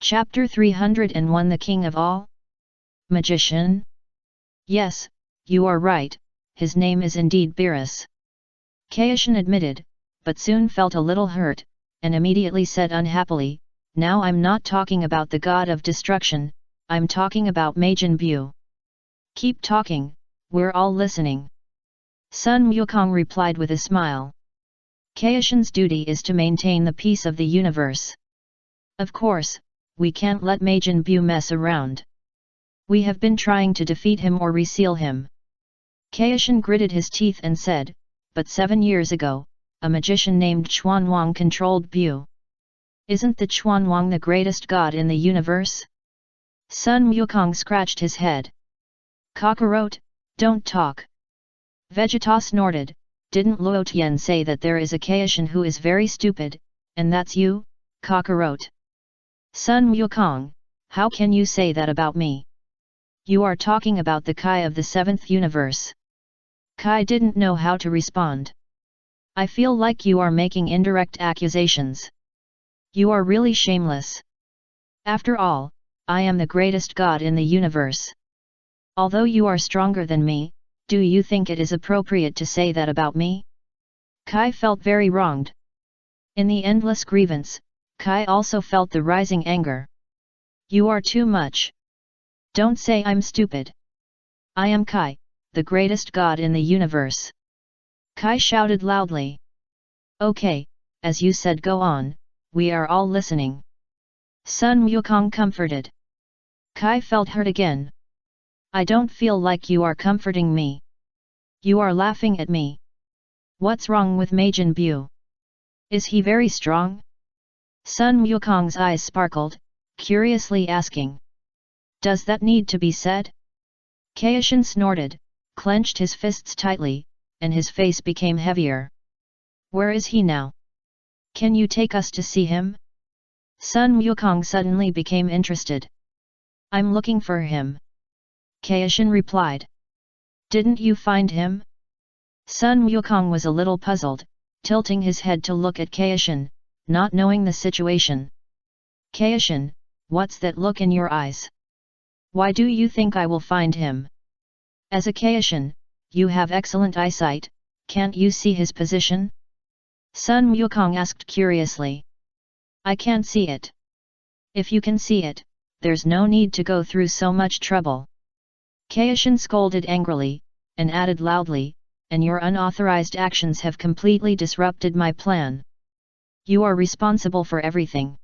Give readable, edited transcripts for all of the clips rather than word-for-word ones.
Chapter 301 The King of All? Magician? Yes, you are right, his name is indeed Beerus. Saiyan admitted, but soon felt a little hurt, and immediately said unhappily, now I'm not talking about the god of destruction, I'm talking about Majin Buu. Keep talking, we're all listening. Sun Wukong replied with a smile. Saiyan's duty is to maintain the peace of the universe. Of course, we can't let Majin Buu mess around. We have been trying to defeat him or reseal him. Saiyan gritted his teeth and said, but 7 years ago, a magician named Chuanwang controlled Buu. Isn't the Chuanwang the greatest god in the universe? Sun Wukong scratched his head. Cockroach, don't talk. Vegeta snorted, didn't Luo Tian say that there is a Saiyan who is very stupid, and that's you, cockroach? Sun Wukong, how can you say that about me? You are talking about the Kai of the 7th universe. Kai didn't know how to respond. I feel like you are making indirect accusations. You are really shameless. After all, I am the greatest god in the universe. Although you are stronger than me, do you think it is appropriate to say that about me? Kai felt very wronged. In the endless grievance, Kai also felt the rising anger. You are too much. Don't say I'm stupid. I am Kai, the greatest god in the universe. Kai shouted loudly. Okay, as you said, go on, we are all listening. Sun Wukong comforted. Kai felt hurt again. I don't feel like you are comforting me. You are laughing at me. What's wrong with Majin Buu? Is he very strong? Sun Wukong's eyes sparkled, curiously asking. Does that need to be said? Saiyan snorted, clenched his fists tightly, and his face became heavier. Where is he now? Can you take us to see him? Sun Wukong suddenly became interested. I'm looking for him. Saiyan replied. Didn't you find him? Sun Wukong was a little puzzled, tilting his head to look at Saiyan, not knowing the situation. Saiyan, what's that look in your eyes? Why do you think I will find him? As a Saiyan, you have excellent eyesight, can't you see his position? Sun Wukong asked curiously. I can't see it. If you can see it, there's no need to go through so much trouble. Saiyan scolded angrily, and added loudly, and your unauthorized actions have completely disrupted my plan. You are responsible for everything.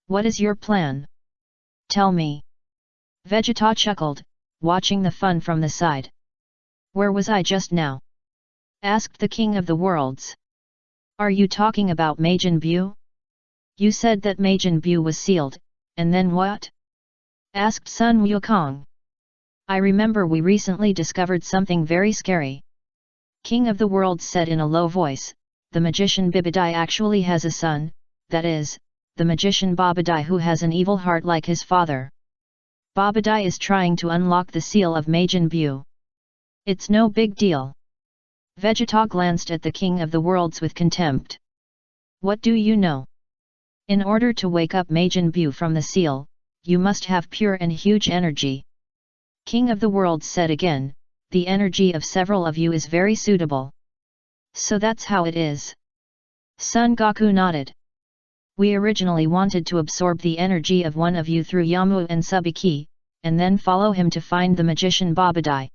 What is your plan? Tell me. Vegeta chuckled, watching the fun from the side. Where was I just now? Asked the King of the Worlds. Are you talking about Majin Buu? You said that Majin Buu was sealed, and then what? Asked Sun Wukong. I remember we recently discovered something very scary. King of the Worlds said in a low voice, the magician Bibidai actually has a son, that is, the magician Babadai, who has an evil heart like his father. Babadai is trying to unlock the seal of Majin Buu. It's no big deal. Vegeta glanced at the King of the Worlds with contempt. What do you know? In order to wake up Majin Buu from the seal, you must have pure and huge energy. King of the Worlds said again, the energy of several of you is very suitable. So that's how it is. Son Goku nodded. We originally wanted to absorb the energy of one of you through Yamu and Subiki, and then follow him to find the magician Babadai.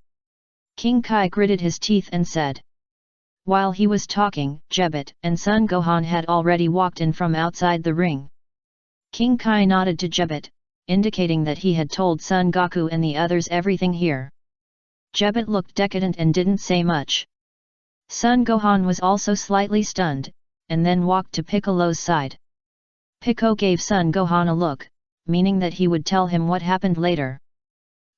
King Kai gritted his teeth and said. While he was talking, Jebet and Son Gohan had already walked in from outside the ring. King Kai nodded to Jebet, indicating that he had told Son Goku and the others everything here. Jebet looked decadent and didn't say much. Son Gohan was also slightly stunned, and then walked to Piccolo's side. Piccolo gave Son Gohan a look, meaning that he would tell him what happened later.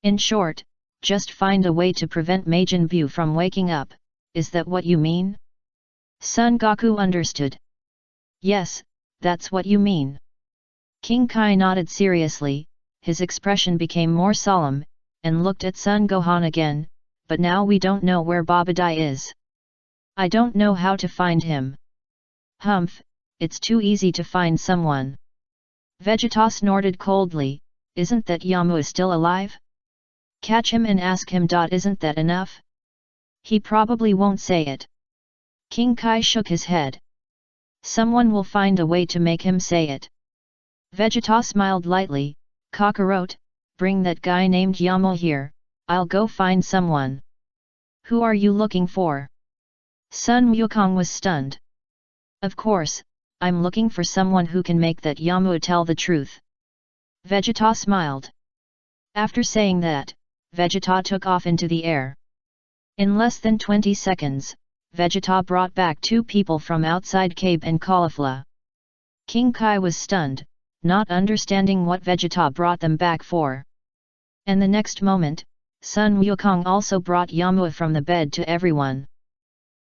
In short, just find a way to prevent Majin Buu from waking up, is that what you mean? Son Goku understood. Yes, that's what you mean. King Kai nodded seriously, his expression became more solemn, and looked at Son Gohan again, but now we don't know where Babadai is. I don't know how to find him. Humph, it's too easy to find someone. Vegeta snorted coldly, isn't that Yamu still alive? Catch him and ask him. Isn't that enough? He probably won't say it. King Kai shook his head. Someone will find a way to make him say it. Vegeta smiled lightly, Kakarot, bring that guy named Yamu here, I'll go find someone. Who are you looking for? Sun Wukong was stunned. Of course, I'm looking for someone who can make that Yamu tell the truth. Vegeta smiled. After saying that, Vegeta took off into the air. In less than 20 seconds, Vegeta brought back 2 people from outside cave and caulifla. King Kai was stunned, not understanding what Vegeta brought them back for. And the next moment, Sun Wukong also brought Yamu from the bed to everyone.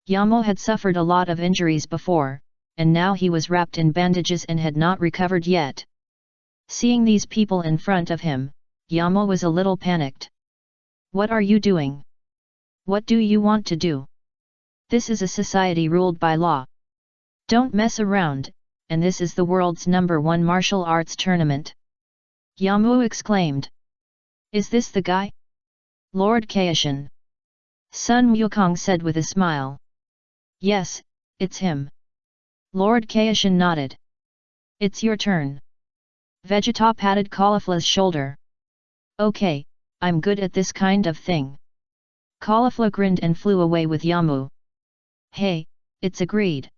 Yamu had suffered a lot of injuries before, and now he was wrapped in bandages and had not recovered yet. Seeing these people in front of him, Yamu was a little panicked. What are you doing? What do you want to do? This is a society ruled by law. Don't mess around, and this is the world's #1 martial arts tournament. Yamu exclaimed. Is this the guy? Lord Kaishin. Sun Wukong said with a smile. Yes, it's him. Lord Kaishin nodded. It's your turn. Vegeta patted Caulifla's shoulder. Okay, I'm good at this kind of thing. Caulifla grinned and flew away with Yamu. Hey, it's agreed.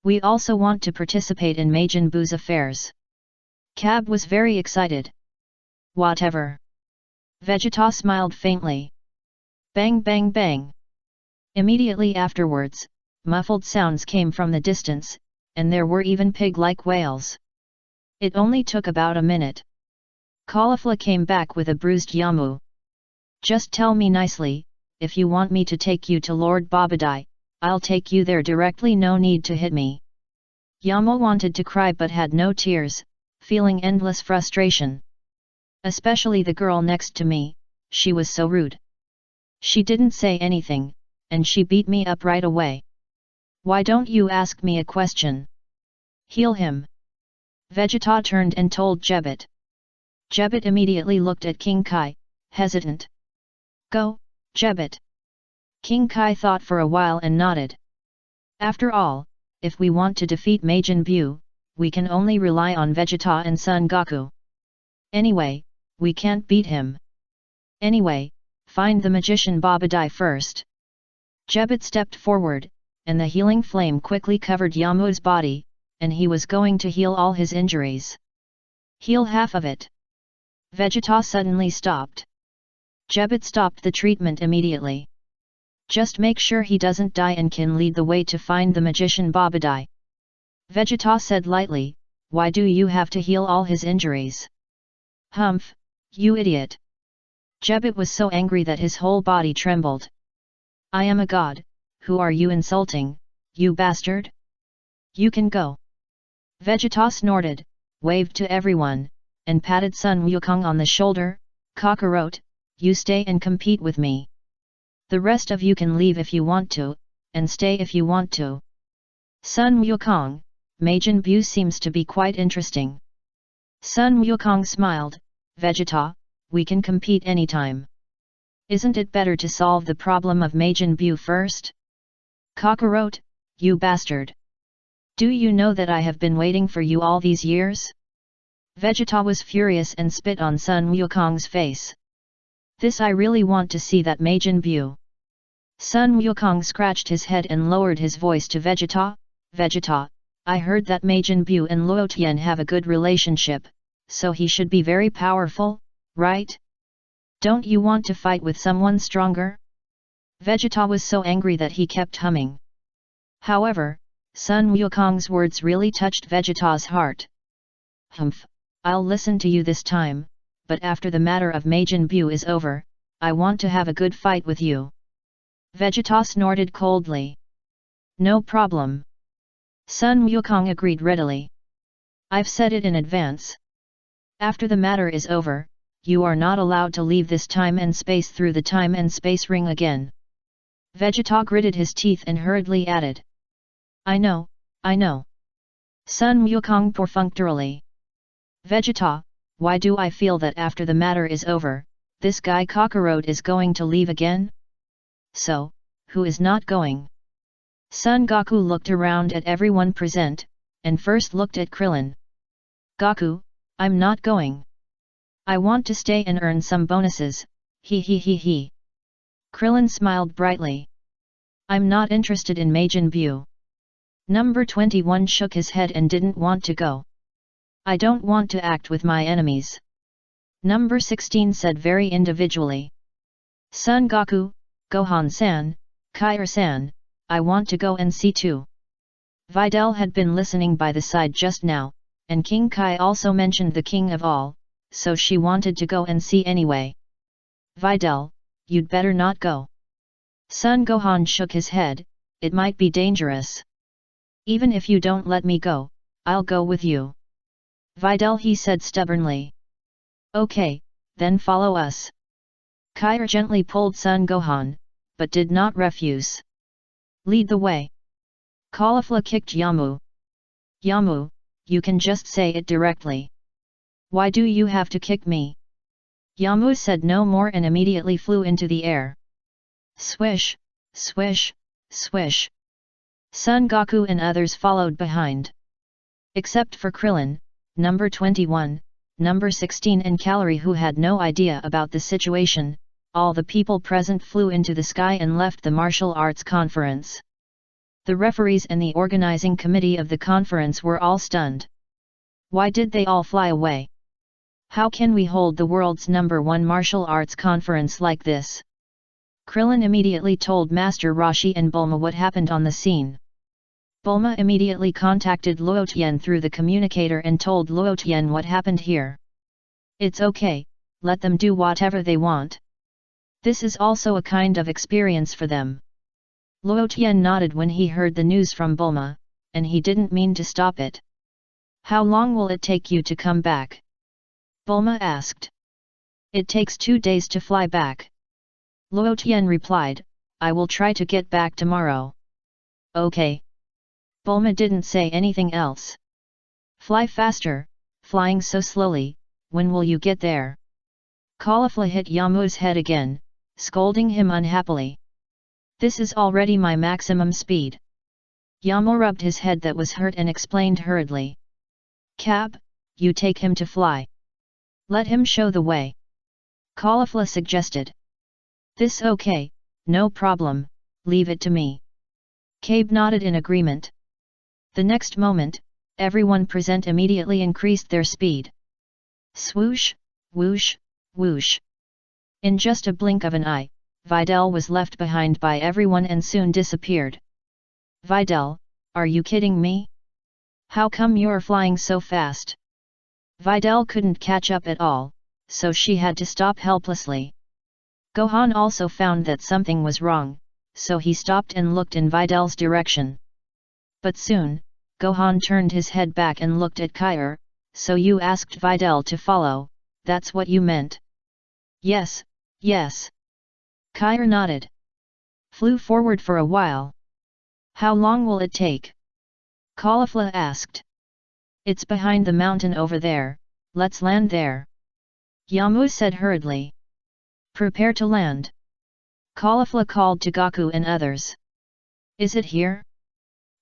We also want to participate in Majin Buu's affairs. Cab was very excited. Whatever. Vegeta smiled faintly. Bang bang bang. Immediately afterwards, muffled sounds came from the distance, and there were even pig-like wails. It only took about a minute. Caulifla came back with a bruised Yamu. Just tell me nicely, if you want me to take you to Lord Babadai, I'll take you there directly, no need to hit me. Yamu wanted to cry but had no tears, feeling endless frustration. Especially the girl next to me, she was so rude. She didn't say anything, and she beat me up right away. Why don't you ask me a question? Heal him. Vegeta turned and told Jebet. Jebet immediately looked at King Kai, hesitant. Go, Jebet. King Kai thought for a while and nodded. After all, if we want to defeat Majin Buu, we can only rely on Vegeta and Son Goku. Anyway, we can't beat him. Anyway, find the magician Babadai first. Jebet stepped forward, and the healing flame quickly covered Yamu's body, and he was going to heal all his injuries. Heal half of it. Vegeta suddenly stopped. Jebet stopped the treatment immediately. Just make sure he doesn't die and can lead the way to find the magician Babadai. Vegeta said lightly, why do you have to heal all his injuries? Humph, you idiot. Jebet was so angry that his whole body trembled. I am a god, who are you insulting, you bastard? You can go. Vegeta snorted, waved to everyone, and patted Sun Wukong on the shoulder. Kakarot, you stay and compete with me. The rest of you can leave if you want to, and stay if you want to. Sun Wukong, Majin Buu seems to be quite interesting. Sun Wukong smiled, Vegeta, we can compete anytime. Isn't it better to solve the problem of Majin Buu first? Kakarot, you bastard. Do you know that I have been waiting for you all these years? Vegeta was furious and spit on Sun Wukong's face. This I really want to see that Majin Buu. Sun Wukong scratched his head and lowered his voice to Vegeta. Vegeta, I heard that Majin Buu and Luo Tian have a good relationship, so he should be very powerful, right? Don't you want to fight with someone stronger? Vegeta was so angry that he kept humming. However, Sun Wukong's words really touched Vegeta's heart. Humph, I'll listen to you this time, but after the matter of Majin Buu is over, I want to have a good fight with you. Vegeta snorted coldly. No problem. Sun Wukong agreed readily. I've said it in advance. After the matter is over, you are not allowed to leave this time and space through the time and space ring again. Vegeta gritted his teeth and hurriedly added. I know, I know. Sun Wukong perfunctorily. Vegeta, why do I feel that after the matter is over, this guy Kakarot is going to leave again? So, who is not going? Son Goku looked around at everyone present, and first looked at Krillin. Goku, I'm not going. I want to stay and earn some bonuses, he. Krillin smiled brightly. I'm not interested in Majin Buu. Number 21 shook his head and didn't want to go. I don't want to act with my enemies. Number 16 said very individually. Son Goku, Gohan-san, Kair-san, I want to go and see too. Videl had been listening by the side just now, and King Kai also mentioned the king of all, so she wanted to go and see anyway. Videl, you'd better not go. Son Gohan shook his head, it might be dangerous. Even if you don't let me go, I'll go with you. Videl, he said stubbornly. Okay, then follow us. Kair gently pulled Son Gohan, but did not refuse. Lead the way. Caulifla kicked Yamu. Yamu, you can just say it directly. Why do you have to kick me? Yamu said no more and immediately flew into the air. Swish, swish, swish. Son Goku and others followed behind. Except for Krillin, number 21, number 16 and Calorie, who had no idea about the situation, all the people present flew into the sky and left the martial arts conference. The referees and the organizing committee of the conference were all stunned. Why did they all fly away? How can we hold the world's #1 martial arts conference like this? Krillin immediately told Master Roshi and Bulma what happened on the scene. Bulma immediately contacted Luo Tian through the communicator and told Luo Tian what happened here. It's okay, let them do whatever they want. This is also a kind of experience for them. Luo Tian nodded when he heard the news from Bulma, and he didn't mean to stop it. How long will it take you to come back? Bulma asked. It takes 2 days to fly back. Luo Tian replied, I will try to get back tomorrow. Okay. Bulma didn't say anything else. Fly faster, flying so slowly, when will you get there? Caulifla hit Yamu's head again, scolding him unhappily. This is already my maximum speed. Yamu rubbed his head that was hurt and explained hurriedly. Cap, you take him to fly. Let him show the way. Caulifla suggested. This okay, no problem, leave it to me. Cabe nodded in agreement. The next moment, everyone present immediately increased their speed. Swoosh, whoosh, whoosh. In just a blink of an eye, Videl was left behind by everyone and soon disappeared. Videl, are you kidding me? How come you're flying so fast? Videl couldn't catch up at all, so she had to stop helplessly. Gohan also found that something was wrong, so he stopped and looked in Videl's direction. But soon, Gohan turned his head back and looked at Kair, so you asked Videl to follow, that's what you meant? Yes, yes. Kair nodded. Flew forward for a while. How long will it take? Caulifla asked. It's behind the mountain over there, let's land there. Yamu said hurriedly. Prepare to land. Caulifla called to Goku and others. Is it here?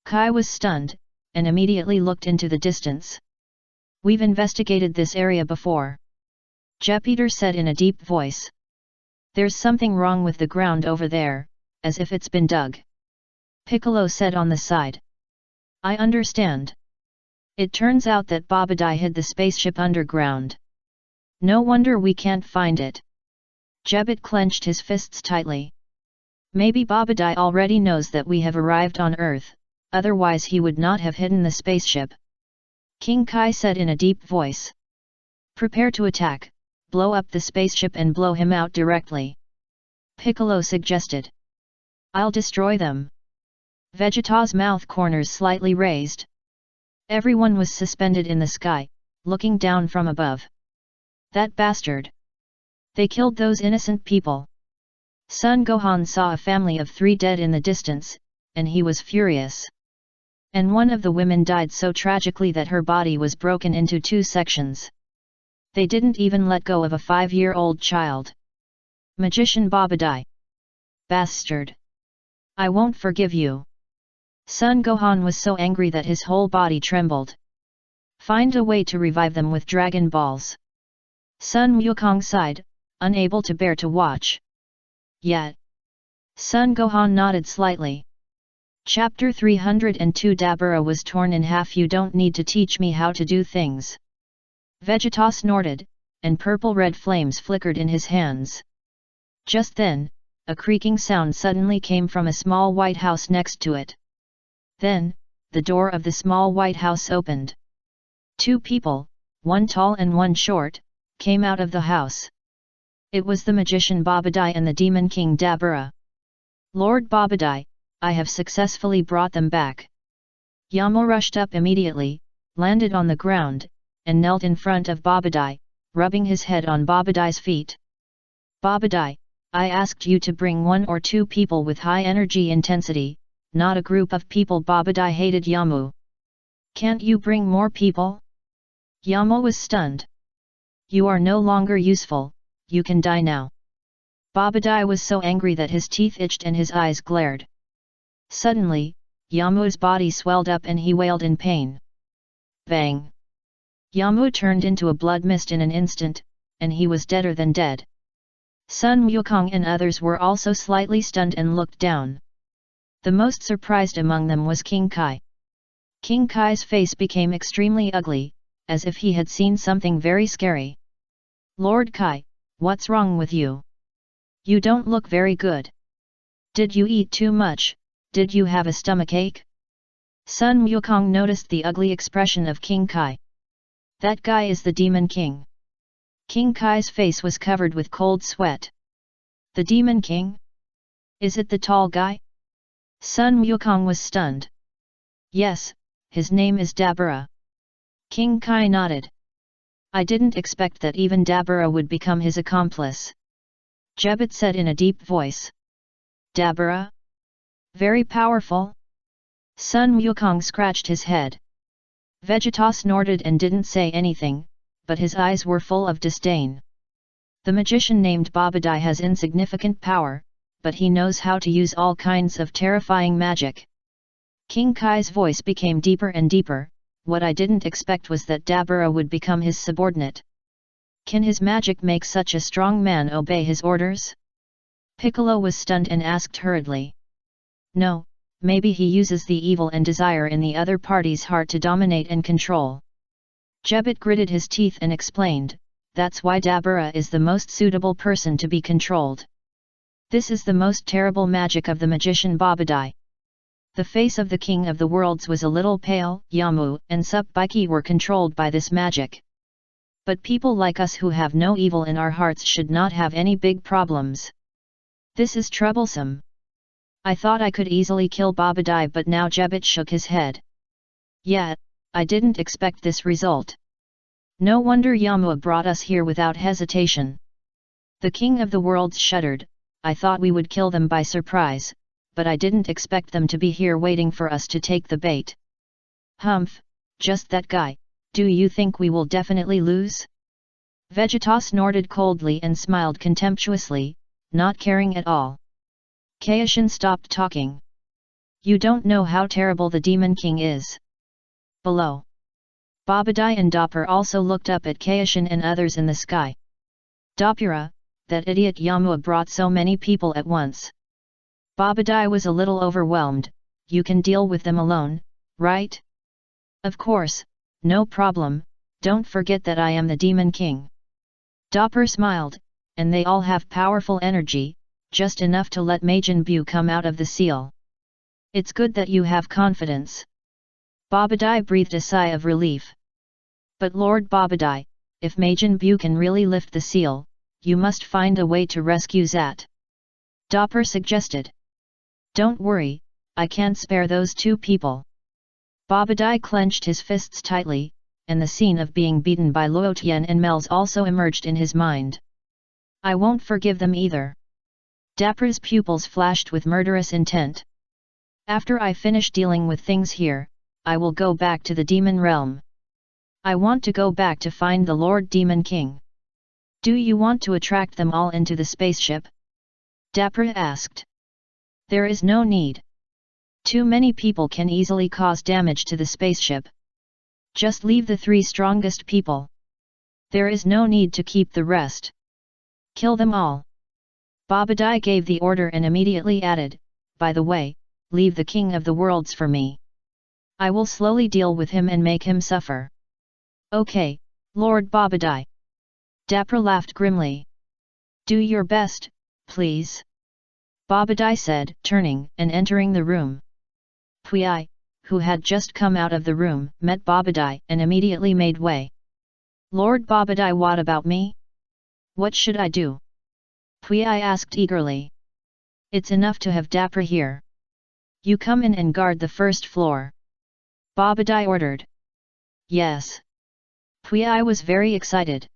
Kai was stunned, and immediately looked into the distance. We've investigated this area before. Jupiter said in a deep voice. There's something wrong with the ground over there, as if it's been dug. Piccolo said on the side. I understand. It turns out that Babadai hid the spaceship underground. No wonder we can't find it. Jebit clenched his fists tightly. Maybe Babadai already knows that we have arrived on Earth, otherwise he would not have hidden the spaceship. King Kai said in a deep voice. Prepare to attack, blow up the spaceship and blow him out directly. Piccolo suggested. I'll destroy them. Vegeta's mouth corners slightly raised. Everyone was suspended in the sky, looking down from above. That bastard! They killed those innocent people. Son Gohan saw a family of 3 dead in the distance, and he was furious. And one of the women died so tragically that her body was broken into 2 sections. They didn't even let go of a 5-year-old child. Magician Babadai. Bastard! I won't forgive you. Sun Gohan was so angry that his whole body trembled. Find a way to revive them with Dragon Balls. Sun Wukong sighed, unable to bear to watch. Yet. Sun Gohan nodded slightly. Chapter 302 Dabura was torn in half. You don't need to teach me how to do things. Vegeta snorted, and purple-red flames flickered in his hands. Just then, a creaking sound suddenly came from a small white house next to it. Then, the door of the small white house opened. 2 people, one tall and one short, came out of the house. It was the magician Babadai and the demon king Dabura. Lord Babadai, I have successfully brought them back. Yamo rushed up immediately, landed on the ground, and knelt in front of Babadai, rubbing his head on Babadai's feet. Babadai, I asked you to bring 1 or 2 people with high energy intensity, not a group of people. Babadai hated Yamu. Can't you bring more people? Yamo was stunned. You are no longer useful, you can die now. Babadai was so angry that his teeth itched and his eyes glared. Suddenly, Yamu's body swelled up and he wailed in pain. Bang! Yamu turned into a blood mist in an instant, and he was deader than dead. Sun Wukong and others were also slightly stunned and looked down. The most surprised among them was King Kai. King Kai's face became extremely ugly, as if he had seen something very scary. Lord Kai, what's wrong with you? You don't look very good. Did you eat too much? Did you have a stomachache? Sun Wukong noticed the ugly expression of King Kai. That guy is the Demon King. King Kai's face was covered with cold sweat. The Demon King? Is it the tall guy? Sun Wukong was stunned. Yes, his name is Dabura. King Kai nodded. I didn't expect that even Dabura would become his accomplice. Jebet said in a deep voice. Dabura? Very powerful? Sun Wukong scratched his head. Vegeta snorted and didn't say anything, but his eyes were full of disdain. The magician named Babadai has insignificant power, but he knows how to use all kinds of terrifying magic. King Kai's voice became deeper and deeper. What I didn't expect was that Dabura would become his subordinate. Can his magic make such a strong man obey his orders? Piccolo was stunned and asked hurriedly. No, maybe he uses the evil and desire in the other party's heart to dominate and control. Jebet gritted his teeth and explained, that's why Dabura is the most suitable person to be controlled. This is the most terrible magic of the magician Babadai. The face of the king of the worlds was a little pale. Yamu and Subbaiki were controlled by this magic. But people like us who have no evil in our hearts should not have any big problems. This is troublesome. I thought I could easily kill Babadai, but now Jebet shook his head. Yeah, I didn't expect this result. No wonder Yamu brought us here without hesitation. The king of the worlds shuddered. I thought we would kill them by surprise, but I didn't expect them to be here waiting for us to take the bait. Humph, just that guy. Do you think we will definitely lose? Vegeta snorted coldly and smiled contemptuously, not caring at all. Kaioshin stopped talking. You don't know how terrible the Demon King is. Below. Babadai and Dapper also looked up at Kaioshin and others in the sky. Dabura, that idiot Yamu brought so many people at once. Babadai was a little overwhelmed. You can deal with them alone, right? Of course, no problem, don't forget that I am the Demon King. Dapper smiled, and they all have powerful energy, just enough to let Majin Buu come out of the seal. It's good that you have confidence. Babadai breathed a sigh of relief. But Lord Babadai, if Majin Buu can really lift the seal, you must find a way to rescue Zat. Dapper suggested. Don't worry, I can't spare those 2 people. Babadai clenched his fists tightly, and the scene of being beaten by Luo Tian and Mel's also emerged in his mind. I won't forgive them either. Dapper's pupils flashed with murderous intent. After I finish dealing with things here, I will go back to the demon realm. I want to go back to find the Lord Demon King. Do you want to attract them all into the spaceship? Dapra asked. There is no need. Too many people can easily cause damage to the spaceship. Just leave the 3 strongest people. There is no need to keep the rest. Kill them all. Babadai gave the order and immediately added, by the way, leave the King of the Worlds for me. I will slowly deal with him and make him suffer. Okay, Lord Babadai. Dapra laughed grimly. Do your best, please. Babadai said, turning and entering the room. Pui, who had just come out of the room, met Babadai and immediately made way. Lord Babadai, what about me? What should I do? Pui asked eagerly. It's enough to have Dapra here. You come in and guard the first floor. Babadai ordered. Yes. Pui was very excited.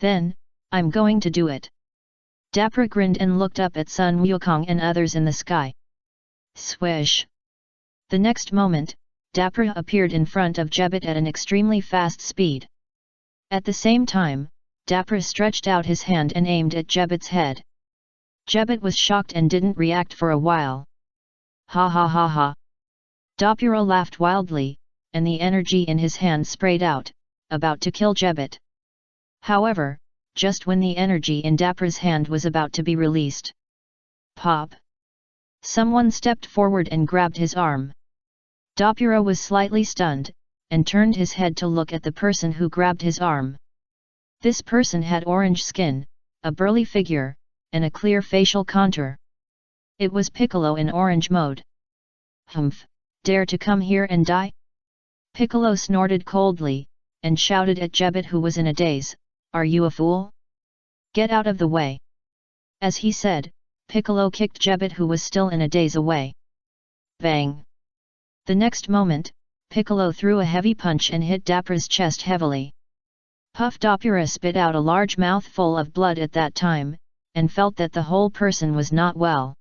Then, I'm going to do it. Dapra grinned and looked up at Sun Wukong and others in the sky. Swish! The next moment, Dapra appeared in front of Jebet at an extremely fast speed. At the same time, Dapra stretched out his hand and aimed at Jebet's head. Jebet was shocked and didn't react for a while. Ha ha ha ha! Dapura laughed wildly, and the energy in his hand sprayed out, about to kill Jebet. However, just when the energy in Dapra's hand was about to be released. Pop! Someone stepped forward and grabbed his arm. Dapura was slightly stunned, and turned his head to look at the person who grabbed his arm. This person had orange skin, a burly figure, and a clear facial contour. It was Piccolo in orange mode. Humph! Dare to come here and die? Piccolo snorted coldly, and shouted at Jebet, who was in a daze, Are you a fool? Get out of the way! As he said, Piccolo kicked Jebet, who was still in a daze, away. Bang! The next moment, Piccolo threw a heavy punch and hit Dapra's chest heavily. Puff Dapura spit out a large mouthful of blood at that time, and felt that the whole person was not well.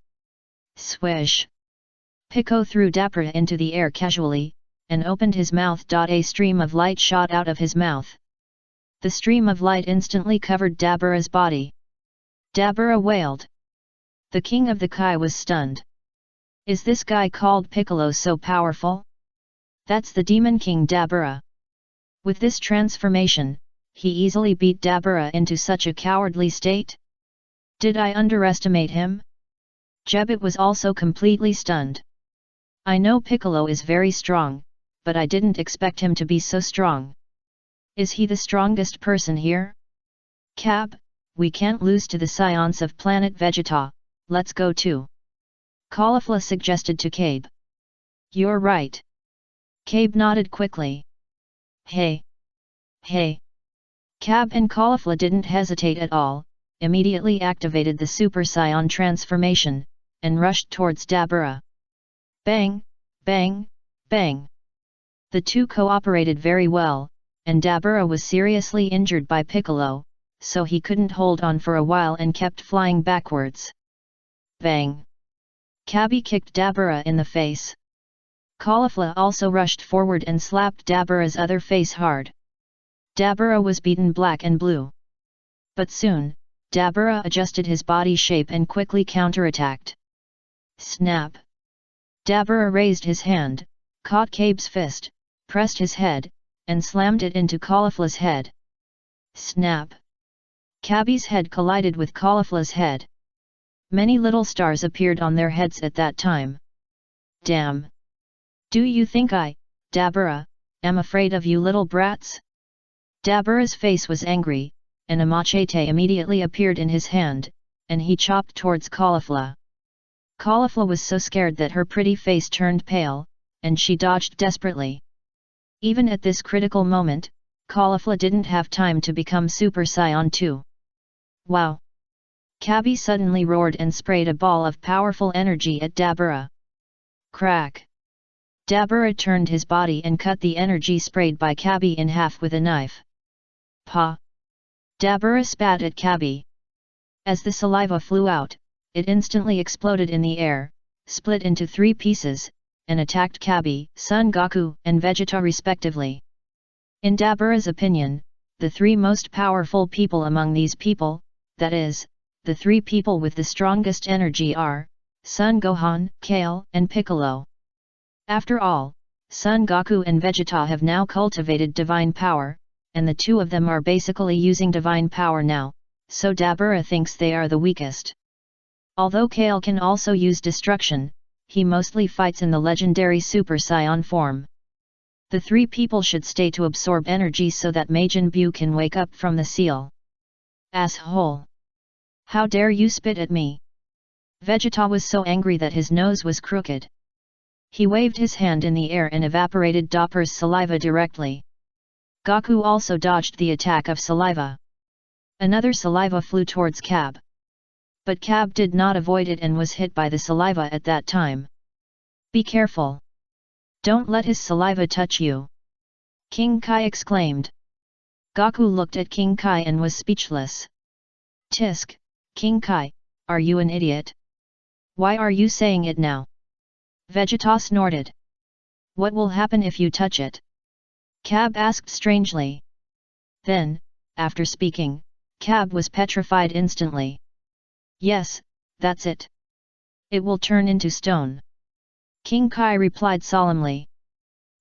Swish! Pico threw Dapura into the air casually, and opened his mouth. A stream of light shot out of his mouth. The stream of light instantly covered Dapura's body. Dapura wailed. The king of the Kai was stunned. Is this guy called Piccolo so powerful? That's the Demon King Dapura. With this transformation, he easily beat Dapura into such a cowardly state? Did I underestimate him? Jebet was also completely stunned. I know Piccolo is very strong, but I didn't expect him to be so strong. Is he the strongest person here? Cab, we can't lose to the Scions of planet Vegeta, let's go too. Caulifla suggested to Cabe. You're right. Cabe nodded quickly. Hey! Hey! Cab and Caulifla didn't hesitate at all, immediately activated the Super Saiyan transformation, and rushed towards Dapura. Bang! Bang! Bang! The two cooperated very well, and Dapura was seriously injured by Piccolo, so he couldn't hold on for a while and kept flying backwards. Bang! Cabby kicked Dapura in the face. Caulifla also rushed forward and slapped Dapura's other face hard. Dapura was beaten black and blue. But soon, Dapura adjusted his body shape and quickly counterattacked. Snap! Dapura raised his hand, caught Cabe's fist, pressed his head, and slammed it into Caulifla's head. Snap! Cabby's head collided with Caulifla's head. Many little stars appeared on their heads at that time. Damn! Do you think I, Dapura, am afraid of you little brats? Dapura's face was angry, and a machete immediately appeared in his hand, and he chopped towards Caulifla. Caulifla was so scared that her pretty face turned pale, and she dodged desperately. Even at this critical moment, Caulifla didn't have time to become Super Saiyan 2. Wow! Cabby suddenly roared and sprayed a ball of powerful energy at Dapura. Crack! Dapura turned his body and cut the energy sprayed by Cabby in half with a knife. Pa! Dapura spat at Cabby. As the saliva flew out, it instantly exploded in the air, split into 3 pieces, and attacked Kabi, Son Goku, and Vegeta respectively. In Dabura's opinion, the three most powerful people among these people, that is, the three people with the strongest energy are Son Gohan, Kale, and Piccolo. After all, Son Goku and Vegeta have now cultivated divine power, and the two of them are basically using divine power now, so Dabura thinks they are the weakest. Although Kale can also use destruction, he mostly fights in the legendary Super Saiyan form. The three people should stay to absorb energy so that Majin Buu can wake up from the seal. Asshole! How dare you spit at me? Vegeta was so angry that his nose was crooked. He waved his hand in the air and evaporated Dabura's saliva directly. Goku also dodged the attack of saliva. Another saliva flew towards Cab. But Cab did not avoid it and was hit by the saliva at that time. Be careful! Don't let his saliva touch you! King Kai exclaimed. Goku looked at King Kai and was speechless. Tisk, King Kai, are you an idiot? Why are you saying it now? Vegeta snorted. What will happen if you touch it? Cab asked strangely. Then, after speaking, Cab was petrified instantly. Yes, that's it. It will turn into stone. King Kai replied solemnly.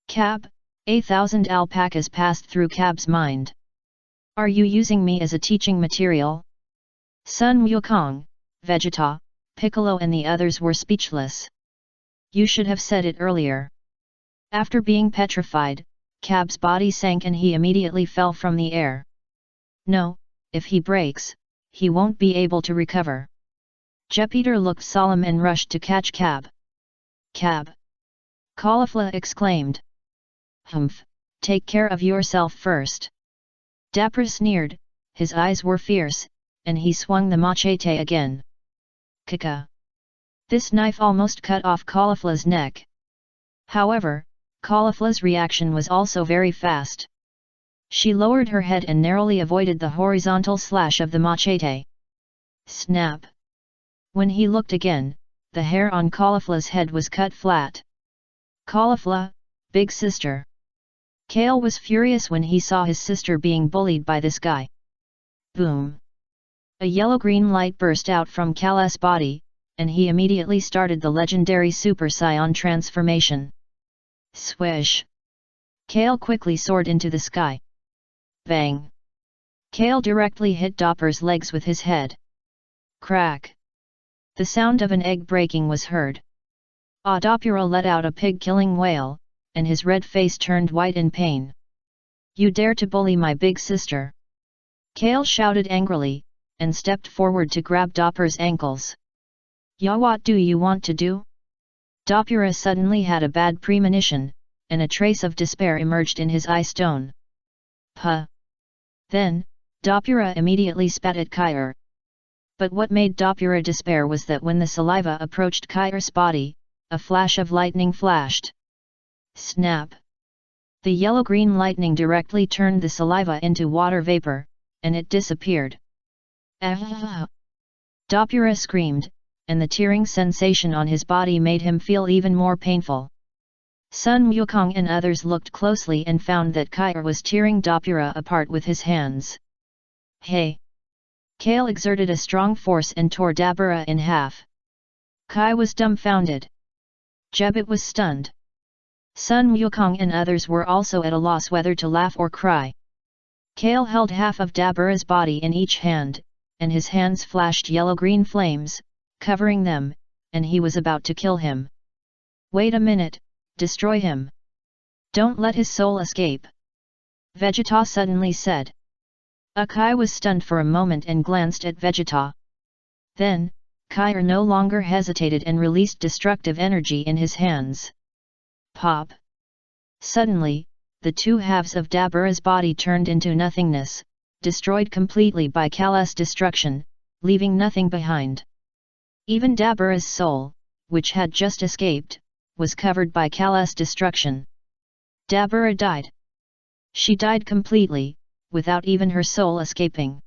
Cab, 1,000 alpacas passed through Cab's mind. Are you using me as a teaching material? Sun Wukong, Vegeta, Piccolo and the others were speechless. You should have said it earlier. After being petrified, Cab's body sank and he immediately fell from the air. No, if he breaks, he won't be able to recover. Jupiter looked solemn and rushed to catch Cab. Cab! Caulifla exclaimed. Humph, take care of yourself first. Dabura sneered, his eyes were fierce, and he swung the machete again. Kaka! This knife almost cut off Caulifla's neck. However, Caulifla's reaction was also very fast. She lowered her head and narrowly avoided the horizontal slash of the machete. Snap! When he looked again, the hair on Caulifla's head was cut flat. Caulifla, big sister! Kale was furious when he saw his sister being bullied by this guy. Boom! A yellow-green light burst out from Kale's body, and he immediately started the legendary Super Saiyan transformation. Swish! Kale quickly soared into the sky. Bang! Kale directly hit Dabura's legs with his head. Crack! The sound of an egg breaking was heard. Dabura let out a pig-killing wail, and his red face turned white in pain. You dare to bully my big sister! Kale shouted angrily, and stepped forward to grab Dabura's ankles. Ya, what do you want to do? Dabura suddenly had a bad premonition, and a trace of despair emerged in his eye stone. Puh! Then, Dabura immediately spat at Kair. But what made Dabura despair was that when the saliva approached Kair's body, a flash of lightning flashed. Snap! The yellow-green lightning directly turned the saliva into water vapor, and it disappeared. Ah! Dabura screamed, and the tearing sensation on his body made him feel even more painful. Sun Wukong and others looked closely and found that Kair was tearing Dabura apart with his hands. Hey! Kale exerted a strong force and tore Dabura in half. Kai was dumbfounded. Jebit was stunned. Sun Wukong and others were also at a loss whether to laugh or cry. Kale held half of Dabura's body in each hand, and his hands flashed yellow-green flames, covering them, and he was about to kill him. Wait a minute, destroy him. Don't let his soul escape. Vegeta suddenly said. Kai was stunned for a moment and glanced at Vegeta. Then, Kair no longer hesitated and released destructive energy in his hands. Pop! Suddenly, the two halves of Dabura's body turned into nothingness, destroyed completely by Kale's destruction, leaving nothing behind. Even Dabura's soul, which had just escaped, was covered by Kale's destruction. Dabura died. She died completely, without even her soul escaping.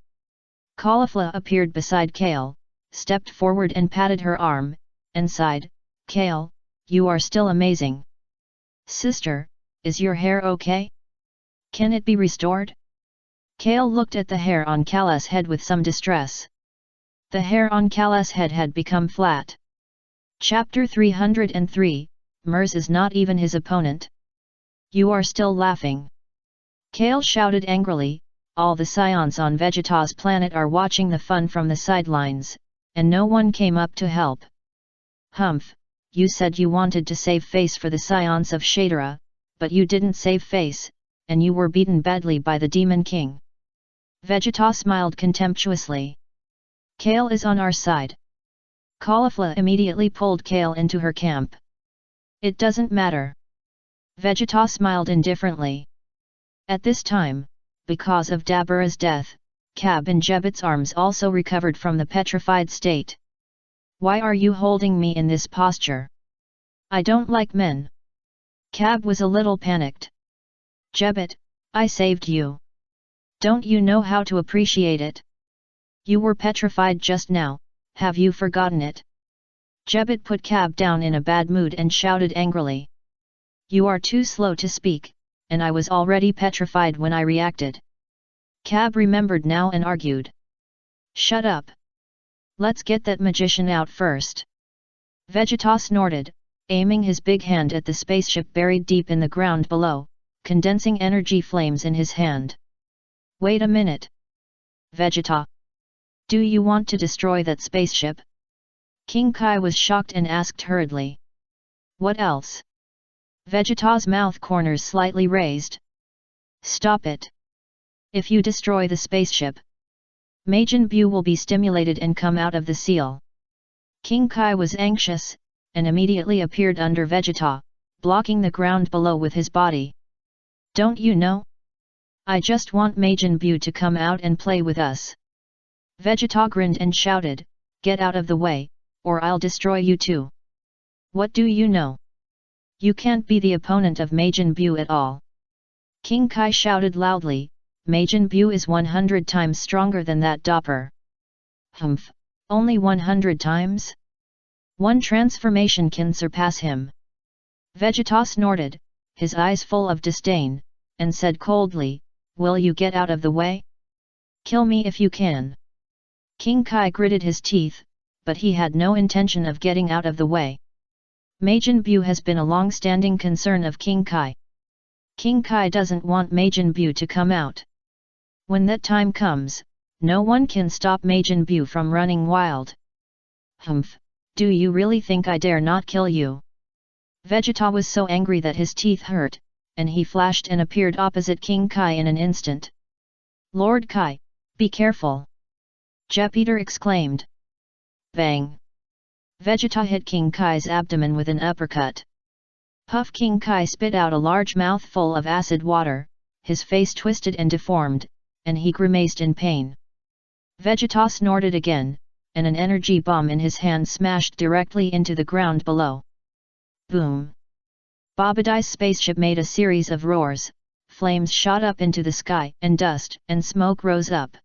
Caulifla appeared beside Kale, stepped forward and patted her arm, and sighed, Kale, you are still amazing. Sister, is your hair okay? Can it be restored? Kale looked at the hair on Kala's head with some distress. The hair on Kala's head had become flat. Chapter 303, Mers is not even his opponent. You are still laughing. Kale shouted angrily, all the Saiyans on Vegeta's planet are watching the fun from the sidelines, and no one came up to help. Humph, you said you wanted to save face for the Saiyans of Shadara, but you didn't save face, and you were beaten badly by the Demon King. Vegeta smiled contemptuously. Kale is on our side. Caulifla immediately pulled Kale into her camp. It doesn't matter. Vegeta smiled indifferently. At this time, because of Dabura's death, Cab and Jebet's arms also recovered from the petrified state. Why are you holding me in this posture? I don't like men. Cab was a little panicked. Jebet, I saved you. Don't you know how to appreciate it? You were petrified just now, have you forgotten it? Jebet put Cab down in a bad mood and shouted angrily. You are too slow to speak, and I was already petrified when I reacted. Cab remembered now and argued. Shut up. Let's get that magician out first. Vegeta snorted, aiming his big hand at the spaceship buried deep in the ground below, condensing energy flames in his hand. Wait a minute. Vegeta. Do you want to destroy that spaceship? King Kai was shocked and asked hurriedly. What else? Vegeta's mouth corners slightly raised. Stop it. If you destroy the spaceship, Majin Buu will be stimulated and come out of the seal. King Kai was anxious, and immediately appeared under Vegeta, blocking the ground below with his body. Don't you know? I just want Majin Buu to come out and play with us. Vegeta grinned and shouted, get out of the way, or I'll destroy you too. What do you know? You can't be the opponent of Majin Buu at all. King Kai shouted loudly, Majin Buu is 100 times stronger than that Dopper. Humph, only 100 times? One transformation can surpass him. Vegeta snorted, his eyes full of disdain, and said coldly, will you get out of the way? Kill me if you can. King Kai gritted his teeth, but he had no intention of getting out of the way. Majin Buu has been a long-standing concern of King Kai. King Kai doesn't want Majin Buu to come out. When that time comes, no one can stop Majin Buu from running wild. Humph, do you really think I dare not kill you? Vegeta was so angry that his teeth hurt, and he flashed and appeared opposite King Kai in an instant. Lord Kai, be careful! Jupiter exclaimed. Bang! Vegeta hit King Kai's abdomen with an uppercut. Puff! King Kai spit out a large mouthful of acid water, his face twisted and deformed, and he grimaced in pain. Vegeta snorted again, and an energy bomb in his hand smashed directly into the ground below. Boom! Babadai's spaceship made a series of roars, flames shot up into the sky, and dust and smoke rose up.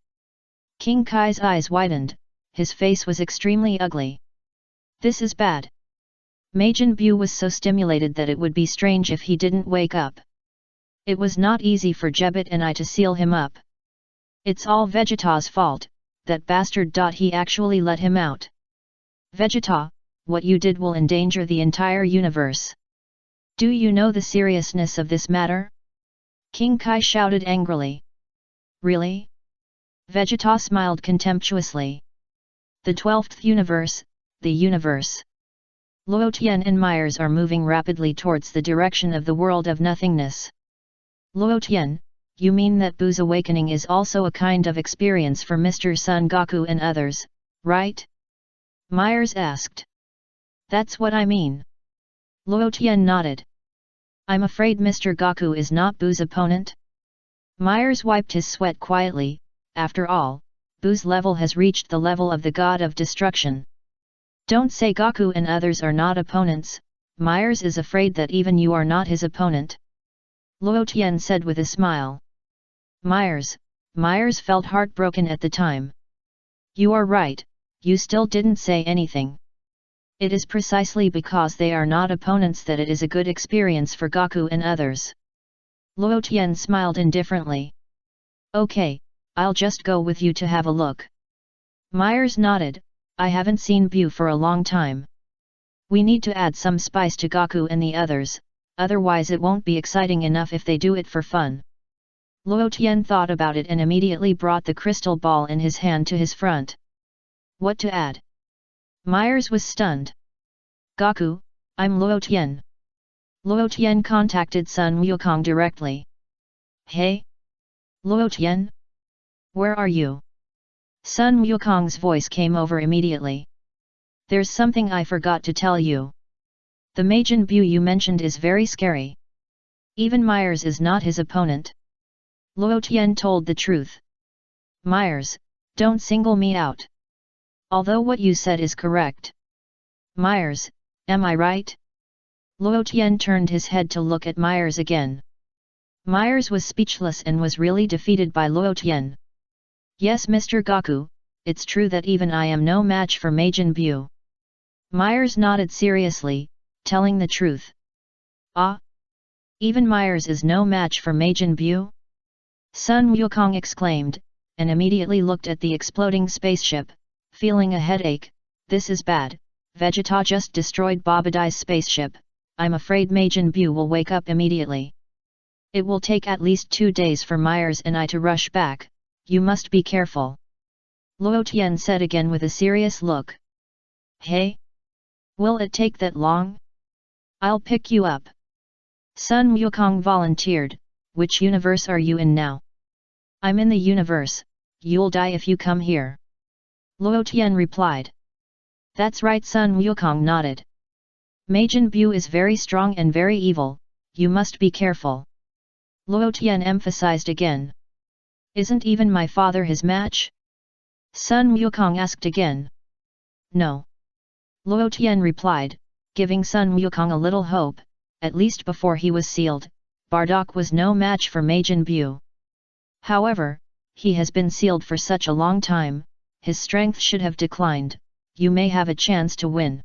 King Kai's eyes widened, his face was extremely ugly. This is bad. Majin Buu was so stimulated that it would be strange if he didn't wake up. It was not easy for Jebet and I to seal him up. It's all Vegeta's fault, that bastard. He actually let him out. Vegeta, what you did will endanger the entire universe. Do you know the seriousness of this matter? King Kai shouted angrily. Really? Vegeta smiled contemptuously. The 12th universe, the universe. Luo Tian and Myers are moving rapidly towards the direction of the world of nothingness. Luo Tian, you mean that Buu's awakening is also a kind of experience for Mr. Son Goku and others, right? Myers asked. That's what I mean. Luo Tian nodded. I'm afraid Mr. Goku is not Buu's opponent? Myers wiped his sweat quietly. After all, Buu's level has reached the level of the God of Destruction. Don't say Goku and others are not opponents, Myers is afraid that even you are not his opponent. Luo Tian said with a smile. Myers felt heartbroken at the time. You are right, you still didn't say anything. It is precisely because they are not opponents that it is a good experience for Gaku and others. Luo Tian smiled indifferently. Okay, I'll just go with you to have a look. Myers nodded. I haven't seen Bu for a long time. We need to add some spice to Gaku and the others, otherwise it won't be exciting enough if they do it for fun. Luo Tian thought about it and immediately brought the crystal ball in his hand to his front. What to add? Myers was stunned. Gaku, I'm Luo Tian. Luo Tian contacted Sun Wukong directly. Hey? Luo Tian? Where are you? Sun Wukong's voice came over immediately. There's something I forgot to tell you. The Majin Bu you mentioned is very scary. Even Myers is not his opponent. Luo Tian told the truth. Myers, don't single me out. Although what you said is correct. Myers, am I right? Luo Tian turned his head to look at Myers again. Myers was speechless and was really defeated by Luo Tian. Yes, Mr. Gaku, it's true that even I am no match for Majin Bu. Myers nodded seriously, telling the truth. Ah? Even Myers is no match for Majin Bu? Sun Wukong exclaimed, and immediately looked at the exploding spaceship, feeling a headache. This is bad. Vegeta just destroyed Babadai's spaceship. I'm afraid Majin Bu will wake up immediately. It will take at least 2 days for Myers and I to rush back. You must be careful. Luo Tian said again with a serious look. Hey? Will it take that long? I'll pick you up. Sun Wukong volunteered. Which universe are you in now? I'm in the universe. You'll die if you come here. Luo Tian replied. That's right, Sun Wukong nodded. Majin Bu is very strong and very evil, you must be careful. Luo Tian emphasized again. Isn't even my father his match? Sun Wukong asked again. No. Luo Tian replied, giving Sun Wukong a little hope. At least before he was sealed, Bardock was no match for Majin Bu. However, he has been sealed for such a long time, his strength should have declined. You may have a chance to win.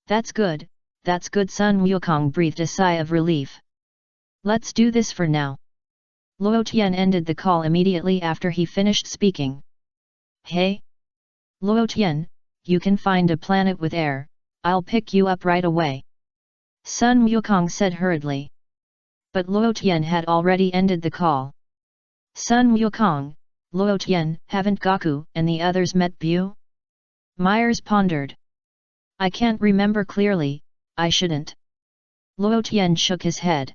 That's good, Sun Wukong breathed a sigh of relief. Let's do this for now. Luo Tian ended the call immediately after he finished speaking. Hey? Luo Tian, you can find a planet with air, I'll pick you up right away. Sun Wukong said hurriedly. But Luo Tian had already ended the call. Sun Wukong, Luo Tian, haven't Gaku and the others met Bu? Myers pondered. I can't remember clearly, I shouldn't. Luo Tian shook his head.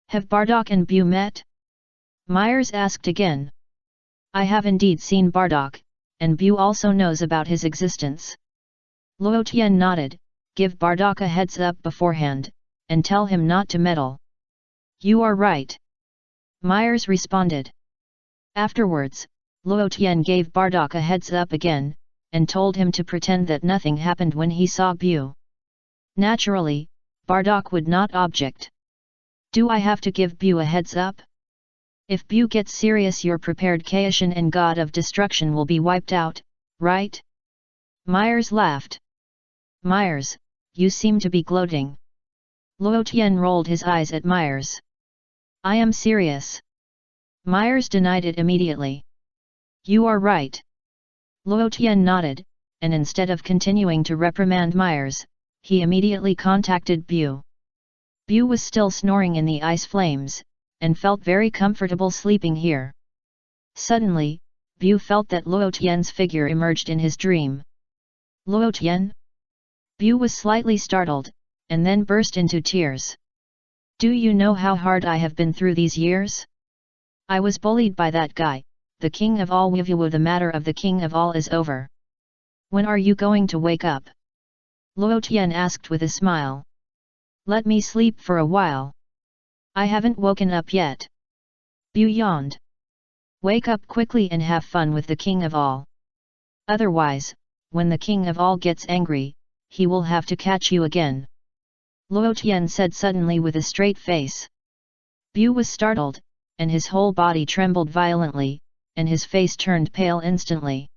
Have Bardock and Bu met? Myers asked again. I have indeed seen Bardock, and Bu also knows about his existence. Luo Tian nodded. Give Bardock a heads up beforehand, and tell him not to meddle. You are right. Myers responded. Afterwards, Luo Tian gave Bardock a heads up again, and told him to pretend that nothing happened when he saw Bu. Naturally, Bardock would not object. Do I have to give Bu a heads up? If Bu gets serious, your prepared Kaishin and God of Destruction will be wiped out, right? Myers laughed. Myers, you seem to be gloating. Luo Tian rolled his eyes at Myers. I am serious. Myers denied it immediately. You are right. Luo Tian nodded, and instead of continuing to reprimand Myers, he immediately contacted Bu. Bu was still snoring in the ice flames, and felt very comfortable sleeping here. Suddenly, Bu felt that Luo Tian's figure emerged in his dream. Luo Tian? Bu was slightly startled, and then burst into tears. Do you know how hard I have been through these years? I was bullied by that guy, the king of all. The matter of the king of all is over. When are you going to wake up? Luo Tian asked with a smile. Let me sleep for a while. I haven't woken up yet. Bu yawned. Wake up quickly and have fun with the king of all. Otherwise, when the king of all gets angry, he will have to catch you again. Luo Tian said suddenly with a straight face. Bu was startled, and his whole body trembled violently, and his face turned pale instantly.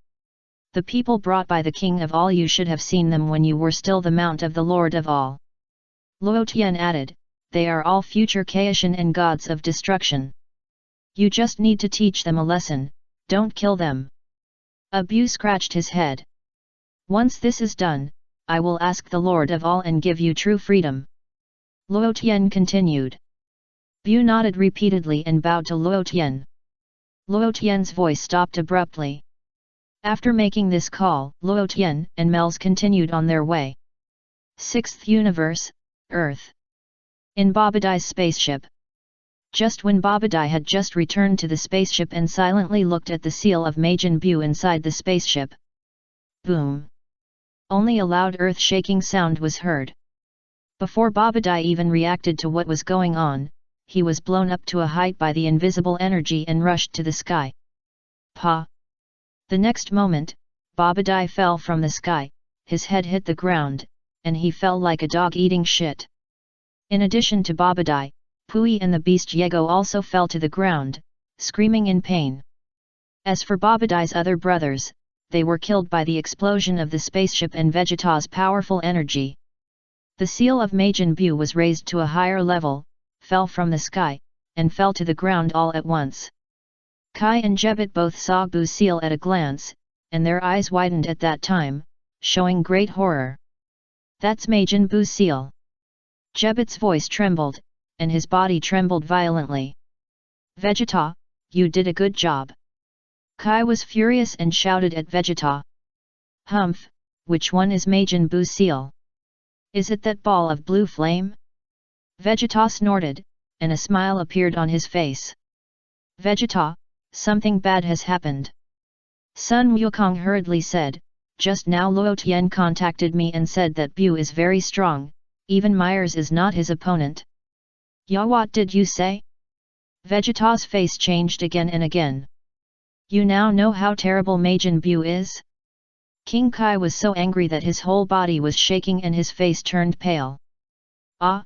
The people brought by the king of all, you should have seen them when you were still the mount of the lord of all. Luo Tian added, they are all future Kaishan and gods of destruction. You just need to teach them a lesson, don't kill them. Bu scratched his head. Once this is done, I will ask the lord of all and give you true freedom. Luo Tian continued. Bu nodded repeatedly and bowed to Luo Tian. Luo Tian's voice stopped abruptly. After making this call, Luo Tian and Mels continued on their way. 6th Universe, Earth. In Babadai's spaceship. Just when Babadai had just returned to the spaceship and silently looked at the seal of Majin Bu inside the spaceship. Boom! Only a loud earth-shaking sound was heard. Before Babadai even reacted to what was going on, he was blown up to a height by the invisible energy and rushed to the sky. Pa! The next moment, Babadai fell from the sky, his head hit the ground, and he fell like a dog eating shit. In addition to Babadai, Pui and the beast Yego also fell to the ground, screaming in pain. As for Babadai's other brothers, they were killed by the explosion of the spaceship and Vegeta's powerful energy. The seal of Majin Bu was raised to a higher level, fell from the sky, and fell to the ground all at once. Kai and Jebet both saw Bu's seal at a glance, and their eyes widened at that time, showing great horror. That's Majin Bu's seal. Jebet's voice trembled, and his body trembled violently. Vegeta, you did a good job. Kai was furious and shouted at Vegeta. Humph, which one is Majin Bu's seal? Is it that ball of blue flame? Vegeta snorted, and a smile appeared on his face. Vegeta, something bad has happened. Sun Wukong hurriedly said, just now Luo Tian contacted me and said that Bu is very strong, even Myers is not his opponent. Ya, what did you say? Vegeta's face changed again and again. You now know how terrible Majin Bu is? King Kai was so angry that his whole body was shaking and his face turned pale. Ah!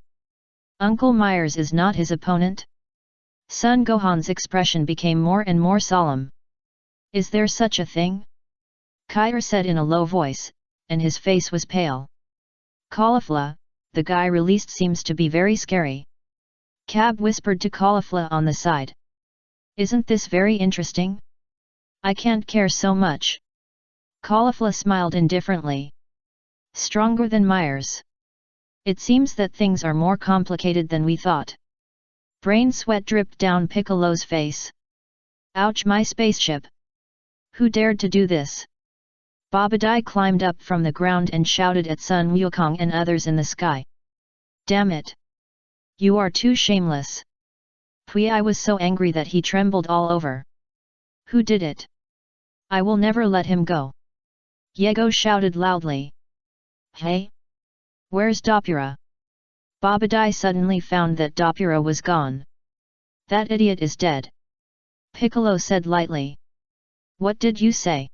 Uncle Myers is not his opponent? Sun Gohan's expression became more and more solemn. Is there such a thing? Kai said in a low voice, and his face was pale. Caulifla, the guy released seems to be very scary. Cab whispered to Caulifla on the side. Isn't this very interesting? I can't care so much. Caulifla smiled indifferently. Stronger than Myers. It seems that things are more complicated than we thought. Brain sweat dripped down Piccolo's face. Ouch, my spaceship! Who dared to do this? Babadai climbed up from the ground and shouted at Sun Wukong and others in the sky. Damn it! You are too shameless! Pui was so angry that he trembled all over. Who did it? I will never let him go! Yego shouted loudly. Hey! Where's Dopura? Babadai suddenly found that Dopura was gone. That idiot is dead. Piccolo said lightly. What did you say?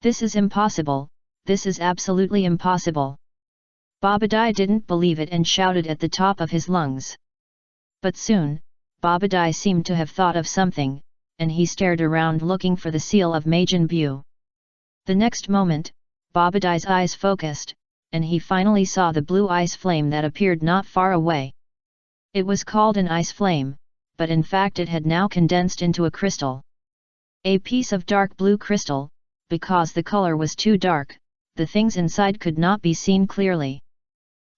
This is impossible, this is absolutely impossible. Babadai didn't believe it and shouted at the top of his lungs. But soon, Babadai seemed to have thought of something, and he stared around looking for the seal of Majin Bu. The next moment, Babadai's eyes focused, and he finally saw the blue ice flame that appeared not far away. It was called an ice flame, but in fact it had now condensed into a crystal. A piece of dark blue crystal. Because the color was too dark, the things inside could not be seen clearly.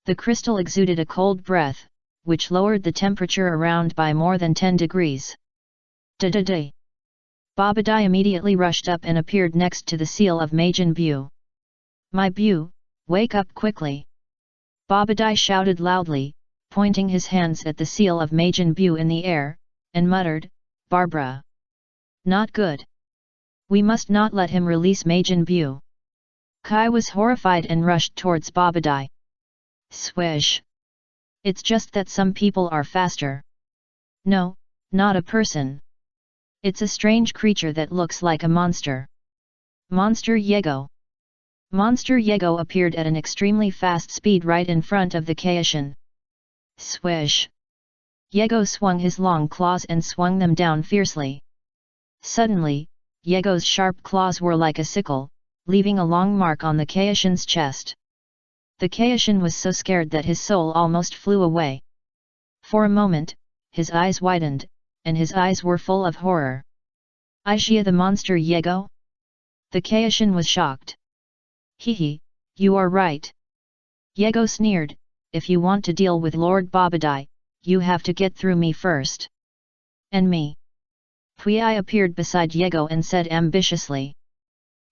The crystal exuded a cold breath, which lowered the temperature around by more than 10 degrees. Da-da-da! Babadai immediately rushed up and appeared next to the seal of Majin Bu. My Bu, wake up quickly! Babadai shouted loudly, pointing his hands at the seal of Majin Bu in the air, and muttered, Barbara! Not good! We must not let him release Majin Bu. Kai was horrified and rushed towards Babadai. Swish! It's just that some people are faster. No, not a person. It's a strange creature that looks like a monster. Monster Yego. Monster Yego appeared at an extremely fast speed right in front of the Kaishan. Swish! Yego swung his long claws and swung them down fiercely. Suddenly, Yego's sharp claws were like a sickle, leaving a long mark on the Kaishin's chest. The Kaishin was so scared that his soul almost flew away. For a moment, his eyes widened, and his eyes were full of horror. Aijia the monster Yego? The Kaishin was shocked. Hehe, you are right. Yego sneered, if you want to deal with Lord Babadai, you have to get through me first. And me? Puyi appeared beside Yego and said ambitiously.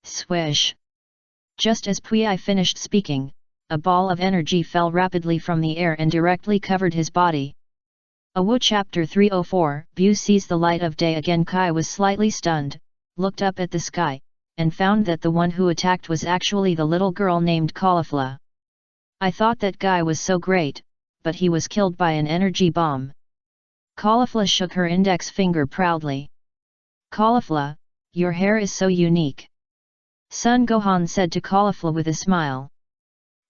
Swish! Just as Puyi finished speaking, a ball of energy fell rapidly from the air and directly covered his body. Awu Chapter 304 Bu sees the light of day again. Kai was slightly stunned, looked up at the sky, and found that the one who attacked was actually the little girl named Caulifla. I thought that guy was so great, but he was killed by an energy bomb. Caulifla shook her index finger proudly. Caulifla, your hair is so unique. Sun Gohan said to Caulifla with a smile.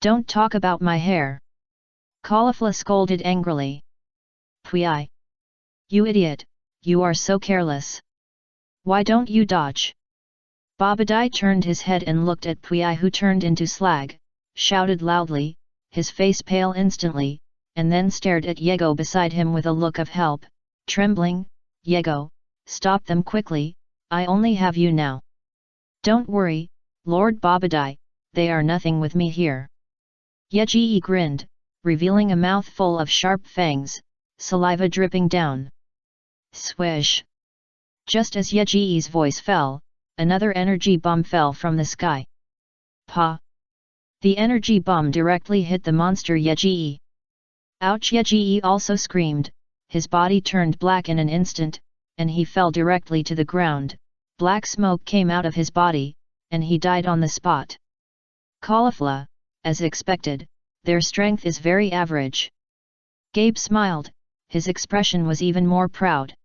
Don't talk about my hair. Caulifla scolded angrily. Puyi! You idiot, you are so careless. Why don't you dodge? Babadai turned his head and looked at Puyi, who turned into slag, shouted loudly, his face pale instantly, and then stared at Yego beside him with a look of help, trembling. Yego, stop them quickly, I only have you now. Don't worry, Lord Babadai, they are nothing with me here. Yeji grinned, revealing a mouth full of sharp fangs, saliva dripping down. Swish! Just as Yeji's voice fell, another energy bomb fell from the sky. Pa! The energy bomb directly hit the monster Yeji. Ouch! Yeji also screamed, his body turned black in an instant, and he fell directly to the ground. Black smoke came out of his body, and he died on the spot. Caulifla, as expected, their strength is very average. Gabe smiled, his expression was even more proud.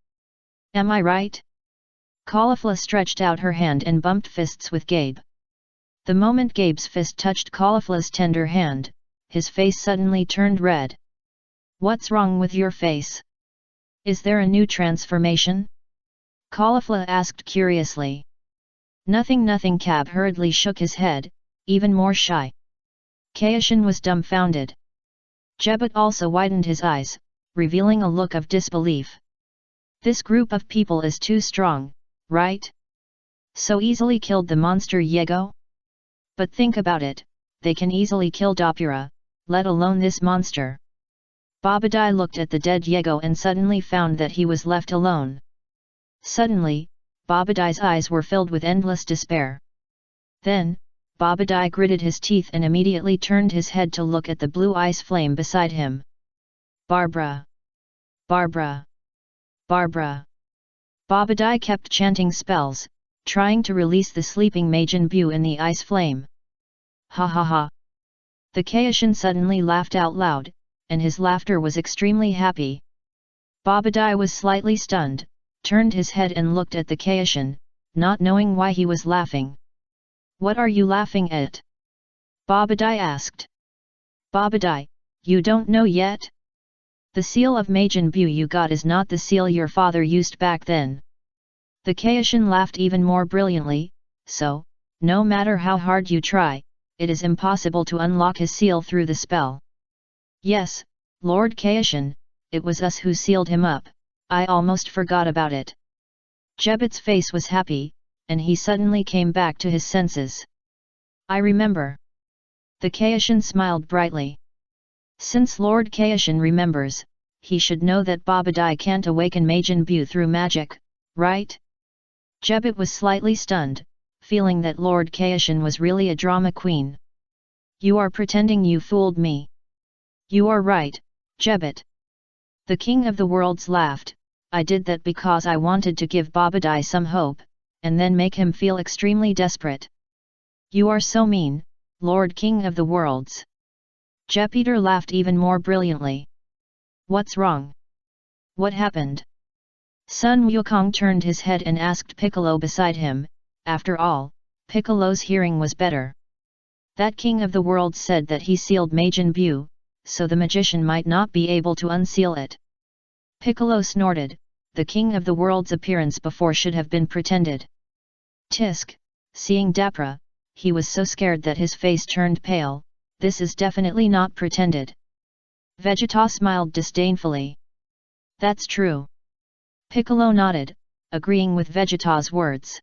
Am I right? Caulifla stretched out her hand and bumped fists with Gabe. The moment Gabe's fist touched Caulifla's tender hand, his face suddenly turned red. What's wrong with your face? Is there a new transformation? Caulifla asked curiously. Nothing. Cab hurriedly shook his head, even more shy. Kaishin was dumbfounded. Jebet also widened his eyes, revealing a look of disbelief. This group of people is too strong, right? So easily killed the monster Yego? But think about it, they can easily kill Dopura, let alone this monster. Babadai looked at the dead Yego and suddenly found that he was left alone. Suddenly, Babadai's eyes were filled with endless despair. Then, Babadai gritted his teeth and immediately turned his head to look at the blue ice flame beside him. Barbara! Barbara! Barbara! Babadai kept chanting spells, trying to release the sleeping Majin Buu in the ice flame. Ha ha ha! The Kaishin suddenly laughed out loud, and his laughter was extremely happy. Babadai was slightly stunned, turned his head and looked at the Kaishin, not knowing why he was laughing. What are you laughing at? Babadai asked. Babadai, you don't know yet? The seal of Majin Buu you got is not the seal your father used back then. The Kaishin laughed even more brilliantly, so, no matter how hard you try, it is impossible to unlock his seal through the spell. Yes, Lord Kaishin, it was us who sealed him up, I almost forgot about it. Jebet's face was happy, and he suddenly came back to his senses. I remember. The Kaishin smiled brightly. Since Lord Kaishin remembers, he should know that Babadai can't awaken Majin Buu through magic, right? Jebet was slightly stunned, feeling that Lord Kaishin was really a drama queen. You are pretending you fooled me. You are right, Jebet. The King of the Worlds laughed, I did that because I wanted to give Babadai some hope, and then make him feel extremely desperate. You are so mean, Lord King of the Worlds. Jupiter laughed even more brilliantly. What's wrong? What happened? Sun Wukong turned his head and asked Piccolo beside him. After all, Piccolo's hearing was better. That King of the Worlds said that he sealed Majin Buu, so the magician might not be able to unseal it. Piccolo snorted, the King of the World's appearance before should have been pretended. Tisk, seeing Dapra, he was so scared that his face turned pale. This is definitely not pretended. Vegeta smiled disdainfully. That's true. Piccolo nodded, agreeing with Vegeta's words.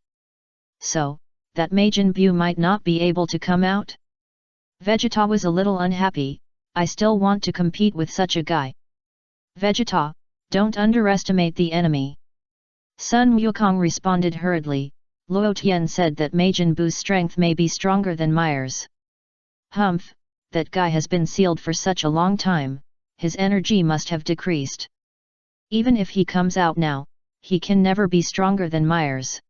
So, that Majin Buu might not be able to come out? Vegeta was a little unhappy. I still want to compete with such a guy. Vegeta, don't underestimate the enemy. Sun Wukong responded hurriedly. Luo Tian said that Majin Buu's strength may be stronger than Myers. Humph, that guy has been sealed for such a long time, his energy must have decreased. Even if he comes out now, he can never be stronger than Myers.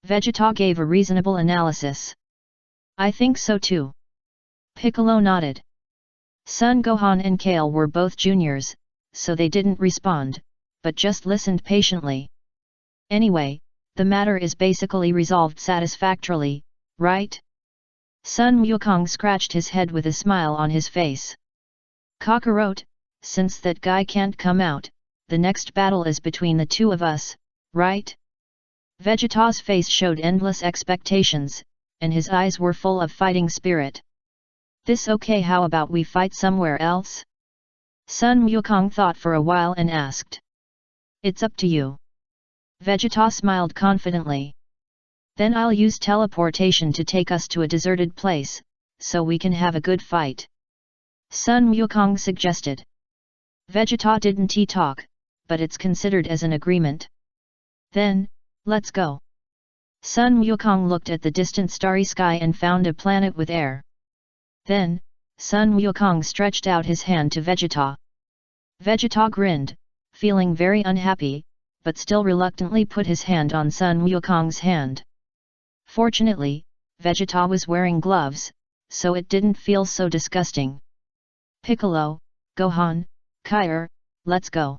Vegeta gave a reasonable analysis. I think so too. Piccolo nodded. Son Gohan and Kale were both juniors, so they didn't respond, but just listened patiently. Anyway, the matter is basically resolved satisfactorily, right? Sun Wukong scratched his head with a smile on his face. Kakarot, since that guy can't come out, the next battle is between the two of us, right? Vegeta's face showed endless expectations, and his eyes were full of fighting spirit. This okay, how about we fight somewhere else? Sun Wukong thought for a while and asked. It's up to you. Vegeta smiled confidently. Then I'll use teleportation to take us to a deserted place, so we can have a good fight. Sun Wukong suggested. Vegeta didn't talk, but it's considered as an agreement. Then, let's go. Sun Wukong looked at the distant starry sky and found a planet with air. Then, Sun Wukong stretched out his hand to Vegeta. Vegeta grinned, feeling very unhappy, but still reluctantly put his hand on Sun Wukong's hand. Fortunately, Vegeta was wearing gloves, so it didn't feel so disgusting. Piccolo, Gohan, Kair, let's go.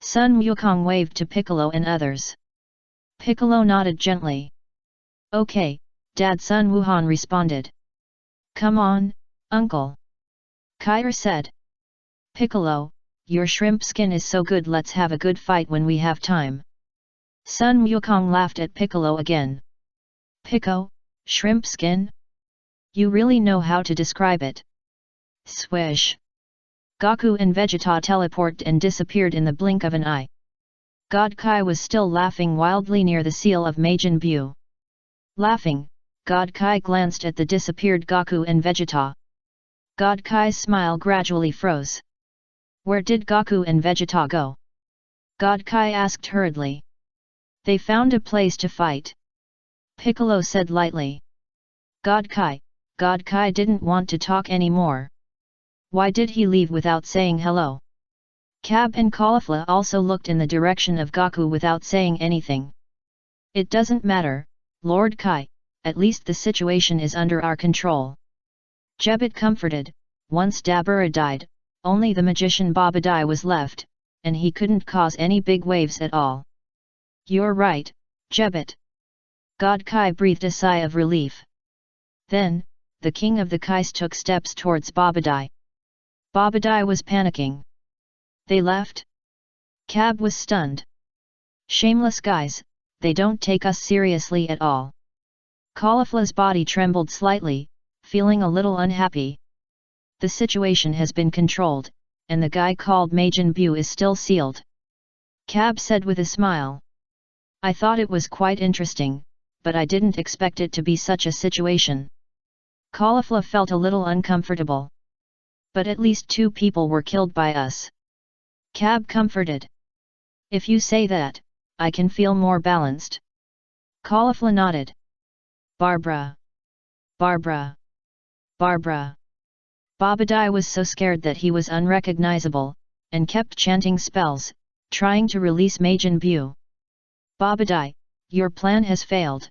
Sun Wukong waved to Piccolo and others. Piccolo nodded gently. Okay, Dad. Sun Wuhan responded. Come on, Uncle. Kair said. Piccolo, your shrimp skin is so good, let's have a good fight when we have time. Sun Wukong laughed at Piccolo again. Pico, shrimp skin? You really know how to describe it. Swish. Goku and Vegeta teleported and disappeared in the blink of an eye. God Kai was still laughing wildly near the seal of Majin Buu. Laughing, God Kai glanced at the disappeared Goku and Vegeta. God Kai's smile gradually froze. Where did Goku and Vegeta go? God Kai asked hurriedly. They found a place to fight. Piccolo said lightly. God Kai didn't want to talk anymore. Why did he leave without saying hello? Cab and Caulifla also looked in the direction of Goku without saying anything. It doesn't matter, Lord Kai, at least the situation is under our control. Jebbit comforted. Once Dabura died, only the magician Babadai was left, and he couldn't cause any big waves at all. You're right, Jebbit. God Kai breathed a sigh of relief. Then, the king of the Kais took steps towards Babadai. Babadai was panicking. They left? Cab was stunned. Shameless guys, they don't take us seriously at all. Caulifla's body trembled slightly, feeling a little unhappy. The situation has been controlled, and the guy called Majin Buu is still sealed. Cab said with a smile. I thought it was quite interesting, but I didn't expect it to be such a situation. Caulifla felt a little uncomfortable. But at least 2 people were killed by us. Cab comforted. If you say that, I can feel more balanced. Caulifla nodded. Barbara. Barbara. Barbara. Babadai was so scared that he was unrecognizable, and kept chanting spells, trying to release Majin Buu. Babadai, your plan has failed.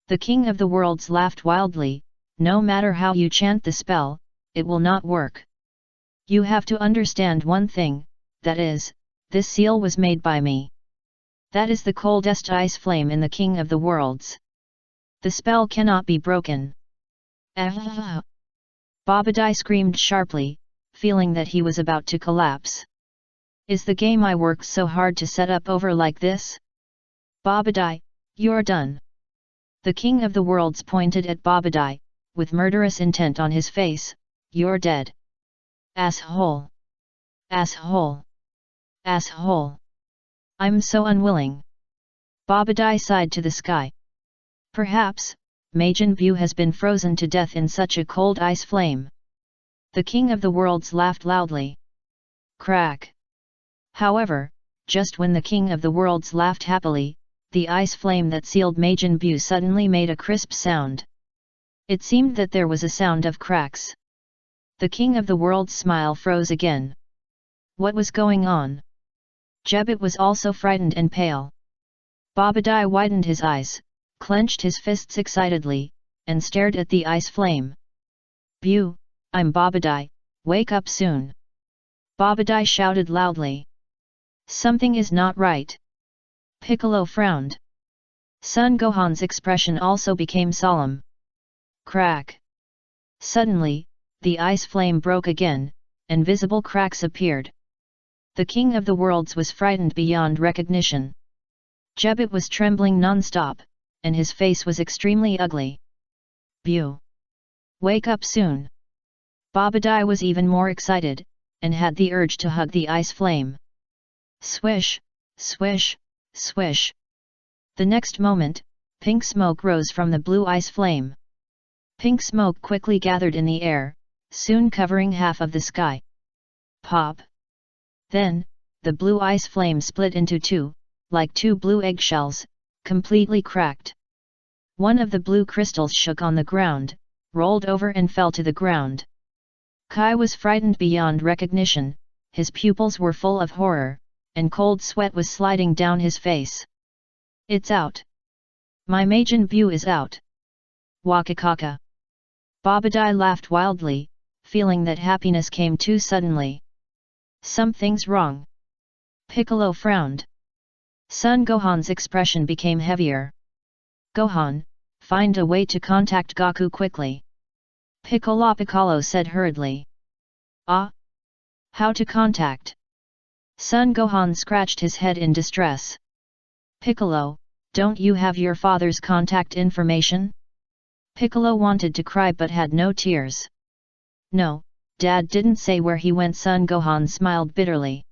The king of the worlds laughed wildly. No matter how you chant the spell, it will not work. You have to understand one thing, that is, this seal was made by me. That is the coldest ice flame in the king of the worlds. The spell cannot be broken. Ah! Babadai screamed sharply, feeling that he was about to collapse. Is the game I worked so hard to set up over like this? Babadai, you're done. The king of the worlds pointed at Babadai, with murderous intent on his face. "You're dead. Asshole! Asshole! Asshole! I'm so unwilling." Babadai sighed to the sky. Perhaps, Majin Buu has been frozen to death in such a cold ice flame. The king of the worlds laughed loudly. Crack! However, just when the king of the worlds laughed happily, the ice flame that sealed Majin Buu suddenly made a crisp sound. It seemed that there was a sound of cracks. The king of the world's smile froze again. What was going on? Jebet was also frightened and pale. Babadai widened his eyes, clenched his fists excitedly, and stared at the ice flame. "Buu, I'm Babadai, wake up soon!" Babadai shouted loudly. "Something is not right." Piccolo frowned. Son Gohan's expression also became solemn. Crack! Suddenly, the ice flame broke again, and visible cracks appeared. The king of the worlds was frightened beyond recognition. Jebet was trembling non-stop, and his face was extremely ugly. "Buu! Wake up soon!" Babadai was even more excited, and had the urge to hug the ice flame. Swish, swish, swish. The next moment, pink smoke rose from the blue ice flame. Pink smoke quickly gathered in the air, soon covering half of the sky. Pop! Then, the blue ice flame split into two, like two blue eggshells, completely cracked. One of the blue crystals shook on the ground, rolled over and fell to the ground. Kai was frightened beyond recognition, his pupils were full of horror, and cold sweat was sliding down his face. "It's out! My Majin Buu is out! Wakakaka!" Babadai laughed wildly, feeling that happiness came too suddenly. "Something's wrong." Piccolo frowned. Son Gohan's expression became heavier. "Gohan, find a way to contact Goku quickly." Piccolo said hurriedly. "Ah? How to contact?" Son Gohan scratched his head in distress. "Piccolo, don't you have your father's contact information?" Piccolo wanted to cry but had no tears. "No, Dad didn't say where he went." Son Gohan smiled bitterly.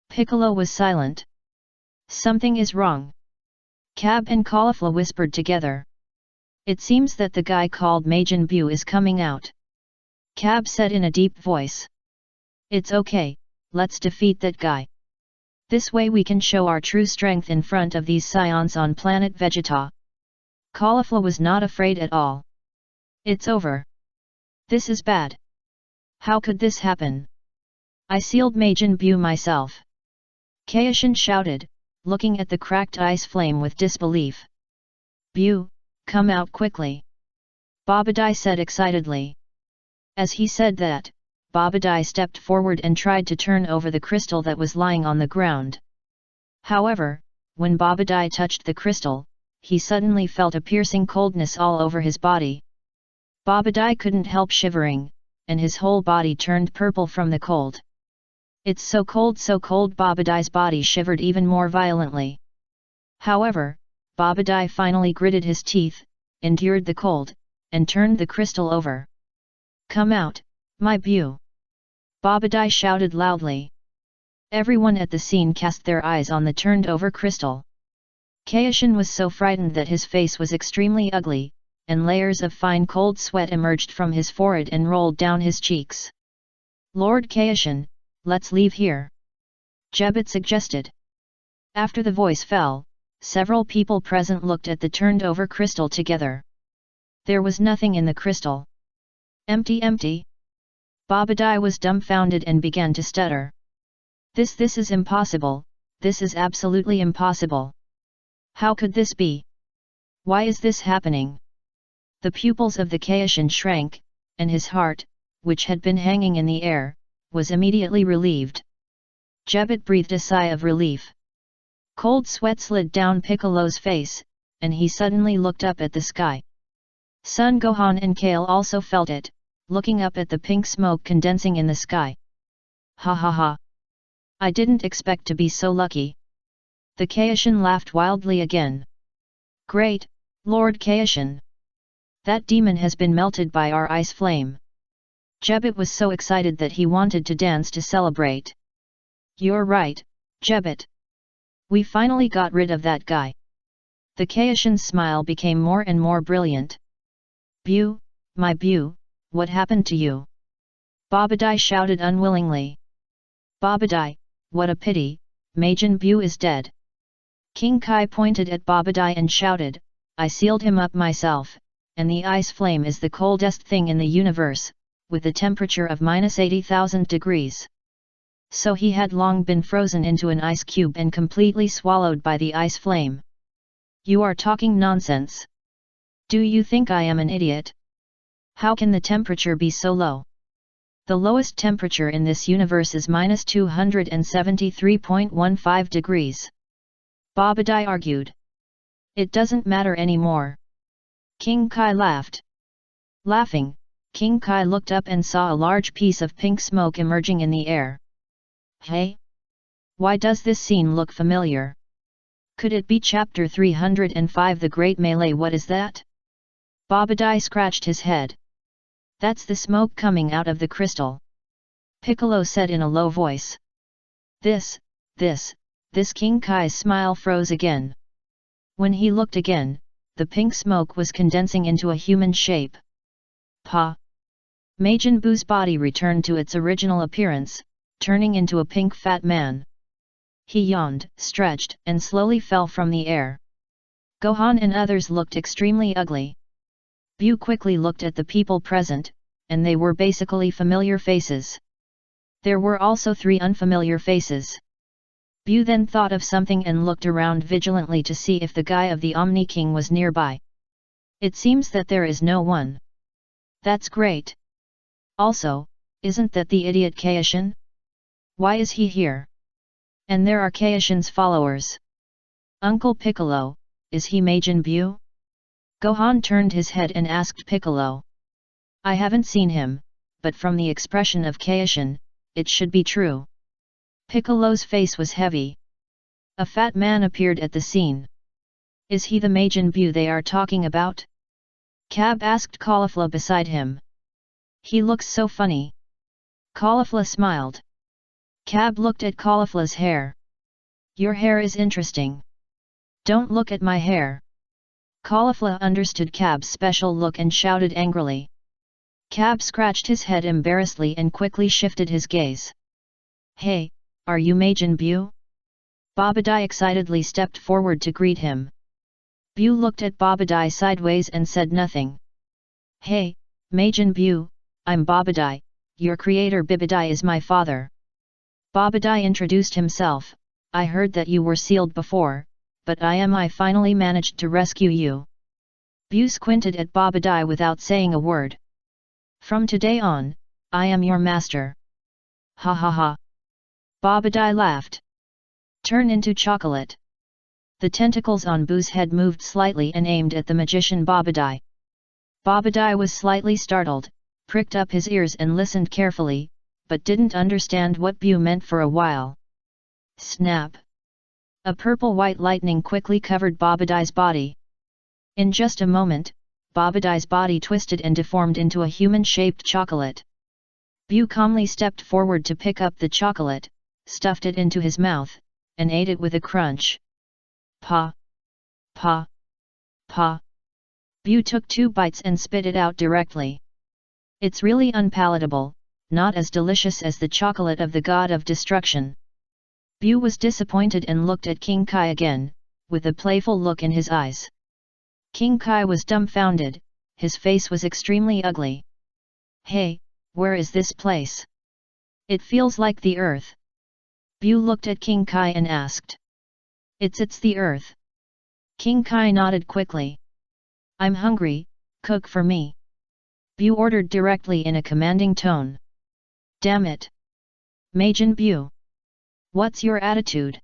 Piccolo was silent. "Something is wrong." Cab and Caulifla whispered together. "It seems that the guy called Majin Buu is coming out." Cab said in a deep voice. "It's okay, let's defeat that guy. This way we can show our true strength in front of these Saiyans on planet Vegeta." Caulifla was not afraid at all. "It's over. This is bad. How could this happen? I sealed Majin Buu myself." Kaishin shouted, looking at the cracked ice flame with disbelief. "Buu, come out quickly!" Babadai said excitedly. As he said that, Babadai stepped forward and tried to turn over the crystal that was lying on the ground. However, when Babadai touched the crystal, he suddenly felt a piercing coldness all over his body. Babadai couldn't help shivering, and his whole body turned purple from the cold. "It's so cold, so cold!" Babadai's body shivered even more violently. However, Babadai finally gritted his teeth, endured the cold, and turned the crystal over. "Come out, my Buu!" Babadai shouted loudly. Everyone at the scene cast their eyes on the turned-over crystal. Kaishin was so frightened that his face was extremely ugly, and layers of fine cold sweat emerged from his forehead and rolled down his cheeks. "Lord Kaishin, let's leave here," Jebet suggested. After the voice fell, several people present looked at the turned-over crystal together. There was nothing in the crystal. Empty, empty. Babadai was dumbfounded and began to stutter. This is impossible, this is absolutely impossible. How could this be? Why is this happening?" The pupils of the Kaishin shrank, and his heart, which had been hanging in the air, was immediately relieved. Jebet breathed a sigh of relief. Cold sweat slid down Piccolo's face, and he suddenly looked up at the sky. Son Gohan and Kale also felt it, looking up at the pink smoke condensing in the sky. "Ha ha ha! I didn't expect to be so lucky." The Kaishin laughed wildly again. "Great, Lord Kaishan! That demon has been melted by our ice flame. Jebet was so excited that he wanted to dance to celebrate. You're right, Jebet. We finally got rid of that guy. The Kaishan's smile became more and more brilliant. Bu, my Bu, what happened to you? Babadai shouted unwillingly. Babadai, what a pity, Majin Bu is dead. King Kai pointed at Babadai and shouted, I sealed him up myself, and the ice flame is the coldest thing in the universe, with a temperature of -80,000 degrees. So he had long been frozen into an ice cube and completely swallowed by the ice flame. You are talking nonsense. Do you think I am an idiot? How can the temperature be so low? The lowest temperature in this universe is -273.15 degrees. Babadai argued. It doesn't matter anymore. King Kai laughed. Laughing, King Kai looked up and saw a large piece of pink smoke emerging in the air. Hey? Why does this scene look familiar? Could it be chapter 305 The Great Melee? What is that? Babadai scratched his head. That's the smoke coming out of the crystal. Piccolo said in a low voice. This King Kai's smile froze again. When he looked again, the pink smoke was condensing into a human shape. Pa! Majin Buu's body returned to its original appearance, turning into a pink fat man. He yawned, stretched, and slowly fell from the air. Gohan and others looked extremely ugly. Bu quickly looked at the people present, and they were basically familiar faces. There were also 3 unfamiliar faces. Bu then thought of something and looked around vigilantly to see if the guy of the Omni King was nearby. It seems that there is no one. That's great. Also, isn't that the idiot Kaishan? Why is he here? And there are Kaishan's followers. Uncle Piccolo, is he Majin Bu? Gohan turned his head and asked Piccolo. I haven't seen him, but from the expression of Kaishan, it should be true. Piccolo's face was heavy. A fat man appeared at the scene. Is he the Majin Bu they are talking about? Cab asked Caulifla beside him. He looks so funny. Caulifla smiled. Cab looked at Caulifla's hair. Your hair is interesting. Don't look at my hair. Caulifla understood Cab's special look and shouted angrily. Cab scratched his head embarrassedly and quickly shifted his gaze. Hey, are you Majin Bu? Babadai excitedly stepped forward to greet him. Bu looked at Babadai sideways and said nothing. Hey, Majin Bu, I'm Babadai, your creator Bibadai is my father. Babadai introduced himself. I heard that you were sealed before, but I finally managed to rescue you. Bu squinted at Babadai without saying a word. From today on, I am your master. Ha ha ha. Babadai laughed. Turn into chocolate. The tentacles on Bu's head moved slightly and aimed at the magician Babadai. Babadai was slightly startled, pricked up his ears and listened carefully, but didn't understand what Bu meant for a while. Snap! A purple-white lightning quickly covered Babadai's body. In just a moment, Babadai's body twisted and deformed into a human-shaped chocolate. Bu calmly stepped forward to pick up the chocolate, stuffed it into his mouth, and ate it with a crunch. Pa! Pa! Pa! Bu took 2 bites and spit it out directly. It's really unpalatable, not as delicious as the chocolate of the god of destruction. Bu was disappointed and looked at King Kai again, with a playful look in his eyes. King Kai was dumbfounded, his face was extremely ugly. Hey, where is this place? It feels like the earth. Bu looked at King Kai and asked. It's the earth. King Kai nodded quickly. I'm hungry, cook for me. Bu ordered directly in a commanding tone. Damn it! Majin Bu! What's your attitude?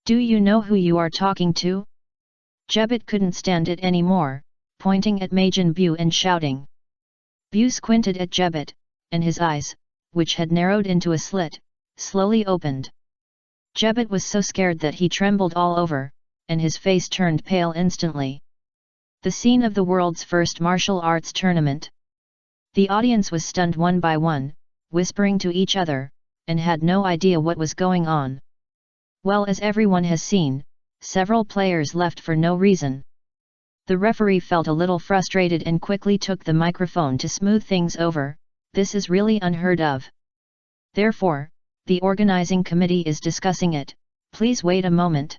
Do you know who you are talking to? Jebet couldn't stand it anymore, pointing at Majin Bu and shouting. Bu squinted at Jebet, and his eyes, which had narrowed into a slit, slowly opened. Jebet was so scared that he trembled all over, and his face turned pale instantly. The scene of the world's first martial arts tournament. The audience was stunned one by one, whispering to each other, and had no idea what was going on. Well, as everyone has seen, several players left for no reason. The referee felt a little frustrated and quickly took the microphone to smooth things over. This is really unheard of. Therefore, the organizing committee is discussing it. Please wait a moment.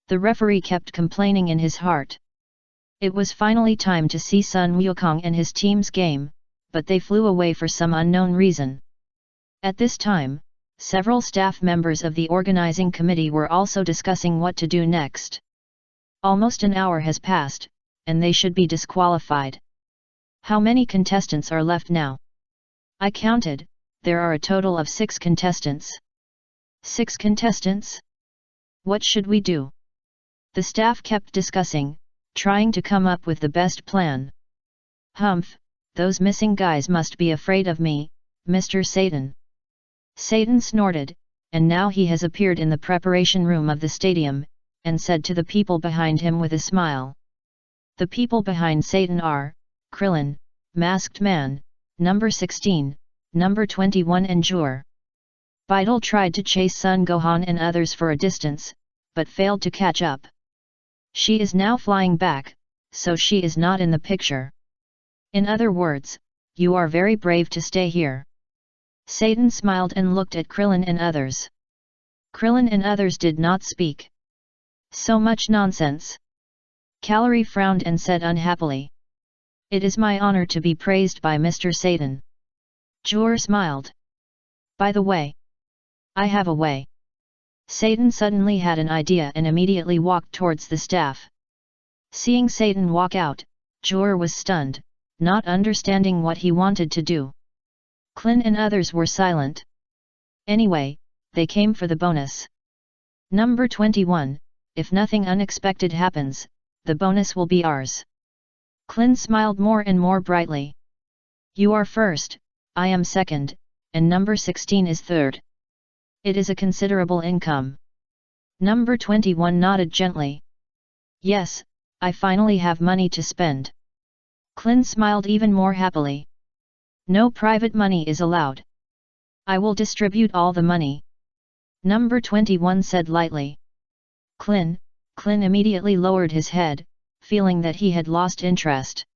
The referee kept complaining in his heart. It was finally time to see Sun Wukong and his team's game, but they flew away for some unknown reason. At this time, several staff members of the organizing committee were also discussing what to do next. Almost an hour has passed, and they should be disqualified. How many contestants are left now? I counted, there are a total of 6 contestants. 6 contestants? What should we do? The staff kept discussing, trying to come up with the best plan. Humph, those missing guys must be afraid of me, Mr. Satan. Satan snorted, and now he has appeared in the preparation room of the stadium, and said to the people behind him with a smile. The people behind Satan are, Krillin, Masked Man, number 16, number 21 and Jur. Beidel tried to chase Sun Gohan and others for a distance, but failed to catch up. She is now flying back, so she is not in the picture. In other words, you are very brave to stay here. Satan smiled and looked at Krillin and others. Krillin and others did not speak. So much nonsense. Calorie frowned and said unhappily. It is my honor to be praised by Mr. Satan. Jur smiled. By the way, I have a way. Satan suddenly had an idea and immediately walked towards the staff. Seeing Satan walk out, Jur was stunned, not understanding what he wanted to do. Klin and others were silent. Anyway, they came for the bonus. Number 21, if nothing unexpected happens, the bonus will be ours. Klin smiled more and more brightly. You are first, I am second, and number 16 is third. It is a considerable income. Number 21 nodded gently. Yes, I finally have money to spend. Klin smiled even more happily. No private money is allowed. I will distribute all the money. Number 21 said lightly. Klin immediately lowered his head, feeling that he had lost interest.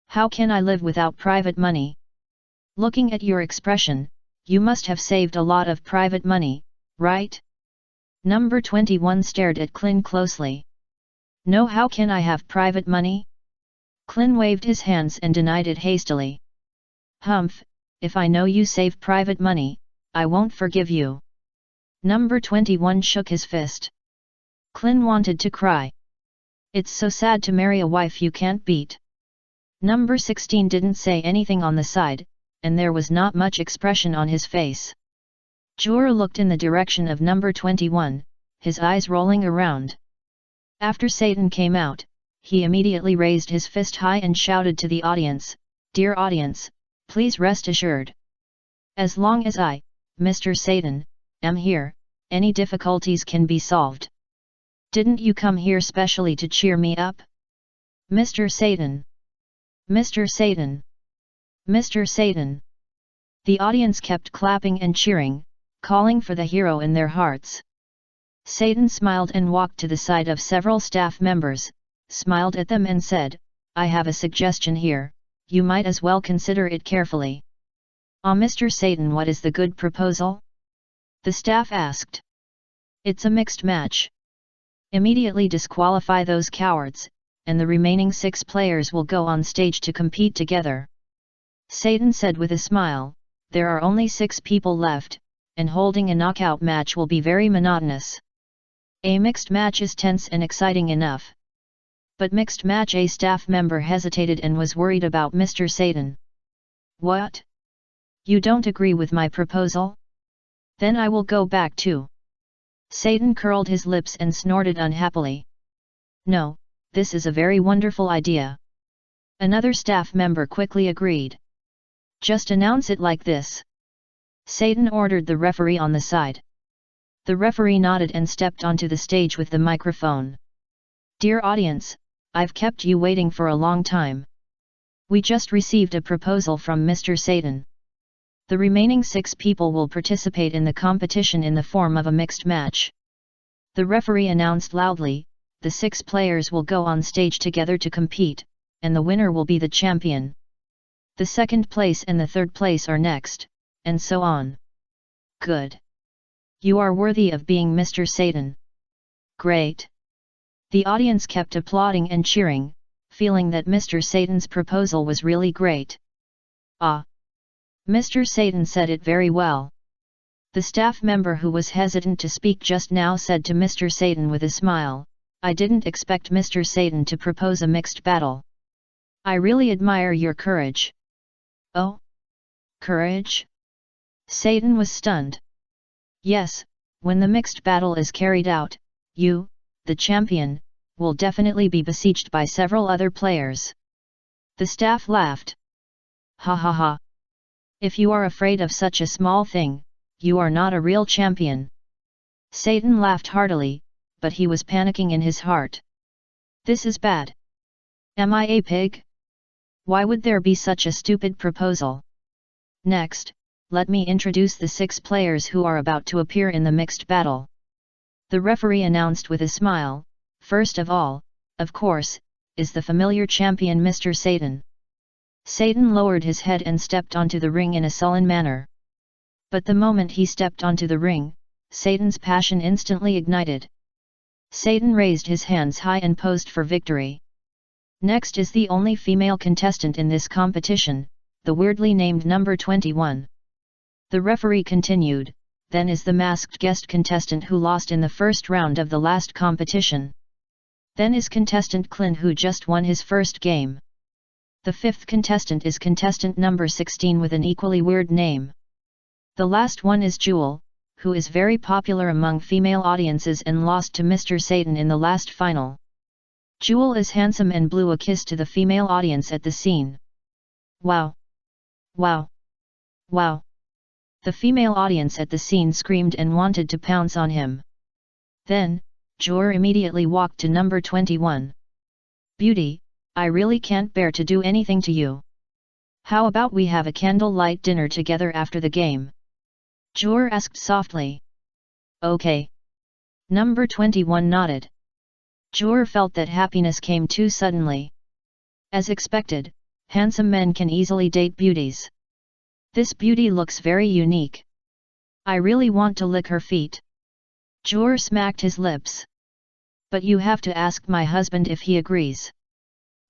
How can I live without private money? Looking at your expression, you must have saved a lot of private money, right? Number 21 stared at Klin closely. No, how can I have private money? Klin waved his hands and denied it hastily. Humph, if I know you save private money, I won't forgive you. Number 21 shook his fist. Klin wanted to cry. It's so sad to marry a wife you can't beat. Number 16 didn't say anything on the side, and there was not much expression on his face. Jur looked in the direction of number 21, his eyes rolling around. After Satan came out, he immediately raised his fist high and shouted to the audience, Dear audience, please rest assured. As long as I, Mr. Satan, am here, any difficulties can be solved. Didn't you come here specially to cheer me up? Mr. Satan! Mr. Satan! Mr. Satan! The audience kept clapping and cheering, calling for the hero in their hearts. Satan smiled and walked to the side of several staff members, smiled at them and said, I have a suggestion here, you might as well consider it carefully. Mr. Satan, what is the good proposal? The staff asked. It's a mixed match. Immediately disqualify those cowards, and the remaining 6 players will go on stage to compete together. Satan said with a smile, there are only 6 people left, and holding a knockout match will be very monotonous. A mixed match is tense and exciting enough. But mixed match, a staff member hesitated and was worried about Mr. Satan. What? You don't agree with my proposal? Then I will go back too. Satan curled his lips and snorted unhappily. No, this is a very wonderful idea. Another staff member quickly agreed. Just announce it like this. Satan ordered the referee on the side. The referee nodded and stepped onto the stage with the microphone. Dear audience, I've kept you waiting for a long time. We just received a proposal from Mr. Satan. The remaining 6 people will participate in the competition in the form of a mixed match. The referee announced loudly, the 6 players will go on stage together to compete, and the winner will be the champion. The second place and the third place are next, and so on. Good. You are worthy of being Mr. Satan. Great. The audience kept applauding and cheering, feeling that Mr. Satan's proposal was really great. Ah! Mr. Satan said it very well. The staff member who was hesitant to speak just now said to Mr. Satan with a smile, I didn't expect Mr. Satan to propose a mixed battle. I really admire your courage. Oh? Courage? Satan was stunned. Yes, when the mixed battle is carried out, you, the champion, will definitely be besieged by several other players. The staff laughed. Ha ha ha. If you are afraid of such a small thing, you are not a real champion. Satan laughed heartily, but he was panicking in his heart. This is bad. Am I a pig? Why would there be such a stupid proposal? Next, let me introduce the 6 players who are about to appear in the mixed battle. The referee announced with a smile, first of all, of course, is the familiar champion Mr. Satan. Satan lowered his head and stepped onto the ring in a sullen manner. But the moment he stepped onto the ring, Satan's passion instantly ignited. Satan raised his hands high and posed for victory. Next is the only female contestant in this competition, the weirdly named number 21. The referee continued, then is the masked guest contestant who lost in the first round of the last competition. Then is contestant Clint who just won his first game. The 5th contestant is contestant number 16 with an equally weird name. The last one is Jewel, who is very popular among female audiences and lost to Mr. Satan in the last final. Jewel is handsome and blew a kiss to the female audience at the scene. Wow! Wow! Wow! The female audience at the scene screamed and wanted to pounce on him. Then, Jor immediately walked to number 21. Beauty, I really can't bear to do anything to you. How about we have a candlelight dinner together after the game? Jor asked softly. Okay. Number 21 nodded. Jor felt that happiness came too suddenly. As expected, handsome men can easily date beauties. This beauty looks very unique. I really want to lick her feet. Jor smacked his lips. But you have to ask my husband if he agrees.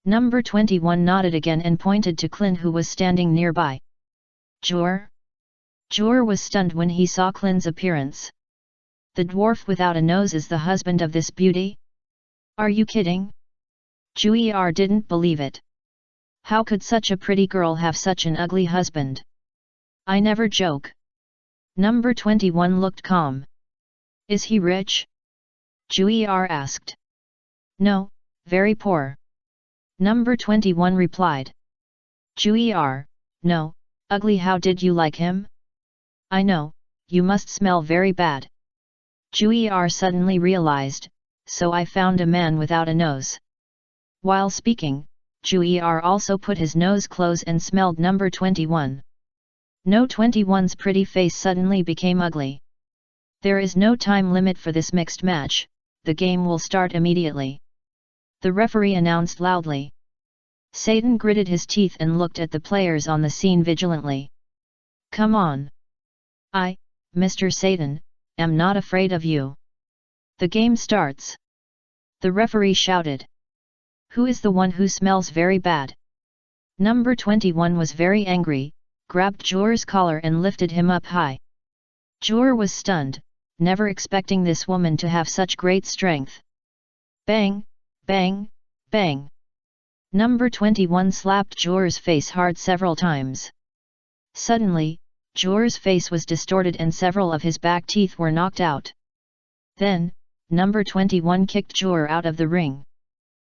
Number 21 nodded again and pointed to Clint who was standing nearby. Jor? Jor was stunned when he saw Clint's appearance. The dwarf without a nose is the husband of this beauty? Are you kidding? Juir didn't believe it. How could such a pretty girl have such an ugly husband? I never joke. Number 21 looked calm. Is he rich? Juir asked. No, very poor. Number 21 replied. Juir, no, ugly. How did you like him? I know, you must smell very bad. Juir suddenly realized, so I found a man without a nose. While speaking, Juir also put his nose close and smelled number 21. No 21's pretty face suddenly became ugly. There is no time limit for this mixed match, the game will start immediately. The referee announced loudly. Satan gritted his teeth and looked at the players on the scene vigilantly. Come on. I, Mr. Satan, am not afraid of you. The game starts. The referee shouted. Who is the one who smells very bad? Number 21 was very angry, grabbed Jor's collar and lifted him up high. Jor was stunned, never expecting this woman to have such great strength. Bang, bang, bang. Number 21 slapped Jor's face hard several times. Suddenly, Jor's face was distorted and several of his back teeth were knocked out. Then, number 21 kicked Jor out of the ring.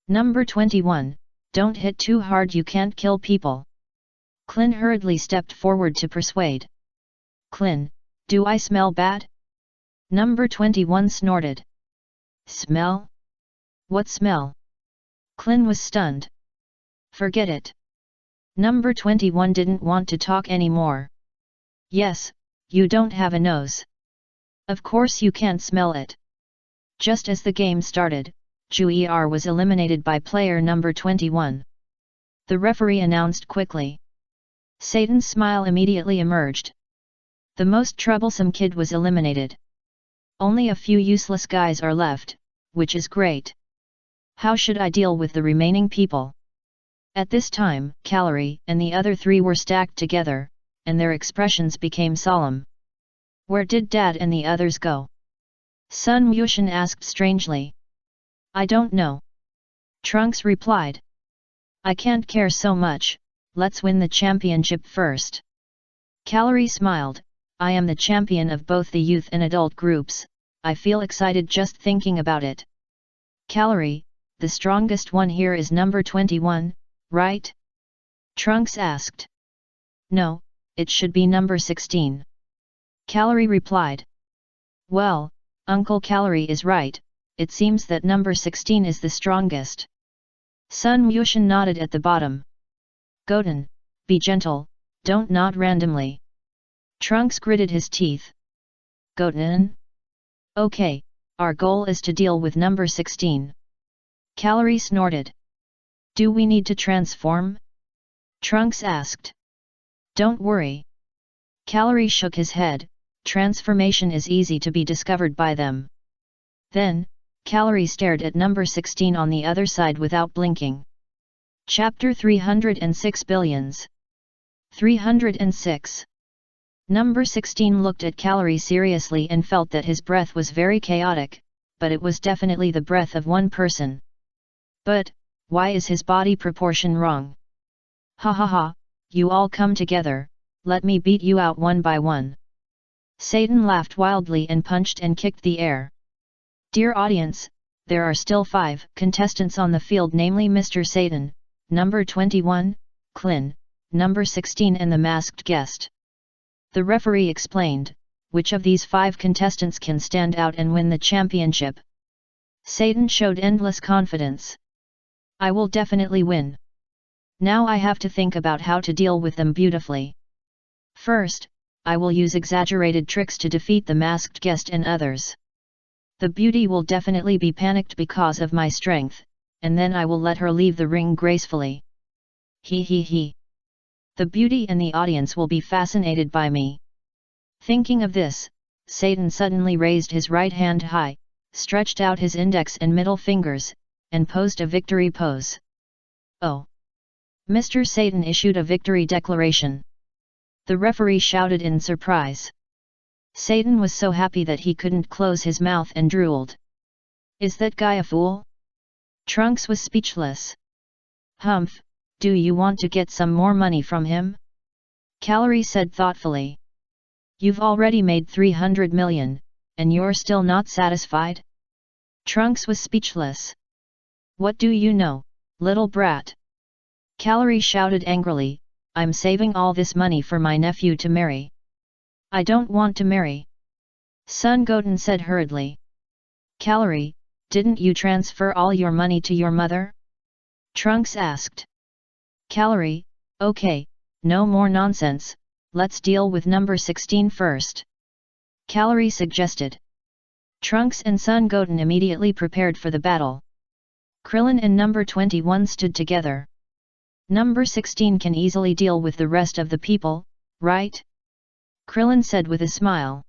Number 21, don't hit too hard, you can't kill people. Clint hurriedly stepped forward to persuade. Clint, do I smell bad? Number 21 snorted. Smell? What smell? Klin was stunned. Forget it. Number 21 didn't want to talk anymore. Yes, you don't have a nose. Of course you can't smell it. Just as the game started, Zhu was eliminated by player number 21. The referee announced quickly. Satan's smile immediately emerged. The most troublesome kid was eliminated. Only a few useless guys are left, which is great. How should I deal with the remaining people? At this time, Calorie and the other three were stacked together, and their expressions became solemn. Where did Dad and the others go? Sun Wuxian asked strangely. I don't know. Trunks replied. I can't care so much, let's win the championship first. Calorie smiled. I am the champion of both the youth and adult groups, I feel excited just thinking about it. Calorie, the strongest one here is number 21, right? Trunks asked. No, it should be number 16. Calorie replied. Well, Uncle Calorie is right, it seems that number 16 is the strongest. Sun Wuxian nodded at the bottom. Goten, be gentle, don't nod randomly. Trunks gritted his teeth. Goten? Okay, our goal is to deal with number 16. Calorie snorted. Do we need to transform? Trunks asked. Don't worry. Calorie shook his head, transformation is easy to be discovered by them. Then, Calorie stared at number 16 on the other side without blinking. Chapter 306 Billions 306. Number 16 looked at Calorie seriously and felt that his breath was very chaotic, but it was definitely the breath of one person. But, why is his body proportion wrong? Ha ha ha, you all come together, let me beat you out one by one. Satan laughed wildly and punched and kicked the air. Dear audience, there are still 5 contestants on the field, namely Mr. Satan, number 21, Klin, number 16 and the masked guest. The referee explained, which of these 5 contestants can stand out and win the championship. Satan showed endless confidence. I will definitely win. Now I have to think about how to deal with them beautifully. First, I will use exaggerated tricks to defeat the masked guest and others. The beauty will definitely be panicked because of my strength, and then I will let her leave the ring gracefully. He he he. The beauty and the audience will be fascinated by me. Thinking of this, Satan suddenly raised his right hand high, stretched out his index and middle fingers, and posed a victory pose. Oh! Mr. Satan issued a victory declaration. The referee shouted in surprise. Satan was so happy that he couldn't close his mouth and drooled. Is that guy a fool? Trunks was speechless. Humph, do you want to get some more money from him? Calorie said thoughtfully. You've already made 300 million, and you're still not satisfied? Trunks was speechless. What do you know, little brat? Calorie shouted angrily, I'm saving all this money for my nephew to marry. I don't want to marry. Sun Goten said hurriedly. Calorie, didn't you transfer all your money to your mother? Trunks asked. Calorie, okay, no more nonsense, let's deal with number 16 first. Calorie suggested. Trunks and Sun Goten immediately prepared for the battle. Krillin and number 21 stood together. Number 16 can easily deal with the rest of the people, right? Krillin said with a smile.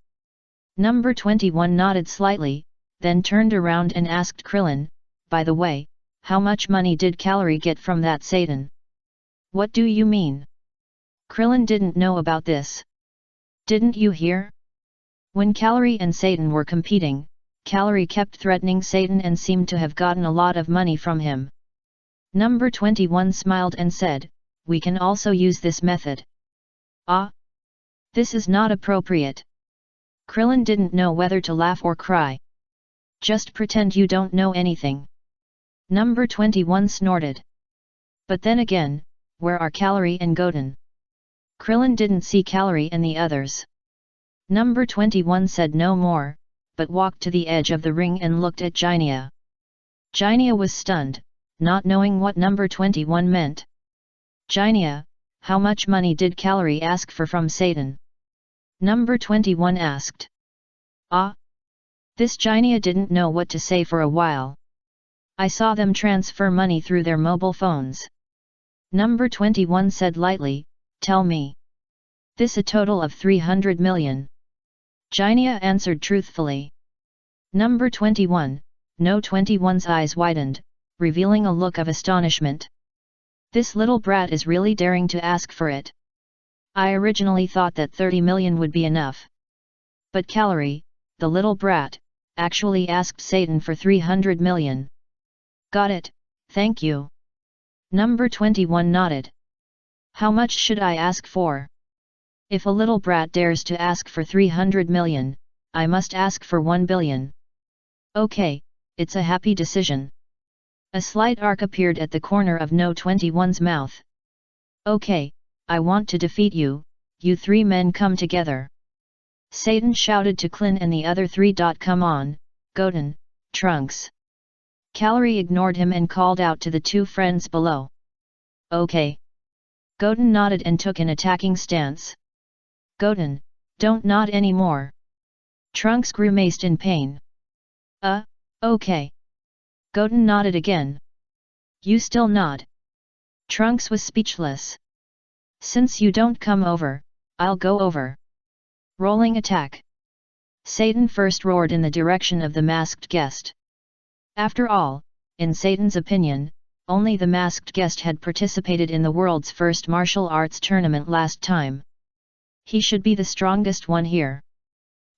Number 21 nodded slightly, then turned around and asked Krillin, by the way, how much money did Calorie get from that Satan? What do you mean? Krillin didn't know about this. Didn't you hear? When Calorie and Satan were competing, Calorie kept threatening Satan and seemed to have gotten a lot of money from him. Number 21 smiled and said, we can also use this method. Ah! This is not appropriate. Krillin didn't know whether to laugh or cry. Just pretend you don't know anything. Number 21 snorted. But then again, where are Calorie and Goten? Krillin didn't see Calorie and the others. Number 21 said no more, but walked to the edge of the ring and looked at Jinia. Jinia was stunned, not knowing what number 21 meant. Jinia, how much money did Calorie ask for from Satan? Number 21 asked. Ah! This Jinia didn't know what to say for a while. I saw them transfer money through their mobile phones. Number 21 said lightly, tell me. This a total of 300 million. Jinia answered truthfully. Number 21, No 21's eyes widened, revealing a look of astonishment. This little brat is really daring to ask for it. I originally thought that 30 million would be enough. But Calorie, the little brat, actually asked Satan for 300 million. Got it, thank you. Number 21 nodded. How much should I ask for? If a little brat dares to ask for 300 million, I must ask for 1 billion. Okay, it's a happy decision. A slight arc appeared at the corner of No 21's mouth. Okay, I want to defeat you, you three men come together. Satan shouted to Clin and the other three. Come on, Goten, Trunks. Calorie ignored him and called out to the two friends below. Okay. Goten nodded and took an attacking stance. Goten, don't nod anymore. Trunks grimaced in pain. Okay. Goten nodded again. You still nod. Trunks was speechless. Since you don't come over, I'll go over. Rolling attack. Satan first roared in the direction of the masked guest. After all, in Satan's opinion, only the masked guest had participated in the world's first martial arts tournament last time. He should be the strongest one here.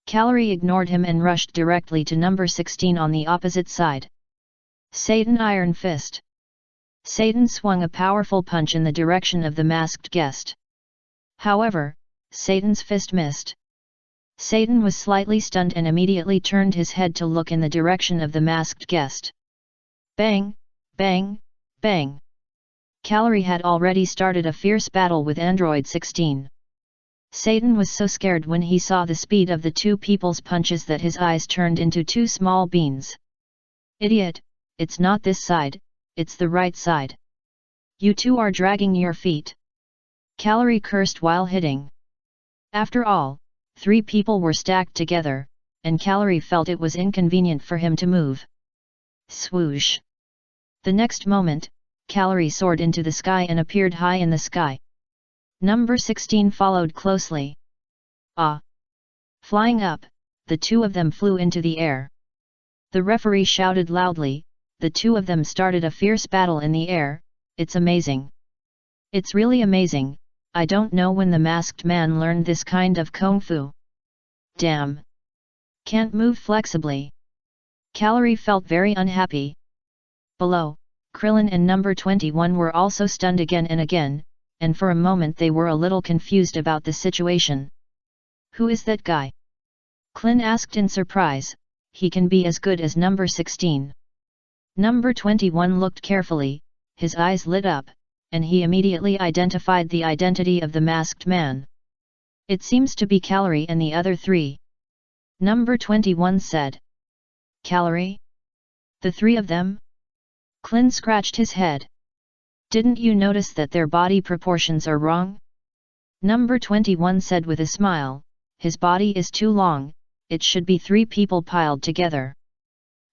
Calorie ignored him and rushed directly to number 16 on the opposite side. Satan Iron Fist. Satan swung a powerful punch in the direction of the masked guest. However, Satan's fist missed. Satan was slightly stunned and immediately turned his head to look in the direction of the masked guest. Bang, bang, bang. Calorie had already started a fierce battle with Android 16. Satan was so scared when he saw the speed of the two people's punches that his eyes turned into two small beans. Idiot, it's not this side, it's the right side. You two are dragging your feet. Calorie cursed while hitting. After all, three people were stacked together, and Calorie felt it was inconvenient for him to move. Swoosh! The next moment, Calorie soared into the sky and appeared high in the sky. Number 16 followed closely. Ah! Flying up, the two of them flew into the air. The referee shouted loudly, the two of them started a fierce battle in the air. It's amazing. It's really amazing, I don't know when the masked man learned this kind of kung fu. Damn! Can't move flexibly. Calorie felt very unhappy. Below, Krillin and number 21 were also stunned again and again, and for a moment they were a little confused about the situation. Who is that guy? Clin asked in surprise, he can be as good as number 16. Number 21 looked carefully, his eyes lit up, and he immediately identified the identity of the masked man. It seems to be Calorie and the other three. Number 21 said. Calorie? The three of them? Clin scratched his head. Didn't you notice that their body proportions are wrong? Number 21 said with a smile, his body is too long, it should be three people piled together.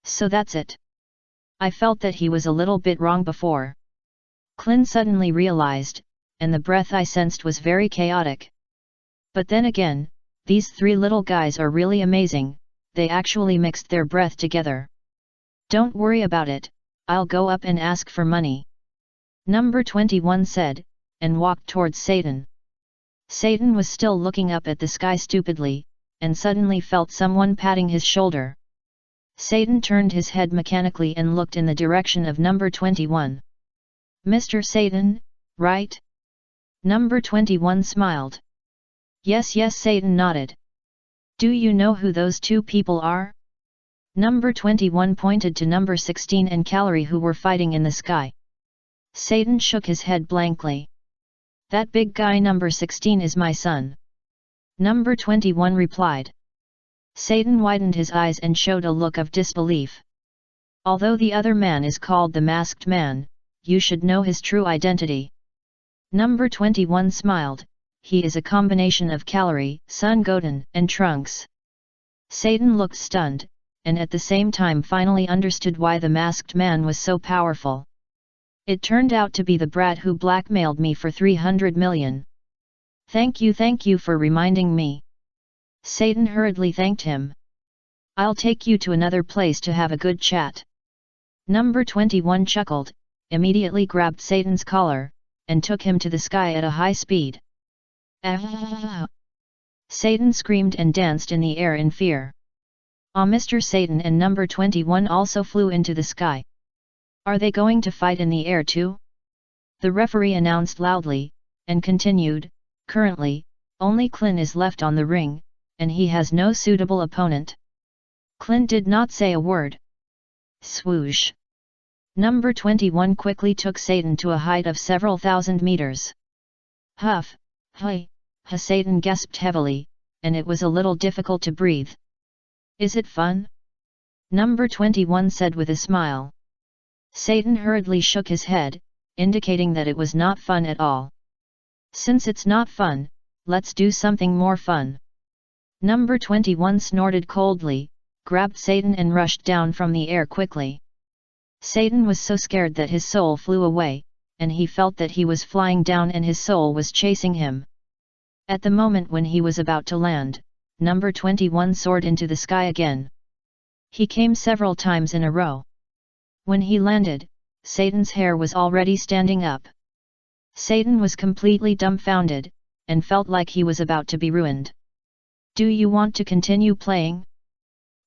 So that's it. I felt that he was a little bit wrong before. Clin suddenly realized, and the breath I sensed was very chaotic. But then again, these three little guys are really amazing, they actually mixed their breath together. Don't worry about it, I'll go up and ask for money. Number 21 said, and walked towards Satan. Satan was still looking up at the sky stupidly, and suddenly felt someone patting his shoulder. Satan turned his head mechanically and looked in the direction of number 21. Mr. Satan, right? Number 21 smiled. Yes, Satan nodded. Do you know who those two people are? Number 21 pointed to number 16 and Calorie who were fighting in the sky. Satan shook his head blankly. That big guy number 16 is my son. Number 21 replied. Satan widened his eyes and showed a look of disbelief. Although the other man is called the Masked Man, you should know his true identity. Number 21 smiled. He is a combination of Calorie, Sun Goten, and Trunks. Satan looked stunned, and at the same time finally understood why the Masked Man was so powerful. It turned out to be the brat who blackmailed me for 300 million. Thank you for reminding me. Satan hurriedly thanked him. I'll take you to another place to have a good chat. Number 21 chuckled, immediately grabbed Satan's collar, and took him to the sky at a high speed. Ah! Satan screamed and danced in the air in fear. Mr. Satan and number 21 also flew into the sky. Are they going to fight in the air too? The referee announced loudly, and continued, currently, only Clint is left on the ring, and he has no suitable opponent. Clint did not say a word. Swoosh! Number 21 quickly took Satan to a height of several thousand meters. Huff, hi, ha! Satan gasped heavily, and it was a little difficult to breathe. Is it fun? Number 21 said with a smile. Satan hurriedly shook his head, indicating that it was not fun at all. Since it's not fun, let's do something more fun. Number 21 snorted coldly, grabbed Satan and rushed down from the air quickly. Satan was so scared that his soul flew away, and he felt that he was flying down and his soul was chasing him. At the moment when he was about to land, number 21 soared into the sky again. He came several times in a row. When he landed, Satan's hair was already standing up. Satan was completely dumbfounded, and felt like he was about to be ruined. Do you want to continue playing?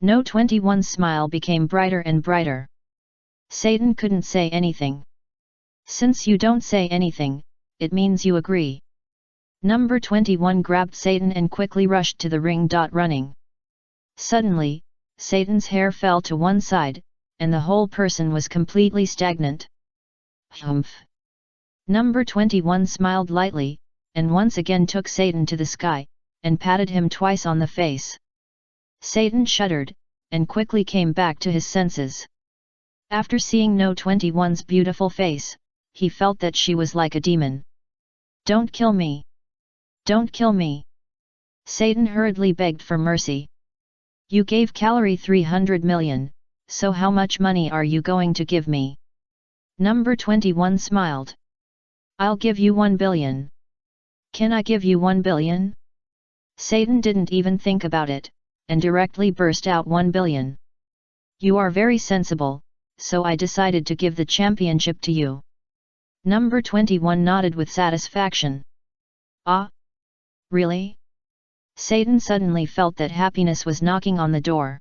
No. 21's smile became brighter and brighter. Satan couldn't say anything. Since you don't say anything, it means you agree. Number 21 grabbed Satan and quickly rushed to the ring. Running. Suddenly, Satan's hair fell to one side, and the whole person was completely stagnant. Humph! Number 21 smiled lightly, and once again took Satan to the sky, and patted him twice on the face. Satan shuddered, and quickly came back to his senses. After seeing No. 21's beautiful face, he felt that she was like a demon. Don't kill me! Don't kill me! Satan hurriedly begged for mercy. You gave Calorie 300 million, so how much money are you going to give me? Number 21 smiled. I'll give you 1 billion. Can I give you 1 billion? Satan didn't even think about it, and directly burst out 1 billion. You are very sensible, so I decided to give the championship to you. Number 21 nodded with satisfaction. Ah? Really? Satan suddenly felt that happiness was knocking on the door.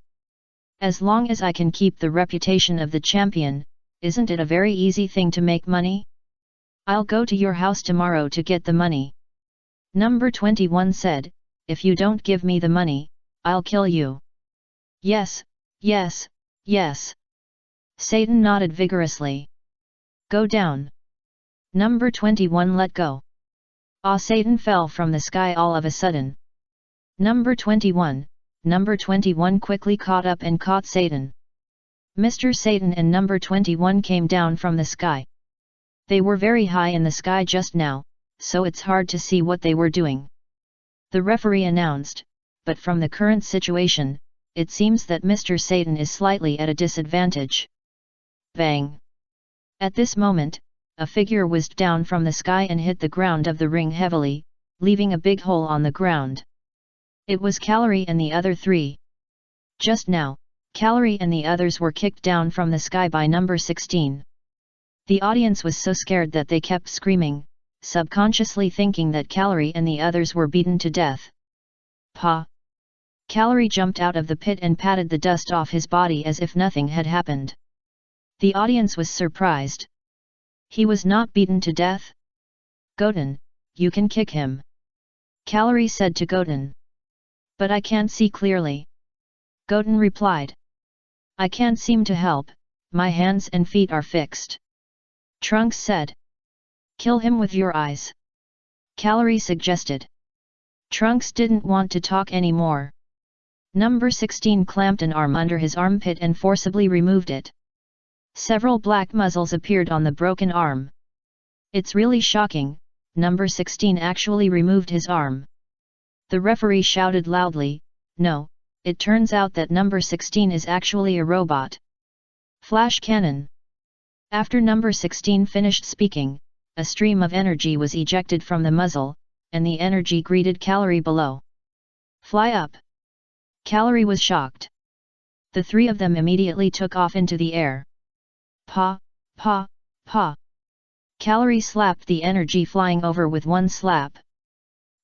As long as I can keep the reputation of the champion, isn't it a very easy thing to make money? I'll go to your house tomorrow to get the money. Number 21 said, if you don't give me the money, I'll kill you. Yes, yes, yes. Satan nodded vigorously. Go down. Number 21 let go. Satan fell from the sky all of a sudden. Number 21 quickly caught up and caught Satan. Mr. Satan and number 21 came down from the sky. They were very high in the sky just now, so it's hard to see what they were doing. The referee announced, but from the current situation, it seems that Mr. Satan is slightly at a disadvantage. Bang! At this moment, a figure whizzed down from the sky and hit the ground of the ring heavily, leaving a big hole on the ground. It was Calorie and the other three. Just now, Calorie and the others were kicked down from the sky by number 16. The audience was so scared that they kept screaming, subconsciously thinking that Calorie and the others were beaten to death. Pa! Calorie jumped out of the pit and patted the dust off his body as if nothing had happened. The audience was surprised. He was not beaten to death? Goten, you can kick him. Calorie said to Goten. But I can't see clearly. Goten replied. I can't seem to help, my hands and feet are fixed. Trunks said. Kill him with your eyes. Calorie suggested. Trunks didn't want to talk anymore. Number 16 clamped an arm under his armpit and forcibly removed it. Several black muzzles appeared on the broken arm. It's really shocking, number 16 actually removed his arm. The referee shouted loudly, no, it turns out that number 16 is actually a robot. Flash cannon. After number 16 finished speaking, a stream of energy was ejected from the muzzle, and the energy greeted Calorie below. Fly up. Calorie was shocked. The three of them immediately took off into the air. Pa, pa, pa. Calorie slapped the energy flying over with one slap.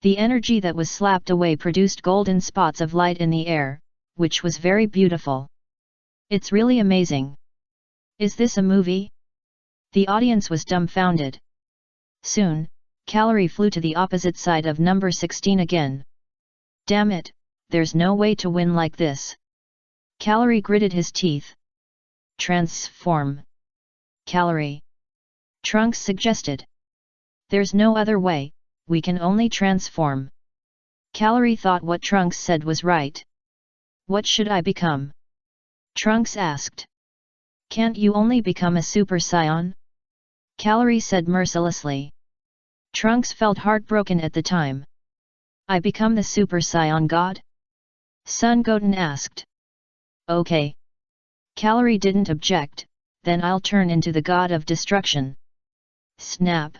The energy that was slapped away produced golden spots of light in the air, which was very beautiful. It's really amazing. Is this a movie? The audience was dumbfounded. Soon, Calorie flew to the opposite side of number 16 again. Damn it, there's no way to win like this. Calorie gritted his teeth. Transform. Calorie. Trunks suggested. There's no other way, we can only transform. Calorie thought what Trunks said was right. What should I become? Trunks asked. Can't you only become a Super Saiyan? Calorie said mercilessly. Trunks felt heartbroken at the time. I become the Super Saiyan God? Son Goten asked. Okay. Calorie didn't object, then I'll turn into the God of Destruction. Snap.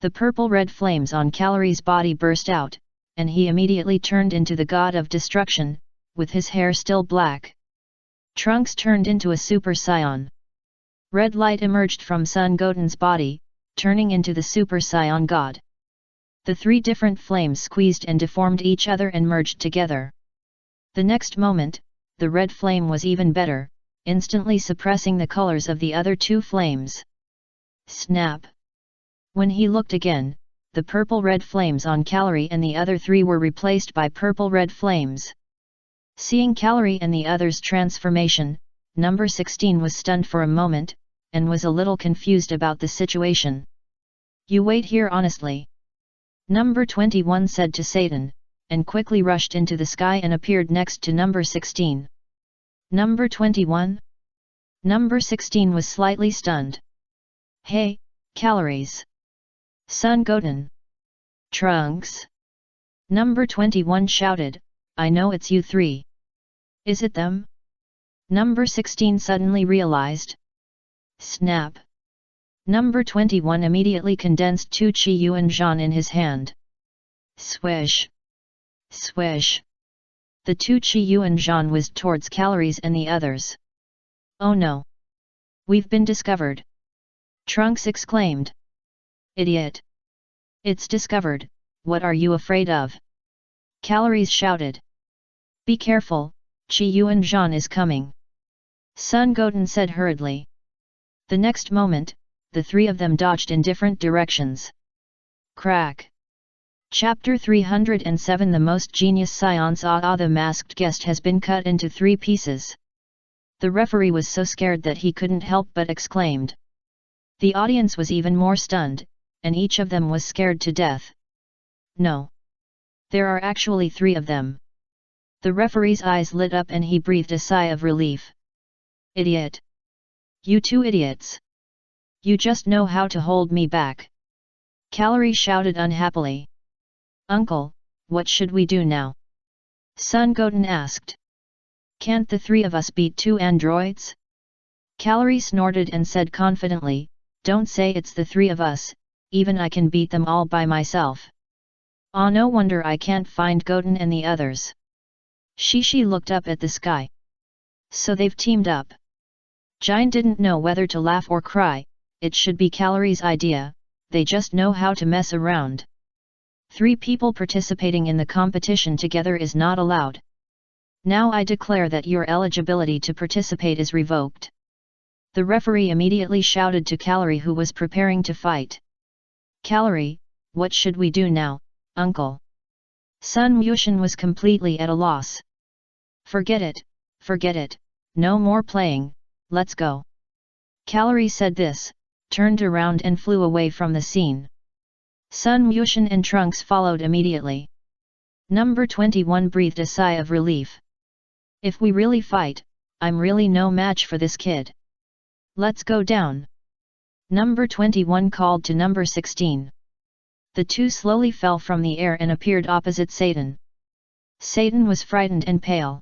The purple-red flames on Calorie's body burst out, and he immediately turned into the God of Destruction, with his hair still black. Trunks turned into a Super Saiyan. Red light emerged from Son Goten's body, turning into the Super Saiyan God. The three different flames squeezed and deformed each other and merged together. The next moment, the red flame was even better, instantly suppressing the colors of the other two flames. Snap! When he looked again, the purple-red flames on Calorie and the other three were replaced by purple-red flames. Seeing Calorie and the others' transformation, number 16 was stunned for a moment, and was a little confused about the situation. You wait here honestly. Number 21 said to Satan, and quickly rushed into the sky and appeared next to number 16. Number 21? Number 16 was slightly stunned. Hey, Calories! Son Goten! Trunks! Number 21 shouted, I know it's you three. Is it them? Number 16 suddenly realized. Snap! Number 21 immediately condensed two Qi Yuan Zhan in his hand. Swish! Swish! The two Qi Yuan Zhan whizzed towards Calories and the others. Oh no! We've been discovered! Trunks exclaimed. Idiot! It's discovered, what are you afraid of? Calories shouted. Be careful, Qi Yuan Zhan is coming. Son Goten said hurriedly. The next moment, the three of them dodged in different directions. Crack! Chapter 307 The Most Genius Saiyans The masked guest has been cut into 3 pieces. The referee was so scared that he couldn't help but exclaimed. The audience was even more stunned, and each of them was scared to death. No. There are actually 3 of them. The referee's eyes lit up and he breathed a sigh of relief. Idiot! You 2 idiots! You just know how to hold me back! Calorie shouted unhappily. Uncle, what should we do now? Son Goten asked. Can't the 3 of us beat 2 androids? Calorie snorted and said confidently, don't say it's the 3 of us, even I can beat them all by myself. Ah, no wonder I can't find Goten and the others. Shishi looked up at the sky. So they've teamed up. Jin didn't know whether to laugh or cry, it should be Calorie's idea, they just know how to mess around. 3 people participating in the competition together is not allowed. Now I declare that your eligibility to participate is revoked. The referee immediately shouted to Calorie who was preparing to fight. Calorie, what should we do now, uncle? Sun Mushin was completely at a loss. Forget it, no more playing, let's go. Calorie said this, turned around and flew away from the scene. Sun Mushin and Trunks followed immediately. Number 21 breathed a sigh of relief. If we really fight, I'm really no match for this kid. Let's go down. Number 21 called to number 16. The two slowly fell from the air and appeared opposite Satan. Satan was frightened and pale.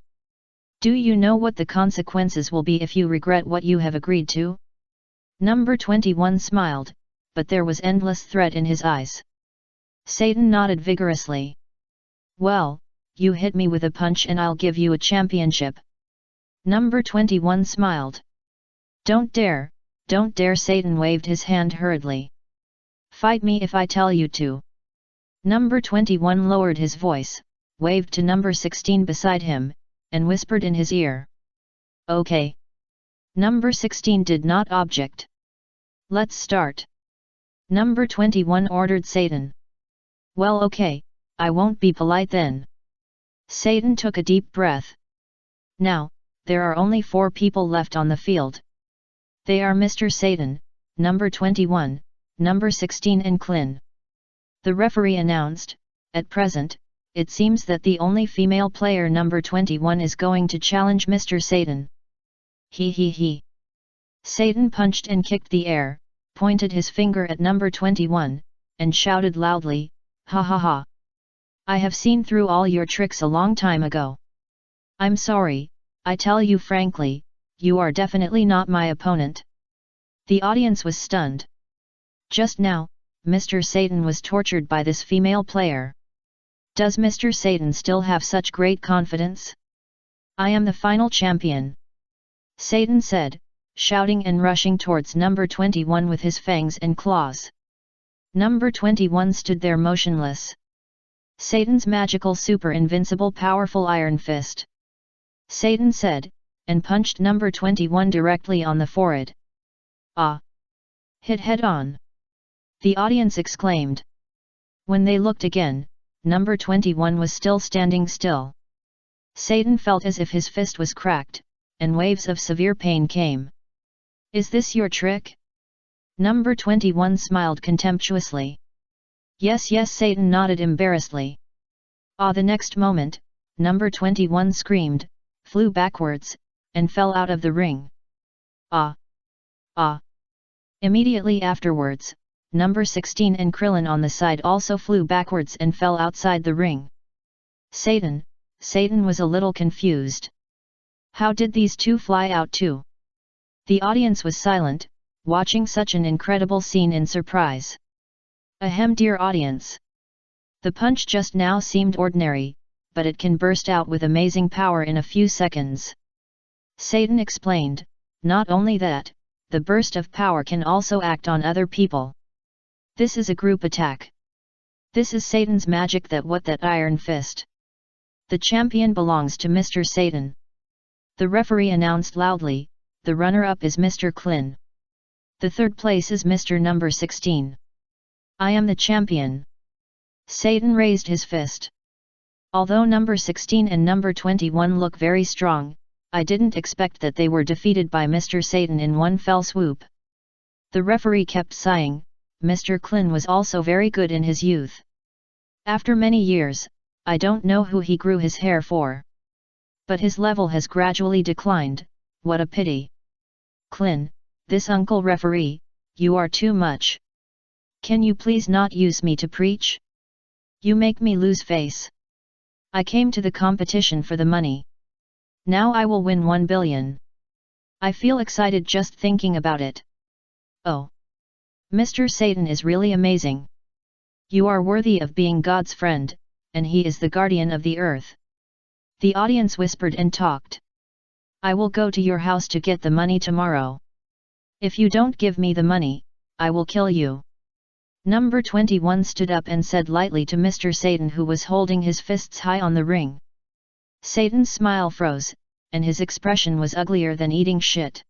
Do you know what the consequences will be if you regret what you have agreed to? Number 21 smiled, but there was endless threat in his eyes. Satan nodded vigorously. Well, you hit me with a punch and I'll give you a championship. Number 21 smiled. Don't dare, Satan waved his hand hurriedly. Fight me if I tell you to. Number 21 lowered his voice, waved to number 16 beside him, and whispered in his ear. Okay. Number 16 did not object. Let's start. Number 21 ordered Satan. Well, okay, I won't be polite then. Satan took a deep breath. Now, there are only 4 people left on the field. They are Mr. Satan, number 21, number 16 and Clin. The referee announced, at present, it seems that the only female player number 21 is going to challenge Mr. Satan. He. Satan punched and kicked the air, pointed his finger at number 21, and shouted loudly, ha ha ha. I have seen through all your tricks a long time ago. I'm sorry, I tell you frankly, you are definitely not my opponent. The audience was stunned. Just now, Mr. Satan was tortured by this female player. Does Mr. Satan still have such great confidence? I am the final champion. Satan said, shouting and rushing towards number 21 with his fangs and claws. Number 21 stood there motionless. Satan's magical super invincible powerful iron fist. Satan said, and punched number 21 directly on the forehead. Ah! Hit head on! The audience exclaimed. When they looked again, number 21 was still standing still. Satan felt as if his fist was cracked, and waves of severe pain came. Is this your trick? Number 21 smiled contemptuously. Yes, Satan nodded embarrassedly. The next moment, number 21 screamed, flew backwards, and fell out of the ring. Immediately afterwards, number 16 and Krillin on the side also flew backwards and fell outside the ring. Satan was a little confused. How did these two fly out too? The audience was silent, watching such an incredible scene in surprise. Ahem, dear audience. The punch just now seemed ordinary, but it can burst out with amazing power in a few seconds. Satan explained, not only that, the burst of power can also act on other people. This is a group attack. This is Satan's magic that iron fist. The champion belongs to Mr. Satan. The referee announced loudly, the runner-up is Mr. Clin. The third place is Mr. number 16. I am the champion. Satan raised his fist. Although number 16 and number 21 look very strong, I didn't expect that they were defeated by Mr. Satan in one fell swoop. The referee kept sighing. Mr. Clin was also very good in his youth. After many years, I don't know who he grew his hair for. But his level has gradually declined, what a pity. Clin, this uncle referee, you are too much. Can you please not use me to preach? You make me lose face. I came to the competition for the money. Now I will win 1 billion. I feel excited just thinking about it. Oh! Mr. Satan is really amazing. You are worthy of being God's friend, and he is the guardian of the earth. The audience whispered and talked. I will go to your house to get the money tomorrow. If you don't give me the money, I will kill you. Number 21 stood up and said lightly to Mr. Satan, who was holding his fists high on the ring. Satan's smile froze, and his expression was uglier than eating shit.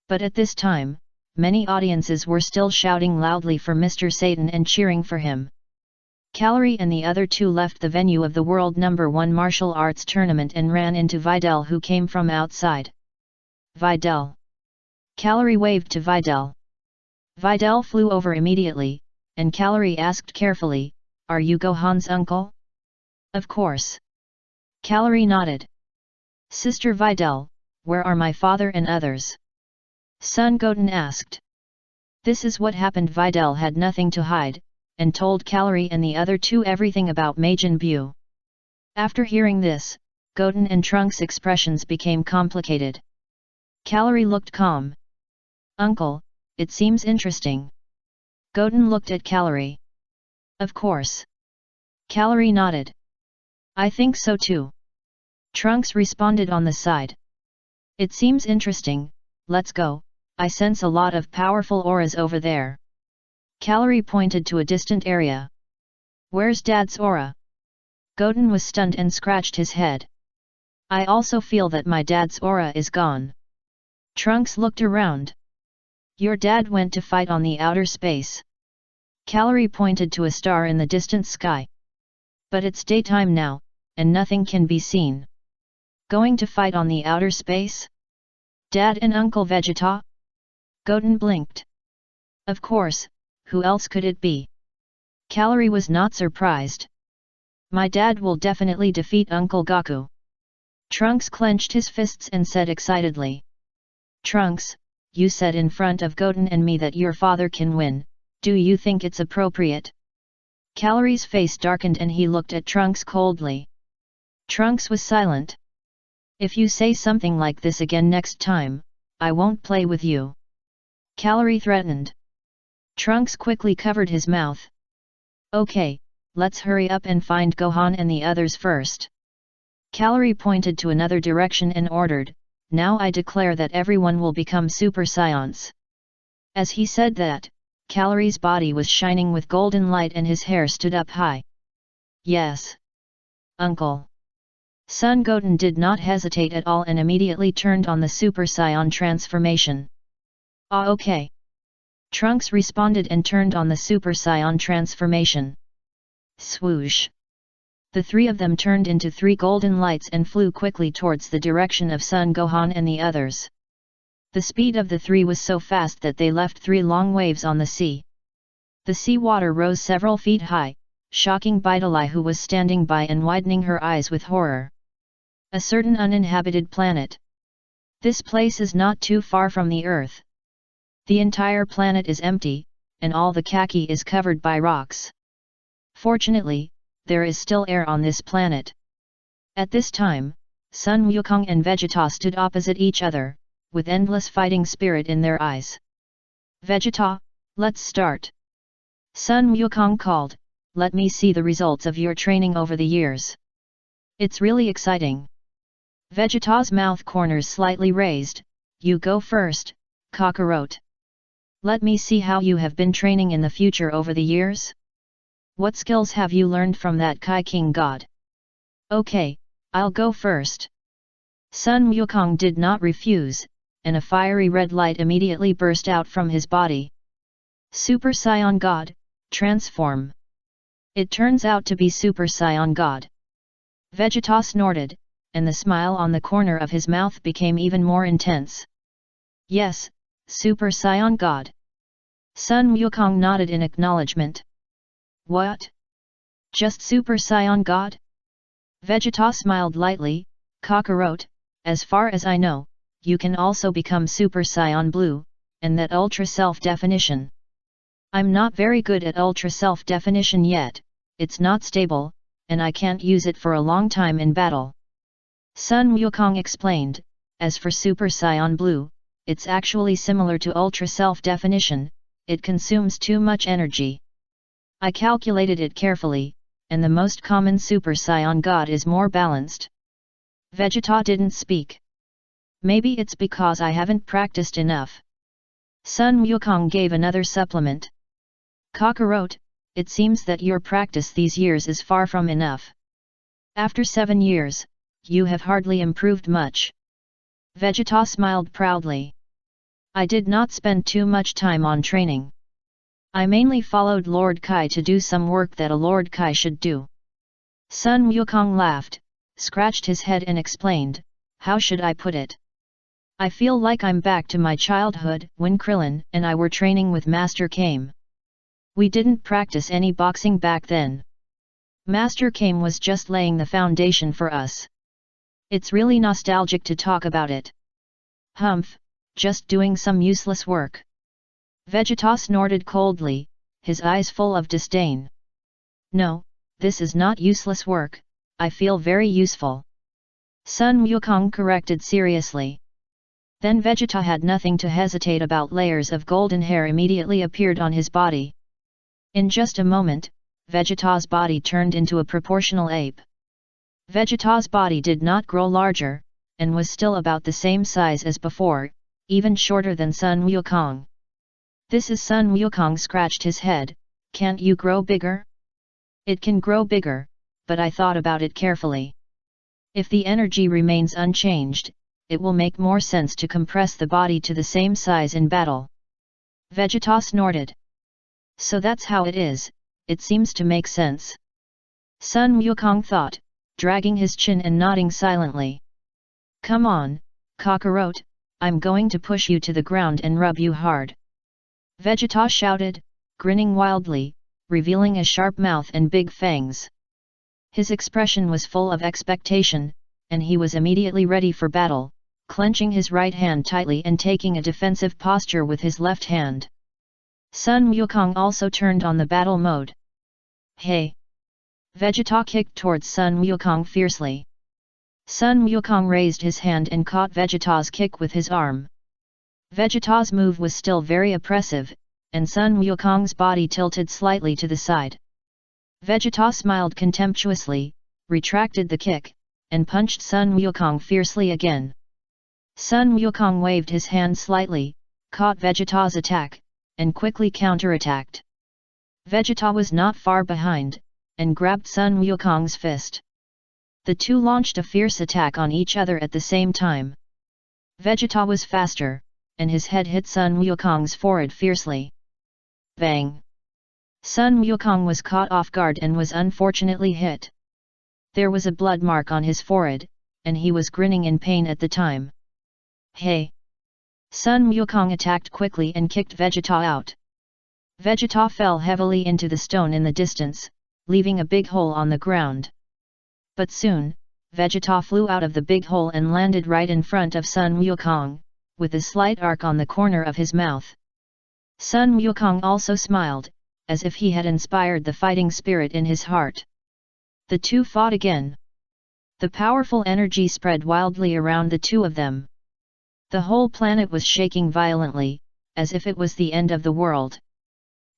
But at this time, many audiences were still shouting loudly for Mr. Satan and cheering for him. Calorie and the other two left the venue of the World No. 1 Martial Arts Tournament and ran into Videl, who came from outside. Videl. Calorie waved to Videl. Videl flew over immediately, and Calorie asked carefully, "Are you Gohan's uncle?" "Of course." Calorie nodded. "Sister Videl, where are my father and others?" Sun Goten asked. This is what happened. Videl had nothing to hide, and told Callery and the other two everything about Majin Buu. After hearing this, Goten and Trunks' expressions became complicated. Callery looked calm. Uncle, it seems interesting. Goten looked at Callery. Of course. Callery nodded. I think so too. Trunks responded on the side. It seems interesting, let's go, I sense a lot of powerful auras over there. Callery pointed to a distant area. Where's Dad's aura? Goten was stunned and scratched his head. I also feel that my dad's aura is gone. Trunks looked around. Your dad went to fight on the outer space. Callery pointed to a star in the distant sky. But it's daytime now, and nothing can be seen. Going to fight on the outer space? Dad and Uncle Vegeta? Goten blinked. Of course, who else could it be? Callery was not surprised. My dad will definitely defeat Uncle Goku. Trunks clenched his fists and said excitedly. Trunks, you said in front of Goten and me that your father can win, do you think it's appropriate? Callery's face darkened and he looked at Trunks coldly. Trunks was silent. If you say something like this again next time, I won't play with you. Callery threatened. Trunks quickly covered his mouth. Okay, let's hurry up and find Gohan and the others first. Callery pointed to another direction and ordered, now I declare that everyone will become Super Saiyans. As he said that, Callery's body was shining with golden light and his hair stood up high. Yes. Uncle. Son Goten did not hesitate at all and immediately turned on the Super Saiyan transformation. Ah, okay. Trunks responded and turned on the Super Saiyan transformation. Swoosh. The three of them turned into three golden lights and flew quickly towards the direction of Son Gohan and the others. The speed of the three was so fast that they left three long waves on the sea. The sea water rose several feet high, shocking Videli, who was standing by and widening her eyes with horror. A certain uninhabited planet. This place is not too far from the Earth. The entire planet is empty, and all the khaki is covered by rocks. Fortunately, there is still air on this planet. At this time, Sun Wukong and Vegeta stood opposite each other, with endless fighting spirit in their eyes. Vegeta, let's start. Sun Wukong called, let me see the results of your training over the years. It's really exciting. Vegeta's mouth corners slightly raised, you go first, Kakarot. Let me see how you have been training in the future over the years. What skills have you learned from that Kai King God? Okay, I'll go first. Sun Wukong did not refuse, and a fiery red light immediately burst out from his body. Super Saiyan God, transform. It turns out to be Super Saiyan God. Vegeta snorted, and the smile on the corner of his mouth became even more intense. Yes, Super Saiyan God. Sun Wukong nodded in acknowledgement. What? Just Super Saiyan God? Vegeta smiled lightly, Kakarot, as far as I know, you can also become Super Saiyan Blue, and that Ultra Self-Definition. I'm not very good at Ultra Self-Definition yet, it's not stable, and I can't use it for a long time in battle. Sun Wukong explained, as for Super Saiyan Blue, it's actually similar to Ultra Self-Definition, it consumes too much energy. I calculated it carefully, and the most common Super Saiyan God is more balanced. Vegeta didn't speak. Maybe it's because I haven't practiced enough. Sun Wukong gave another supplement. Kakarot, it seems that your practice these years is far from enough. After 7 years, you have hardly improved much. Vegeta smiled proudly. I did not spend too much time on training. I mainly followed Lord Kai to do some work that a Lord Kai should do. Sun Wukong laughed, scratched his head and explained, how should I put it? I feel like I'm back to my childhood when Krillin and I were training with Master Kame. We didn't practice any boxing back then. Master Kame was just laying the foundation for us. It's really nostalgic to talk about it. Humph, just doing some useless work. Vegeta snorted coldly, his eyes full of disdain. No, this is not useless work, I feel very useful. Sun Wukong corrected seriously. Then Vegeta had nothing to hesitate about. Layers of golden hair immediately appeared on his body. In just a moment, Vegeta's body turned into a proportional ape. Vegeta's body did not grow larger, and was still about the same size as before, even shorter than Sun Wukong. This is Sun Wukong scratched his head, can't you grow bigger? It can grow bigger, but I thought about it carefully. If the energy remains unchanged, it will make more sense to compress the body to the same size in battle. Vegeta snorted. So that's how it is, it seems to make sense. Sun Wukong thought, dragging his chin and nodding silently. Come on, Kakarot, I'm going to push you to the ground and rub you hard. Vegeta shouted, grinning wildly, revealing a sharp mouth and big fangs. His expression was full of expectation, and he was immediately ready for battle, clenching his right hand tightly and taking a defensive posture with his left hand. Sun Wukong also turned on the battle mode. Hey! Vegeta kicked towards Sun Wukong fiercely. Sun Wukong raised his hand and caught Vegeta's kick with his arm. Vegeta's move was still very oppressive, and Sun Wukong's body tilted slightly to the side. Vegeta smiled contemptuously, retracted the kick, and punched Sun Wukong fiercely again. Sun Wukong waved his hand slightly, caught Vegeta's attack, and quickly counterattacked. Vegeta was not far behind, and grabbed Sun Wukong's fist. The two launched a fierce attack on each other at the same time. Vegeta was faster, and his head hit Sun Wukong's forehead fiercely. Bang! Sun Wukong was caught off guard and was unfortunately hit. There was a blood mark on his forehead, and he was grinning in pain at the time. Hey! Sun Wukong attacked quickly and kicked Vegeta out. Vegeta fell heavily into the stone in the distance, leaving a big hole on the ground. But soon, Vegeta flew out of the big hole and landed right in front of Sun Wukong, with a slight arc on the corner of his mouth. Sun Wukong also smiled, as if he had inspired the fighting spirit in his heart. The two fought again. The powerful energy spread wildly around the two of them. The whole planet was shaking violently, as if it was the end of the world.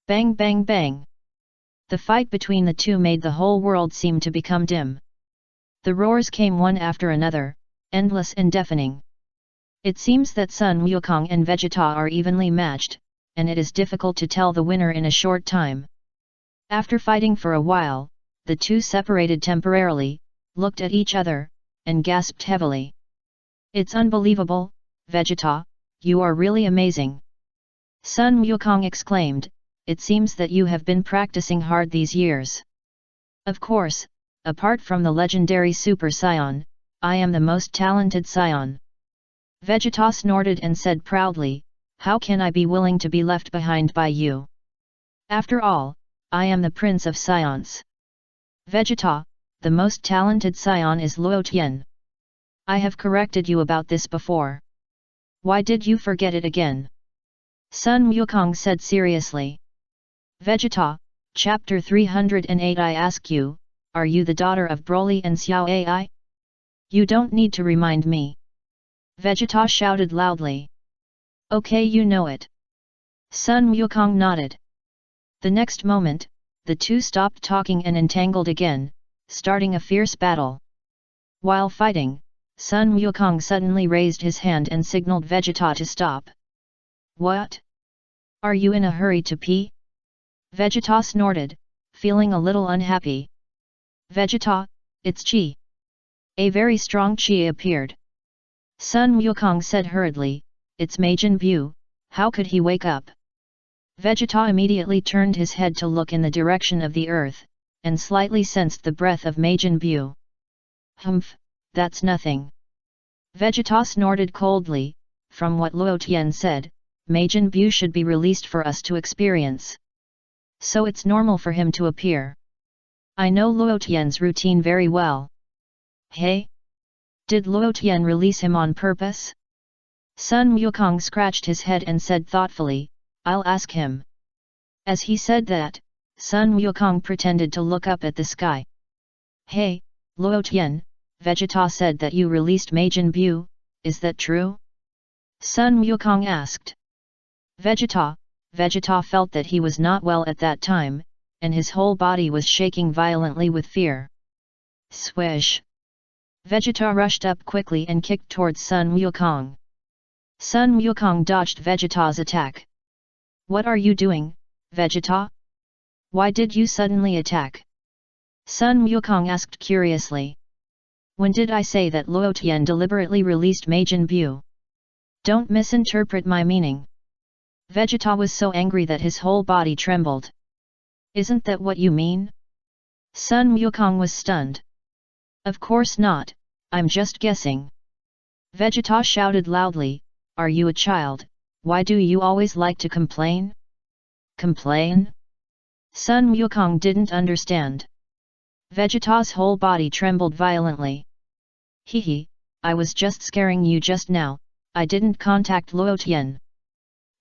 Bang bang bang! The fight between the two made the whole world seem to become dim. The roars came one after another, endless and deafening. It seems that Sun Wukong and Vegeta are evenly matched, and it is difficult to tell the winner in a short time. After fighting for a while, the two separated temporarily, looked at each other, and gasped heavily. It's unbelievable, Vegeta, you are really amazing. Sun Wukong exclaimed, it seems that you have been practicing hard these years. Of course, apart from the legendary Super Saiyan, I am the most talented Saiyan. Vegeta snorted and said proudly, how can I be willing to be left behind by you? After all, I am the Prince of Saiyans. Vegeta, the most talented Saiyan is Luo Tian. I have corrected you about this before. Why did you forget it again? Sun Wukong said seriously. Vegeta, Chapter 308 I ask you, are you the daughter of Broly and Xiao Ai? You don't need to remind me. Vegeta shouted loudly. Okay, you know it. Sun Wukong nodded. The next moment, the two stopped talking and entangled again, starting a fierce battle. While fighting, Sun Wukong suddenly raised his hand and signaled Vegeta to stop. What? Are you in a hurry to pee? Vegeta snorted, feeling a little unhappy. Vegeta, it's Chi. A very strong Chi appeared. Sun Wukong said hurriedly, it's Majin Buu, how could he wake up? Vegeta immediately turned his head to look in the direction of the earth, and slightly sensed the breath of Majin Buu. Humph, that's nothing. Vegeta snorted coldly, from what Luo Tian said, Majin Buu should be released for us to experience. So it's normal for him to appear. I know Luo Tian's routine very well. Hey? Did Luo Tian release him on purpose? Sun Wukong scratched his head and said thoughtfully, I'll ask him. As he said that, Sun Wukong pretended to look up at the sky. Hey, Luo Tian, Vegeta said that you released Majin Buu, is that true? Sun Wukong asked. Vegeta felt that he was not well at that time, and his whole body was shaking violently with fear. Swish! Vegeta rushed up quickly and kicked towards Sun Wukong. Sun Wukong dodged Vegeta's attack. What are you doing, Vegeta? Why did you suddenly attack? Sun Wukong asked curiously. When did I say that Luo Tian deliberately released Majin Buu? Don't misinterpret my meaning. Vegeta was so angry that his whole body trembled. Isn't that what you mean? Sun Wukong was stunned. Of course not, I'm just guessing. Vegeta shouted loudly, Are you a child? Why do you always like to complain? Complain? Sun Wukong didn't understand. Vegeta's whole body trembled violently. Hehe, I was just scaring you just now, I didn't contact Luo Tian.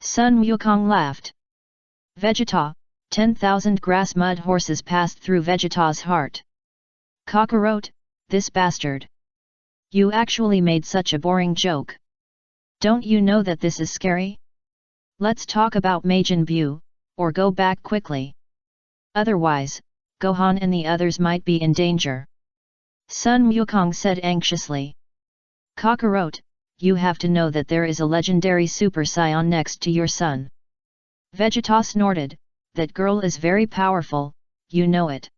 Sun Wukong laughed. Vegeta, 10,000 grass mud horses passed through Vegeta's heart. Kakarot, this bastard. You actually made such a boring joke. Don't you know that this is scary? Let's talk about Majin Buu, or go back quickly. Otherwise, Gohan and the others might be in danger. Sun Wukong said anxiously. Kakarot, you have to know that there is a legendary Super Saiyan next to your son. Vegeta snorted, that girl is very powerful, you know it.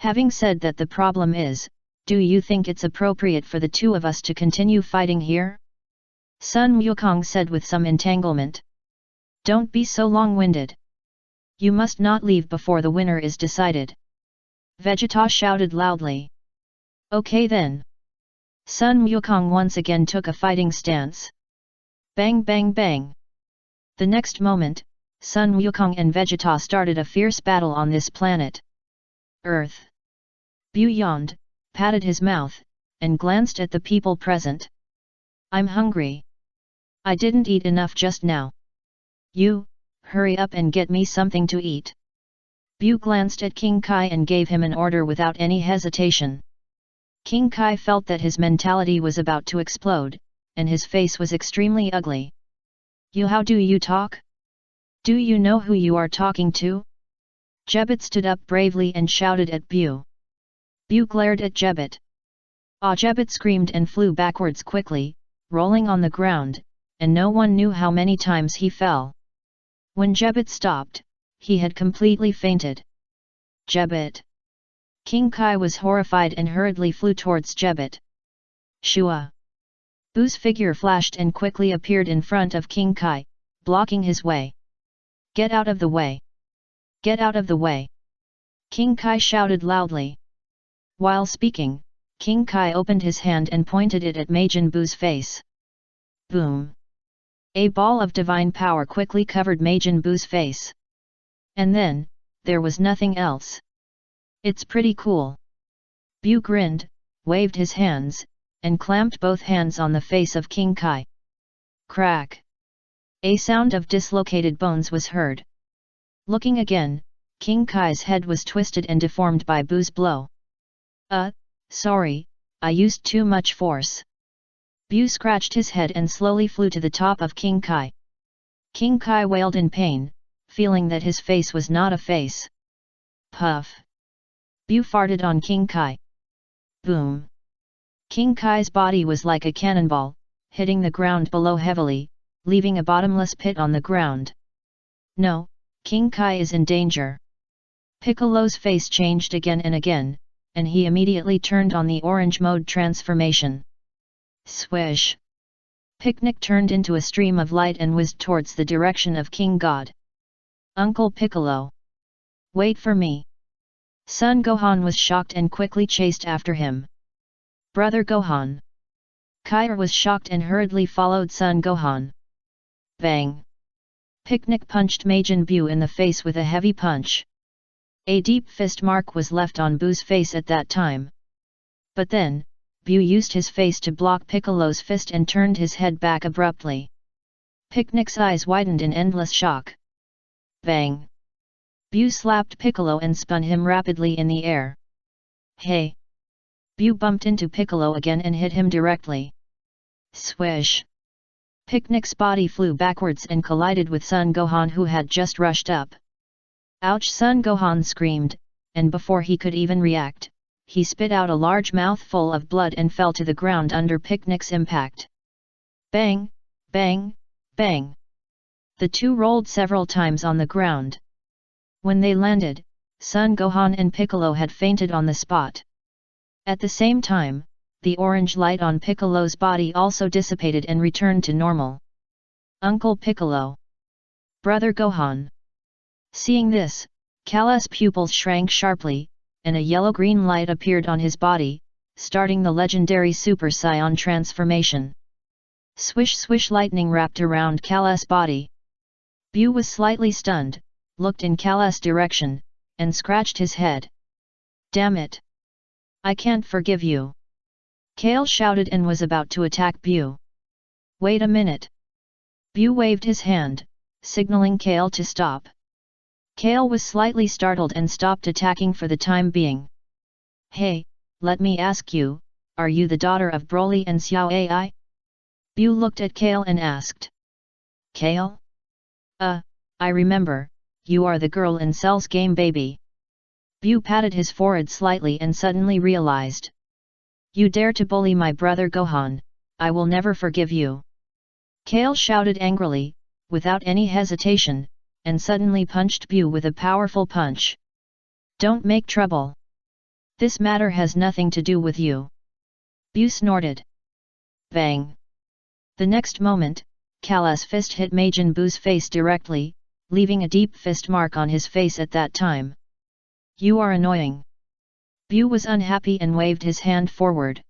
Having said that, the problem is, do you think it's appropriate for the two of us to continue fighting here? Sun Wukong said with some entanglement. Don't be so long-winded. You must not leave before the winner is decided. Vegeta shouted loudly. Okay then. Sun Wukong once again took a fighting stance. Bang bang bang. The next moment, Sun Wukong and Vegeta started a fierce battle on this planet. Earth. Buu yawned, patted his mouth, and glanced at the people present. I'm hungry. I didn't eat enough just now. You, hurry up and get me something to eat. Buu glanced at King Kai and gave him an order without any hesitation. King Kai felt that his mentality was about to explode, and his face was extremely ugly. How do you talk? Do you know who you are talking to? Jebbit stood up bravely and shouted at Buu. Buu glared at Jebbit. Jebbit screamed and flew backwards quickly, rolling on the ground, and no one knew how many times he fell. When Jebbit stopped, he had completely fainted. Jebbit! King Kai was horrified and hurriedly flew towards Jebbit. Shua! Buu's figure flashed and quickly appeared in front of King Kai, blocking his way. Get out of the way! Get out of the way! King Kai shouted loudly. While speaking, King Kai opened his hand and pointed it at Majin Buu's face. Boom! A ball of divine power quickly covered Majin Buu's face. And then, there was nothing else. It's pretty cool. Buu grinned, waved his hands, and clamped both hands on the face of King Kai. Crack! A sound of dislocated bones was heard. Looking again, King Kai's head was twisted and deformed by Buu's blow. Sorry, I used too much force. Buu scratched his head and slowly flew to the top of King Kai. King Kai wailed in pain, feeling that his face was not a face. Puff! Buu farted on King Kai. Boom! King Kai's body was like a cannonball, hitting the ground below heavily, leaving a bottomless pit on the ground. No, King Kai is in danger. Piccolo's face changed again and again, and he immediately turned on the orange mode transformation. Swish! Picnic turned into a stream of light and whizzed towards the direction of King God. Uncle Piccolo! Wait for me! Son Gohan was shocked and quickly chased after him. Brother Gohan! Kai was shocked and hurriedly followed Son Gohan. Bang! Picnic punched Majin Buu in the face with a heavy punch. A deep fist mark was left on Buu's face at that time. But then, Bu used his face to block Piccolo's fist and turned his head back abruptly. Picnic's eyes widened in endless shock. Bang! Bu slapped Piccolo and spun him rapidly in the air. Hey! Bu bumped into Piccolo again and hit him directly. Swish! Picnic's body flew backwards and collided with Son Gohan, who had just rushed up. Ouch! Son Gohan screamed, and before he could even react, he spit out a large mouthful of blood and fell to the ground under Picnic's impact. Bang! Bang! Bang! The two rolled several times on the ground. When they landed, Son Gohan and Piccolo had fainted on the spot. At the same time, the orange light on Piccolo's body also dissipated and returned to normal. Uncle Piccolo! Brother Gohan! Seeing this, Kala's pupils shrank sharply, and a yellow-green light appeared on his body, starting the legendary Super Saiyan transformation. Swish swish, lightning wrapped around Kala's body. Bu was slightly stunned, looked in Kala's direction, and scratched his head. Damn it! I can't forgive you! Kale shouted and was about to attack Bu. Wait a minute! Bu waved his hand, signaling Kale to stop. Kale was slightly startled and stopped attacking for the time being. Hey, let me ask you, are you the daughter of Broly and Xiao Ai? Bu looked at Kale and asked. Kale? I remember, you are the girl in Cell's game baby. Bu patted his forehead slightly and suddenly realized. You dare to bully my brother Gohan, I will never forgive you. Kale shouted angrily, without any hesitation, and suddenly punched Bu with a powerful punch. Don't make trouble. This matter has nothing to do with you. Bu snorted. Bang! The next moment, Kala's fist hit Majin Buu's face directly, leaving a deep fist mark on his face at that time. You are annoying. Bu was unhappy and waved his hand forward.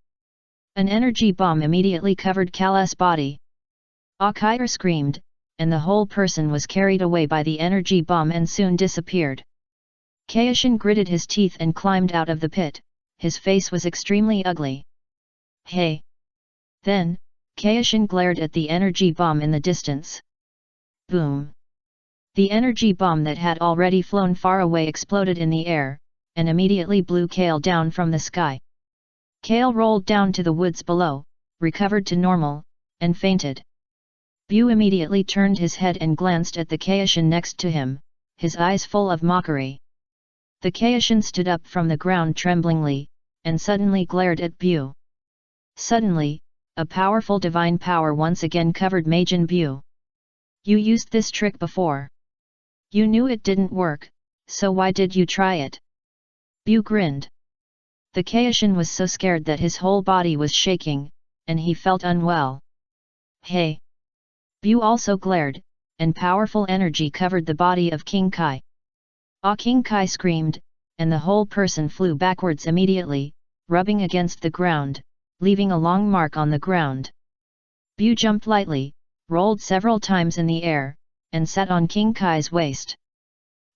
An energy bomb immediately covered Kala's body. Akira screamed, and the whole person was carried away by the energy bomb and soon disappeared. Kaioshin gritted his teeth and climbed out of the pit, his face was extremely ugly. Hey! Then, Kaioshin glared at the energy bomb in the distance. Boom! The energy bomb that had already flown far away exploded in the air, and immediately blew Kale down from the sky. Kale rolled down to the woods below, recovered to normal, and fainted. Bu immediately turned his head and glanced at the Kaioshin next to him, his eyes full of mockery. The Kaioshin stood up from the ground tremblingly, and suddenly glared at Bu. Suddenly, a powerful divine power once again covered Majin Buu. You used this trick before. You knew it didn't work, so why did you try it? Bu grinned. The Kaioshin was so scared that his whole body was shaking, and he felt unwell. Hey! Bu also glared, and powerful energy covered the body of King Kai. King Kai screamed, and the whole person flew backwards immediately, rubbing against the ground, leaving a long mark on the ground. Bu jumped lightly, rolled several times in the air, and sat on King Kai's waist.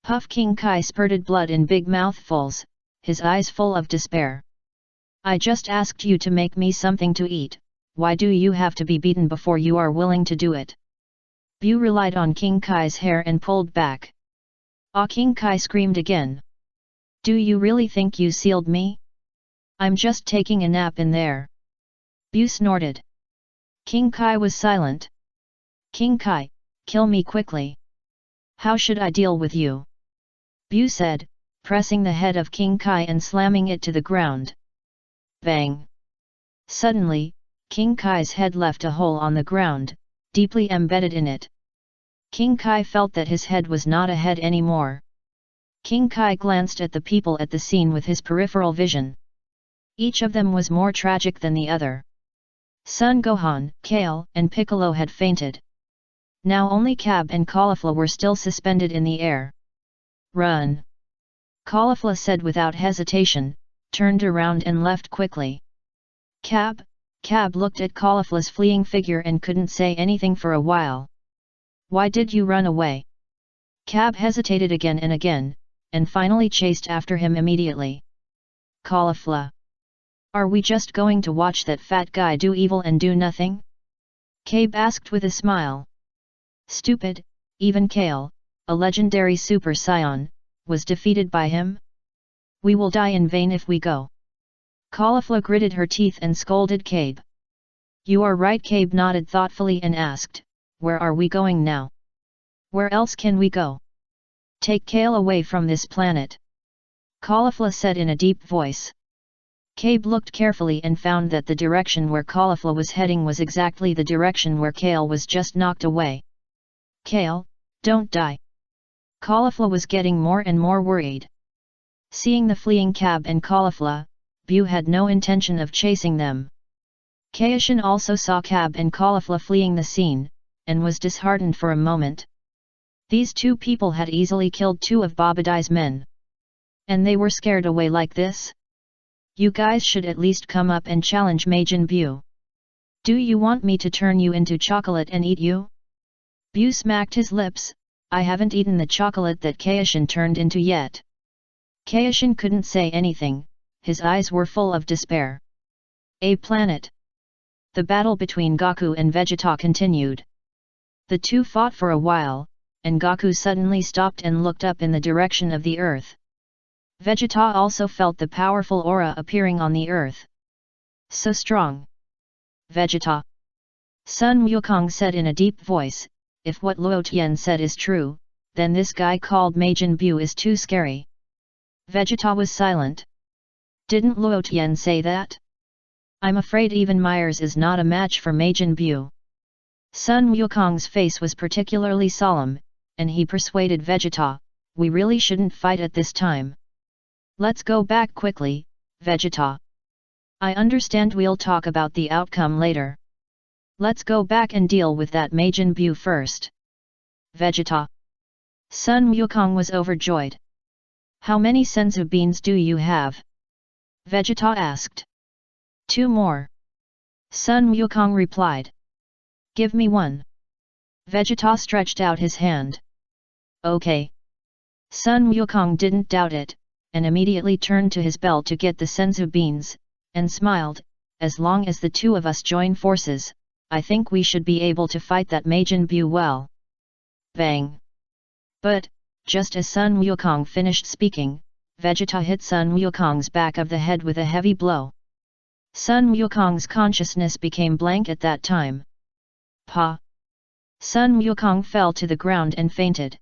Puff! King Kai spurted blood in big mouthfuls, his eyes full of despair. I just asked you to make me something to eat, why do you have to be beaten before you are willing to do it? Bu relied on King Kai's hair and pulled back. King Kai screamed again. Do you really think you sealed me? I'm just taking a nap in there. Bu snorted. King Kai was silent. King Kai, kill me quickly. How should I deal with you? Bu said, pressing the head of King Kai and slamming it to the ground. Bang! Suddenly, King Kai's head left a hole on the ground, deeply embedded in it. King Kai felt that his head was not a head anymore. King Kai glanced at the people at the scene with his peripheral vision. Each of them was more tragic than the other. Son Gohan, Kale, and Piccolo had fainted. Now only Cab and Caulifla were still suspended in the air. Run! Caulifla said without hesitation, turned around and left quickly. Cab looked at Caulifla's fleeing figure and couldn't say anything for a while. Why did you run away? Cab hesitated again and finally chased after him immediately. Caulifla! Are we just going to watch that fat guy do evil and do nothing? Cabe asked with a smile. Stupid, even Kale, a legendary Super Saiyan, was defeated by him? We will die in vain if we go. Caulifla gritted her teeth and scolded Cabe. You are right. Cabe nodded thoughtfully and asked, where are we going now? Where else can we go? Take Kale away from this planet. Caulifla said in a deep voice. Cabe looked carefully and found that the direction where Caulifla was heading was exactly the direction where Kale was just knocked away. Kale, don't die. Caulifla was getting more and more worried. Seeing the fleeing Cab and Caulifla, Bu had no intention of chasing them. Kaishin also saw Cab and Caulifla fleeing the scene, and was disheartened for a moment. These two people had easily killed two of Babadai's men. And they were scared away like this? You guys should at least come up and challenge Majin Bu. Do you want me to turn you into chocolate and eat you? Bu smacked his lips. I haven't eaten the chocolate that Kaishin turned into yet. Kaishin couldn't say anything, his eyes were full of despair. A planet. The battle between Goku and Vegeta continued. The two fought for a while, and Goku suddenly stopped and looked up in the direction of the earth. Vegeta also felt the powerful aura appearing on the earth. So strong. Vegeta. Sun Wukong said in a deep voice, if what Luo Tian said is true, then this guy called Majin Bu is too scary. Vegeta was silent. Didn't Luo Tian say that? I'm afraid even Myers is not a match for Majin Bu. Sun Wukong's face was particularly solemn, and he persuaded Vegeta, we really shouldn't fight at this time. Let's go back quickly, Vegeta. I understand we'll talk about the outcome later. Let's go back and deal with that Majin Bu first. Vegeta. Sun Wukong was overjoyed. How many senzu beans do you have? Vegeta asked. 2 more. Sun Wukong replied. Give me 1. Vegeta stretched out his hand. Okay. Sun Wukong didn't doubt it, and immediately turned to his belt to get the senzu beans, and smiled, as long as the two of us join forces, I think we should be able to fight that Majin Bu well. Bang! But, just as Sun Wukong finished speaking, Vegeta hit Sun Wukong's back of the head with a heavy blow. Sun Wukong's consciousness became blank at that time. Pa! Sun Wukong fell to the ground and fainted.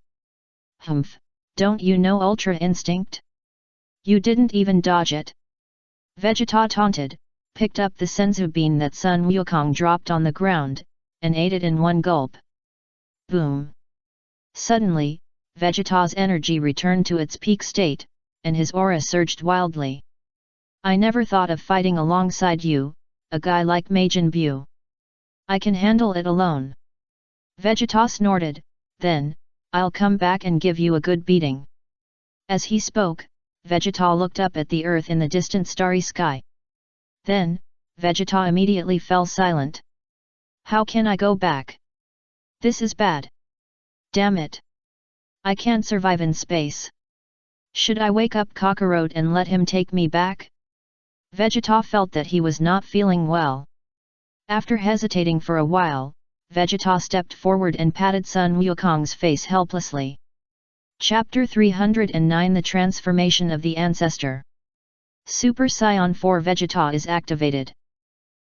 Humph! Don't you know Ultra Instinct? You didn't even dodge it. Vegeta taunted, picked up the senzu bean that Sun Wukong dropped on the ground, and ate it in one gulp. Boom! Suddenly, Vegeta's energy returned to its peak state, and his aura surged wildly. I never thought of fighting alongside you, a guy like Majin Bu. I can handle it alone. Vegeta snorted, then, I'll come back and give you a good beating. As he spoke, Vegeta looked up at the earth in the distant starry sky. Then, Vegeta immediately fell silent. How can I go back? This is bad. Damn it. I can't survive in space. Should I wake up Kakarot and let him take me back? Vegeta felt that he was not feeling well. After hesitating for a while, Vegeta stepped forward and patted Sun Wukong's face helplessly. Chapter 309 The Transformation of the Ancestor. Super Saiyan 4 Vegeta is activated.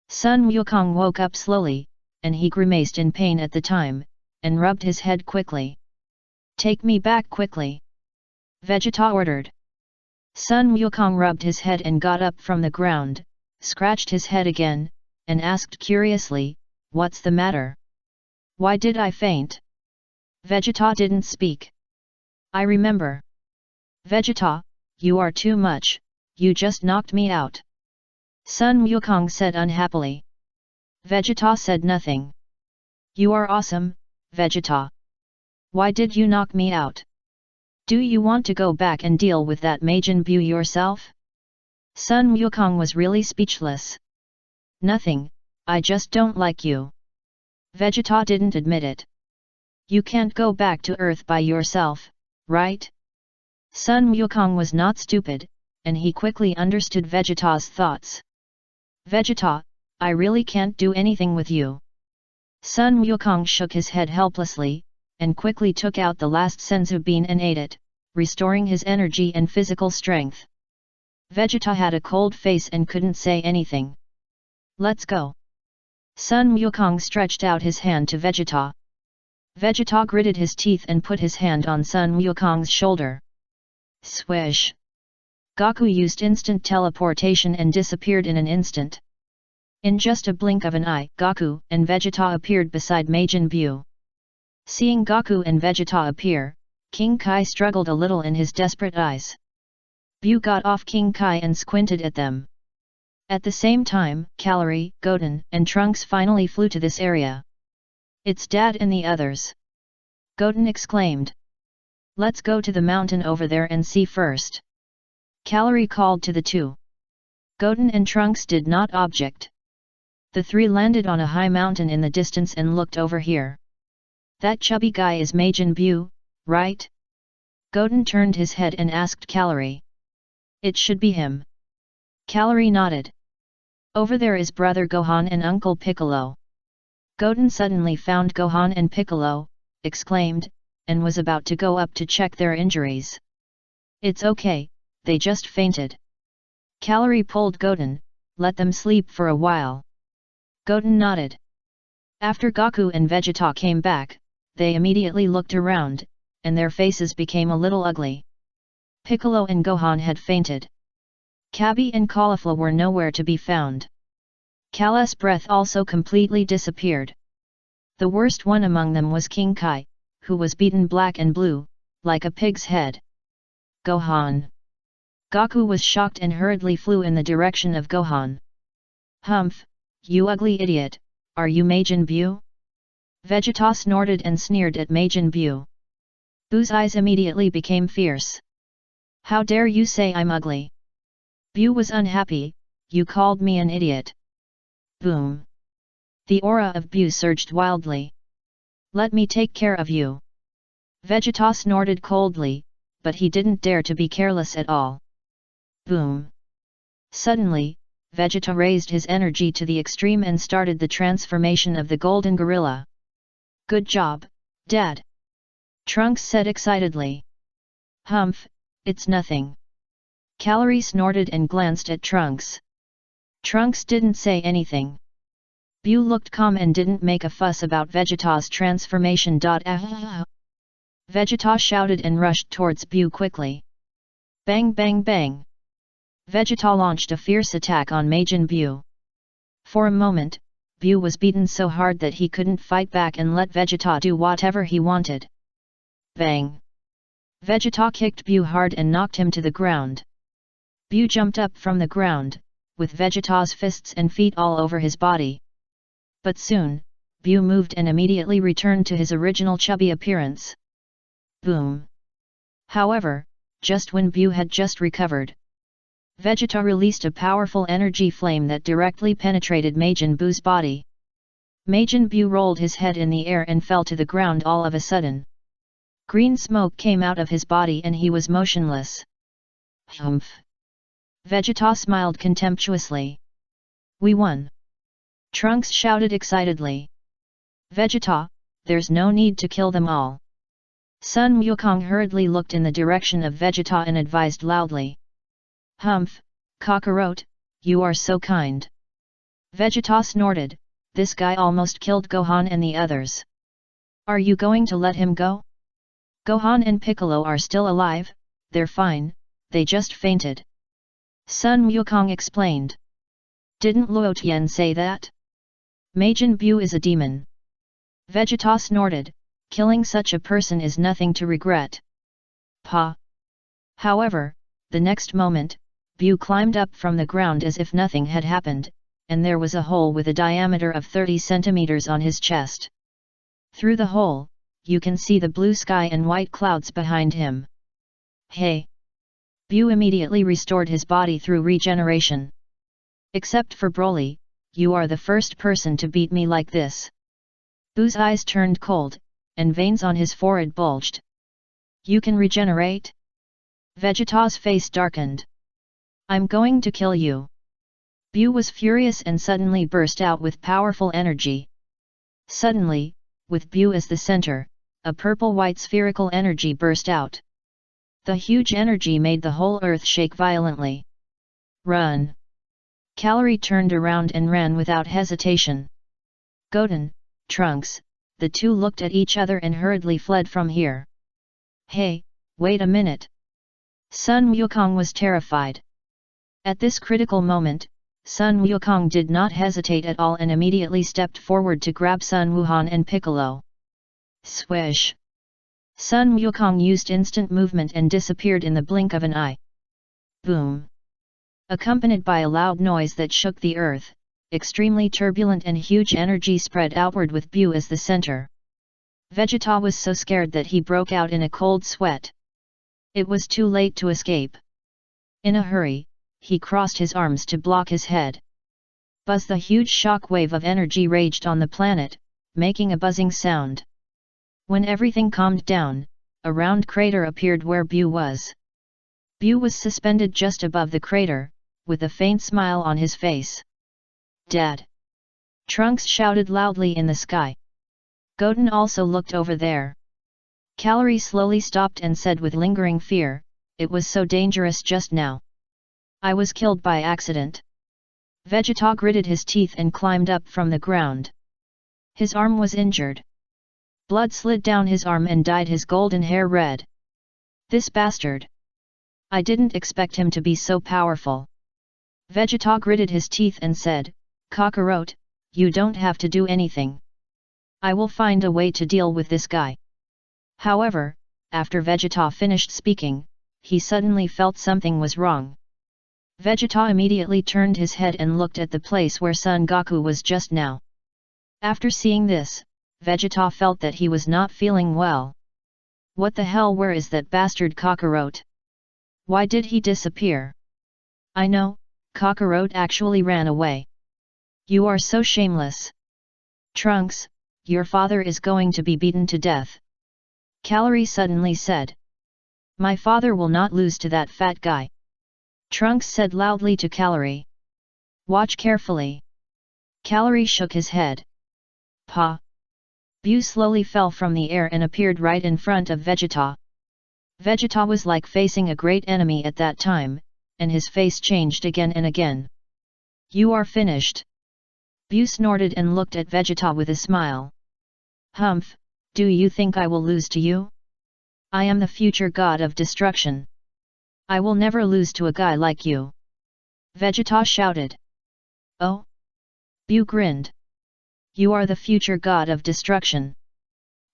Sun Wukong woke up slowly, and he grimaced in pain at the time, and rubbed his head quickly. Take me back quickly. Vegeta ordered. Sun Wukong rubbed his head and got up from the ground, scratched his head again, and asked curiously, what's the matter? Why did I faint? Vegeta didn't speak. I remember. Vegeta, you are too much, you just knocked me out. Sun Wukong said unhappily. Vegeta said nothing. You are awesome, Vegeta. Why did you knock me out? Do you want to go back and deal with that Majin Bu yourself? Sun Wukong was really speechless. Nothing, I just don't like you. Vegeta didn't admit it. You can't go back to Earth by yourself, right? Sun Wukong was not stupid, and he quickly understood Vegeta's thoughts. Vegeta, I really can't do anything with you. Sun Wukong shook his head helplessly, and quickly took out the last senzu bean and ate it, restoring his energy and physical strength. Vegeta had a cold face and couldn't say anything. Let's go. Sun Wukong stretched out his hand to Vegeta. Vegeta gritted his teeth and put his hand on Sun Wukong's shoulder. Swish! Goku used instant teleportation and disappeared in an instant. In just a blink of an eye, Goku and Vegeta appeared beside Majin Buu. Seeing Goku and Vegeta appear, King Kai struggled a little in his desperate eyes. Buu got off King Kai and squinted at them. At the same time, Calorie, Goten, and Trunks finally flew to this area. It's Dad and the others. Goten exclaimed. Let's go to the mountain over there and see first. Calorie called to the two. Goten and Trunks did not object. The three landed on a high mountain in the distance and looked over here. That chubby guy is Majin Buu, right? Goten turned his head and asked Calorie. It should be him. Calorie nodded. Over there is Brother Gohan and Uncle Piccolo. Goten suddenly found Gohan and Piccolo, exclaimed, and was about to go up to check their injuries. It's okay, they just fainted. Calorie pulled Goten, let them sleep for a while. Goten nodded. After Goku and Vegeta came back, they immediately looked around, and their faces became a little ugly. Piccolo and Gohan had fainted. Cabbie and Caulifla were nowhere to be found. Cal's breath also completely disappeared. The worst one among them was King Kai, who was beaten black and blue, like a pig's head. Gohan! Goku was shocked and hurriedly flew in the direction of Gohan. Humph! You ugly idiot, are you Majin Buu? Vegeta snorted and sneered at Majin Buu. Buu's eyes immediately became fierce. How dare you say I'm ugly? Buu was unhappy, you called me an idiot. Boom! The aura of Buu surged wildly. Let me take care of you. Vegeta snorted coldly, but he didn't dare to be careless at all. Boom! Suddenly, Vegeta raised his energy to the extreme and started the transformation of the Golden Gorilla. Good job, Dad! Trunks said excitedly. Humph, it's nothing. Calorie snorted and glanced at Trunks. Trunks didn't say anything. Buu looked calm and didn't make a fuss about Vegeta's transformation. Vegeta shouted and rushed towards Buu quickly. Bang bang bang! Vegeta launched a fierce attack on Majin Buu. For a moment, Buu was beaten so hard that he couldn't fight back and let Vegeta do whatever he wanted. Bang! Vegeta kicked Buu hard and knocked him to the ground. Buu jumped up from the ground, with Vegeta's fists and feet all over his body. But soon, Buu moved and immediately returned to his original chubby appearance. Boom! However, just when Buu had just recovered, Vegeta released a powerful energy flame that directly penetrated Majin Buu's body. Majin Buu rolled his head in the air and fell to the ground all of a sudden. Green smoke came out of his body and he was motionless. Humph! Vegeta smiled contemptuously. We won! Trunks shouted excitedly. Vegeta, there's no need to kill them all. Sun Wukong hurriedly looked in the direction of Vegeta and advised loudly. Humph, Kakarot, you are so kind. Vegeta snorted, this guy almost killed Gohan and the others. Are you going to let him go? Gohan and Piccolo are still alive, they're fine, they just fainted. Sun Wukong explained. Didn't Luo Tian say that? Majin Buu is a demon. Vegeta snorted, killing such a person is nothing to regret. Pa! However, the next moment, Buu climbed up from the ground as if nothing had happened, and there was a hole with a diameter of 30 centimeters on his chest. Through the hole, you can see the blue sky and white clouds behind him. Hey! Buu immediately restored his body through regeneration. Except for Broly, you are the first person to beat me like this. Buu's eyes turned cold, and veins on his forehead bulged. You can regenerate? Vegeta's face darkened. I'm going to kill you. Bu was furious and suddenly burst out with powerful energy. Suddenly, with Bu as the center, a purple-white spherical energy burst out. The huge energy made the whole earth shake violently. Run! Calorie turned around and ran without hesitation. Goten, Trunks, the two looked at each other and hurriedly fled from here. Hey, wait a minute! Sun Wukong was terrified. At this critical moment, Sun Wukong did not hesitate at all and immediately stepped forward to grab Sun Wuhan and Piccolo. Swish! Sun Wukong used instant movement and disappeared in the blink of an eye. Boom! Accompanied by a loud noise that shook the earth, extremely turbulent and huge energy spread outward with Bu as the center. Vegeta was so scared that he broke out in a cold sweat. It was too late to escape. In a hurry, he crossed his arms to block his head. Buzz! The huge shock wave of energy raged on the planet, making a buzzing sound. When everything calmed down, a round crater appeared where Bu was. Bu was suspended just above the crater, with a faint smile on his face. Dad! Trunks shouted loudly in the sky. Goten also looked over there. Calorie slowly stopped and said with lingering fear, "It was so dangerous just now. I was killed by accident." Vegeta gritted his teeth and climbed up from the ground. His arm was injured. Blood slid down his arm and dyed his golden hair red. This bastard! I didn't expect him to be so powerful. Vegeta gritted his teeth and said, "Kakarot, you don't have to do anything. I will find a way to deal with this guy." However, after Vegeta finished speaking, he suddenly felt something was wrong. Vegeta immediately turned his head and looked at the place where Son Goku was just now. After seeing this, Vegeta felt that he was not feeling well. What the hell, where is that bastard Kakarot? Why did he disappear? I know, Kakarot actually ran away. You are so shameless. Trunks, your father is going to be beaten to death. Calorie suddenly said. My father will not lose to that fat guy. Trunks said loudly to Calorie. Watch carefully. Calorie shook his head. Pa! Bu slowly fell from the air and appeared right in front of Vegeta. Vegeta was like facing a great enemy at that time, and his face changed again and again. You are finished. Bu snorted and looked at Vegeta with a smile. Humph, do you think I will lose to you? I am the future god of destruction. I will never lose to a guy like you. Vegeta shouted. Oh? Bu grinned. You are the future god of destruction.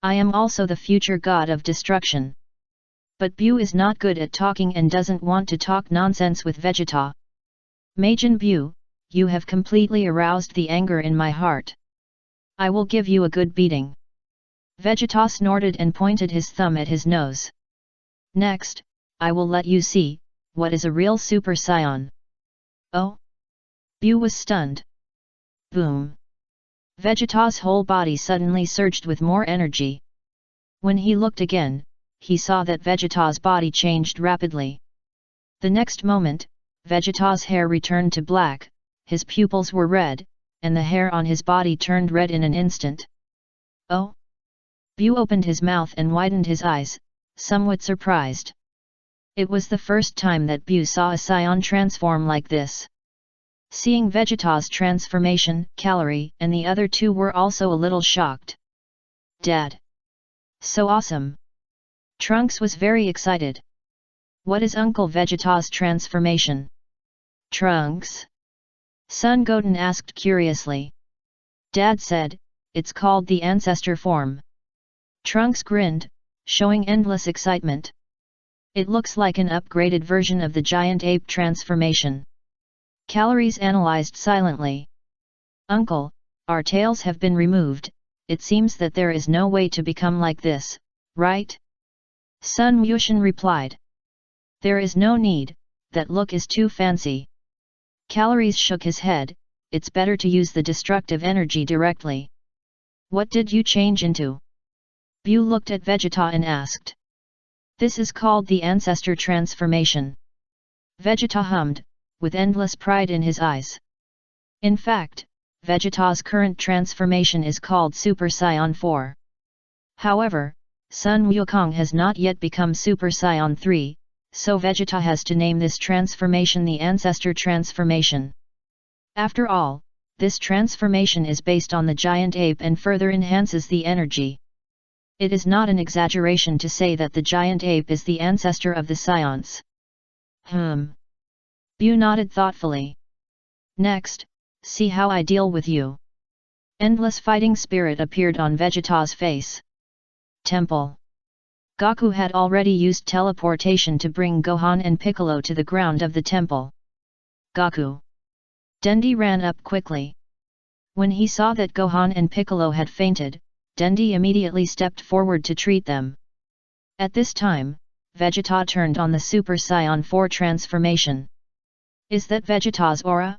I am also the future god of destruction. But Bu is not good at talking and doesn't want to talk nonsense with Vegeta. Majin Bu, you have completely aroused the anger in my heart. I will give you a good beating. Vegeta snorted and pointed his thumb at his nose. Next, I will let you see what is a real Super Saiyan. Oh? Bu was stunned. Boom! Vegeta's whole body suddenly surged with more energy. When he looked again, he saw that Vegeta's body changed rapidly. The next moment, Vegeta's hair returned to black, his pupils were red, and the hair on his body turned red in an instant. Oh? Bu opened his mouth and widened his eyes, somewhat surprised. It was the first time that Bu saw a Saiyan transform like this. Seeing Vegeta's transformation, Calorie and the other two were also a little shocked. Dad! So awesome! Trunks was very excited. What is Uncle Vegeta's transformation? Trunks? Son Goten asked curiously. Dad said, it's called the ancestor form. Trunks grinned, showing endless excitement. It looks like an upgraded version of the giant ape transformation. Calories analyzed silently. Uncle, our tails have been removed, it seems that there is no way to become like this, right? Sun Wushan replied. There is no need, that look is too fancy. Calories shook his head, it's better to use the destructive energy directly. What did you change into? Bu looked at Vegeta and asked. This is called the ancestor transformation. Vegeta hummed, with endless pride in his eyes. In fact, Vegeta's current transformation is called Super Saiyan 4. However, Sun Wukong has not yet become Super Saiyan 3, so Vegeta has to name this transformation the Ancestor Transformation. After all, this transformation is based on the giant ape and further enhances the energy. It is not an exaggeration to say that the giant ape is the ancestor of the Saiyans. Bu nodded thoughtfully. Next, see how I deal with you. Endless fighting spirit appeared on Vegeta's face. Temple. Goku had already used teleportation to bring Gohan and Piccolo to the ground of the temple. Goku. Dendi ran up quickly. When he saw that Gohan and Piccolo had fainted, Dendi immediately stepped forward to treat them. At this time, Vegeta turned on the Super Saiyan 4 transformation. Is that Vegeta's aura?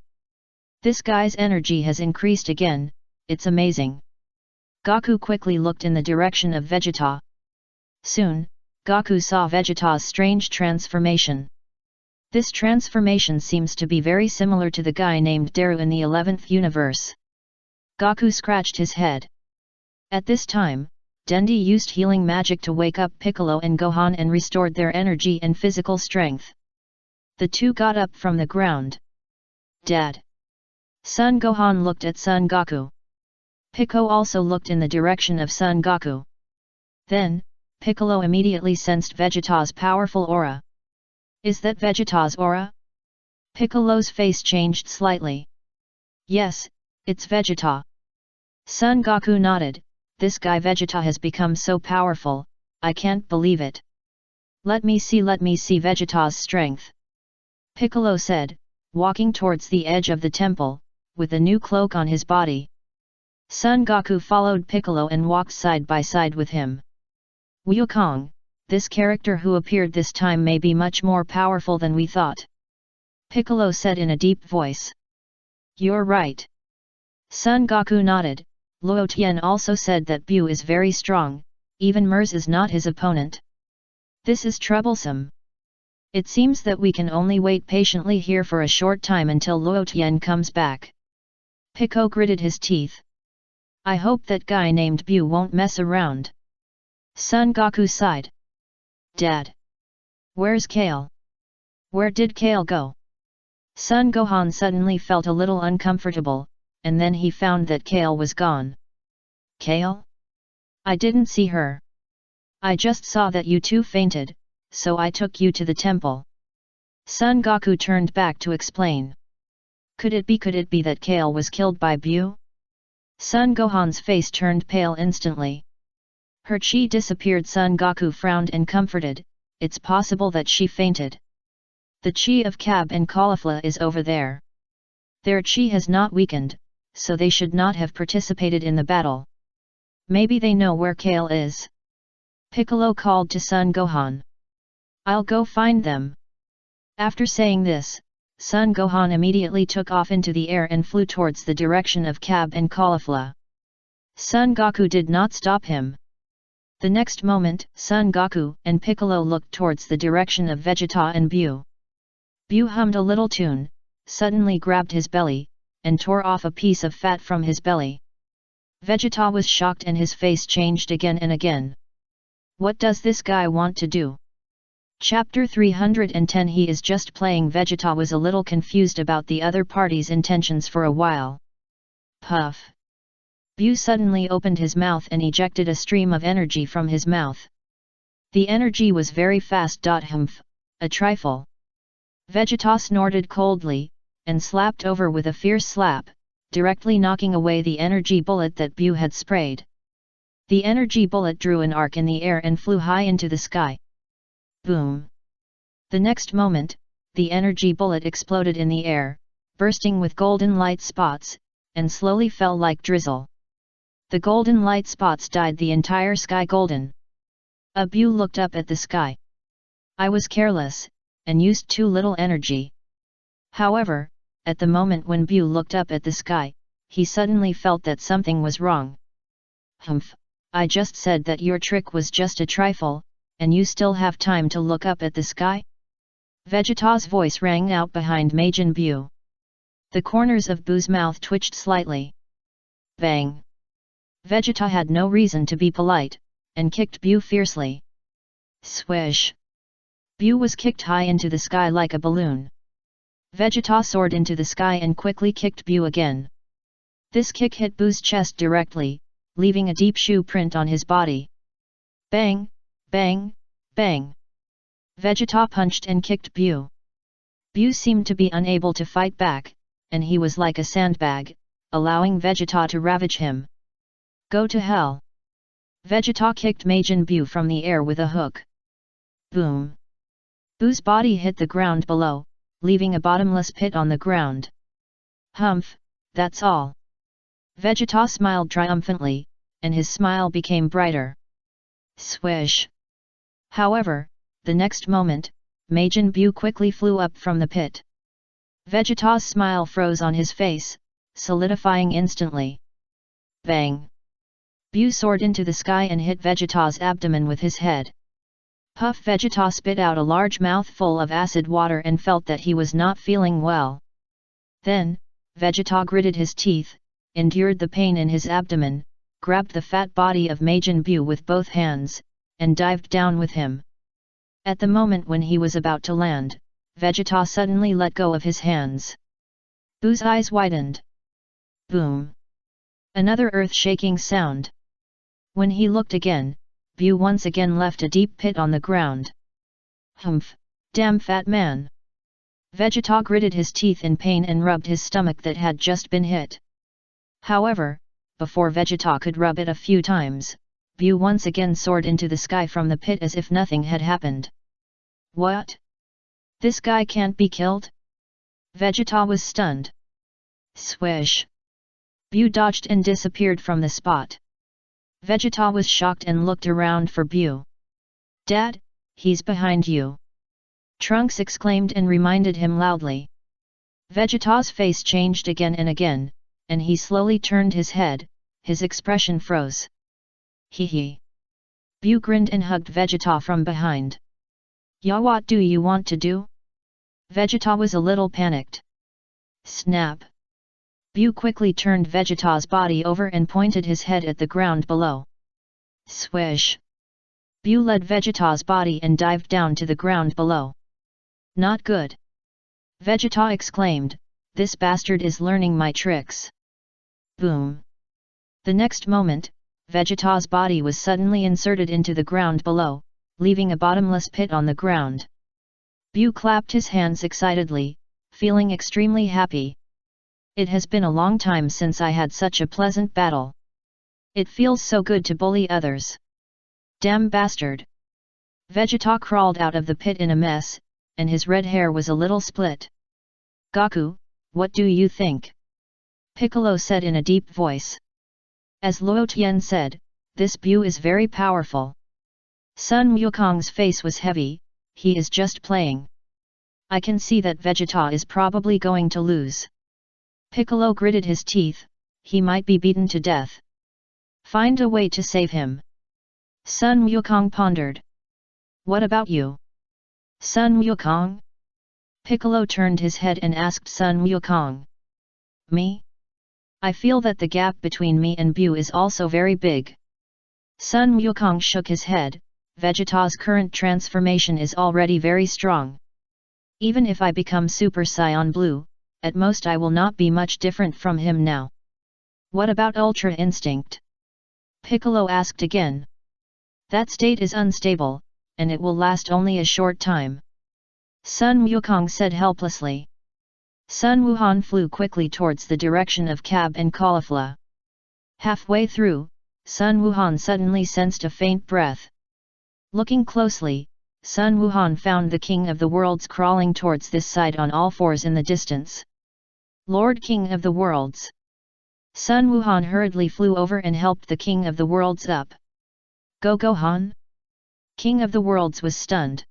This guy's energy has increased again, it's amazing. Goku quickly looked in the direction of Vegeta. Soon, Goku saw Vegeta's strange transformation. This transformation seems to be very similar to the guy named Daru in the 11th universe. Goku scratched his head. At this time, Dendi used healing magic to wake up Piccolo and Gohan and restored their energy and physical strength. The two got up from the ground. Dad. Son Gohan looked at Son Goku. Piccolo also looked in the direction of Son Goku. Then, Piccolo immediately sensed Vegeta's powerful aura. Is that Vegeta's aura? Piccolo's face changed slightly. Yes, it's Vegeta. Son Goku nodded. This guy Vegeta has become so powerful, I can't believe it. Let me see Vegeta's strength. Piccolo said, walking towards the edge of the temple, with a new cloak on his body. Son Goku followed Piccolo and walked side by side with him. Wukong, this character who appeared this time may be much more powerful than we thought. Piccolo said in a deep voice. You're right. Son Goku nodded. Luo Tian also said that Bu is very strong, even Mers is not his opponent. This is troublesome. It seems that we can only wait patiently here for a short time until Luo Tian comes back. Piccolo gritted his teeth. I hope that guy named Bu won't mess around. Son Goku sighed. Dad. Where's Kale? Where did Kale go? Son Gohan suddenly felt a little uncomfortable, and then he found that Kale was gone. Kale? I didn't see her. I just saw that you two fainted, so I took you to the temple. Son Goku turned back to explain. Could it be that Kale was killed by Bu? Son Gohan's face turned pale instantly. Her chi disappeared. Son Goku frowned and comforted, it's possible that she fainted. The chi of Cab and Caulifla is over there. Their chi has not weakened, so they should not have participated in the battle. Maybe they know where Kale is. Piccolo called to Son Gohan. I'll go find them. After saying this, Son Gohan immediately took off into the air and flew towards the direction of Cab and Caulifla. Son Goku did not stop him. The next moment, Son Goku and Piccolo looked towards the direction of Vegeta and Bu. Bu hummed a little tune, suddenly grabbed his belly, and tore off a piece of fat from his belly. Vegeta was shocked and his face changed again and again. What does this guy want to do? Chapter 310. He is just playing. Vegeta was a little confused about the other party's intentions for a while. Puff. Bu suddenly opened his mouth and ejected a stream of energy from his mouth. The energy was very fast. Humph, a trifle. Vegeta snorted coldly, and slapped over with a fierce slap, directly knocking away the energy bullet that Bu had sprayed. The energy bullet drew an arc in the air and flew high into the sky. Boom! The next moment, the energy bullet exploded in the air, bursting with golden light spots, and slowly fell like drizzle. The golden light spots dyed the entire sky golden. Bu looked up at the sky. I was careless, and used too little energy. However, at the moment when Bu looked up at the sky, he suddenly felt that something was wrong. Humph, I just said that your trick was just a trifle, and you still have time to look up at the sky? Vegeta's voice rang out behind Majin Bu. The corners of Buu's mouth twitched slightly. Bang! Vegeta had no reason to be polite, and kicked Bu fiercely. Swish! Bu was kicked high into the sky like a balloon. Vegeta soared into the sky and quickly kicked Bu again. This kick hit Buu's chest directly, leaving a deep shoe print on his body. Bang! Bang! Bang! Vegeta punched and kicked Bu. Bu seemed to be unable to fight back, and he was like a sandbag, allowing Vegeta to ravage him. Go to hell! Vegeta kicked Majin Bu from the air with a hook. Boom! Buu's body hit the ground below, leaving a bottomless pit on the ground. Humph, that's all. Vegeta smiled triumphantly, and his smile became brighter. Swish! However, the next moment, Majin Bu quickly flew up from the pit. Vegeta's smile froze on his face, solidifying instantly. Bang! Bu soared into the sky and hit Vegeta's abdomen with his head. Puff! Vegeta spit out a large mouthful of acid water and felt that he was not feeling well. Then, Vegeta gritted his teeth, endured the pain in his abdomen, grabbed the fat body of Majin Bu with both hands, and dived down with him. At the moment when he was about to land, Vegeta suddenly let go of his hands. Buu's eyes widened. Boom! Another earth-shaking sound. When he looked again, Bu once again left a deep pit on the ground. Humph! Damn fat man! Vegeta gritted his teeth in pain and rubbed his stomach that had just been hit. However, before Vegeta could rub it a few times, Bu once again soared into the sky from the pit as if nothing had happened. What? This guy can't be killed? Vegeta was stunned. Swish! Bu dodged and disappeared from the spot. Vegeta was shocked and looked around for Bu. Dad, he's behind you! Trunks exclaimed and reminded him loudly. Vegeta's face changed again and again, and he slowly turned his head, his expression froze. Hee hee! Bu grinned and hugged Vegeta from behind. Ya, what do you want to do? Vegeta was a little panicked. Snap! Bu quickly turned Vegeta's body over and pointed his head at the ground below. Swish! Bu led Vegeta's body and dived down to the ground below. Not good! Vegeta exclaimed, this bastard is learning my tricks. Boom! The next moment, Vegeta's body was suddenly inserted into the ground below, leaving a bottomless pit on the ground. Bu clapped his hands excitedly, feeling extremely happy. It has been a long time since I had such a pleasant battle. It feels so good to bully others. Damn bastard! Vegeta crawled out of the pit in a mess, and his red hair was a little split. Goku, what do you think? Piccolo said in a deep voice. As Luo Tian said, this Bu is very powerful. Sun Wukong's face was heavy, he is just playing. I can see that Vegeta is probably going to lose. Piccolo gritted his teeth, he might be beaten to death. Find a way to save him. Sun Wukong pondered. What about you? Sun Wukong? Piccolo turned his head and asked Sun Wukong. Me? I feel that the gap between me and Bu is also very big. Sun Wukong shook his head, Vegeta's current transformation is already very strong. Even if I become Super Saiyan Blue, at most I will not be much different from him now. What about Ultra Instinct? Piccolo asked again. That state is unstable, and it will last only a short time. Sun Wukong said helplessly. Sun Wuhan flew quickly towards the direction of Cab and Caulifla. Halfway through, Sun Wuhan suddenly sensed a faint breath. Looking closely, Sun Wuhan found the King of the Worlds crawling towards this side on all fours in the distance. Lord King of the Worlds! Sun Wuhan hurriedly flew over and helped the King of the Worlds up. Go Gohan! King of the Worlds was stunned.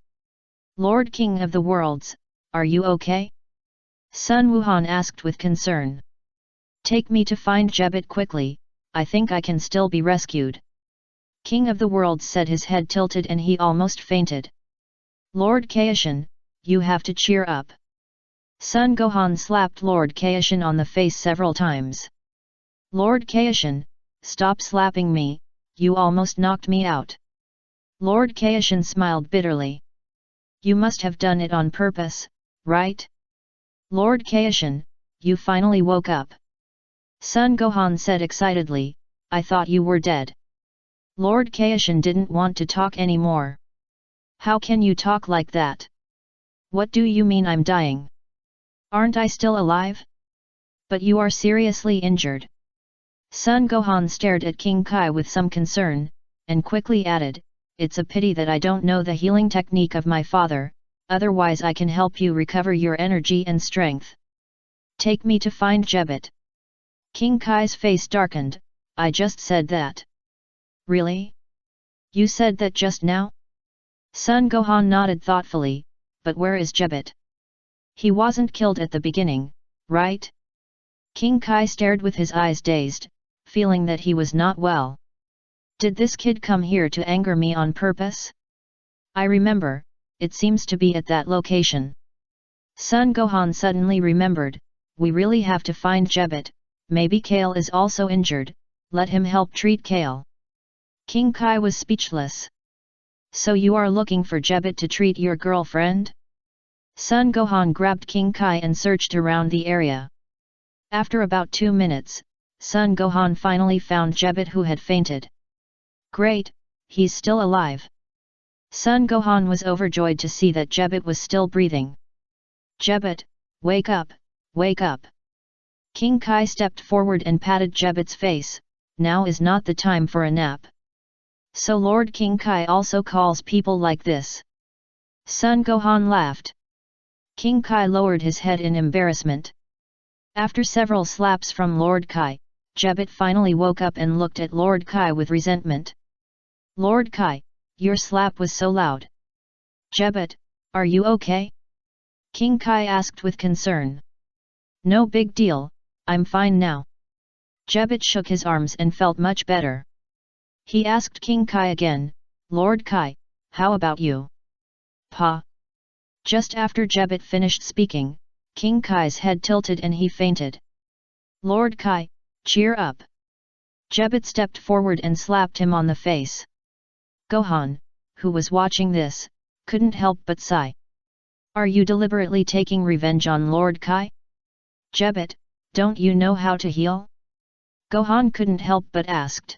Lord King of the Worlds, are you okay? Sun Wuhan asked with concern. Take me to find Jebit quickly, I think I can still be rescued. King of the Worlds said, his head tilted and he almost fainted. Lord Kaishan, you have to cheer up. Sun Gohan slapped Lord Kaioshin on the face several times. Lord Kaioshin, stop slapping me, you almost knocked me out. Lord Kaioshin smiled bitterly. You must have done it on purpose, right? Lord Kaioshin, you finally woke up. Sun Gohan said excitedly, I thought you were dead. Lord Kaioshin didn't want to talk anymore. How can you talk like that? What do you mean I'm dying? Aren't I still alive? But you are seriously injured. Sun Gohan stared at King Kai with some concern, and quickly added, it's a pity that I don't know the healing technique of my father, otherwise I can help you recover your energy and strength. Take me to find Jebet. King Kai's face darkened, I just said that. Really? You said that just now? Sun Gohan nodded thoughtfully, but where is Jebet? He wasn't killed at the beginning, right? King Kai stared with his eyes dazed, feeling that he was not well. Did this kid come here to anger me on purpose? I remember, it seems to be at that location. Sun Gohan suddenly remembered, we really have to find Jebet, maybe Kale is also injured, let him help treat Kale. King Kai was speechless. So you are looking for Jebet to treat your girlfriend? Sun Gohan grabbed King Kai and searched around the area. After about 2 minutes, Sun Gohan finally found Jebet, who had fainted. Great, he's still alive. Sun Gohan was overjoyed to see that Jebet was still breathing. Jebet, wake up, wake up. King Kai stepped forward and patted Jebet's face, now is not the time for a nap. So Lord King Kai also calls people like this. Sun Gohan laughed. King Kai lowered his head in embarrassment. After several slaps from Lord Kai, Jebet finally woke up and looked at Lord Kai with resentment. Lord Kai, your slap was so loud. Jebet, are you okay? King Kai asked with concern. No big deal, I'm fine now. Jebet shook his arms and felt much better. He asked King Kai again, Lord Kai, how about you? Pa. Just after Jebet finished speaking, King Kai's head tilted and he fainted. Lord Kai, cheer up. Jebet stepped forward and slapped him on the face. Gohan, who was watching this, couldn't help but sigh. Are you deliberately taking revenge on Lord Kai? Jebet, don't you know how to heal? Gohan couldn't help but asked.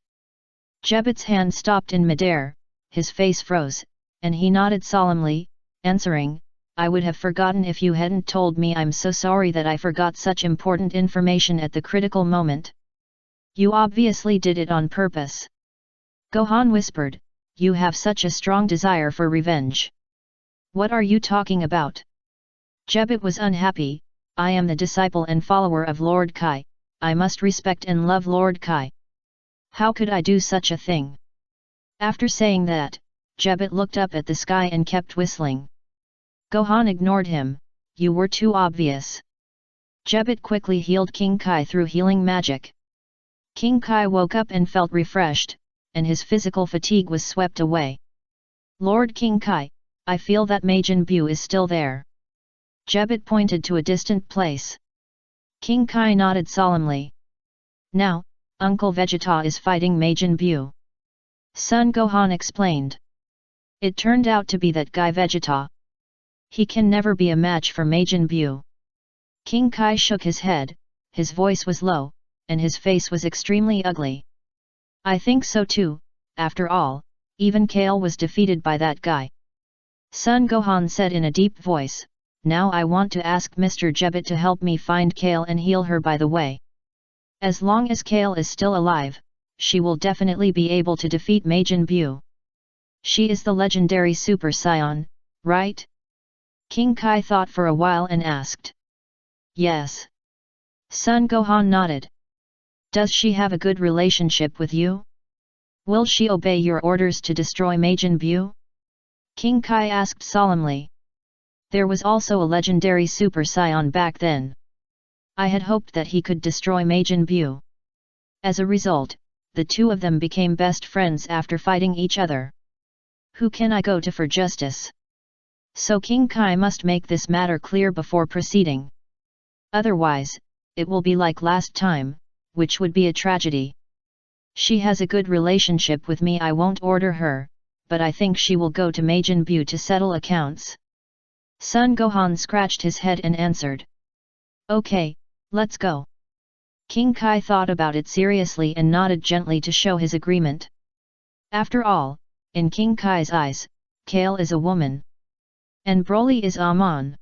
Jebet's hand stopped in midair, his face froze, and he nodded solemnly, answering, I would have forgotten if you hadn't told me. I'm so sorry that I forgot such important information at the critical moment. You obviously did it on purpose. Gohan whispered, you have such a strong desire for revenge. What are you talking about? Jebet was unhappy, I am the disciple and follower of Lord Kai, I must respect and love Lord Kai. How could I do such a thing? After saying that, Jebet looked up at the sky and kept whistling. Gohan ignored him, you were too obvious. Jebet quickly healed King Kai through healing magic. King Kai woke up and felt refreshed, and his physical fatigue was swept away. Lord King Kai, I feel that Majin Buu is still there. Jebet pointed to a distant place. King Kai nodded solemnly. Now, Uncle Vegeta is fighting Majin Buu. Son Gohan explained. It turned out to be that guy Vegeta. He can never be a match for Majin Buu. King Kai shook his head, his voice was low, and his face was extremely ugly. I think so too, after all, even Kale was defeated by that guy. Son Gohan said in a deep voice, now I want to ask Mr. Jebet to help me find Kale and heal her by the way. As long as Kale is still alive, she will definitely be able to defeat Majin Buu. She is the legendary Super Saiyan, right? King Kai thought for a while and asked. Yes. Son Gohan nodded. Does she have a good relationship with you? Will she obey your orders to destroy Majin Buu? King Kai asked solemnly. There was also a legendary Super Saiyan back then. I had hoped that he could destroy Majin Buu. As a result, the two of them became best friends after fighting each other. Who can I go to for justice? So King Kai must make this matter clear before proceeding. Otherwise, it will be like last time, which would be a tragedy. She has a good relationship with me. I won't order her, but I think she will go to Majin Buu to settle accounts. Sun Gohan scratched his head and answered. Okay, let's go. King Kai thought about it seriously and nodded gently to show his agreement. After all, in King Kai's eyes, Kale is a woman. And Broly is a man.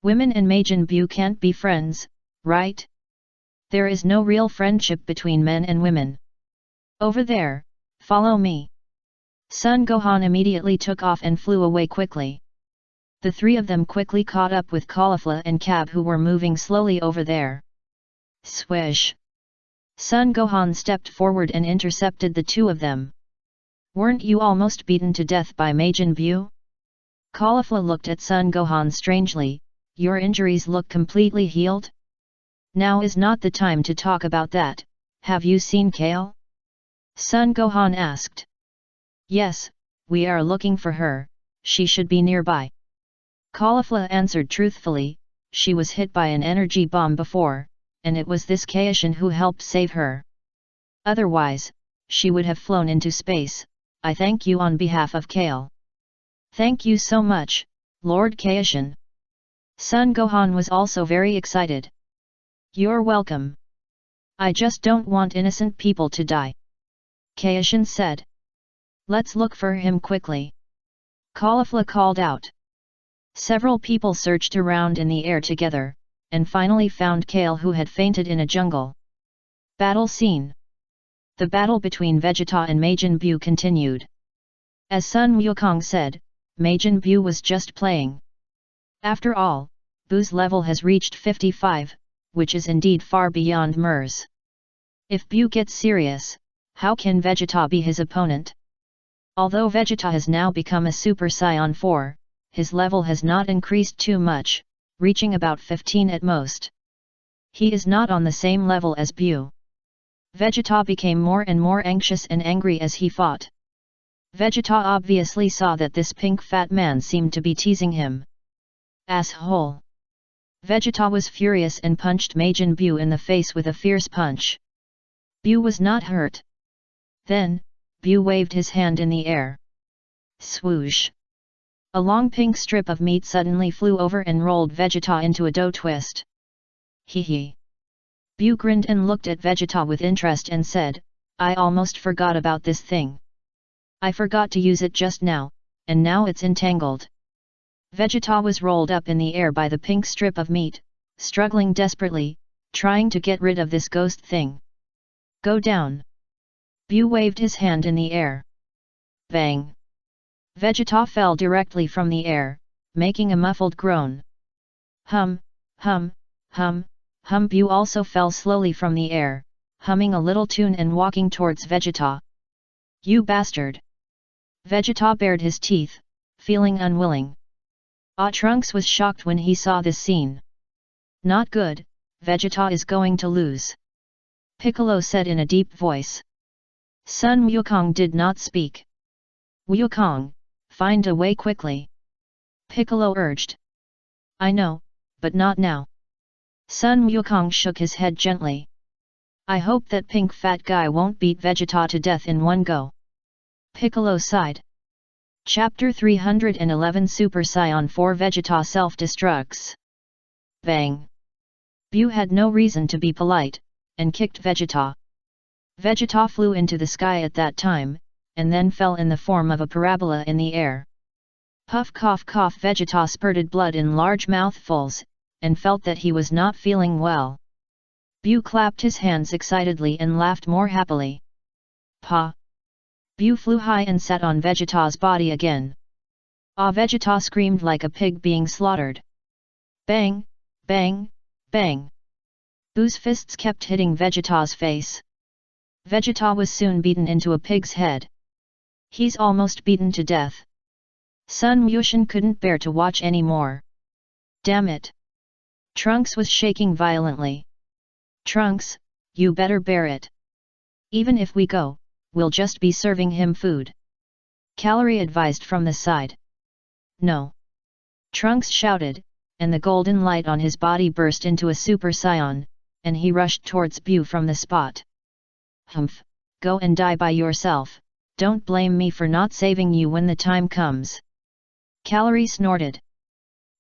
Women and Majin Buu can't be friends, right? There is no real friendship between men and women. Over there, follow me. Sun Gohan immediately took off and flew away quickly. The three of them quickly caught up with Caulifla and Cab, who were moving slowly over there. Swish! Sun Gohan stepped forward and intercepted the two of them. Weren't you almost beaten to death by Majin Buu? Caulifla looked at Sun Gohan strangely. Your injuries look completely healed? Now is not the time to talk about that. Have you seen Kale? Sun Gohan asked. Yes, we are looking for her, she should be nearby. Caulifla answered truthfully. She was hit by an energy bomb before, and it was this Kaishin who helped save her. Otherwise, she would have flown into space. I thank you on behalf of Kale. Thank you so much, Lord Kaishin. Sun Gohan was also very excited. You're welcome. I just don't want innocent people to die. Kaishin said. Let's look for him quickly. Caulifla called out. Several people searched around in the air together, and finally found Kale, who had fainted in a jungle. Battle scene. The battle between Vegeta and Majin Buu continued. As Sun Wukong said, Majin Buu was just playing. After all, Buu's level has reached 55, which is indeed far beyond Mers. If Buu gets serious, how can Vegeta be his opponent? Although Vegeta has now become a Super Saiyan 4, his level has not increased too much, reaching about 15 at most. He is not on the same level as Buu. Vegeta became more and more anxious and angry as he fought. Vegeta obviously saw that this pink fat man seemed to be teasing him. Asshole! Vegeta was furious and punched Majin Buu in the face with a fierce punch. Buu was not hurt. Then, Buu waved his hand in the air. Swoosh! A long pink strip of meat suddenly flew over and rolled Vegeta into a dough twist. Hee hee! Buu grinned and looked at Vegeta with interest and said, I almost forgot about this thing. I forgot to use it just now, and now it's entangled. Vegeta was rolled up in the air by the pink strip of meat, struggling desperately, trying to get rid of this ghost thing. Go down! Buu waved his hand in the air. Bang! Vegeta fell directly from the air, making a muffled groan. Hum, hum, hum, hum. Buu also fell slowly from the air, humming a little tune and walking towards Vegeta. You bastard! Vegeta bared his teeth, feeling unwilling. Trunks was shocked when he saw this scene. Not good, Vegeta is going to lose. Piccolo said in a deep voice. Sun Wukong did not speak. Wukong, find a way quickly. Piccolo urged. I know, but not now. Sun Wukong shook his head gently. I hope that pink fat guy won't beat Vegeta to death in one go. Piccolo sighed. Chapter 311 Super Saiyan 4 Vegeta self-destructs. Bang! Buu had no reason to be polite, and kicked Vegeta. Vegeta flew into the sky at that time, and then fell in the form of a parabola in the air. Puff cough cough. Vegeta spurted blood in large mouthfuls, and felt that he was not feeling well. Buu clapped his hands excitedly and laughed more happily. Pa! Buu flew high and sat on Vegeta's body again. Vegeta screamed like a pig being slaughtered. Bang! Bang! Bang! Buu's fists kept hitting Vegeta's face. Vegeta was soon beaten into a pig's head. He's almost beaten to death. Sun Wushan couldn't bear to watch any more. Damn it! Trunks was shaking violently. Trunks, you better bear it. Even if we go, we'll just be serving him food. Calorie advised from the side. No. Trunks shouted, and the golden light on his body burst into a Super Saiyan, and he rushed towards Bu from the spot. Humph, go and die by yourself, don't blame me for not saving you when the time comes. Calorie snorted.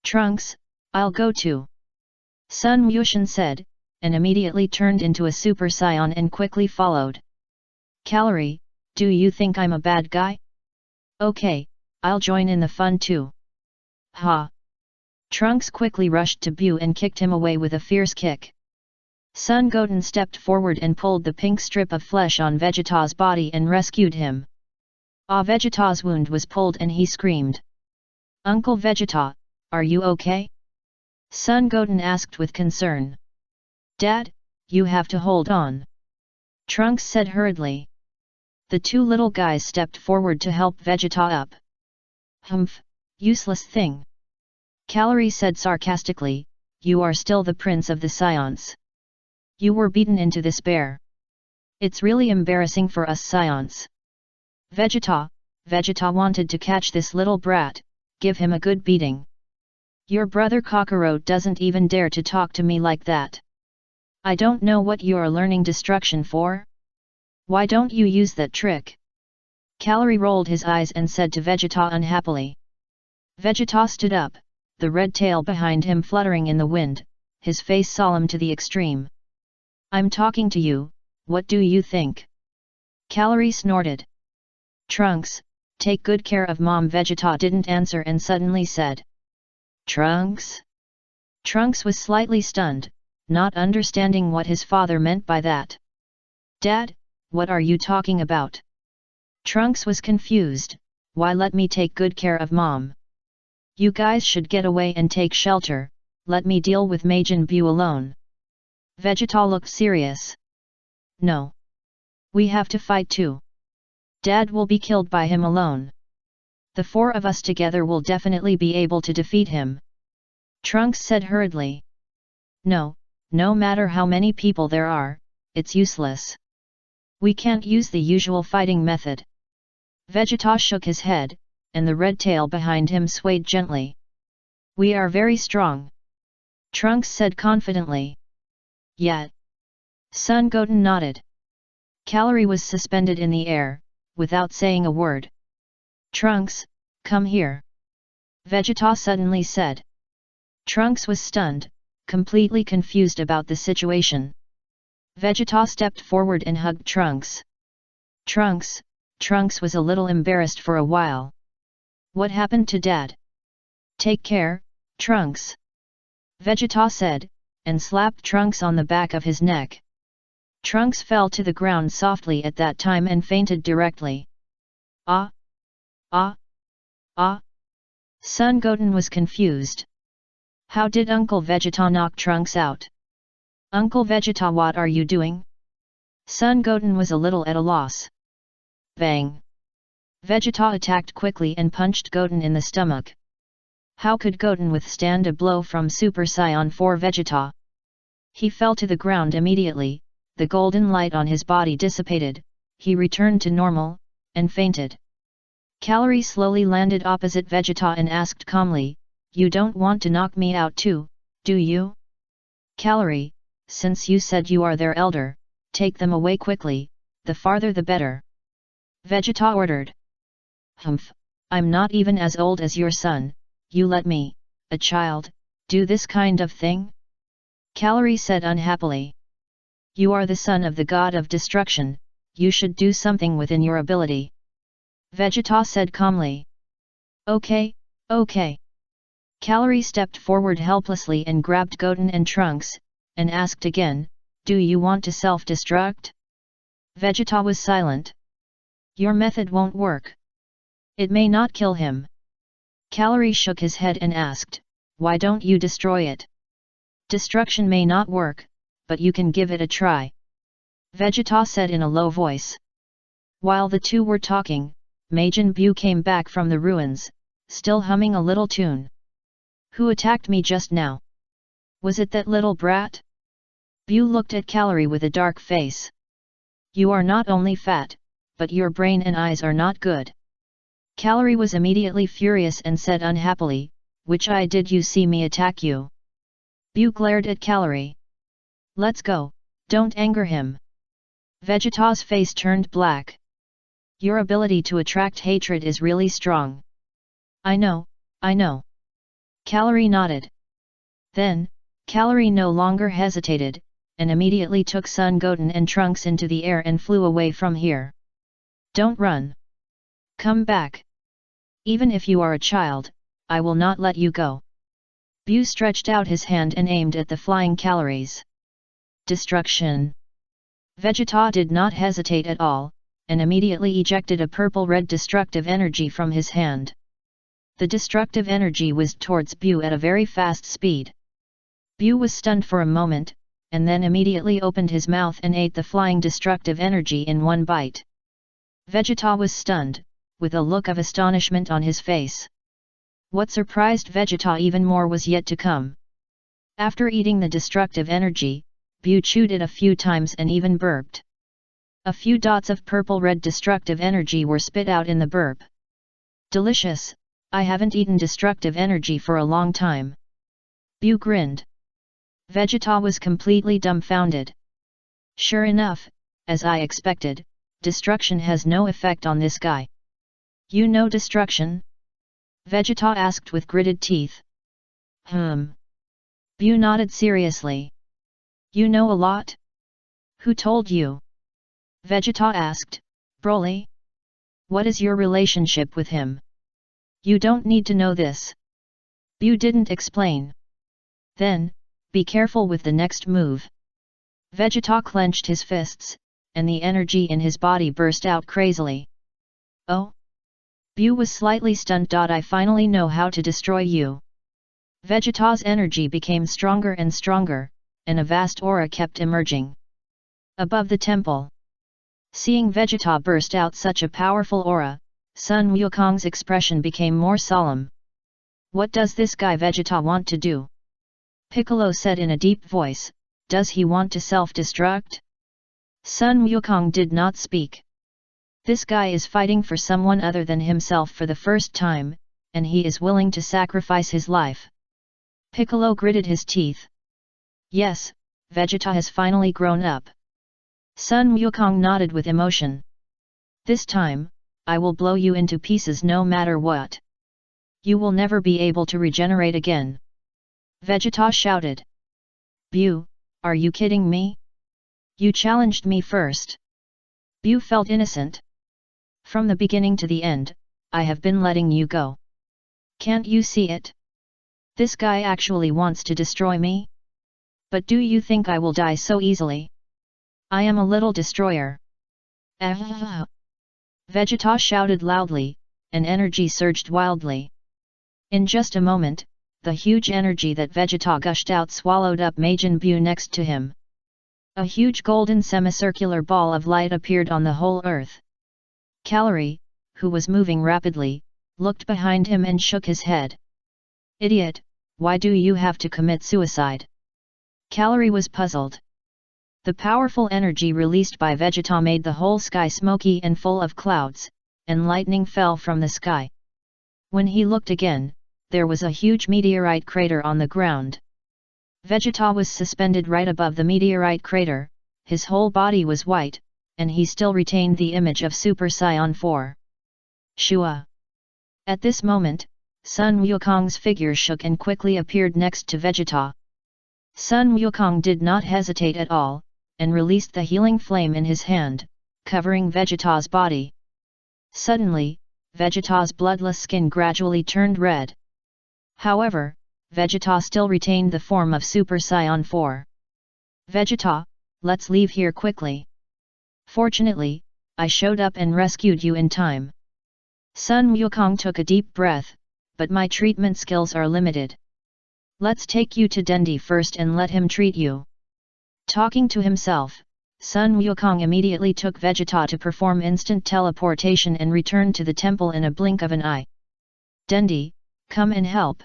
Trunks, I'll go too. Sun Wushan said, and immediately turned into a Super Saiyan and quickly followed. Calorie, do you think I'm a bad guy? Okay, I'll join in the fun too. Ha! Trunks quickly rushed to Bu and kicked him away with a fierce kick. Sun Goten stepped forward and pulled the pink strip of flesh on Vegeta's body and rescued him. Vegeta's wound was pulled and he screamed. Uncle Vegeta, are you okay? Sun Goten asked with concern. Dad, you have to hold on. Trunks said hurriedly. The two little guys stepped forward to help Vegeta up. Humph, useless thing. Calorie said sarcastically, you are still the prince of the Saiyans. You were beaten into this bear. It's really embarrassing for us Saiyans. Vegeta wanted to catch this little brat, give him a good beating. Your brother Kakarot doesn't even dare to talk to me like that. I don't know what you're learning destruction for. Why don't you use that trick? Calorie rolled his eyes and said to Vegeta unhappily. Vegeta stood up, the red tail behind him fluttering in the wind, his face solemn to the extreme. I'm talking to you, what do you think? Calorie snorted. Trunks, take good care of Mom. Vegeta didn't answer and suddenly said. Trunks? Trunks was slightly stunned, not understanding what his father meant by that. Dad, what are you talking about? Trunks was confused, why let me take good care of Mom? You guys should get away and take shelter, let me deal with Majin Buu alone. Vegeta looked serious. No. We have to fight too. Dad will be killed by him alone. The four of us together will definitely be able to defeat him. Trunks said hurriedly. No matter how many people there are, it's useless. We can't use the usual fighting method. Vegeta shook his head, and the red tail behind him swayed gently. We are very strong. Trunks said confidently. Yet. Sun Goten nodded. Calorie was suspended in the air, without saying a word. Trunks, come here. Vegeta suddenly said. Trunks was stunned, completely confused about the situation. Vegeta stepped forward and hugged Trunks. Trunks was a little embarrassed for a while. What happened to Dad? Take care, Trunks. Vegeta said, and slapped Trunks on the back of his neck. Trunks fell to the ground softly at that time and fainted directly. Ah! Sun Goten was confused. How did Uncle Vegeta knock Trunks out? Uncle Vegeta, what are you doing? Sun Goten was a little at a loss. Bang! Vegeta attacked quickly and punched Goten in the stomach. How could Goten withstand a blow from Super Saiyan 4 Vegeta? He fell to the ground immediately, the golden light on his body dissipated, he returned to normal, and fainted. Calorie slowly landed opposite Vegeta and asked calmly, you don't want to knock me out too, do you? Calorie, since you said you are their elder, take them away quickly, the farther the better. Vegeta ordered. Humph, I'm not even as old as your son, you let me, a child, do this kind of thing? Calorie said unhappily. You are the son of the god of destruction, you should do something within your ability. Vegeta said calmly. Okay. Calorie stepped forward helplessly and grabbed Goten and Trunks, and asked again, do you want to self-destruct? Vegeta was silent. Your method won't work. It may not kill him. Calorie shook his head and asked, why don't you destroy it? Destruction may not work, but you can give it a try. Vegeta said in a low voice. While the two were talking, Majin Buu came back from the ruins, still humming a little tune. Who attacked me just now? Was it that little brat? Buu looked at Calorie with a dark face. You are not only fat, but your brain and eyes are not good. Calorie was immediately furious and said unhappily, which eye did you see me attack you? Bu glared at Calorie. Let's go, don't anger him. Vegeta's face turned black. Your ability to attract hatred is really strong. I know. Calorie nodded. Then, Calorie no longer hesitated, and immediately took Sun Goten and Trunks into the air and flew away from here. Don't run. Come back. Even if you are a child, I will not let you go. Bu stretched out his hand and aimed at the flying Calories. Destruction. Vegeta did not hesitate at all, and immediately ejected a purple-red destructive energy from his hand. The destructive energy whizzed towards Bu at a very fast speed. Bu was stunned for a moment, and then immediately opened his mouth and ate the flying destructive energy in one bite. Vegeta was stunned, with a look of astonishment on his face. What surprised Vegeta even more was yet to come. After eating the destructive energy, Bu chewed it a few times and even burped. A few dots of purple-red destructive energy were spit out in the burp. Delicious, I haven't eaten destructive energy for a long time. Bu grinned. Vegeta was completely dumbfounded. Sure enough, as I expected, destruction has no effect on this guy. You know destruction? Vegeta asked with gritted teeth. Bu nodded seriously. You know a lot? Who told you? Vegeta asked, Broly? What is your relationship with him? You don't need to know this. Bu didn't explain. Then, be careful with the next move. Vegeta clenched his fists, and the energy in his body burst out crazily. Oh? Bu was slightly stunned. I finally know how to destroy you. Vegeta's energy became stronger and stronger, and a vast aura kept emerging. Above the temple. Seeing Vegeta burst out such a powerful aura, Sun Wukong's expression became more solemn. What does this guy Vegeta want to do? Piccolo said in a deep voice, does he want to self-destruct? Sun Wukong did not speak. This guy is fighting for someone other than himself for the first time, and he is willing to sacrifice his life. Piccolo gritted his teeth. Yes, Vegeta has finally grown up. Sun Wukong nodded with emotion. This time, I will blow you into pieces no matter what. You will never be able to regenerate again. Vegeta shouted. Bu, are you kidding me? You challenged me first. Bu felt innocent. From the beginning to the end, I have been letting you go. Can't you see it? This guy actually wants to destroy me? But do you think I will die so easily? I am a little destroyer. Vegeta shouted loudly, and energy surged wildly. In just a moment, the huge energy that Vegeta gushed out swallowed up Majin Buu next to him. A huge golden semicircular ball of light appeared on the whole earth. Calorie, who was moving rapidly, looked behind him and shook his head. Idiot, why do you have to commit suicide? Calorie was puzzled. The powerful energy released by Vegeta made the whole sky smoky and full of clouds, and lightning fell from the sky. When he looked again, there was a huge meteorite crater on the ground. Vegeta was suspended right above the meteorite crater, his whole body was white, and he still retained the image of Super Saiyan 4. Shua! At this moment, Sun Wukong's figure shook and quickly appeared next to Vegeta. Sun Wukong did not hesitate at all, and released the healing flame in his hand, covering Vegeta's body. Suddenly, Vegeta's bloodless skin gradually turned red. However, Vegeta still retained the form of Super Saiyan 4. Vegeta, let's leave here quickly. Fortunately, I showed up and rescued you in time. Sun Wukong took a deep breath, but my treatment skills are limited. Let's take you to Dendi first and let him treat you. Talking to himself, Sun Wukong immediately took Vegeta to perform instant teleportation and returned to the temple in a blink of an eye. Dendi, come and help.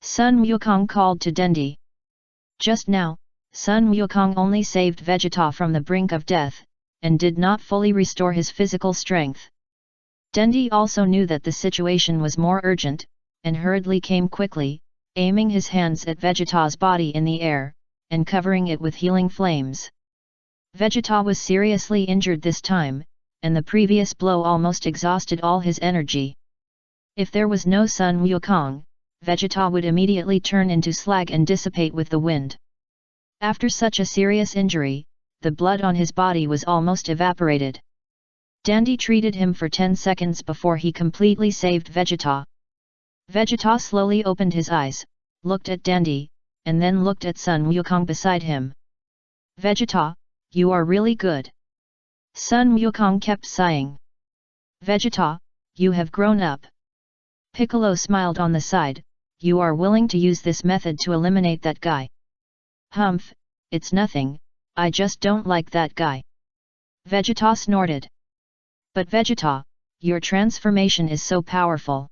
Sun Wukong called to Dendi. Just now, Sun Wukong only saved Vegeta from the brink of death, and did not fully restore his physical strength. Dendi also knew that the situation was more urgent, and hurriedly came quickly, aiming his hands at Vegeta's body in the air, and covering it with healing flames. Vegeta was seriously injured this time, and the previous blow almost exhausted all his energy. If there was no Sun Wukong, Vegeta would immediately turn into slag and dissipate with the wind. After such a serious injury, the blood on his body was almost evaporated. Dandy treated him for 10 seconds before he completely saved Vegeta. Vegeta slowly opened his eyes, looked at Dandy, and then looked at Sun Wukong beside him. Vegeta, you are really good. Sun Wukong kept sighing. Vegeta, you have grown up. Piccolo smiled on the side. You are willing to use this method to eliminate that guy. Humph, it's nothing, I just don't like that guy. Vegeta snorted. But Vegeta, your transformation is so powerful.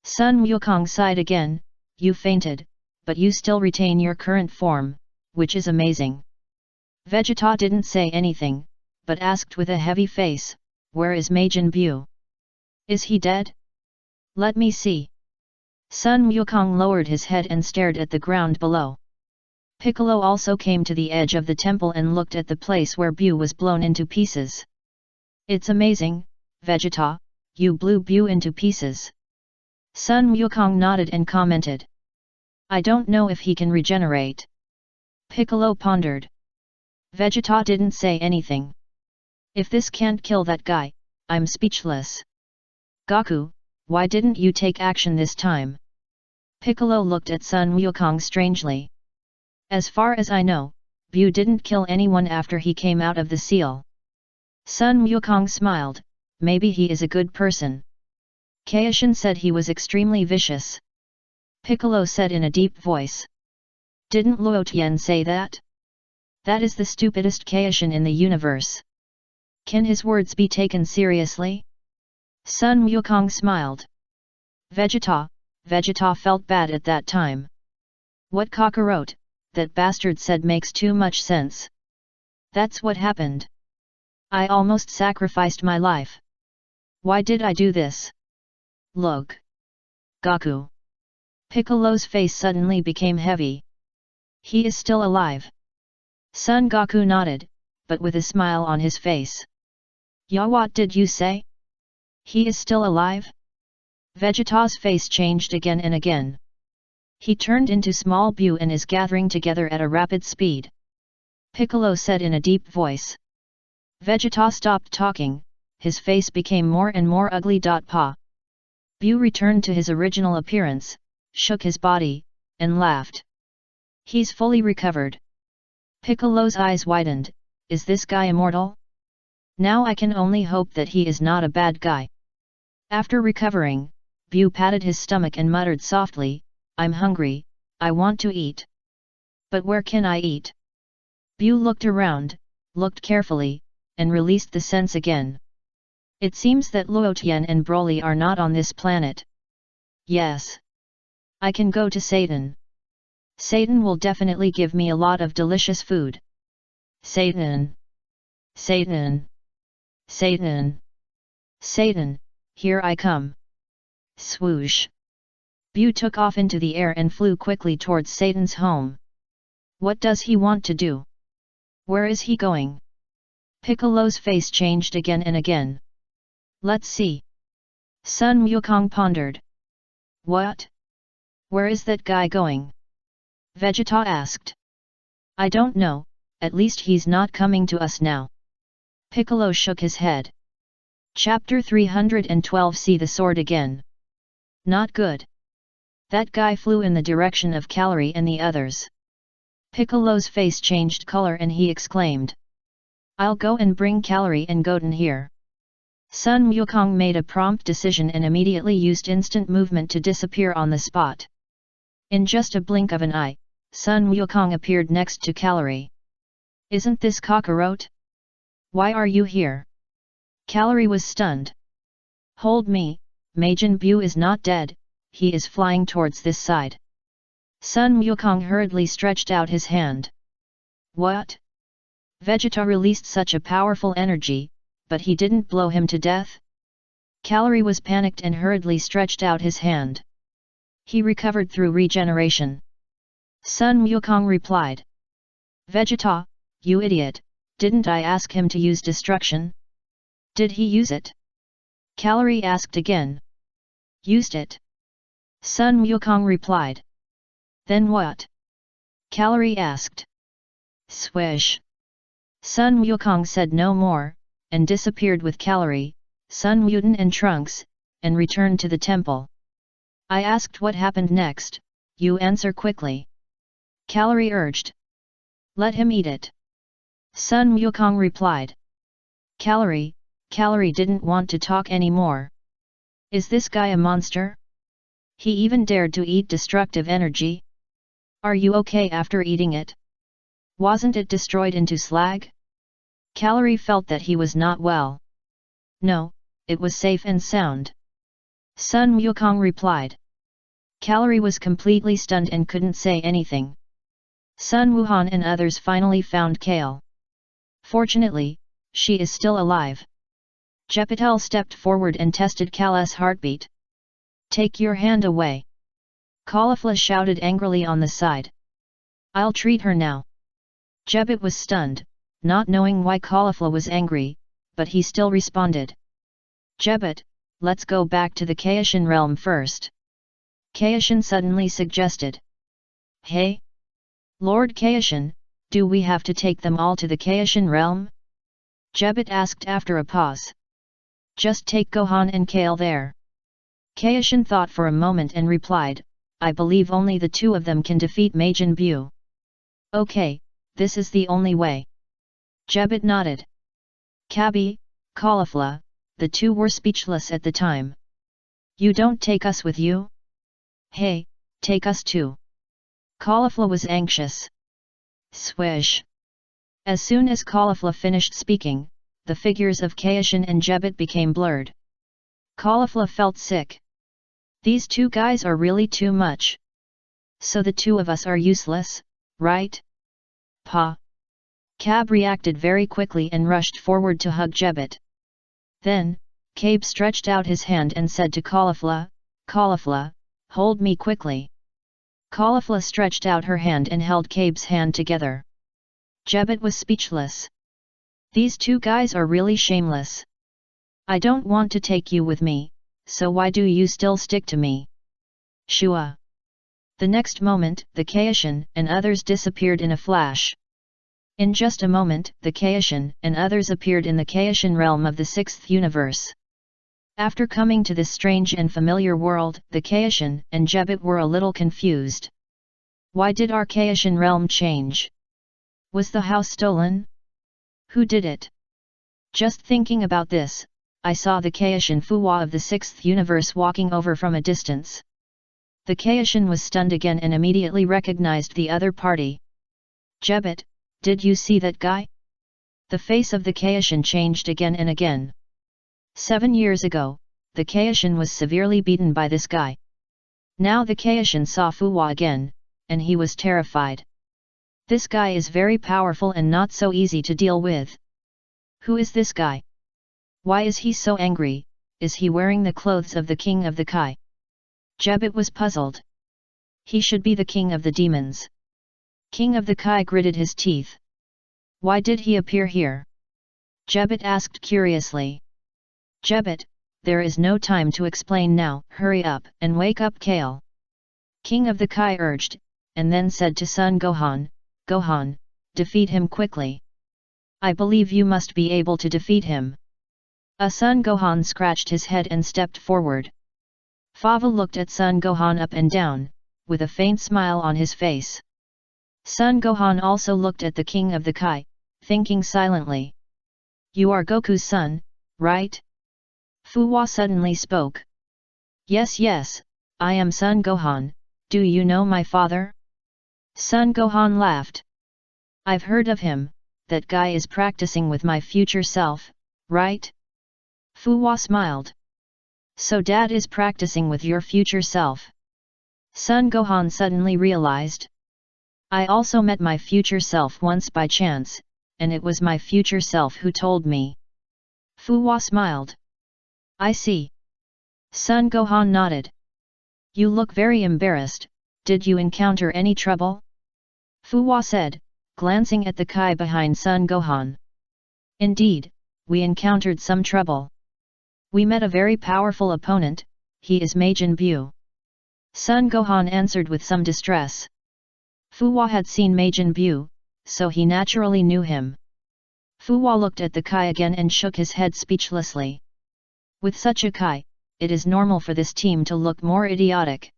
Sun Wukong sighed again. You fainted, but you still retain your current form, which is amazing. Vegeta didn't say anything, but asked with a heavy face, where is Majin Buu? Is he dead? Let me see. Sun Wukong lowered his head and stared at the ground below. Piccolo also came to the edge of the temple and looked at the place where Buu was blown into pieces. It's amazing, Vegeta, you blew Buu into pieces. Sun Wukong nodded and commented. I don't know if he can regenerate. Piccolo pondered. Vegeta didn't say anything. If this can't kill that guy, I'm speechless. Goku, why didn't you take action this time? Piccolo looked at Sun Wukong strangely. As far as I know, Buu didn't kill anyone after he came out of the seal. Sun Wukong smiled, maybe he is a good person. Kaishin said he was extremely vicious. Piccolo said in a deep voice. Didn't Luo Tian say that? That is the stupidest Kaishin in the universe. Can his words be taken seriously? Sun Wukong smiled. Vegeta felt bad at that time. What Kakarot, that bastard said makes too much sense. That's what happened. I almost sacrificed my life. Why did I do this? Look. Goku. Piccolo's face suddenly became heavy. He is still alive. Son Goku nodded, but with a smile on his face. Ya, what did you say? He is still alive? Vegeta's face changed again and again. He turned into small Buu and is gathering together at a rapid speed. Piccolo said in a deep voice. Vegeta stopped talking, his face became more and more ugly. Pa. Buu returned to his original appearance, shook his body, and laughed. He's fully recovered. Piccolo's eyes widened. Is this guy immortal? Now I can only hope that he is not a bad guy. After recovering, Buu patted his stomach and muttered softly, I'm hungry, I want to eat. But where can I eat? Buu looked around, looked carefully, and released the sense again. It seems that Luo Tian and Broly are not on this planet. Yes. I can go to Satan. Satan will definitely give me a lot of delicious food. Satan. Satan. Satan. Satan, here I come. Swoosh. Buu took off into the air and flew quickly towards Satan's home. What does he want to do? Where is he going? Piccolo's face changed again and again. Let's see. Sun Wukong pondered. What? Where is that guy going? Vegeta asked. I don't know, at least he's not coming to us now. Piccolo shook his head. Chapter 312. See the sword again. Not good. That guy flew in the direction of Calorie and the others. Piccolo's face changed color and he exclaimed. I'll go and bring Calorie and Goten here. Sun Wukong made a prompt decision and immediately used instant movement to disappear on the spot. In just a blink of an eye, Sun Wukong appeared next to Calorie. Isn't this Kakarot? Why are you here? Calorie was stunned. Hold me, Majin Buu is not dead, he is flying towards this side. Sun Wukong hurriedly stretched out his hand. What? Vegeta released such a powerful energy, but he didn't blow him to death? Calorie was panicked and hurriedly stretched out his hand. He recovered through regeneration. Sun Wukong replied. Vegeta, you idiot, didn't I ask him to use destruction? Did he use it? Calorie asked again. Used it. Sun Wukong replied. Then what? Calorie asked. Swish. Sun Wukong said no more, and disappeared with Calorie, Sun Wooten and Trunks, and returned to the temple. I asked what happened next, you answer quickly. Calorie urged. Let him eat it. Sun Wukong replied. Calorie didn't want to talk anymore. Is this guy a monster? He even dared to eat destructive energy? Are you okay after eating it? Wasn't it destroyed into slag? Calorie felt that he was not well. No, it was safe and sound. Sun Wukong replied. Calorie was completely stunned and couldn't say anything. Sun Wuhan and others finally found Kale. Fortunately, she is still alive. Jepitel stepped forward and tested Kala's heartbeat. Take your hand away. Caulifla shouted angrily on the side. I'll treat her now. Jebit was stunned, not knowing why Caulifla was angry, but he still responded. Jebit, let's go back to the Kaishan realm first. Kaishan suddenly suggested. Hey? Lord Kaishan, do we have to take them all to the Kaishan realm? Jebit asked after a pause. Just take Gohan and Kale there. Kaishan thought for a moment and replied, I believe only the two of them can defeat Majin Buu. Okay, this is the only way. Jebit nodded. Kabi, Caulifla, the two were speechless at the time. You don't take us with you? Hey, take us too. Caulifla was anxious. Swish. As soon as Caulifla finished speaking, the figures of Kaishan and Jebit became blurred. Caulifla felt sick. These two guys are really too much. So the two of us are useless, right? Pa. Cab reacted very quickly and rushed forward to hug Jebit. Then, Cabe stretched out his hand and said to Caulifla, Caulifla, hold me quickly. Caulifla stretched out her hand and held Cabe's hand together. Jebit was speechless. These two guys are really shameless. I don't want to take you with me, so why do you still stick to me? Shua. The next moment, the Kaishan and others disappeared in a flash. In just a moment, the Kaishan and others appeared in the Kaishan realm of the 6th universe. After coming to this strange and familiar world, the Kaishan and Jebit were a little confused. Why did our Kaishan realm change? Was the house stolen? Who did it? Just thinking about this, I saw the Kaishan Fuwa of the 6th universe walking over from a distance. The Kaishan was stunned again and immediately recognized the other party. Jebit, did you see that guy? The face of the Kaishan changed again and again. 7 years ago, the Kaishan was severely beaten by this guy. Now the Kaishan saw Fuwa again, and he was terrified. This guy is very powerful and not so easy to deal with. Who is this guy? Why is he so angry? Is he wearing the clothes of the king of the Kai? Jebit was puzzled. He should be the king of the demons. King of the Kai gritted his teeth. Why did he appear here? Jebit asked curiously. Jebit, there is no time to explain now, hurry up and wake up Kale. King of the Kai urged, and then said to Son Gohan, Gohan, defeat him quickly. I believe you must be able to defeat him. Son Gohan scratched his head and stepped forward. Fava looked at Son Gohan up and down, with a faint smile on his face. Son Gohan also looked at the king of the Kai, thinking silently. You are Goku's son, right? Fuwa suddenly spoke. Yes, I am Son Gohan, do you know my father? Son Gohan laughed. I've heard of him, that guy is practicing with my future self, right? Fuwa smiled. So dad is practicing with your future self. Son Gohan suddenly realized. I also met my future self once by chance, and it was my future self who told me. Fuwa smiled. I see. Son Gohan nodded. You look very embarrassed, did you encounter any trouble? Fu Hua said, glancing at the Kai behind Sun Gohan. Indeed, we encountered some trouble. We met a very powerful opponent, he is Majin Buu. Sun Gohan answered with some distress. Fu Hua had seen Majin Buu, so he naturally knew him. Fu Hua looked at the Kai again and shook his head speechlessly. With such a Kai, it is normal for this team to look more idiotic.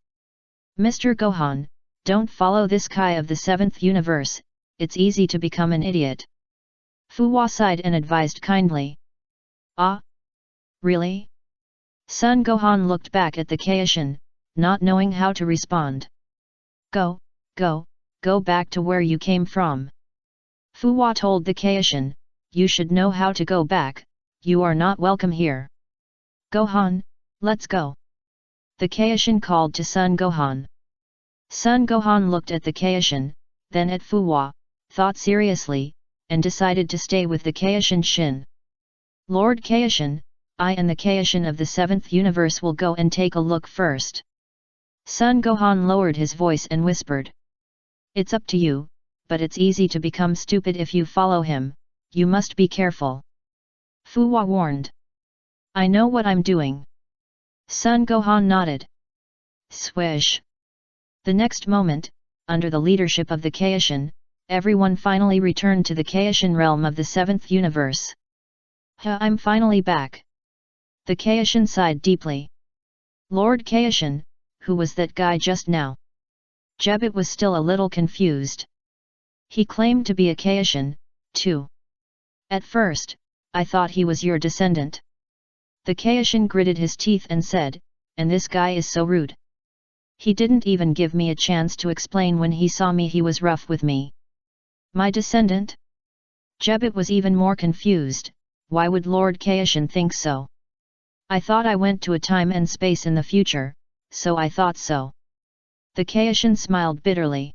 Mr. Gohan, don't follow this Kai of the 7th universe, it's easy to become an idiot. Fu Hua sighed and advised kindly. Ah? Really? Sun Gohan looked back at the Kaishin, not knowing how to respond. Go back to where you came from. Fu Hua told the Kaishin, you should know how to go back, you are not welcome here. Gohan, let's go. The Kaishin called to Sun Gohan. Sun Gohan looked at the Kaishin, then at Fu Hua, thought seriously, and decided to stay with the Kaishin Shin. Lord Kaishin, I and the Kaishin of the 7th universe will go and take a look first. Sun Gohan lowered his voice and whispered. It's up to you, but it's easy to become stupid if you follow him, you must be careful. Fu Hua warned. I know what I'm doing. Sun Gohan nodded. Swish. The next moment, under the leadership of the Kaishin, everyone finally returned to the Kaishin realm of the 7th universe. I'm finally back. The Kaishin sighed deeply. Lord Kaishin, who was that guy just now? Jebit was still a little confused. He claimed to be a Kaishin, too. At first, I thought he was your descendant. The Kaishin gritted his teeth and said, and this guy is so rude. He didn't even give me a chance to explain when he saw me, he was rough with me. My descendant? Jebit was even more confused, why would Lord Kaishin think so? I thought I went to a time and space in the future, so I thought so. The Kaishin smiled bitterly.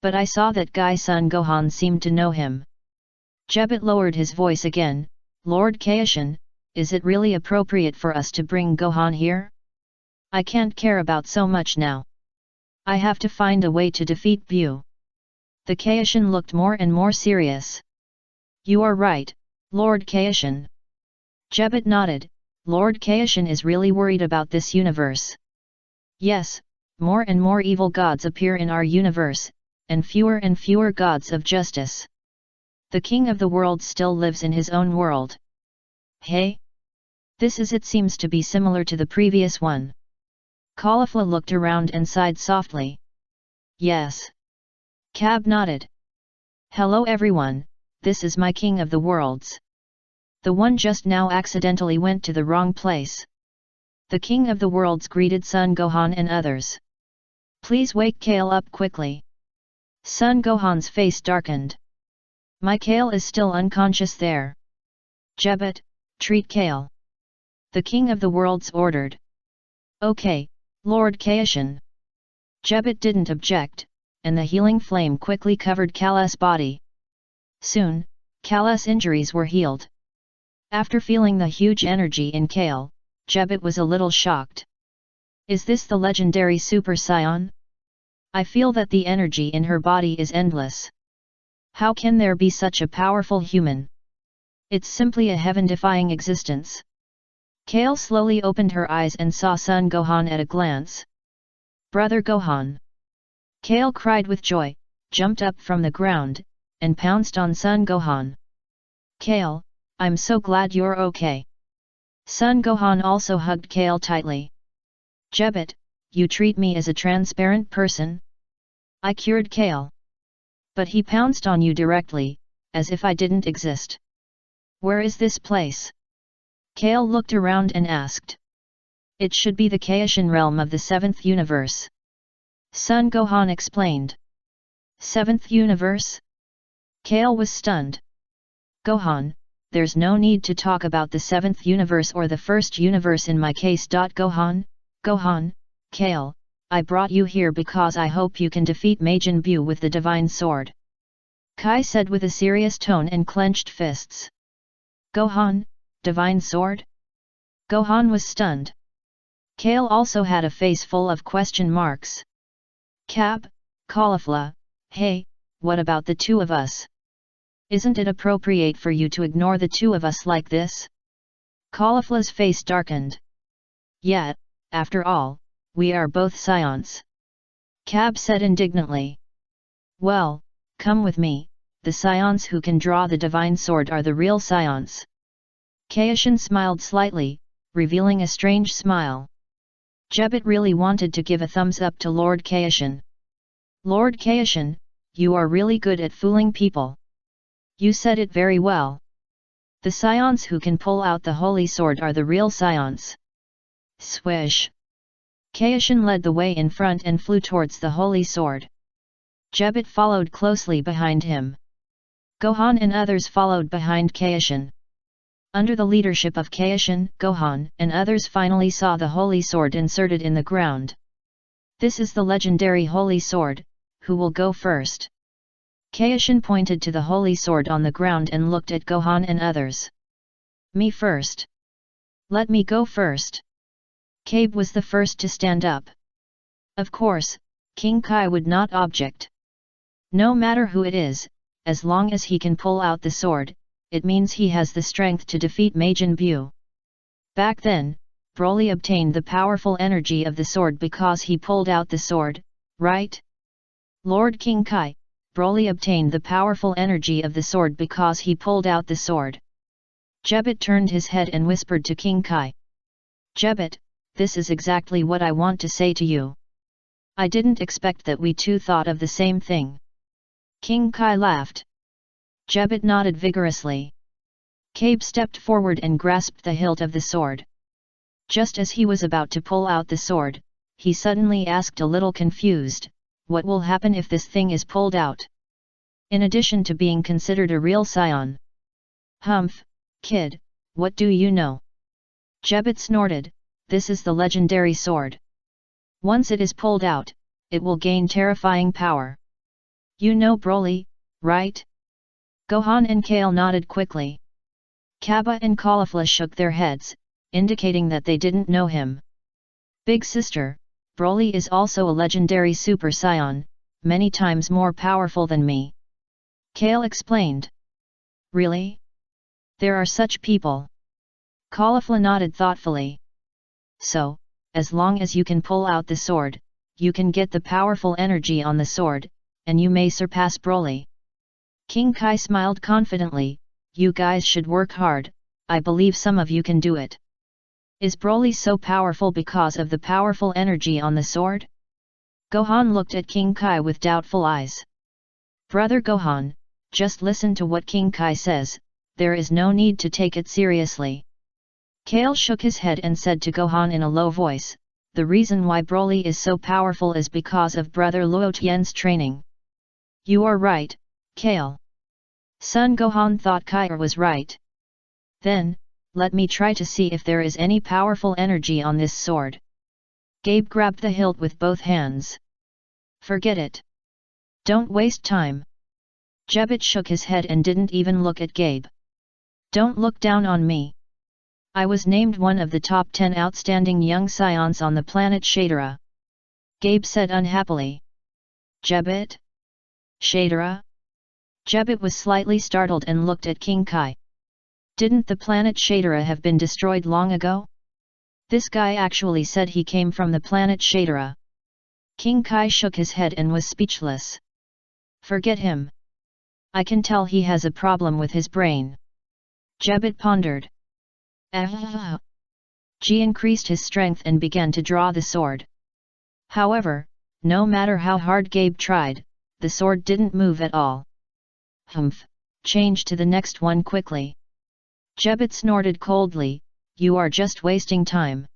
But I saw that guy Sun Gohan seemed to know him. Jebit lowered his voice again, Lord Kaishin, is it really appropriate for us to bring Gohan here? I can't care about so much now. I have to find a way to defeat Buu. The Kaishin looked more and more serious. You are right, Lord Kaishin. Jebit nodded, Lord Kaishin is really worried about this universe. Yes, more and more evil gods appear in our universe, and fewer gods of justice. The king of the world still lives in his own world. Hey? This is it seems to be similar to the previous one. Caulifla looked around and sighed softly. Yes. Cab nodded. Hello everyone, this is my king of the worlds. The one just now accidentally went to the wrong place. The king of the worlds greeted Sun Gohan and others. Please wake Kale up quickly. Sun Gohan's face darkened. My Kale is still unconscious there. Jebit, treat Kale. The king of the worlds ordered. Okay, Lord Kaishin. Jebit didn't object, and the healing flame quickly covered Kala's body. Soon, Kala's injuries were healed. After feeling the huge energy in Kale, Jebit was a little shocked. Is this the legendary Super Saiyan? I feel that the energy in her body is endless. How can there be such a powerful human? It's simply a heaven-defying existence. Kale slowly opened her eyes and saw Sun Gohan at a glance. Brother Gohan! Kale cried with joy, jumped up from the ground, and pounced on Sun Gohan. Kale, I'm so glad you're okay. Sun Gohan also hugged Kale tightly. Jebit, you treat me as a transparent person? I cured Kale. But he pounced on you directly, as if I didn't exist. Where is this place? Kale looked around and asked. It should be the Kaishin realm of the 7th universe. Sun Gohan explained. 7th universe? Kale was stunned. Gohan, there's no need to talk about the 7th universe or the 1st universe in my case. Gohan, Kale, I brought you here because I hope you can defeat Majin Buu with the divine sword. Kai said with a serious tone and clenched fists. Gohan, divine sword? Gohan was stunned. Kale also had a face full of question marks. Cab, Caulifla, hey, what about the two of us? Isn't it appropriate for you to ignore the two of us like this? Caulifla's face darkened. Yet, after all, we are both Saiyans. Cab said indignantly. Well, come with me, the Saiyans who can draw the divine sword are the real Saiyans. Kaishin smiled slightly, revealing a strange smile. Jebit really wanted to give a thumbs up to Lord Kaishin. Lord Kaishin, you are really good at fooling people. You said it very well. The Saiyans who can pull out the holy sword are the real Saiyans. Swish! Kaishin led the way in front and flew towards the holy sword. Jebit followed closely behind him. Gohan and others followed behind Kaishin. Under the leadership of Kaishin, Gohan and others finally saw the holy sword inserted in the ground. This is the legendary holy sword, who will go first? Kaishin pointed to the holy sword on the ground and looked at Gohan and others. Me first. Let me go first. Cabe was the first to stand up. Of course, King Kai would not object. No matter who it is, as long as he can pull out the sword, it means he has the strength to defeat Majin Buu. Back then, Broly obtained the powerful energy of the sword because he pulled out the sword, right? Lord King Kai, Broly obtained the powerful energy of the sword because he pulled out the sword. Jebit turned his head and whispered to King Kai. Jebit, this is exactly what I want to say to you. I didn't expect that we two thought of the same thing. King Kai laughed. Jebit nodded vigorously. Cabe stepped forward and grasped the hilt of the sword. Just as he was about to pull out the sword, he suddenly asked a little confused, what will happen if this thing is pulled out? In addition to being considered a real Saiyan. Humph, kid, what do you know? Jebit snorted, this is the legendary sword. Once it is pulled out, it will gain terrifying power. You know Broly, right? Gohan and Kale nodded quickly. Kappa and Caulifla shook their heads, indicating that they didn't know him. Big sister, Broly is also a legendary Super Saiyan, many times more powerful than me. Kale explained. Really? There are such people. Caulifla nodded thoughtfully. So, as long as you can pull out the sword, you can get the powerful energy on the sword, and you may surpass Broly. King Kai smiled confidently, you guys should work hard, I believe some of you can do it. Is Broly so powerful because of the powerful energy on the sword? Gohan looked at King Kai with doubtful eyes. Brother Gohan, just listen to what King Kai says, there is no need to take it seriously. Kale shook his head and said to Gohan in a low voice, the reason why Broly is so powerful is because of Brother Luo Tian's training. You are right, Kale. Son Gohan thought Kai was right. Then, let me try to see if there is any powerful energy on this sword. Gabe grabbed the hilt with both hands. Forget it. Don't waste time. Jebit shook his head and didn't even look at Gabe. Don't look down on me. I was named one of the top 10 outstanding young Saiyans on the planet Shadera. Gabe said unhappily. Jebit? Shadera? Jebit was slightly startled and looked at King Kai. Didn't the planet Shadera have been destroyed long ago? This guy actually said he came from the planet Shadera. King Kai shook his head and was speechless. Forget him. I can tell he has a problem with his brain. Jebit pondered. Ji increased his strength and began to draw the sword. However, no matter how hard Gabe tried, the sword didn't move at all. Humph, change to the next one quickly. Jebit snorted coldly, you are just wasting time.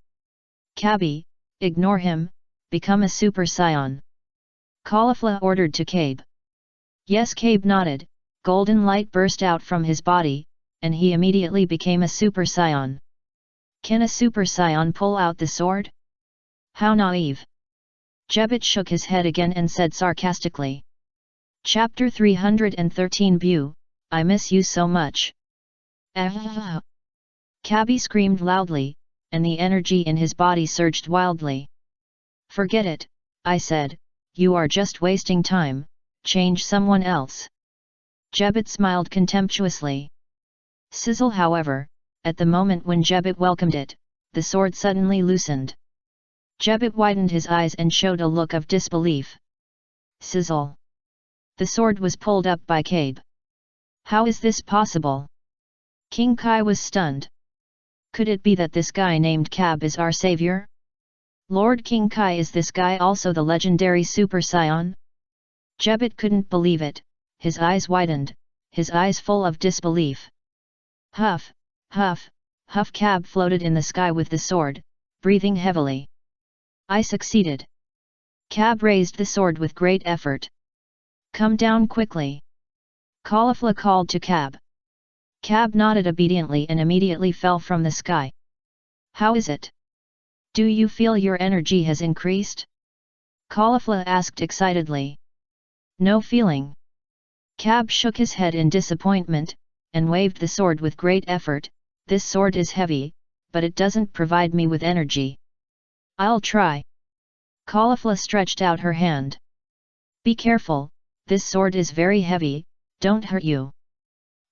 Cabby, ignore him, become a Super Saiyan. Caulifla ordered to Cabe. Yes, Cabe nodded, golden light burst out from his body, and he immediately became a Super Saiyan. Can a Super Saiyan pull out the sword? How naive. Jebit shook his head again and said sarcastically. Chapter 313 Buu, I miss you so much. Cabby screamed loudly, and the energy in his body surged wildly. "Forget it," I said, "you are just wasting time, change someone else." Jebet smiled contemptuously. Sizzle, however, at the moment when Jebet welcomed it, the sword suddenly loosened. Jebet widened his eyes and showed a look of disbelief. Sizzle. The sword was pulled up by Cabe. How is this possible? King Kai was stunned. Could it be that this guy named Cab is our savior? Lord King Kai, is this guy also the legendary Super Saiyan? Jebet couldn't believe it, his eyes widened, his eyes full of disbelief. Huff, huff, huff. Cab floated in the sky with the sword, breathing heavily. I succeeded. Cab raised the sword with great effort. Come down quickly. Caulifla called to Cab. Cab nodded obediently and immediately fell from the sky. How is it? Do you feel your energy has increased? Caulifla asked excitedly. No feeling. Cab shook his head in disappointment, and waved the sword with great effort. This sword is heavy, but it doesn't provide me with energy. I'll try. Caulifla stretched out her hand. Be careful, this sword is very heavy, don't hurt you.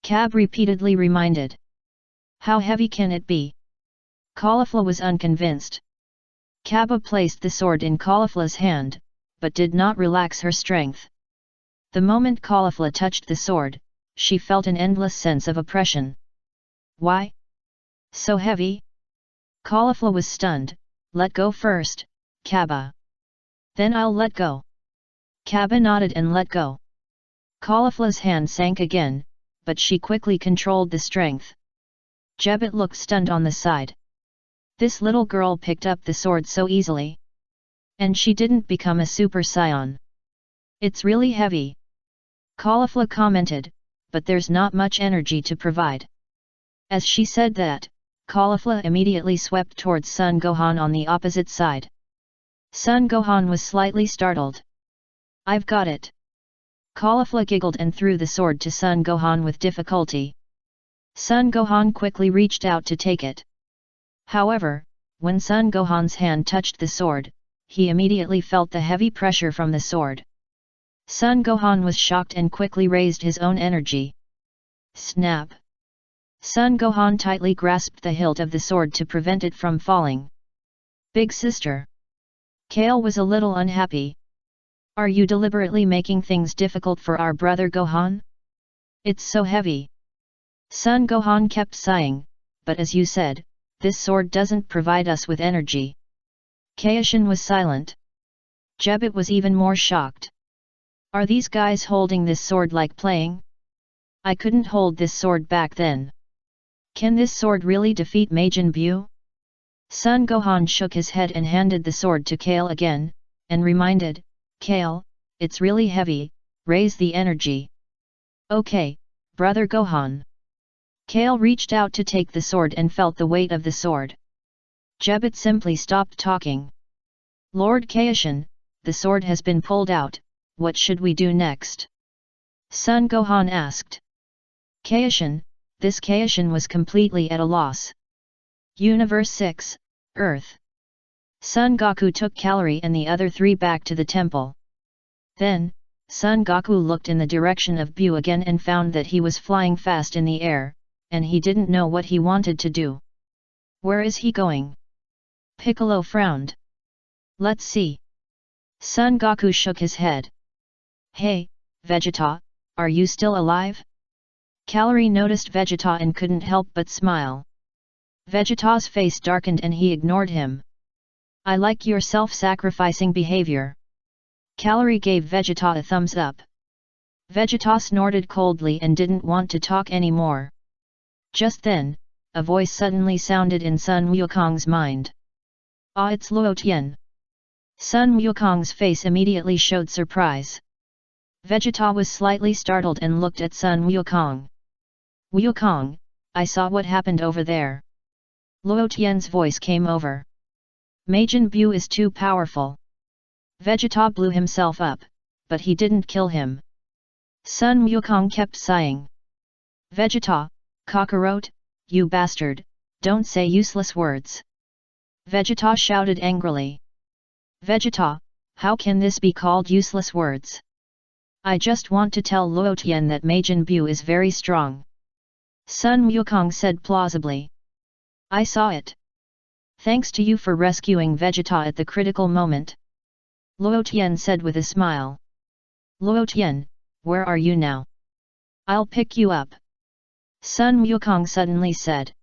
Cab repeatedly reminded. How heavy can it be? Caulifla was unconvinced. Caba placed the sword in Caulifla's hand, but did not relax her strength. The moment Caulifla touched the sword, she felt an endless sense of oppression. Why? So heavy? Caulifla was stunned. Let go first, Caba. Then I'll let go. Caba nodded and let go. Caulifla's hand sank again, but she quickly controlled the strength. Jebet looked stunned on the side. This little girl picked up the sword so easily. And she didn't become a Super Saiyan. It's really heavy. Caulifla commented, but there's not much energy to provide. As she said that, Caulifla immediately swept towards Son Gohan on the opposite side. Son Gohan was slightly startled. I've got it. Caulifla giggled and threw the sword to Son Gohan with difficulty. Son Gohan quickly reached out to take it. However, when Son Gohan's hand touched the sword, he immediately felt the heavy pressure from the sword. Son Gohan was shocked and quickly raised his own energy. Snap! Son Gohan tightly grasped the hilt of the sword to prevent it from falling. Big sister. Kale was a little unhappy. Are you deliberately making things difficult for our brother Gohan? It's so heavy. Son Gohan kept sighing, but as you said, this sword doesn't provide us with energy. Kaishin was silent. Jebet was even more shocked. Are these guys holding this sword like playing? I couldn't hold this sword back then. Can this sword really defeat Majin Buu? Son Gohan shook his head and handed the sword to Kale again, and reminded, Kale, it's really heavy, raise the energy. Okay, brother Gohan. Kale reached out to take the sword and felt the weight of the sword. Jebet simply stopped talking. Lord Kaishin, the sword has been pulled out, what should we do next? Son Gohan asked. Kaishin, this Kaishin was completely at a loss. Universe 6, Earth. Son Goku took Calorie and the other three back to the temple. Then, Son Goku looked in the direction of Buu again and found that he was flying fast in the air, and he didn't know what he wanted to do. Where is he going? Piccolo frowned. Let's see. Son Goku shook his head. Hey, Vegeta, are you still alive? Calorie noticed Vegeta and couldn't help but smile. Vegeta's face darkened and he ignored him. I like your self-sacrificing behavior. Calorie gave Vegeta a thumbs up. Vegeta snorted coldly and didn't want to talk anymore. Just then, a voice suddenly sounded in Sun Wukong's mind. Ah, it's Luo Tian. Sun Wukong's face immediately showed surprise. Vegeta was slightly startled and looked at Sun Wukong. Wukong, I saw what happened over there. Luo Tian's voice came over. Majin Buu is too powerful. Vegeta blew himself up, but he didn't kill him. Sun Wukong kept sighing. Vegeta, cockroach, you bastard, don't say useless words. Vegeta shouted angrily. Vegeta, how can this be called useless words? I just want to tell Luo Tian that Majin Buu is very strong. Sun Wukong said plausibly. I saw it. Thanks to you for rescuing Vegeta at the critical moment. Luo Tian said with a smile. Luo Tian, where are you now? I'll pick you up. Sun Wukong suddenly said.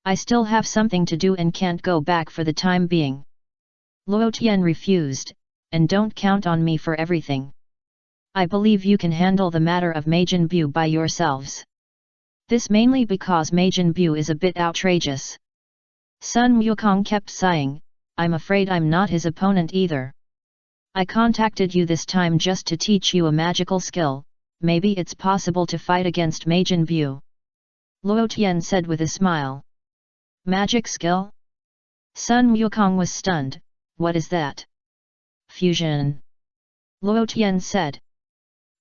I still have something to do and can't go back for the time being. Luo Tian refused, and don't count on me for everything. I believe you can handle the matter of Majin Buu by yourselves. This mainly because Majin Buu is a bit outrageous. Sun Wukong kept sighing, I'm afraid I'm not his opponent either. I contacted you this time just to teach you a magical skill, maybe it's possible to fight against Majin Buu. Luo Tian said with a smile. Magic skill? Sun Wukong was stunned, what is that? Fusion. Luo Tian said.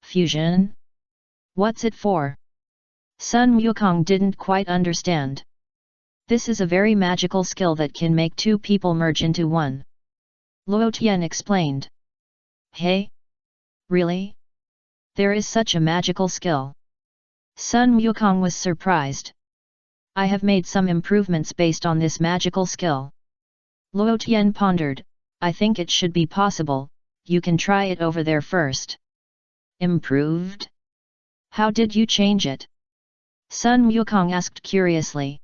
Fusion? What's it for? Sun Wukong didn't quite understand. This is a very magical skill that can make two people merge into one. Luo Tian explained. Hey? Really? There is such a magical skill. Sun Wukong was surprised. I have made some improvements based on this magical skill. Luo Tian pondered, I think it should be possible, you can try it over there first. Improved? How did you change it? Sun Wukong asked curiously.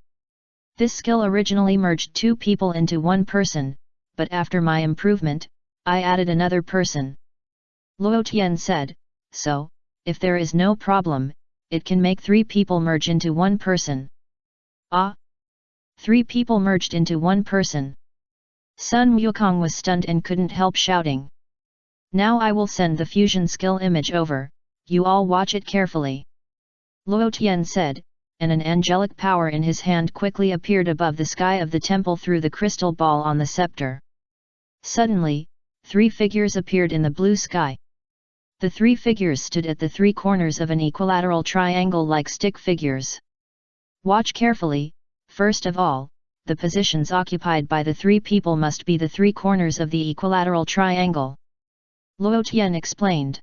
This skill originally merged two people into one person, but after my improvement, I added another person. Luo Tian said, so, if there is no problem, it can make three people merge into one person. Ah! 3 people merged into one person. Sun Wukong was stunned and couldn't help shouting. Now I will send the fusion skill image over, you all watch it carefully. Luo Tian said, and an angelic power in his hand quickly appeared above the sky of the temple through the crystal ball on the scepter. Suddenly, 3 figures appeared in the blue sky. The 3 figures stood at the 3 corners of an equilateral triangle like stick figures. Watch carefully, first of all, the positions occupied by the 3 people must be the 3 corners of the equilateral triangle. Luo Tian explained.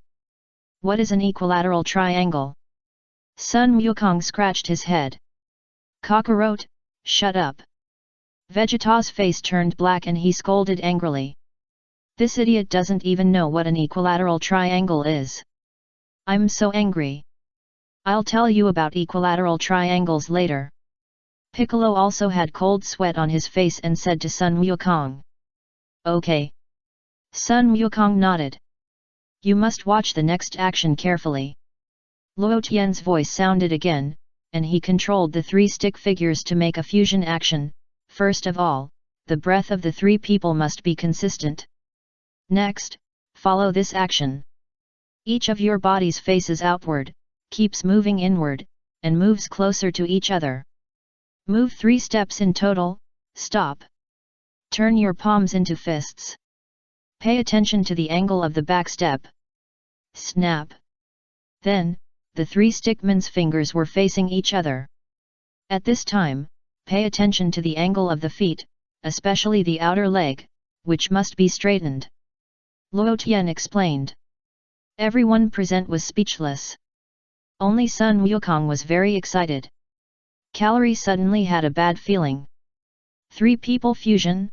What is an equilateral triangle? Sun Wukong scratched his head. Cockroach, shut up. Vegeta's face turned black and he scolded angrily. This idiot doesn't even know what an equilateral triangle is. I'm so angry. I'll tell you about equilateral triangles later. Piccolo also had cold sweat on his face and said to Sun Wukong. Okay. Sun Wukong nodded. You must watch the next action carefully. Luo Tian's voice sounded again, and he controlled the 3 stick figures to make a fusion action. First of all, the breath of the 3 people must be consistent. Next, follow this action. Each of your bodies faces outward, keeps moving inward, and moves closer to each other. Move 3 steps in total, stop. Turn your palms into fists. Pay attention to the angle of the back step. Snap. Then, the 3 stickman's fingers were facing each other. At this time, pay attention to the angle of the feet, especially the outer leg, which must be straightened. Luo Tian explained. Everyone present was speechless. Only Sun Wukong was very excited. Calorie suddenly had a bad feeling. 3 people fusion?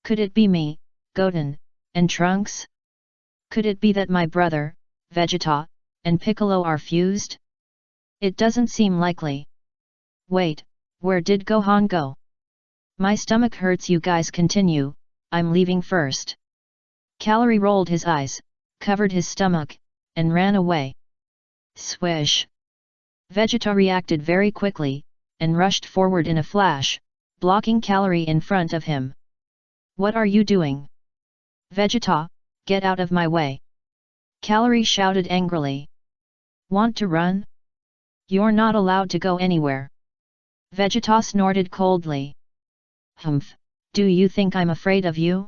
Could it be me, Goten, and Trunks? Could it be that my brother, Vegeta, and Piccolo are fused? It doesn't seem likely. Wait, where did Gohan go? My stomach hurts. You guys continue, I'm leaving first. Calorie rolled his eyes, covered his stomach, and ran away. Swish! Vegeta reacted very quickly, and rushed forward in a flash, blocking Calorie in front of him. What are you doing? Vegeta, get out of my way! Calorie shouted angrily. Want to run? You're not allowed to go anywhere. Vegeta snorted coldly. Humph, do you think I'm afraid of you?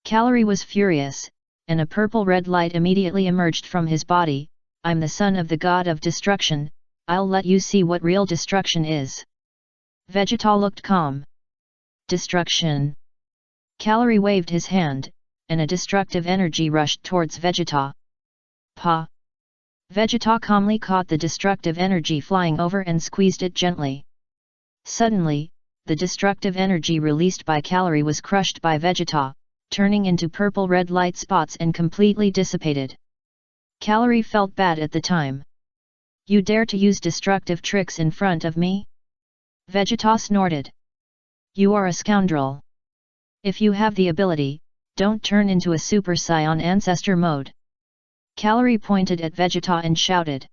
Calorie was furious, and a purple-red light immediately emerged from his body. I'm the son of the god of destruction, I'll let you see what real destruction is. Vegeta looked calm. Destruction. Calorie waved his hand, and a destructive energy rushed towards Vegeta. Pa! Vegeta calmly caught the destructive energy flying over and squeezed it gently. Suddenly, the destructive energy released by Calorie was crushed by Vegeta, turning into purple-red light spots and completely dissipated. Calorie felt bad at the time. You dare to use destructive tricks in front of me? Vegeta snorted. You are a scoundrel. If you have the ability, don't turn into a Super Saiyan ancestor mode. Calorie pointed at Vegeta and shouted.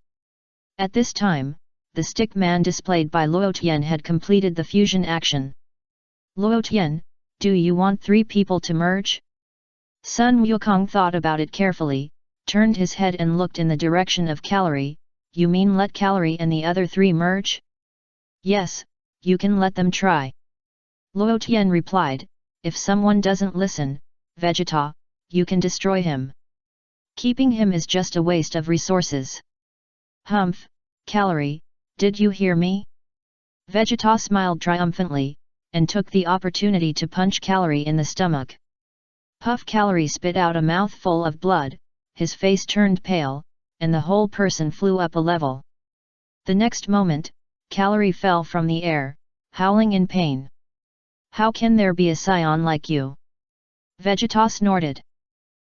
At this time, the stick man displayed by Luo Tian had completed the fusion action. Luo Tian, do you want 3 people to merge? Sun Wukong thought about it carefully, turned his head and looked in the direction of Calorie. You mean let Calorie and the other 3 merge? Yes, you can let them try. Luo Tian replied, if someone doesn't listen, Vegeta, you can destroy him. Keeping him is just a waste of resources. Humph, Calorie, did you hear me? Vegeta smiled triumphantly, and took the opportunity to punch Calorie in the stomach. Puff! Calorie spit out a mouthful of blood, his face turned pale, and the whole person flew up a level. The next moment, Calorie fell from the air, howling in pain. How can there be a Saiyan like you? Vegeta snorted.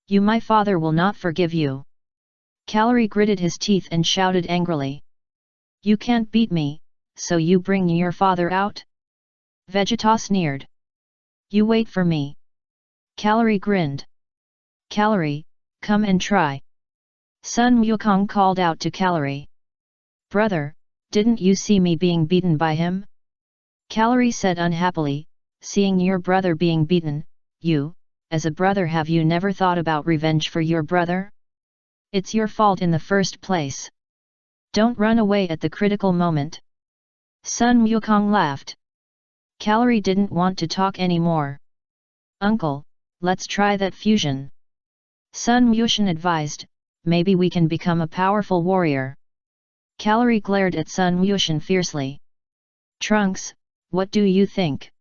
You, my father will not forgive you. Calorie gritted his teeth and shouted angrily. You can't beat me, so you bring your father out? Vegeta sneered. You wait for me. Calorie grinned. Calorie, come and try. Sun Wukong called out to Calorie. Brother, didn't you see me being beaten by him? Calorie said unhappily, seeing your brother being beaten, you, as a brother, have you never thought about revenge for your brother? It's your fault in the first place. Don't run away at the critical moment. Sun Wukong laughed. Calorie didn't want to talk anymore. Uncle, let's try that fusion. Sun Wushan advised, maybe we can become a powerful warrior. Calorie glared at Sun Wushan fiercely. Trunks, what do you think?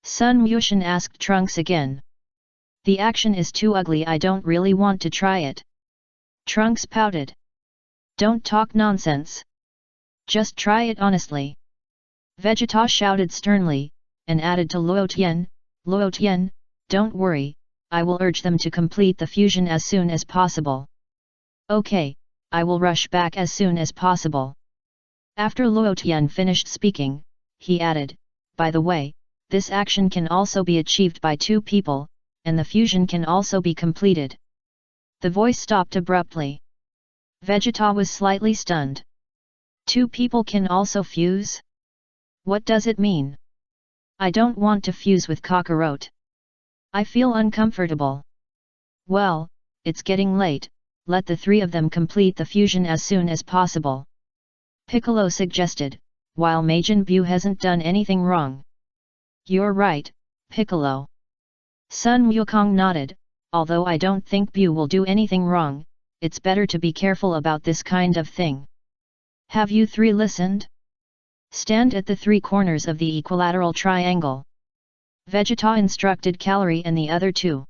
Sun Wushan asked Trunks again. The action is too ugly, I don't really want to try it. Trunks pouted. Don't talk nonsense. Just try it honestly. Vegeta shouted sternly, and added to Luo Tian, don't worry, I will urge them to complete the fusion as soon as possible. Okay, I will rush back as soon as possible. After Luo Tian finished speaking, he added, by the way, this action can also be achieved by 2 people, and the fusion can also be completed. The voice stopped abruptly. Vegeta was slightly stunned. 2 people can also fuse? What does it mean? I don't want to fuse with Kakarot. I feel uncomfortable. Well, it's getting late, let the 3 of them complete the fusion as soon as possible. Piccolo suggested, while Majin Buu hasn't done anything wrong. You're right, Piccolo. Sun Wukong nodded, although I don't think Buu will do anything wrong, it's better to be careful about this kind of thing. Have you 3 listened? Stand at the 3 corners of the equilateral triangle. Vegeta instructed Calorie and the other 2.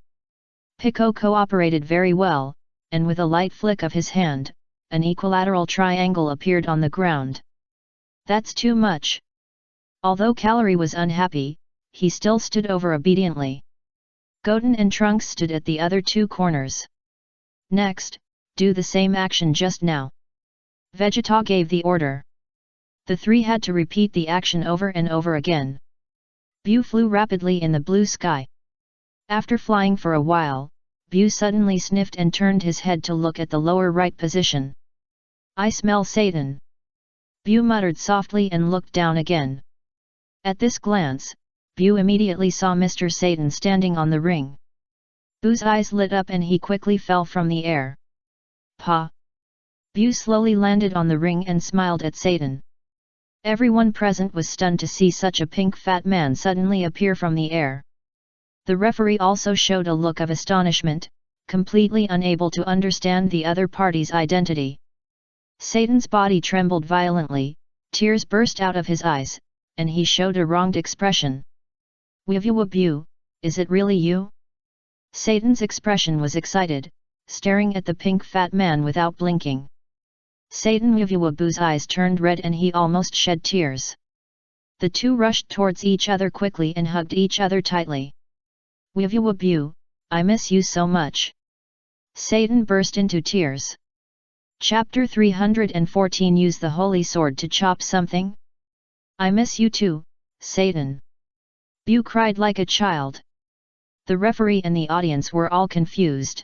Pico cooperated very well, and with a light flick of his hand, an equilateral triangle appeared on the ground. That's too much. Although Calorie was unhappy, he still stood over obediently. Goten and Trunks stood at the other 2 corners. Next, do the same action just now. Vegeta gave the order. The 3 had to repeat the action over and over again. Buu flew rapidly in the blue sky. After flying for a while, Buu suddenly sniffed and turned his head to look at the lower right position. I smell Satan. Buu muttered softly and looked down again. At this glance, Buu immediately saw Mr. Satan standing on the ring. Buu's eyes lit up and he quickly fell from the air. Pa! Buu slowly landed on the ring and smiled at Satan. Everyone present was stunned to see such a pink fat man suddenly appear from the air. The referee also showed a look of astonishment, completely unable to understand the other party's identity. Satan's body trembled violently, tears burst out of his eyes, and he showed a wronged expression. Buu, is it really you? Satan's expression was excited, staring at the pink fat man without blinking. Satan Wuvuwabu's eyes turned red and he almost shed tears. The two rushed towards each other quickly and hugged each other tightly. Wuvuwabu, I miss you so much. Satan burst into tears. Chapter 314 Use the holy sword to chop something? I miss you too, Satan. Bu cried like a child. The referee and the audience were all confused.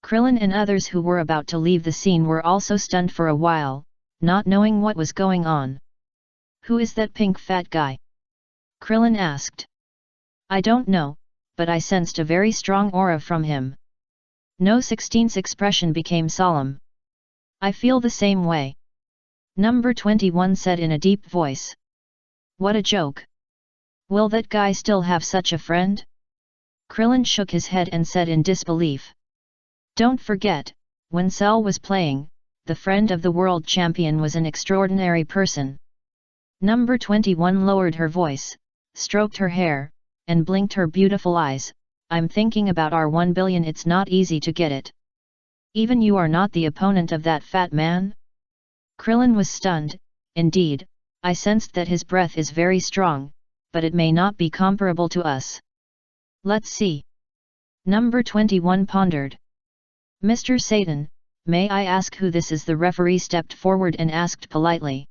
Krillin and others who were about to leave the scene were also stunned for a while, not knowing what was going on. Who is that pink fat guy? Krillin asked. I don't know, but I sensed a very strong aura from him. No 16's expression became solemn. I feel the same way. Number 21 said in a deep voice. What a joke. Will that guy still have such a friend? Krillin shook his head and said in disbelief. Don't forget, when Cell was playing, the friend of the world champion was an extraordinary person. Number 21 lowered her voice, stroked her hair, and blinked her beautiful eyes. I'm thinking about our 1 billion. It's not easy to get it. Even you are not the opponent of that fat man? Krillin was stunned. Indeed, I sensed that his breath is very strong, but it may not be comparable to us. Let's see. Number 21 pondered. Mr. Satan, may I ask who this is? The referee stepped forward and asked politely.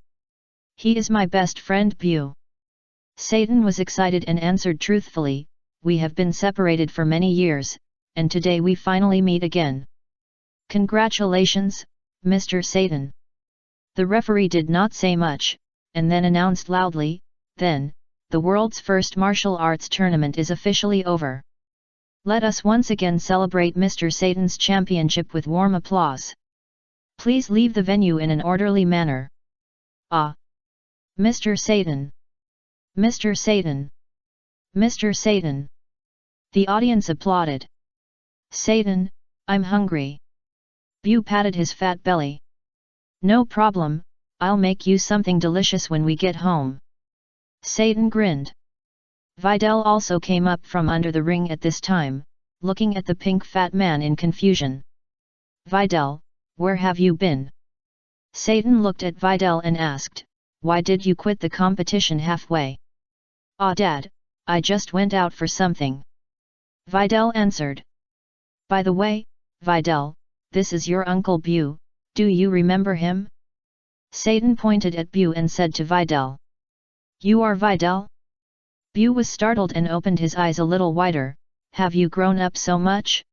He is my best friend Bu. Satan was excited and answered truthfully, we have been separated for many years, and today we finally meet again. Congratulations, Mr. Satan. The referee did not say much, and then announced loudly, then, the world's first martial arts tournament is officially over. Let us once again celebrate Mr. Satan's championship with warm applause. Please leave the venue in an orderly manner. Ah! Mr. Satan! Mr. Satan! Mr. Satan! The audience applauded. Satan, I'm hungry. Bu patted his fat belly. No problem, I'll make you something delicious when we get home. Satan grinned. Videl also came up from under the ring at this time, looking at the pink fat man in confusion. Videl, where have you been? Satan looked at Videl and asked, why did you quit the competition halfway? Ah, Dad, I just went out for something. Videl answered. By the way, Videl, this is your Uncle Bu, do you remember him? Satan pointed at Bu and said to Videl. You are Videl? Bu was startled and opened his eyes a little wider. Have you grown up so much?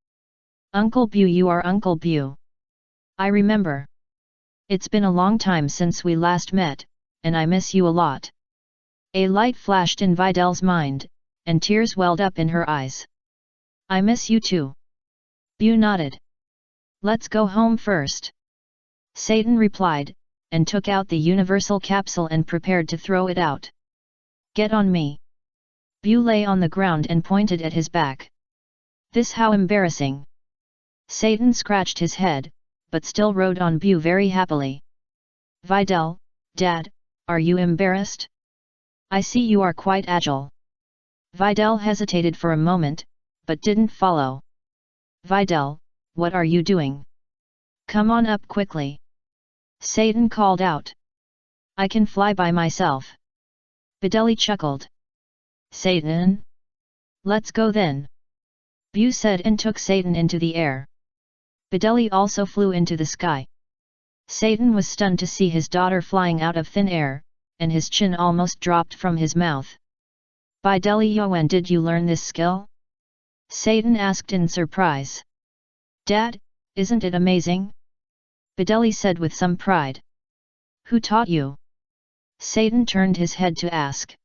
Uncle Bu, you are Uncle Bu. I remember. It's been a long time since we last met, and I miss you a lot. A light flashed in Videl's mind, and tears welled up in her eyes. I miss you too. Bu nodded. Let's go home first. Satan replied, and took out the universal capsule and prepared to throw it out. Get on me. Bu lay on the ground and pointed at his back. This how embarrassing. Satan scratched his head, but still rode on Bu very happily. Videl, Dad, are you embarrassed? I see you are quite agile. Videl hesitated for a moment, but didn't follow. Videl, what are you doing? Come on up quickly. Satan called out. I can fly by myself. Videli chuckled. Satan? Let's go then. Bu said and took Satan into the air. Videli also flew into the sky. Satan was stunned to see his daughter flying out of thin air, and his chin almost dropped from his mouth. Videli, when did you learn this skill? Satan asked in surprise. Dad, isn't it amazing? Videli said with some pride. Who taught you? Satan turned his head to ask.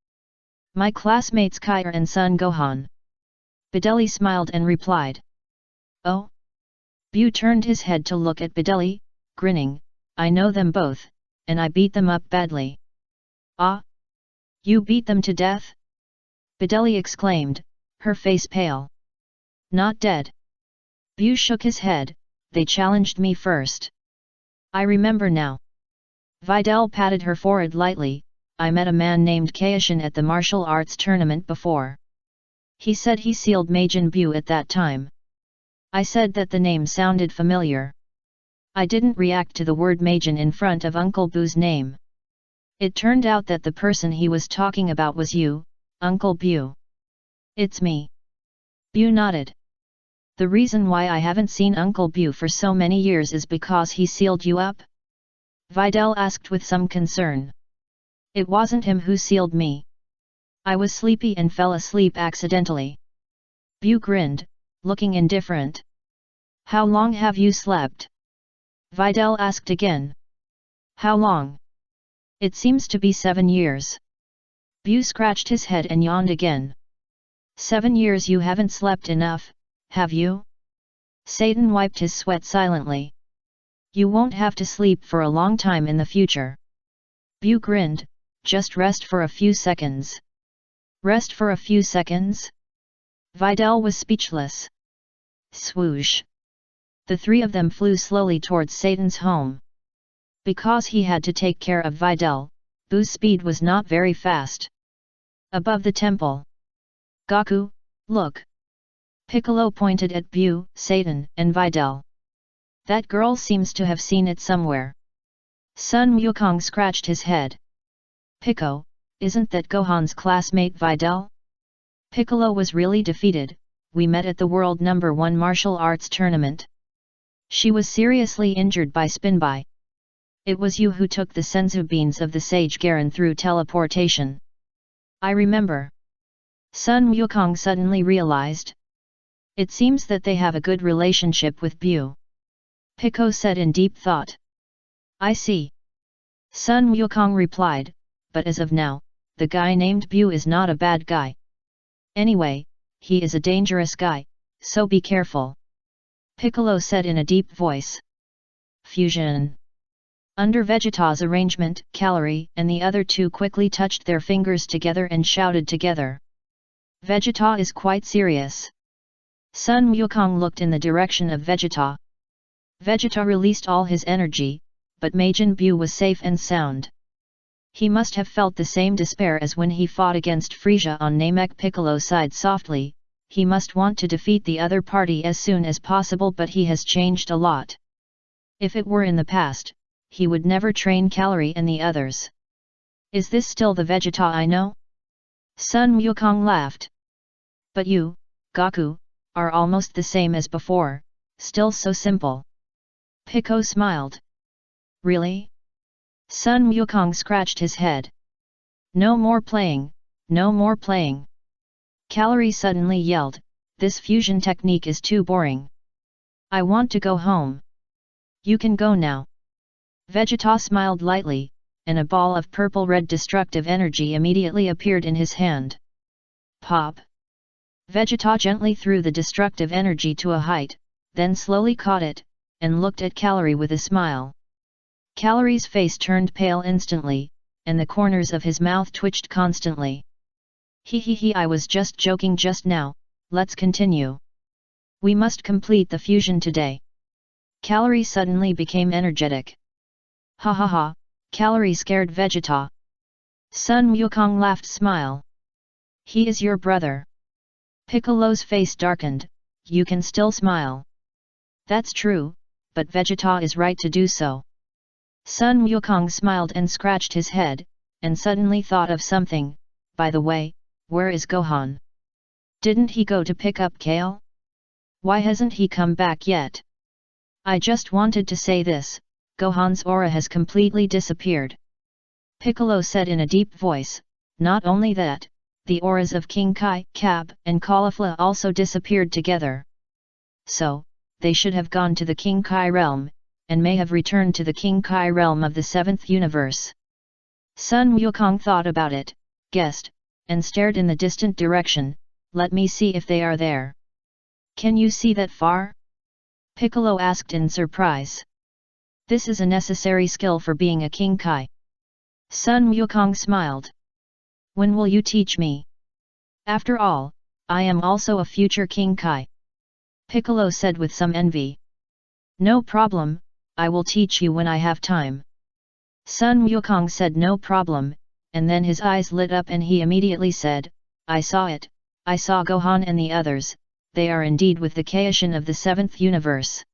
My classmates Kair and son Gohan. Videli smiled and replied. Oh? Bu turned his head to look at Videli, grinning, I know them both, and I beat them up badly. Ah? You beat them to death? Videli exclaimed, her face pale. Not dead. Bu shook his head, they challenged me first. I remember now. Videl patted her forehead lightly, I met a man named Kaishin at the martial arts tournament before. He said he sealed Majin Buu at that time. I said that the name sounded familiar. I didn't react to the word Majin in front of Uncle Buu's name. It turned out that the person he was talking about was you, Uncle Buu. It's me. Buu nodded. The reason why I haven't seen Uncle Buu for so many years is because he sealed you up? Videl asked with some concern. It wasn't him who sealed me. I was sleepy and fell asleep accidentally. Buu grinned, looking indifferent. How long have you slept? Videl asked again. How long? It seems to be 7 years. Buu scratched his head and yawned again. 7 years you haven't slept enough, have you? Satan wiped his sweat silently. You won't have to sleep for a long time in the future. Buu grinned, just rest for a few seconds. Rest for a few seconds? Videl was speechless. Swoosh. The three of them flew slowly towards Satan's home. Because he had to take care of Videl, Buu's speed was not very fast. Above the temple. Gaku, look. Piccolo pointed at Buu, Satan, and Videl. That girl seems to have seen it somewhere. Sun Wukong scratched his head. Pico, isn't that Gohan's classmate Videl? Piccolo was really defeated. We met at the World No. 1 Martial Arts Tournament. She was seriously injured by Spinbai. It was you who took the senzu beans of the sage Garen through teleportation. I remember. Sun Wukong suddenly realized. It seems that they have a good relationship with Buu. Pico said in deep thought. I see. Sun Wukong replied, but as of now, the guy named Buu is not a bad guy. Anyway, he is a dangerous guy, so be careful. Piccolo said in a deep voice. Fusion. Under Vegeta's arrangement, Calorie and the other two quickly touched their fingers together and shouted together. Vegeta is quite serious. Sun Wukong looked in the direction of Vegeta. Vegeta released all his energy, but Majin Buu was safe and sound. He must have felt the same despair as when he fought against Frieza on Namek. Piccolo sighed softly. He must want to defeat the other party as soon as possible, but he has changed a lot. If it were in the past, he would never train Calorie and the others. Is this still the Vegeta I know? Sun Wukong laughed. But you, Gaku, are almost the same as before, still so simple. Pico smiled. Really? Sun Wukong scratched his head. No more playing, no more playing. Calorie suddenly yelled, this fusion technique is too boring. I want to go home. You can go now. Vegeta smiled lightly, and a ball of purple-red destructive energy immediately appeared in his hand. Pop! Vegeta gently threw the destructive energy to a height, then slowly caught it, and looked at Calorie with a smile. Calorie's face turned pale instantly, and the corners of his mouth twitched constantly. He, I was just joking just now, let's continue. We must complete the fusion today. Calorie suddenly became energetic. Ha ha ha, Calorie scared Vegeta. Sun Wukong laughed smile. He is your brother. Piccolo's face darkened, you can still smile. That's true, but Vegeta is right to do so. Sun Wukong smiled and scratched his head, and suddenly thought of something. By the way, where is Gohan? Didn't he go to pick up Kale? Why hasn't he come back yet? I just wanted to say this, Gohan's aura has completely disappeared. Piccolo said in a deep voice, not only that, the auras of King Kai, Cap, and Caulifla also disappeared together. So, they should have gone to the King Kai realm, and may have returned to the King Kai realm of the 7th universe. Sun Wukong thought about it, guessed, and stared in the distant direction. Let me see if they are there. Can you see that far? Piccolo asked in surprise. This is a necessary skill for being a King Kai. Sun Wukong smiled. When will you teach me? After all, I am also a future King Kai. Piccolo said with some envy. No problem, I will teach you when I have time. Sun Wukong said no problem, and then his eyes lit up and he immediately said, I saw it, I saw Gohan and the others, they are indeed with the Kaishin of the 7th universe.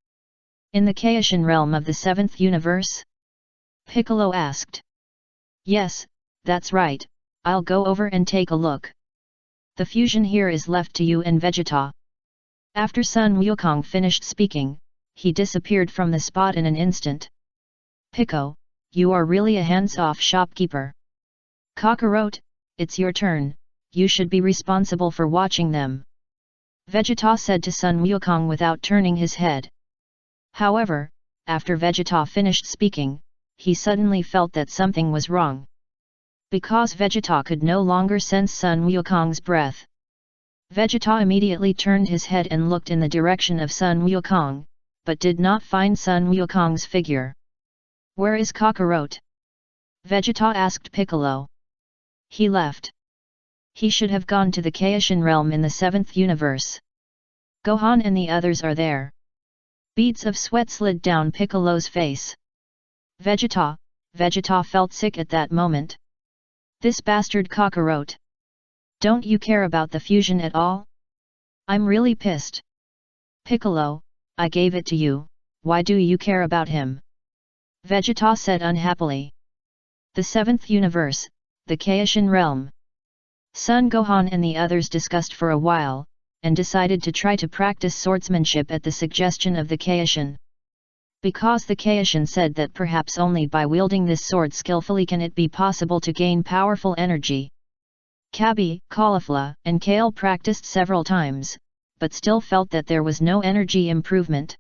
In the Kaishin realm of the 7th universe? Piccolo asked. Yes, that's right, I'll go over and take a look. The fusion here is left to you and Vegeta. After Sun Wukong finished speaking, he disappeared from the spot in an instant. Pico, you are really a hands-off shopkeeper. Kakarot, it's your turn, you should be responsible for watching them. Vegeta said to Sun Wukong without turning his head. However, after Vegeta finished speaking, he suddenly felt that something was wrong. Because Vegeta could no longer sense Sun Wukong's breath. Vegeta immediately turned his head and looked in the direction of Sun Wukong, but did not find Sun Wukong's figure. Where is Kakarot? Vegeta asked Piccolo. He left. He should have gone to the Kaishin realm in the 7th universe. Gohan and the others are there. Beads of sweat slid down Piccolo's face. Vegeta felt sick at that moment. This bastard Kakarot. Don't you care about the fusion at all? I'm really pissed. Piccolo, I gave it to you, why do you care about him? Vegeta said unhappily. The 7th universe, the Kaishin realm. Son Gohan and the others discussed for a while, and decided to try to practice swordsmanship at the suggestion of the Kaishin. Because the Kaishin said that perhaps only by wielding this sword skillfully can it be possible to gain powerful energy. Kabi, Caulifla, and Kale practiced several times, but still felt that there was no energy improvement.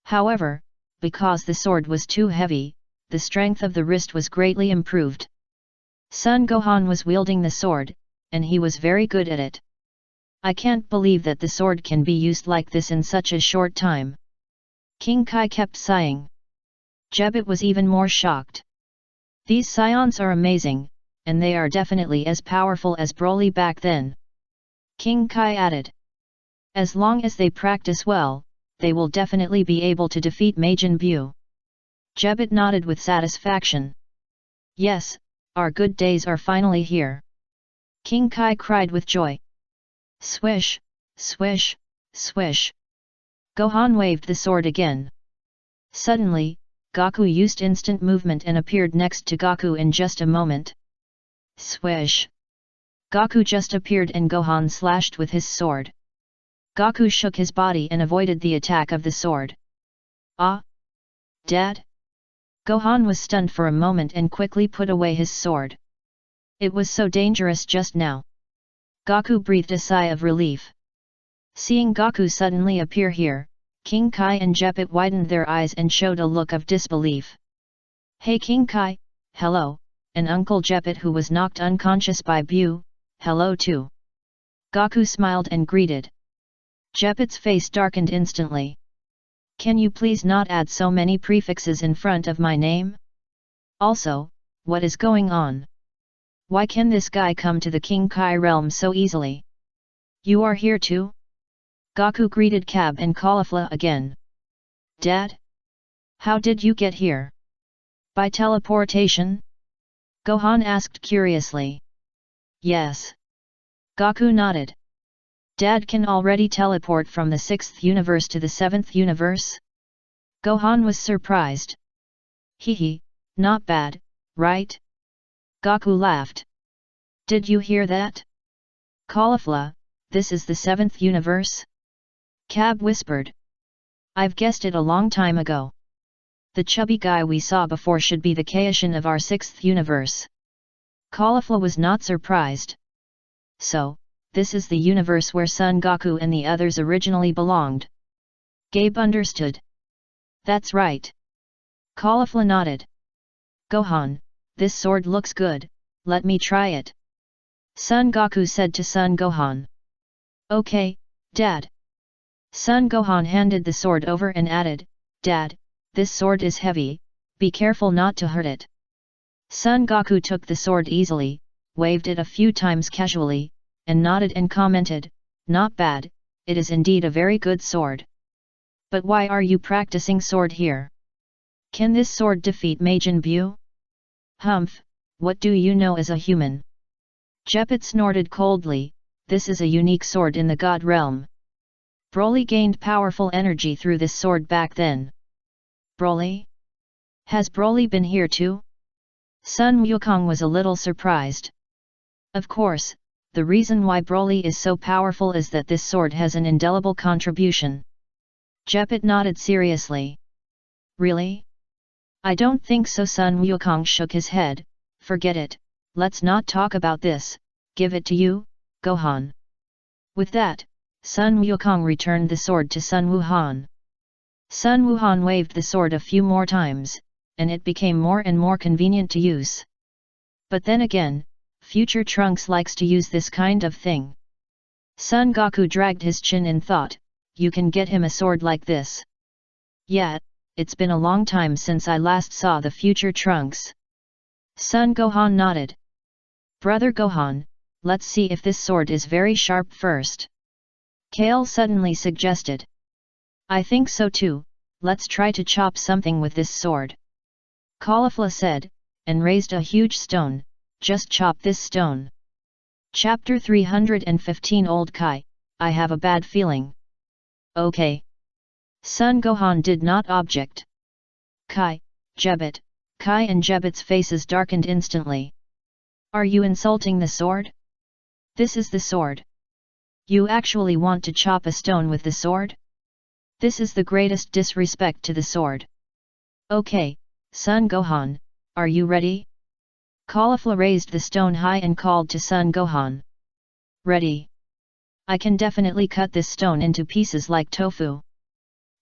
However, because the sword was too heavy, the strength of the wrist was greatly improved. Son Gohan was wielding the sword, and he was very good at it. I can't believe that the sword can be used like this in such a short time. King Kai kept sighing. Jebbit was even more shocked. These Saiyans are amazing, and they are definitely as powerful as Broly back then. King Kai added. As long as they practice well, they will definitely be able to defeat Majin Buu. Jebbit nodded with satisfaction. Yes, our good days are finally here. King Kai cried with joy. Swish, swish, swish. Gohan waved the sword again. Suddenly, Goku used instant movement and appeared next to Goku in just a moment. Swish! Goku just appeared and Gohan slashed with his sword. Goku shook his body and avoided the attack of the sword. Ah! Dad? Gohan was stunned for a moment and quickly put away his sword. It was so dangerous just now. Goku breathed a sigh of relief. Seeing Goku suddenly appear here, King Kai and Jebbit widened their eyes and showed a look of disbelief. Hey King Kai, hello, and Uncle Jebbit who was knocked unconscious by Buu, hello too. Goku smiled and greeted. Jebbit's face darkened instantly. Can you please not add so many prefixes in front of my name? Also, what is going on? Why can this guy come to the King Kai realm so easily? You are here too? Goku greeted Cab and Caulifla again. Dad? How did you get here? By teleportation? Gohan asked curiously. Yes. Goku nodded. Dad can already teleport from the 6th universe to the 7th universe? Gohan was surprised. Hehe, not bad, right? Goku laughed. Did you hear that? Caulifla, this is the 7th universe? Cab whispered. I've guessed it a long time ago. The chubby guy we saw before should be the Kaishin of our 6th universe. Caulifla was not surprised. So, this is the universe where Son Goku and the others originally belonged. Gabe understood. That's right. Caulifla nodded. Gohan, this sword looks good, let me try it. Son Goku said to Son Gohan. Okay, Dad. Son Gohan handed the sword over and added, Dad, this sword is heavy, be careful not to hurt it. Son Goku took the sword easily, waved it a few times casually, and nodded and commented, not bad, it is indeed a very good sword. But why are you practicing sword here? Can this sword defeat Majin Buu? Humph, what do you know as a human? Jebbit snorted coldly, this is a unique sword in the God realm. Broly gained powerful energy through this sword back then. Broly? Has Broly been here too? Sun Wukong was a little surprised. Of course, the reason why Broly is so powerful is that this sword has an indelible contribution. Jeppet nodded seriously. Really? I don't think so. Sun Wukong shook his head. Forget it, let's not talk about this, give it to you, Gohan. With that, Sun Wukong returned the sword to Sun Wuhan. Sun Wuhan waved the sword a few more times, and it became more and more convenient to use. But then again, future Trunks likes to use this kind of thing. Son Goku dragged his chin in thought, you can get him a sword like this. Yeah, it's been a long time since I last saw the future Trunks. Son Gohan nodded. Brother Gohan, let's see if this sword is very sharp first. Kale suddenly suggested. I think so too, let's try to chop something with this sword. Caulifla said, and raised a huge stone, just chop this stone. Chapter 315 Old Kai, I have a bad feeling. Okay. Son Gohan did not object. Kai, Jebbet, Kai and Jebbet's faces darkened instantly. Are you insulting the sword? This is the sword. You actually want to chop a stone with the sword? This is the greatest disrespect to the sword. Okay, Son Gohan, are you ready? Caulifla raised the stone high and called to Son Gohan. Ready. I can definitely cut this stone into pieces like tofu.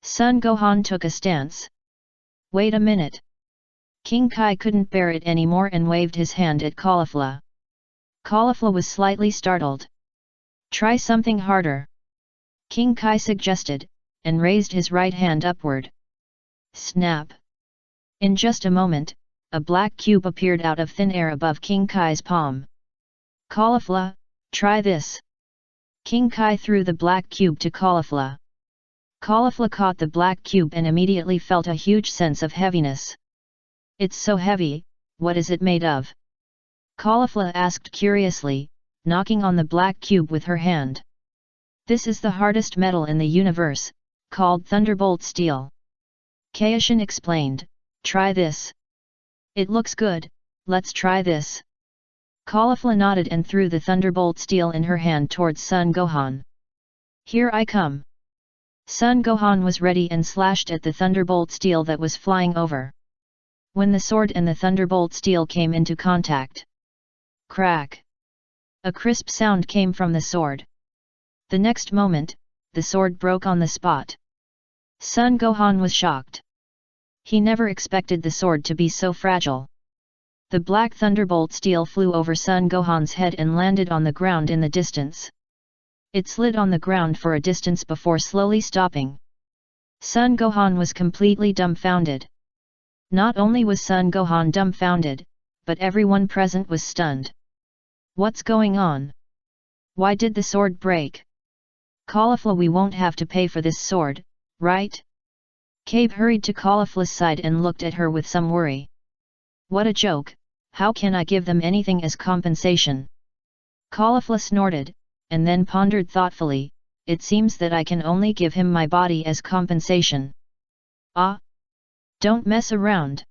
Son Gohan took a stance. Wait a minute. King Kai couldn't bear it anymore and waved his hand at Caulifla. Caulifla was slightly startled. Try something harder. King Kai suggested, and raised his right hand upward. Snap. In just a moment, a black cube appeared out of thin air above King Kai's palm. Caulifla, try this. King Kai threw the black cube to Caulifla. Caulifla caught the black cube and immediately felt a huge sense of heaviness. It's so heavy, what is it made of? Caulifla asked curiously, knocking on the black cube with her hand. This is the hardest metal in the universe, called Thunderbolt Steel. Kaishin explained, try this. It looks good, let's try this. Caulifla nodded and threw the Thunderbolt Steel in her hand towards Son Gohan. Here I come. Son Gohan was ready and slashed at the Thunderbolt Steel that was flying over. When the sword and the Thunderbolt Steel came into contact. Crack! A crisp sound came from the sword. The next moment, the sword broke on the spot. Son Gohan was shocked. He never expected the sword to be so fragile. The black Thunderbolt Steel flew over Son Gohan's head and landed on the ground in the distance. It slid on the ground for a distance before slowly stopping. Son Gohan was completely dumbfounded. Not only was Son Gohan dumbfounded, but everyone present was stunned. What's going on? Why did the sword break? Caulifla, we won't have to pay for this sword, right? Cabe hurried to Caulifla's side and looked at her with some worry. What a joke, how can I give them anything as compensation? Caulifla snorted, and then pondered thoughtfully, it seems that I can only give him my body as compensation. Ah! Don't mess around!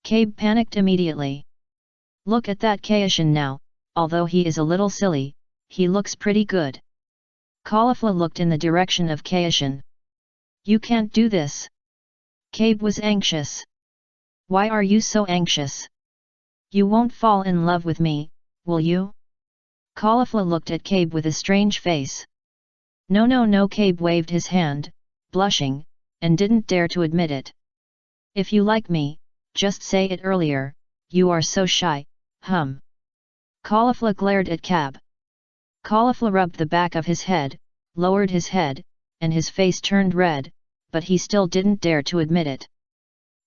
Cabe panicked immediately. Look at that Kaishin now, although he is a little silly, he looks pretty good. Caulifla looked in the direction of Kaishin. You can't do this. Cabe was anxious. Why are you so anxious? You won't fall in love with me, will you? Caulifla looked at Cabe with a strange face. No, Cabe waved his hand, blushing, and didn't dare to admit it. If you like me, just say it earlier, you are so shy, Caulifla glared at Cabe. Caulifla rubbed the back of his head, lowered his head, and his face turned red, but he still didn't dare to admit it.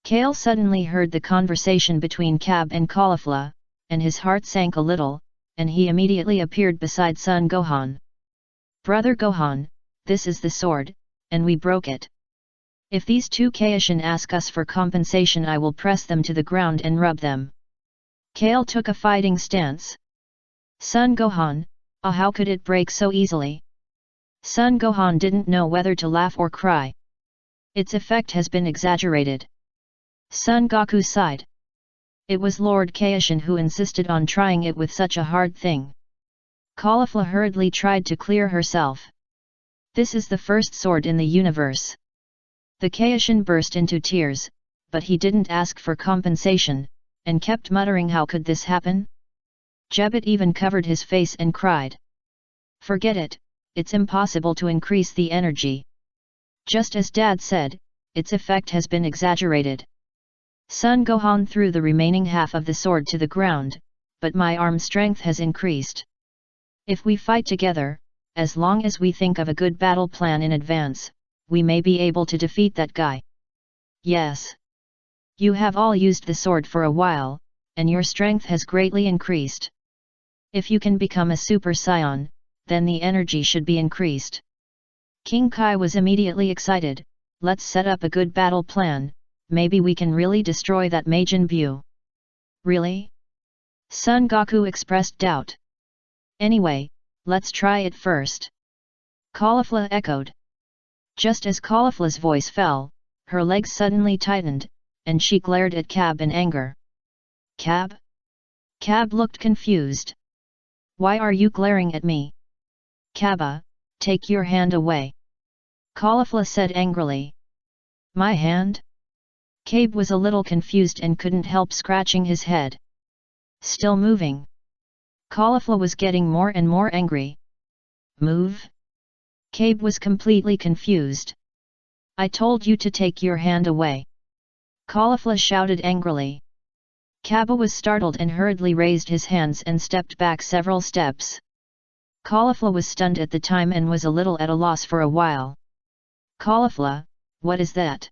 Kale suddenly heard the conversation between Cabe and Caulifla, and his heart sank a little, and he immediately appeared beside Son Gohan. Brother Gohan, this is the sword, and we broke it. If these two Kaishin ask us for compensation, I will press them to the ground and rub them. Kale took a fighting stance. Son Gohan, Ah, how could it break so easily? Son Gohan didn't know whether to laugh or cry. Its effect has been exaggerated. Son Goku sighed. It was Lord Kaishin who insisted on trying it with such a hard thing. Caulifla hurriedly tried to clear herself. This is the first sword in the universe. The Kaishin burst into tears, but he didn't ask for compensation, and kept muttering, how could this happen? Jebet even covered his face and cried. Forget it, it's impossible to increase the energy. Just as Dad said, its effect has been exaggerated. Son Gohan threw the remaining half of the sword to the ground, but my arm strength has increased. If we fight together, as long as we think of a good battle plan in advance, we may be able to defeat that guy. Yes. You have all used the sword for a while, and your strength has greatly increased. If you can become a Super Saiyan, then the energy should be increased. King Kai was immediately excited. Let's set up a good battle plan, maybe we can really destroy that Majin Buu. Really? Son Goku expressed doubt. Anyway, let's try it first. Caulifla echoed. Just as Caulifla's voice fell, her legs suddenly tightened, and she glared at Cab in anger. Cab? Cab looked confused. Why are you glaring at me? Cabba, take your hand away. Caulifla said angrily. My hand? Cabe was a little confused and couldn't help scratching his head. Still moving. Caulifla was getting more and more angry. Move? Cabe was completely confused. I told you to take your hand away. Caulifla shouted angrily. Cabba was startled and hurriedly raised his hands and stepped back several steps. Caulifla was stunned at the time and was a little at a loss for a while. Caulifla, what is that?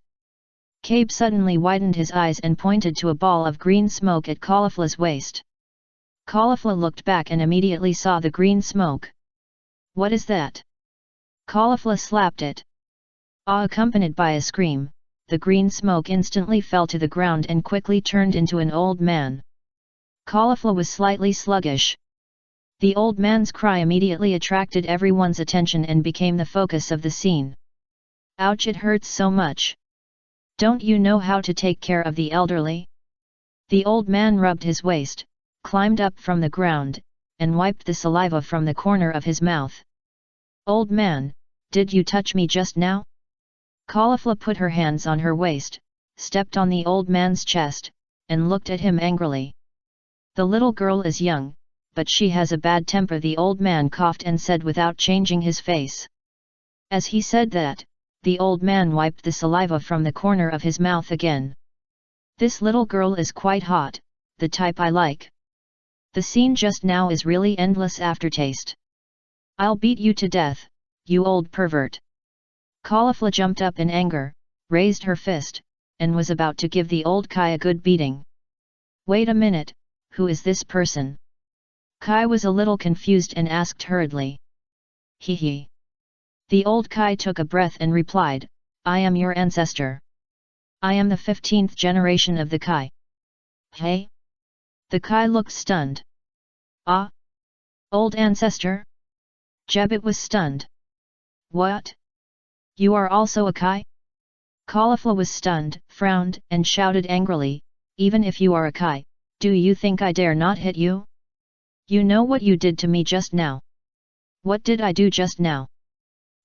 Cabe suddenly widened his eyes and pointed to a ball of green smoke at Caulifla's waist. Caulifla looked back and immediately saw the green smoke. What is that? Caulifla slapped it. Accompanied by a scream, the green smoke instantly fell to the ground and quickly turned into an old man. Caulifla was slightly sluggish. The old man's cry immediately attracted everyone's attention and became the focus of the scene. Ouch, it hurts so much. Don't you know how to take care of the elderly? The old man rubbed his waist, climbed up from the ground, and wiped the saliva from the corner of his mouth. Old man, did you touch me just now? Caulifla put her hands on her waist, stepped on the old man's chest, and looked at him angrily. The little girl is young, but she has a bad temper, the old man coughed and said without changing his face. As he said that, the old man wiped the saliva from the corner of his mouth again. This little girl is quite hot, the type I like. The scene just now is really endless aftertaste. I'll beat you to death, you old pervert. Caulifla jumped up in anger, raised her fist, and was about to give the old Kai a good beating. Wait a minute, who is this person? Kai was a little confused and asked hurriedly. Hee. The old Kai took a breath and replied, I am your ancestor. I am the 15th generation of the Kai. Hey? The Kai looked stunned. Ah? Old ancestor? Jebet was stunned. What? You are also a Kai? Caulifla was stunned, frowned, and shouted angrily, even if you are a Kai, do you think I dare not hit you? You know what you did to me just now. What did I do just now?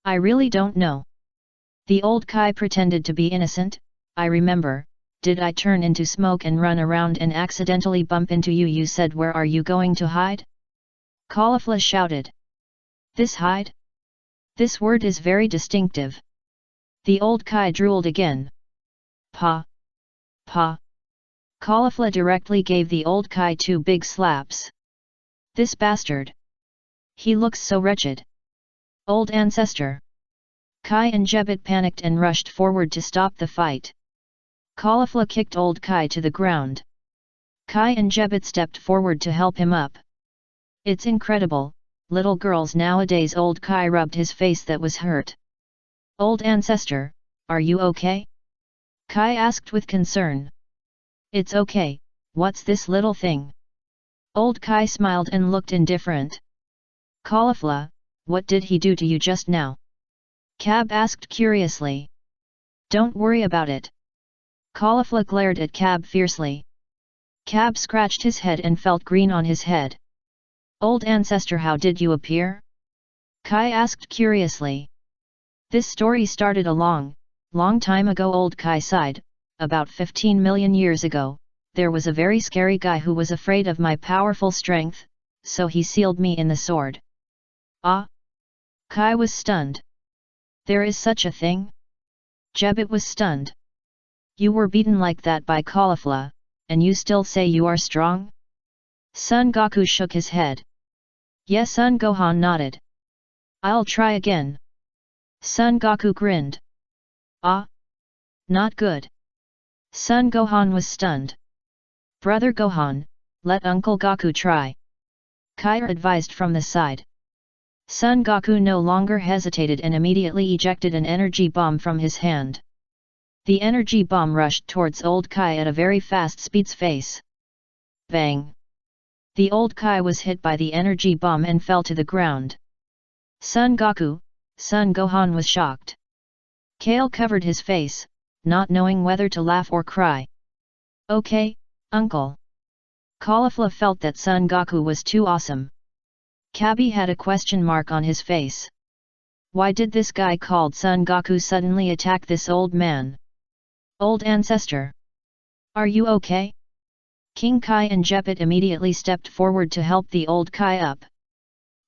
I really don't know. The old Kai pretended to be innocent. I remember, did I turn into smoke and run around and accidentally bump into you? You said where are you going to hide? Caulifla shouted. This hide? This word is very distinctive. The old Kai drooled again. Pa. Pa. Caulifla directly gave the old Kai 2 big slaps. This bastard. He looks so wretched. Old ancestor. Kai and Jebet panicked and rushed forward to stop the fight. Caulifla kicked old Kai to the ground. Kai and Jebet stepped forward to help him up. It's incredible, little girls nowadays. Old Kai rubbed his face that was hurt. Old ancestor, are you okay? Kai asked with concern. It's okay, what's this little thing? Old Kai smiled and looked indifferent. Caulifla, what did he do to you just now? Cab asked curiously. Don't worry about it. Caulifla glared at Cab fiercely. Cab scratched his head and felt green on his head. Old ancestor, how did you appear? Kai asked curiously. This story started a long time ago. Old Kai sighed. About 15 million years ago, there was a very scary guy who was afraid of my powerful strength, so he sealed me in the sword. Ah! Kai was stunned. There is such a thing? Jebbit was stunned. You were beaten like that by Caulifla, and you still say you are strong? Son Goku shook his head. Yes, Son Gohan nodded. I'll try again. Son Goku grinned. Ah! Not good. Son Gohan was stunned. Brother Gohan, let Uncle Goku try. Kai advised from the side. Son Goku no longer hesitated and immediately ejected an energy bomb from his hand. The energy bomb rushed towards old Kai at a very fast speed's face. Bang! The old Kai was hit by the energy bomb and fell to the ground. Son Goku, Son Gohan was shocked. Kale covered his face, not knowing whether to laugh or cry. Okay, Uncle. Caulifla felt that Son Goku was too awesome. Cabby had a question mark on his face. Why did this guy called Son Goku suddenly attack this old man? Old ancestor. Are you okay? King Kai and Jebbit immediately stepped forward to help the old Kai up.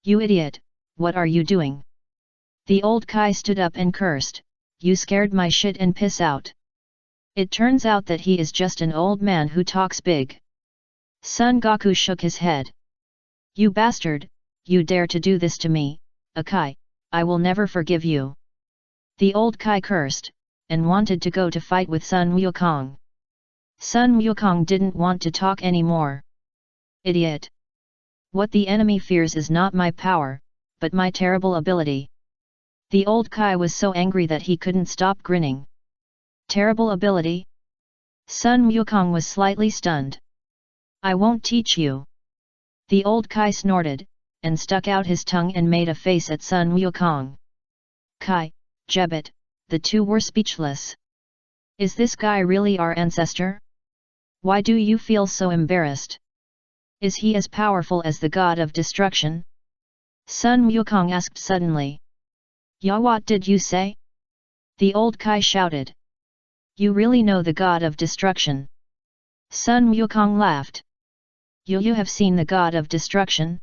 You idiot, what are you doing? The old Kai stood up and cursed, you scared my shit and piss out. It turns out that he is just an old man who talks big. Son Goku shook his head. You bastard, you dare to do this to me, Kai, I will never forgive you. The old Kai cursed, and wanted to go to fight with Sun Wukong. Sun Wukong didn't want to talk anymore. Idiot! What the enemy fears is not my power, but my terrible ability. The old Kai was so angry that he couldn't stop grinning. Terrible ability? Sun Wukong was slightly stunned. I won't teach you. The old Kai snorted, and stuck out his tongue and made a face at Sun Wukong. Kai, Jebbit, the two were speechless. Is this guy really our ancestor? Why do you feel so embarrassed? Is he as powerful as the god of destruction? Sun Wukong asked suddenly. Ya, what did you say? The old Kai shouted. You really know the god of destruction? Sun Wukong laughed. You have seen the god of destruction?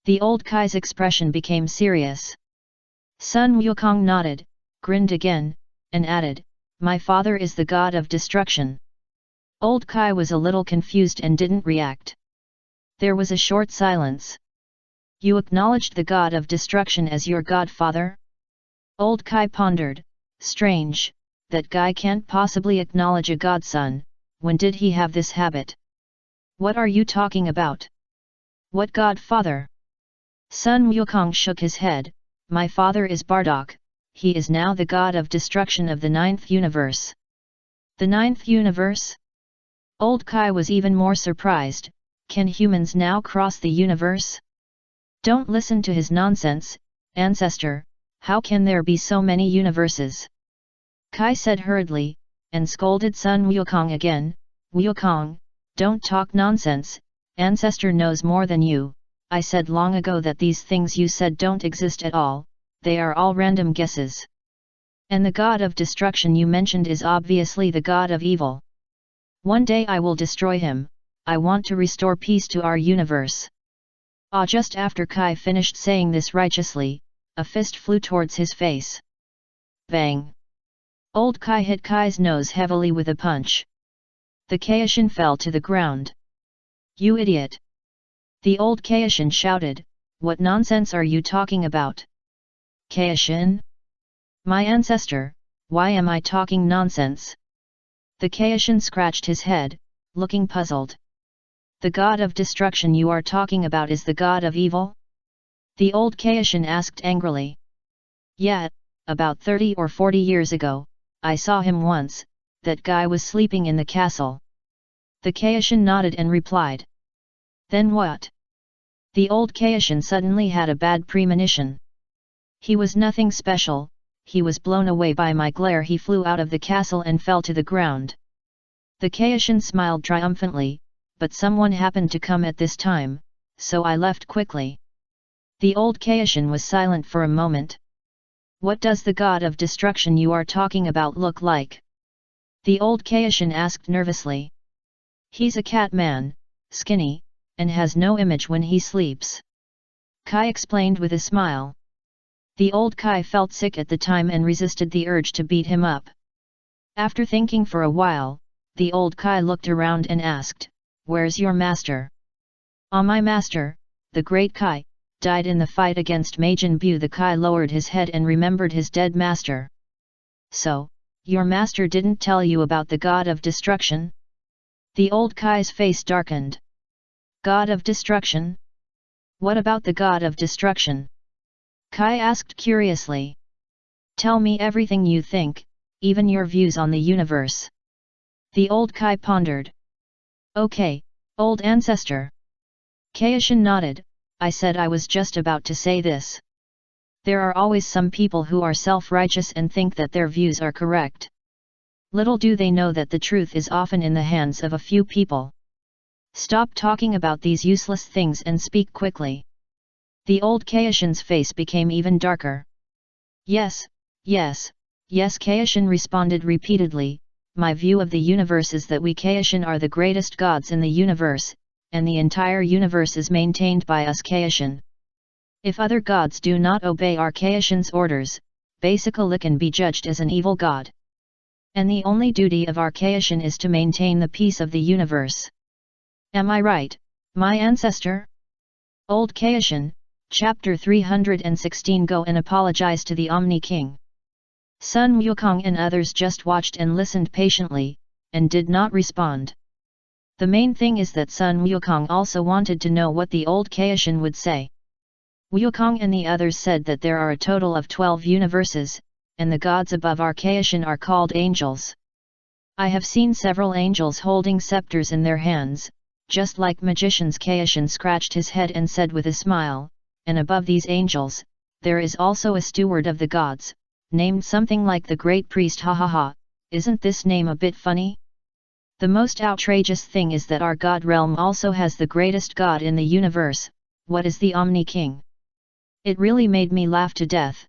The old Kai's expression became serious. Sun Wukong nodded, grinned again, and added, my father is the god of destruction. Old Kai was a little confused and didn't react. There was a short silence. You acknowledged the god of destruction as your godfather? Old Kai pondered, strange, that guy can't possibly acknowledge a godson, when did he have this habit? What are you talking about? What godfather? Sun Wukong shook his head, my father is Bardock, he is now the god of destruction of the 9th universe. The 9th universe? Old Kai was even more surprised, can humans now cross the universe? Don't listen to his nonsense, ancestor, how can there be so many universes? Kai said hurriedly, and scolded Sun Wukong again, Wukong, don't talk nonsense, ancestor knows more than you, I said long ago that these things you said don't exist at all, they are all random guesses. And the god of destruction you mentioned is obviously the god of evil. One day I will destroy him, I want to restore peace to our universe. Just after Kai finished saying this righteously, a fist flew towards his face. Bang! Old Kai hit Kai's nose heavily with a punch. The Kaishin fell to the ground. You idiot! The old Kaishin shouted, what nonsense are you talking about? Kaishin? My ancestor, why am I talking nonsense? The Kaishin scratched his head, looking puzzled. The god of destruction you are talking about is the god of evil? The old Kaishin asked angrily. Yeah, about 30 or 40 years ago, I saw him once, that guy was sleeping in the castle. The Kaishin nodded and replied. Then what? The old Kaishin suddenly had a bad premonition. He was nothing special, he was blown away by my glare. He flew out of the castle and fell to the ground. The Kaishin smiled triumphantly, but someone happened to come at this time, so I left quickly. The old Kaishin was silent for a moment. What does the god of destruction you are talking about look like? The old Kaishin asked nervously. He's a cat man, skinny, and has no image when he sleeps. Kai explained with a smile. The old Kai felt sick at the time and resisted the urge to beat him up. After thinking for a while, the old Kai looked around and asked, "Where's your master?" My master, the great Kai, died in the fight against Majin Bu." The Kai lowered his head and remembered his dead master. "So, your master didn't tell you about the god of destruction?" The old Kai's face darkened. "God of destruction? What about the god of destruction?" Kai asked curiously. "Tell me everything you think, even your views on the universe." The old Kai pondered. "Okay, old ancestor." Kaishin nodded. "I said I was just about to say this. There are always some people who are self-righteous and think that their views are correct. Little do they know that the truth is often in the hands of a few people. Stop talking about these useless things and speak quickly." The old Kaishin's face became even darker. Yes, Kaishin responded repeatedly. "My view of the universe is that we Kaishin are the greatest gods in the universe, and the entire universe is maintained by us Kaishin. If other gods do not obey our Kaishin's orders, basically can be judged as an evil god. And the only duty of our Kaishin is to maintain the peace of the universe. Am I right, my ancestor?" Old Kaishin, Chapter 316. Go and apologize to the Omni King. Sun Wukong and others just watched and listened patiently, and did not respond. The main thing is that Sun Wukong also wanted to know what the old Kaishin would say. Wukong and the others said that there are a total of 12 universes, and the gods above our Kaishin are called angels. I have seen several angels holding scepters in their hands, just like magicians. Kaishin scratched his head and said with a smile, "And above these angels, there is also a steward of the gods, named something like the Great Priest." Ha ha ha, isn't this name a bit funny? The most outrageous thing is that our god realm also has the greatest god in the universe. What is the Omni King? It really made me laugh to death.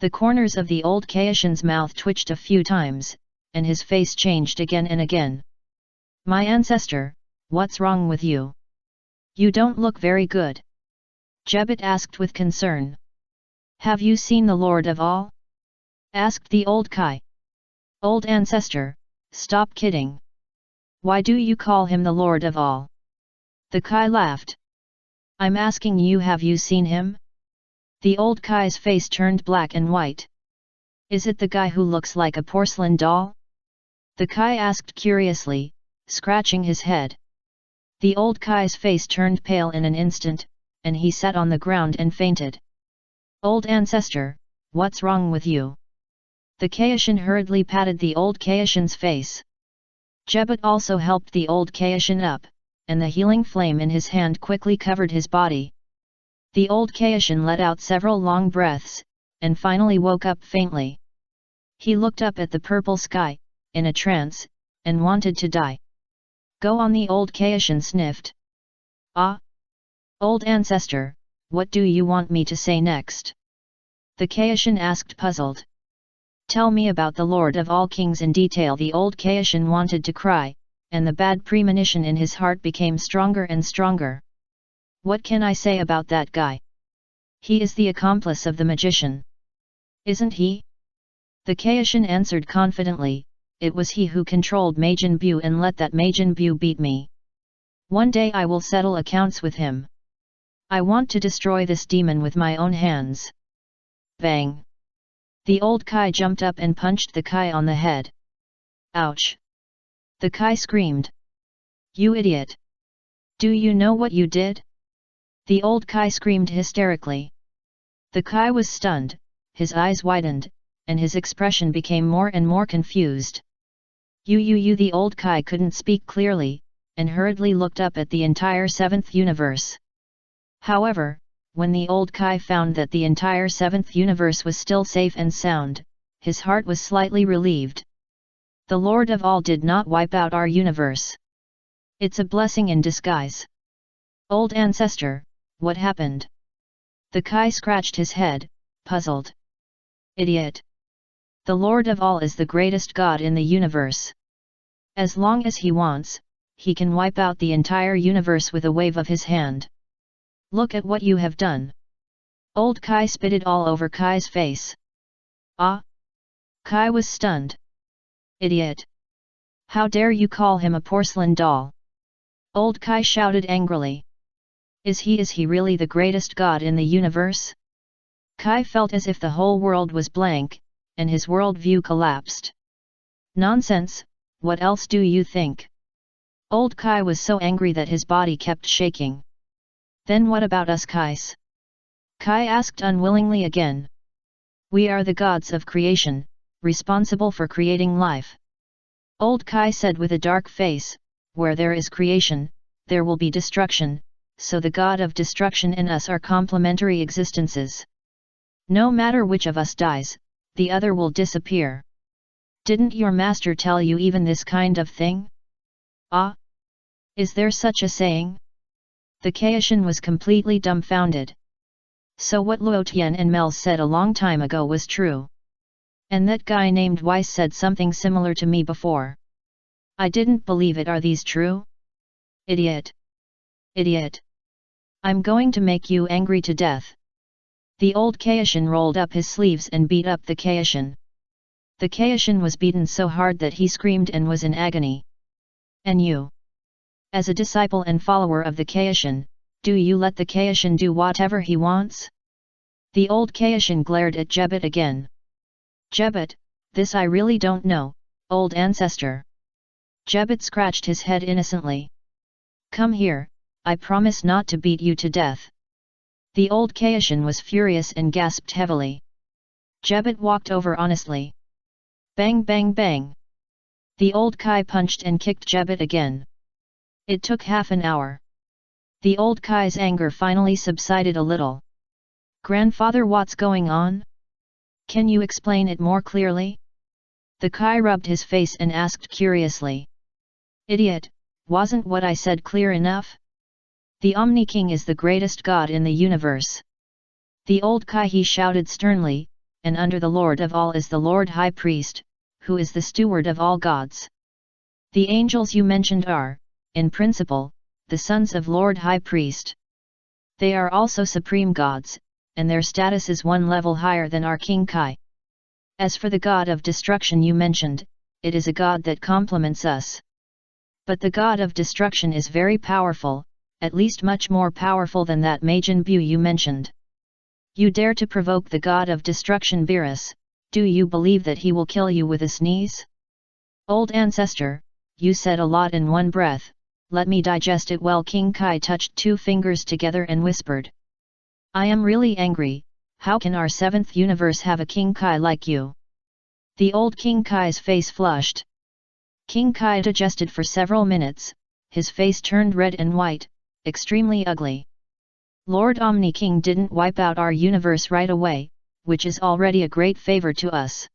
The corners of the old Kaishin's mouth twitched a few times, and his face changed again and again. "My ancestor, what's wrong with you? You don't look very good." Jebet asked with concern. "Have you seen the Lord of All?" asked the old Kai. "Old ancestor, stop kidding. Why do you call him the Lord of All?" The Kai laughed. "I'm asking you, have you seen him?" The old Kai's face turned black and white. "Is it the guy who looks like a porcelain doll?" The Kai asked curiously, scratching his head. The old Kai's face turned pale in an instant, and he sat on the ground and fainted. "Old ancestor, what's wrong with you?" The Kaishin hurriedly patted the old Kaishin's face. Jebet also helped the old Kaishin up, and the healing flame in his hand quickly covered his body. The old Kaishin let out several long breaths, and finally woke up faintly. He looked up at the purple sky, in a trance, and wanted to die. "Go on," the old Kaishin sniffed. "Ah? Old ancestor, what do you want me to say next?" The Kaishin asked, puzzled. "Tell me about the Lord of all Kings in detail." The old Kaishin wanted to cry, and the bad premonition in his heart became stronger and stronger. "What can I say about that guy? He is the accomplice of the magician. Isn't he?" The Kaishin answered confidently, "It was he who controlled Majin Bu and let that Majin Bu beat me. One day I will settle accounts with him. I want to destroy this demon with my own hands." Bang! The old Kai jumped up and punched the Kai on the head. "Ouch!" The Kai screamed. "You idiot! Do you know what you did?" The old Kai screamed hysterically. The Kai was stunned, his eyes widened, and his expression became more and more confused. You the old Kai couldn't speak clearly, and hurriedly looked up at the entire seventh universe. However, when the old Kai found that the entire seventh universe was still safe and sound, his heart was slightly relieved. The Lord of all did not wipe out our universe. It's a blessing in disguise. Old ancestor, what happened? The Kai scratched his head, puzzled. Idiot! The Lord of all is the greatest god in the universe. As long as he wants, he can wipe out the entire universe with a wave of his hand. Look at what you have done. Old Kai spitted all over Kai's face. Ah! Kai was stunned. Idiot! How dare you call him a porcelain doll? Old Kai shouted angrily. Is he really the greatest god in the universe? Kai felt as if the whole world was blank, and his worldview collapsed. Nonsense, what else do you think? Old Kai was so angry that his body kept shaking. Then what about us Kais? Kai asked unwillingly again. We are the gods of creation, responsible for creating life. Old Kai said with a dark face, where there is creation, there will be destruction, so the god of destruction and us are complementary existences. No matter which of us dies, the other will disappear. Didn't your master tell you even this kind of thing? Ah? Is there such a saying? The Kaishan was completely dumbfounded. So what Luo Tian and Mel said a long time ago was true. And that guy named Weiss said something similar to me before. I didn't believe it. Are these true? Idiot! Idiot! I'm going to make you angry to death. The old Kaishan rolled up his sleeves and beat up the Kaishan. The Kaishan was beaten so hard that he screamed and was in agony. And you? As a disciple and follower of the Kaishan, do you let the Kaishan do whatever he wants? The old Kaishan glared at Jebet again. Jebet, this I really don't know, old ancestor. Jebet scratched his head innocently. Come here, I promise not to beat you to death. The old Kaishan was furious and gasped heavily. Jebet walked over honestly. Bang bang bang. The old Kai punched and kicked Jebet again. It took half an hour. The old Kai's anger finally subsided a little. Grandfather, what's going on? Can you explain it more clearly? The Kai rubbed his face and asked curiously. Idiot, wasn't what I said clear enough? The Omni King is the greatest god in the universe. The old Kai he shouted sternly, and under the Lord of all is the Lord High Priest, who is the steward of all gods. The angels you mentioned are, in principle, the sons of Lord High Priest. They are also supreme gods, and their status is one level higher than our King Kai. As for the god of destruction you mentioned, it is a god that complements us. But the god of destruction is very powerful, at least much more powerful than that Majin Bu you mentioned. You dare to provoke the god of destruction Beerus, do you believe that he will kill you with a sneeze? Old ancestor, you said a lot in one breath, let me digest it well. King Kai touched two fingers together and whispered. I am really angry, how can our seventh universe have a King Kai like you? The old King Kai's face flushed. King Kai digested for several minutes, his face turned red and white, extremely ugly. Lord Omni King didn't wipe out our universe right away, which is already a great favor to us.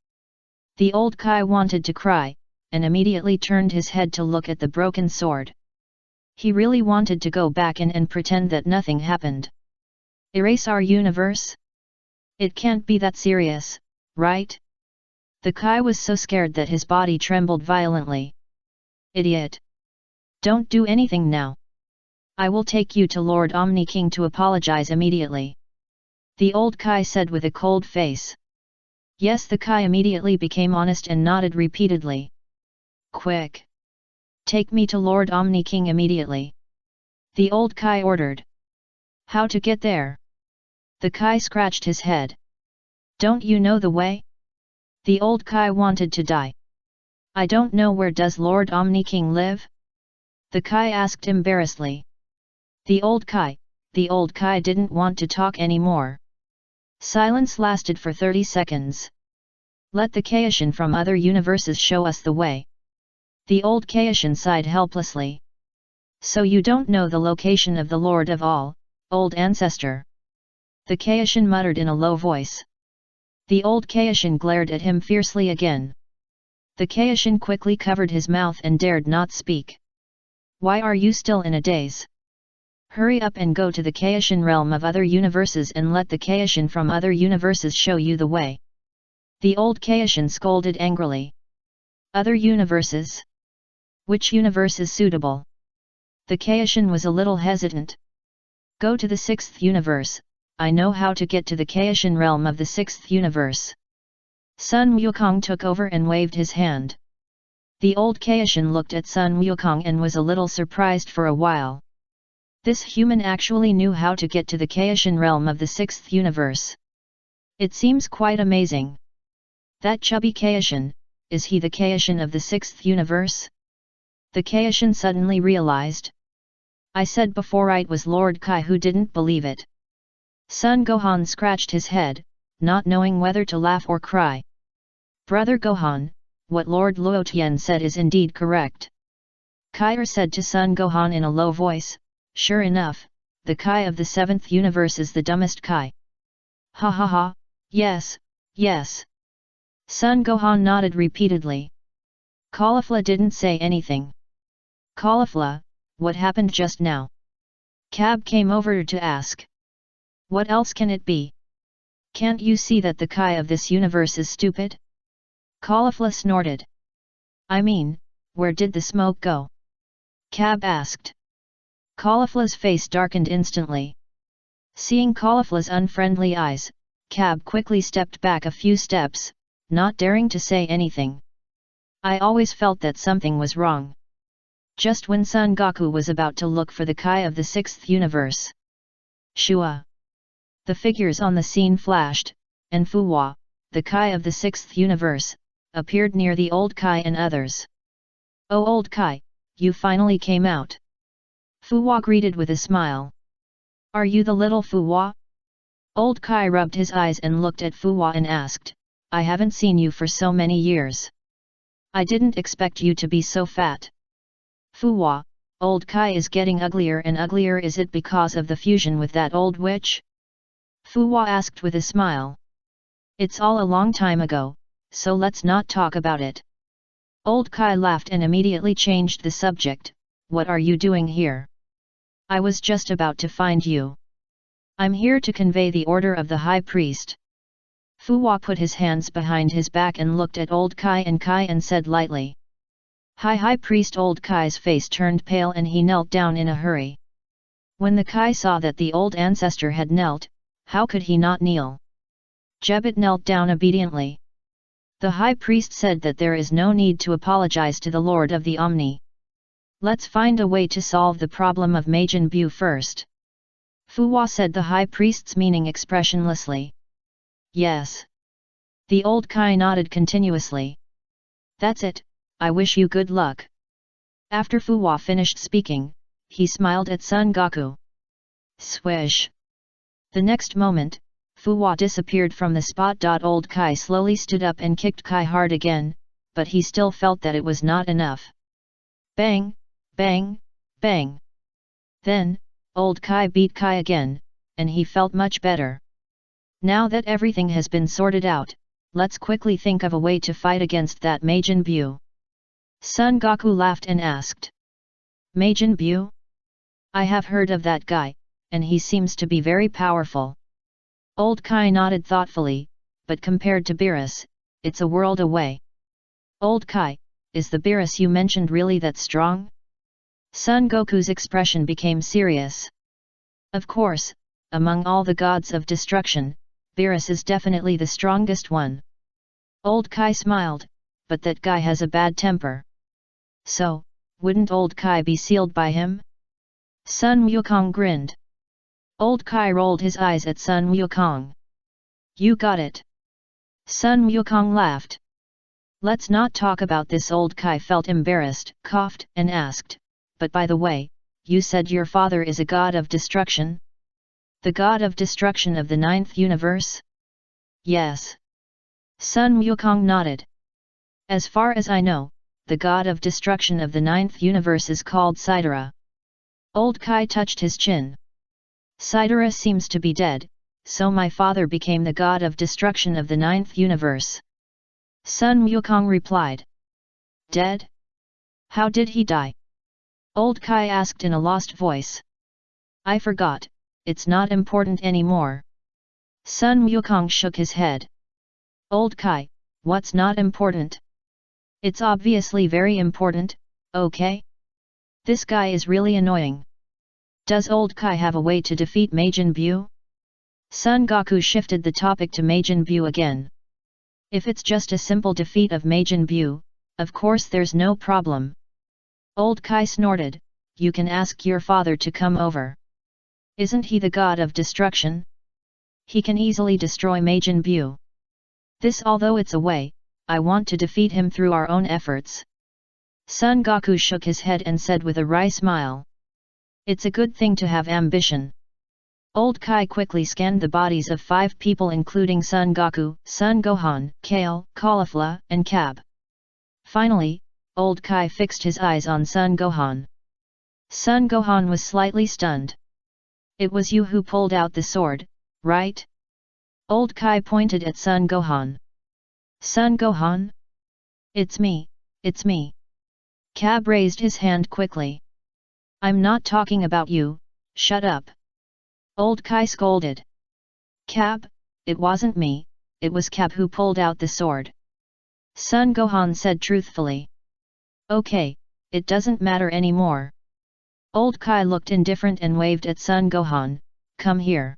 The old Kai wanted to cry, and immediately turned his head to look at the broken sword. He really wanted to go back and pretend that nothing happened. Erase our universe? It can't be that serious, right? The Kai was so scared that his body trembled violently. Idiot! Don't do anything now. I will take you to Lord Omni King to apologize immediately. The old Kai said with a cold face. Yes, the Kai immediately became honest and nodded repeatedly. Quick! Take me to Lord Omni King immediately. The old Kai ordered. How to get there? The Kai scratched his head. Don't you know the way? The old Kai wanted to die. I don't know. Where does Lord Omni King live? The Kai asked embarrassedly. The old Kai didn't want to talk anymore. Silence lasted for 30 seconds. Let the Kaishan from other universes show us the way. The old Kaishan sighed helplessly. So you don't know the location of the Lord of all, Old ancestor. The Kaishan muttered in a low voice. The old Kaishan glared at him fiercely again. The Kaishan quickly covered his mouth and dared not speak. Why are you still in a daze? Hurry up and go to the Kaishan realm of other universes and let the Kaishan from other universes show you the way. The old Kaishan scolded angrily. Other universes? Which universe is suitable? The Kaishan was a little hesitant. Go to the 6th universe, I know how to get to the Kaishan realm of the 6th universe. Sun Wukong took over and waved his hand. The old Kaishan looked at Sun Wukong and was a little surprised for a while. This human actually knew how to get to the Kaishan realm of the 6th universe. It seems quite amazing. That chubby Kaishan, is he the Kaishan of the 6th universe? The Kaishan suddenly realized. I said before it was Lord Kai who didn't believe it. Sun Gohan scratched his head, not knowing whether to laugh or cry. Brother Gohan, what Lord Luotian said is indeed correct. Kai said to Sun Gohan in a low voice, sure enough, the Kai of the 7th universe is the dumbest Kai. Ha ha ha, yes, yes. Sun Gohan nodded repeatedly. Caulifla didn't say anything. Caulifla, what happened just now? Cab came over to ask. What else can it be? Can't you see that the Kai of this universe is stupid? Caulifla snorted. I mean, where did the smoke go? Cab asked. Caulifla's face darkened instantly. Seeing Caulifla's unfriendly eyes, Cab quickly stepped back a few steps, not daring to say anything. I always felt that something was wrong. Just when Son Goku was about to look for the Kai of the 6th universe. Shua. The figures on the scene flashed, and Fuwa, the Kai of the 6th universe, appeared near the old Kai and others. Oh old Kai, you finally came out. Fuwa greeted with a smile. Are you the little Fuwa? Old Kai rubbed his eyes and looked at Fuwa and asked, I haven't seen you for so many years. I didn't expect you to be so fat. Fuwa, old Kai is getting uglier and uglier, is it because of the fusion with that old witch? Fuwa asked with a smile. It's all a long time ago, so let's not talk about it. Old Kai laughed and immediately changed the subject. What are you doing here? I was just about to find you. I'm here to convey the order of the High Priest. Fuwa put his hands behind his back and looked at old Kai and said lightly. High Priest. Old Kai's face turned pale and he knelt down in a hurry. When the Kai saw that the old ancestor had knelt, how could he not kneel? Jebet knelt down obediently. The High Priest said that there is no need to apologize to the Lord of the Omni. Let's find a way to solve the problem of Majin Buu first. Fuwa said the High Priest's meaning expressionlessly. Yes. The old Kai nodded continuously. That's it, I wish you good luck. After Fuwa finished speaking, he smiled at Son Goku. Swish. The next moment, Fuwa disappeared from the spot. Old Kai slowly stood up and kicked Kai hard again, but he still felt that it was not enough. Bang, bang, bang. Then, old Kai beat Kai again, and he felt much better. Now that everything has been sorted out, let's quickly think of a way to fight against that Majin Buu. Son Goku laughed and asked. Majin Buu? I have heard of that guy, and he seems to be very powerful. Old Kai nodded thoughtfully, but compared to Beerus, it's a world away. Old Kai, is the Beerus you mentioned really that strong? Son Goku's expression became serious. Of course, among all the gods of destruction, Beerus is definitely the strongest one. Old Kai smiled, but that guy has a bad temper. So, wouldn't old Kai be sealed by him? Sun Wukong grinned. Old Kai rolled his eyes at Sun Wukong. You got it. Sun Wukong laughed. Let's not talk about this. Old Kai felt embarrassed, coughed, and asked, but by the way, you said your father is a god of destruction? The god of destruction of the 9th universe? Yes. Sun Wukong nodded. As far as I know, the god of destruction of the 9th universe is called Sidera. Old Kai touched his chin. Sidera seems to be dead, so my father became the god of destruction of the 9th universe. Sun Wukong replied. Dead? How did he die? Old Kai asked in a lost voice. I forgot, it's not important anymore. Sun Wukong shook his head. Old Kai, what's not important? It's obviously very important, okay? This guy is really annoying. Does Old Kai have a way to defeat Majin Buu? Son Goku shifted the topic to Majin Buu again. If it's just a simple defeat of Majin Buu, of course there's no problem. Old Kai snorted, you can ask your father to come over. Isn't he the god of destruction? He can easily destroy Majin Buu. This, although it's a way, I want to defeat him through our own efforts. Son Goku shook his head and said with a wry smile. It's a good thing to have ambition. Old Kai quickly scanned the bodies of 5 people including Son Goku, Son Gohan, Kale, Caulifla, and Cab. Finally, Old Kai fixed his eyes on Son Gohan. Son Gohan was slightly stunned. It was you who pulled out the sword, right? Old Kai pointed at Son Gohan. Son Gohan? It's me, it's me. Cab raised his hand quickly. I'm not talking about you, shut up. Old Kai scolded. Cab, it wasn't me, it was Cab who pulled out the sword. Son Gohan said truthfully. Okay, it doesn't matter anymore. Old Kai looked indifferent and waved at Son Gohan, come here.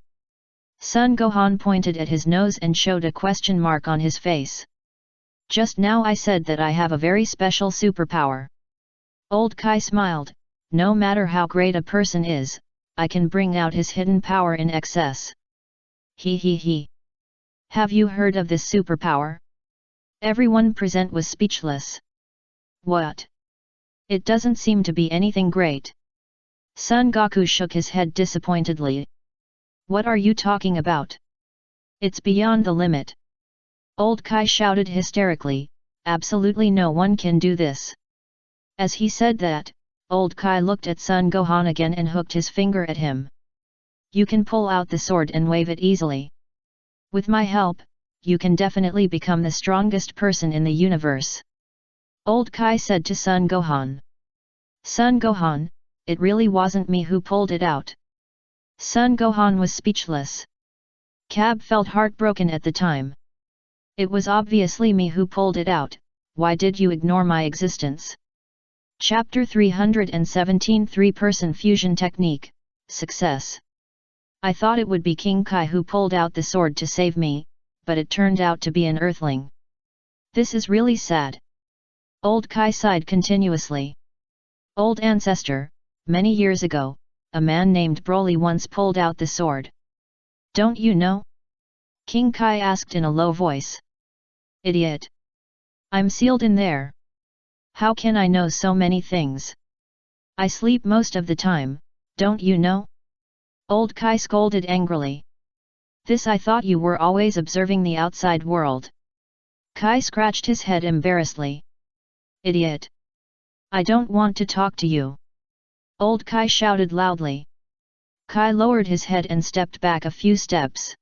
Son Gohan pointed at his nose and showed a question mark on his face. Just now I said that I have a very special superpower. Old Kai smiled, no matter how great a person is, I can bring out his hidden power in excess. He. Have you heard of this superpower? Everyone present was speechless. What? It doesn't seem to be anything great. Son Goku shook his head disappointedly. What are you talking about? It's beyond the limit. Old Kai shouted hysterically, absolutely no one can do this. As he said that, Old Kai looked at Son Gohan again and hooked his finger at him. You can pull out the sword and wave it easily. With my help, you can definitely become the strongest person in the universe. Old Kai said to Son Gohan. Son Gohan, it really wasn't me who pulled it out. Son Gohan was speechless. Cab felt heartbroken at the time. It was obviously me who pulled it out, why did you ignore my existence? Chapter 317 3-Person Fusion Technique, Success. I thought it would be King Kai who pulled out the sword to save me, but it turned out to be an earthling. This is really sad. Old Kai sighed continuously. Old ancestor, many years ago, a man named Broly once pulled out the sword. Don't you know? King Kai asked in a low voice. Idiot. I'm sealed in there. How can I know so many things? I sleep most of the time, don't you know? Old Kai scolded angrily. This I thought you were always observing the outside world. Kai scratched his head embarrassedly. Idiot. I don't want to talk to you. Old Kai shouted loudly. Kai lowered his head and stepped back a few steps.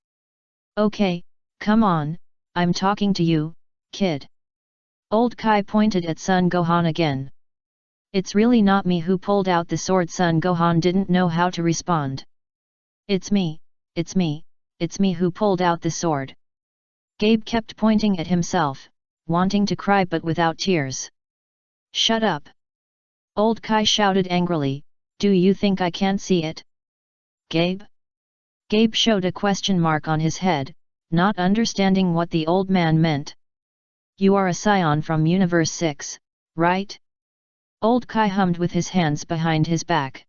Okay, come on, I'm talking to you, kid. Old Kai pointed at Son Gohan again. It's really not me who pulled out the sword. Son Gohan didn't know how to respond. It's me who pulled out the sword. Gabe kept pointing at himself, wanting to cry but without tears. Shut up! Old Kai shouted angrily, do you think I can't see it? Gabe? Gabe showed a question mark on his head, not understanding what the old man meant. You are a Saiyan from Universe 6, right? Old Kai hummed with his hands behind his back.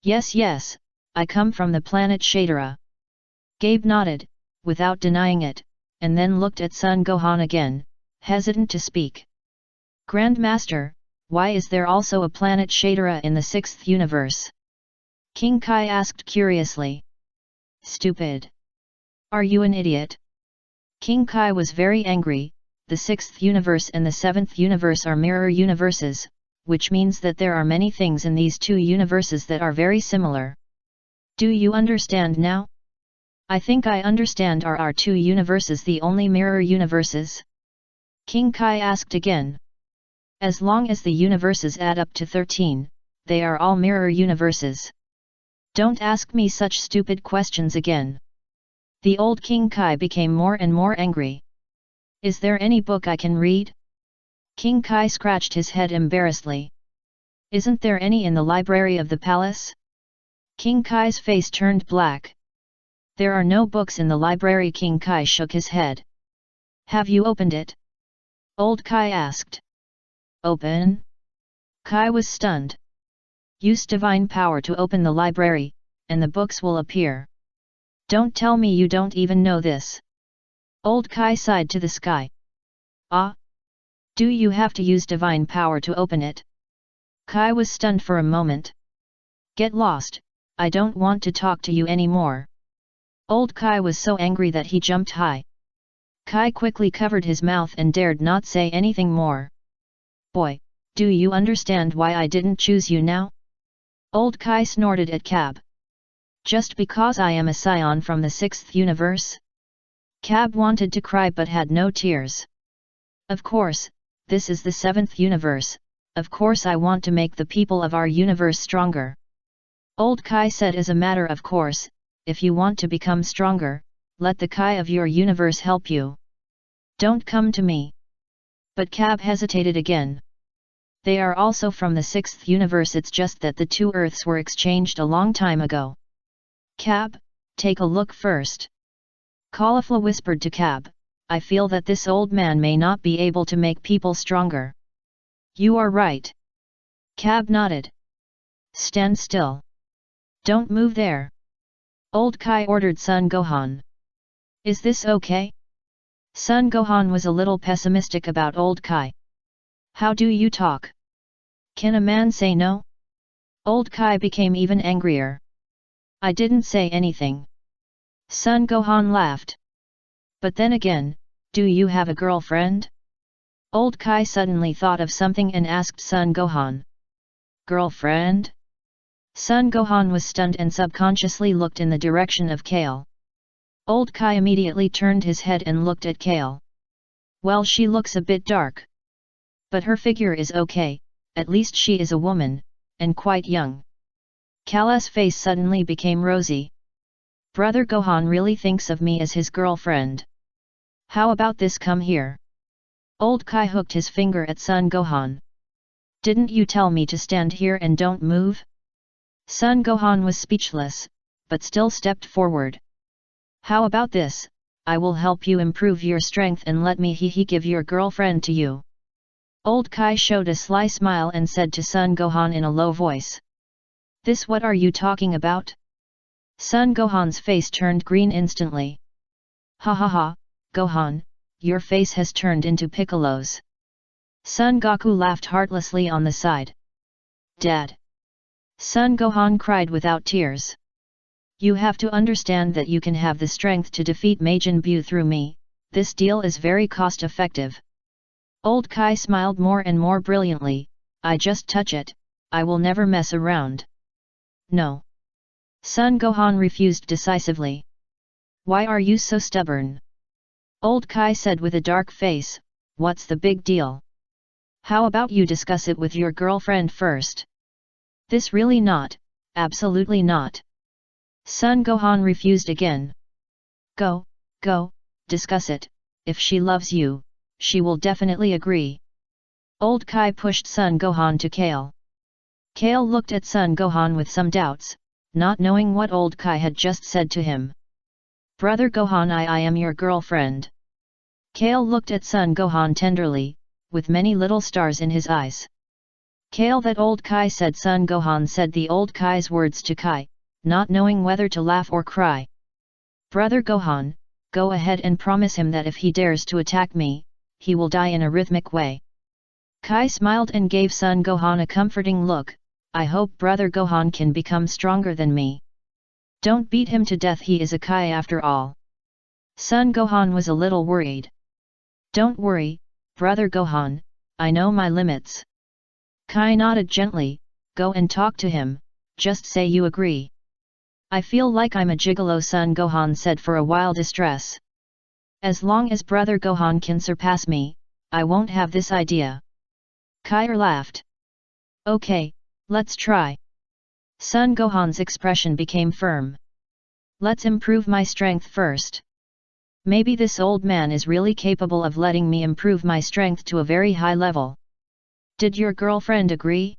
Yes, I come from the planet Shadera. Gabe nodded, without denying it, and then looked at Son Gohan again, hesitant to speak. Grandmaster, why is there also a planet Shadera in the 6th universe? King Kai asked curiously. Stupid. Are you an idiot? King Kai was very angry. The 6th universe and the 7th universe are mirror universes, which means that there are many things in these two universes that are very similar. Do you understand now? I think I understand. Are our two universes the only mirror universes? King Kai asked again. As long as the universes add up to 13, they are all mirror universes. Don't ask me such stupid questions again. The old King Kai became more and more angry. Is there any book I can read? King Kai scratched his head embarrassedly. Isn't there any in the library of the palace? King Kai's face turned black. There are no books in the library. King Kai shook his head. Have you opened it? Old Kai asked. Open? Kai was stunned. Use divine power to open the library, and the books will appear. Don't tell me you don't even know this. Old Kai sighed to the sky. Ah? Do you have to use divine power to open it? Kai was stunned for a moment. Get lost, I don't want to talk to you anymore. Old Kai was so angry that he jumped high. Kai quickly covered his mouth and dared not say anything more. Boy, do you understand why I didn't choose you now? Old Kai snorted at Cab. Just because I am a Saiyan from the 6th universe? Cab wanted to cry but had no tears. Of course, this is the 7th universe, of course I want to make the people of our universe stronger. Old Kai said as a matter of course, if you want to become stronger, let the Kai of your universe help you. Don't come to me. But Cab hesitated again. They are also from the 6th universe, it's just that the two Earths were exchanged a long time ago. Cab, take a look first. Caulifla whispered to Cab, I feel that this old man may not be able to make people stronger. You are right. Cab nodded. Stand still. Don't move there. Old Kai ordered Son Gohan. Is this okay? Son Gohan was a little pessimistic about Old Kai. How do you talk? Can a man say no? Old Kai became even angrier. I didn't say anything. Son Gohan laughed. But then again, do you have a girlfriend? Old Kai suddenly thought of something and asked Son Gohan. Girlfriend? Son Gohan was stunned and subconsciously looked in the direction of Kale. Old Kai immediately turned his head and looked at Kale. Well, she looks a bit dark. But her figure is okay, at least she is a woman, and quite young. Kale's face suddenly became rosy. Brother Gohan really thinks of me as his girlfriend. How about this, come here? Old Kai hooked his finger at Son Gohan. Didn't you tell me to stand here and don't move? Son Gohan was speechless, but still stepped forward. How about this, I will help you improve your strength and let me give your girlfriend to you. Old Kai showed a sly smile and said to Son Gohan in a low voice. This, what are you talking about? Son Gohan's face turned green instantly. Ha ha ha, Gohan, your face has turned into Piccolo's. Son Goku laughed heartlessly on the side. Dad! Son Gohan cried without tears. You have to understand that you can have the strength to defeat Majin Buu through me, this deal is very cost-effective. Old Kai smiled more and more brilliantly, I just touch it, I will never mess around. No. Son Gohan refused decisively. Why are you so stubborn? Old Kai said with a dark face, what's the big deal? How about you discuss it with your girlfriend first? This really not, absolutely not. Son Gohan refused again. Go, discuss it, if she loves you, she will definitely agree. Old Kai pushed Son Gohan to Kale. Kale looked at Son Gohan with some doubts, not knowing what Old Kai had just said to him. Brother Gohan, I am your girlfriend. Kale looked at Son Gohan tenderly, with many little stars in his eyes. Kale, that Old Kai said. Son Gohan said the Old Kai's words to Kai, not knowing whether to laugh or cry. Brother Gohan, go ahead and promise him that if he dares to attack me, he will die in a rhythmic way. Kai smiled and gave Son Gohan a comforting look, I hope Brother Gohan can become stronger than me. Don't beat him to death, he is a Kai after all. Son Gohan was a little worried. Don't worry, Brother Gohan, I know my limits. Kai nodded gently, go and talk to him, just say you agree. I feel like I'm a gigolo, son Gohan said for a while distress. As long as brother Gohan can surpass me, I won't have this idea. Kair laughed. Okay, let's try. Son Gohan's expression became firm. Let's improve my strength first. Maybe this old man is really capable of letting me improve my strength to a very high level. Did your girlfriend agree?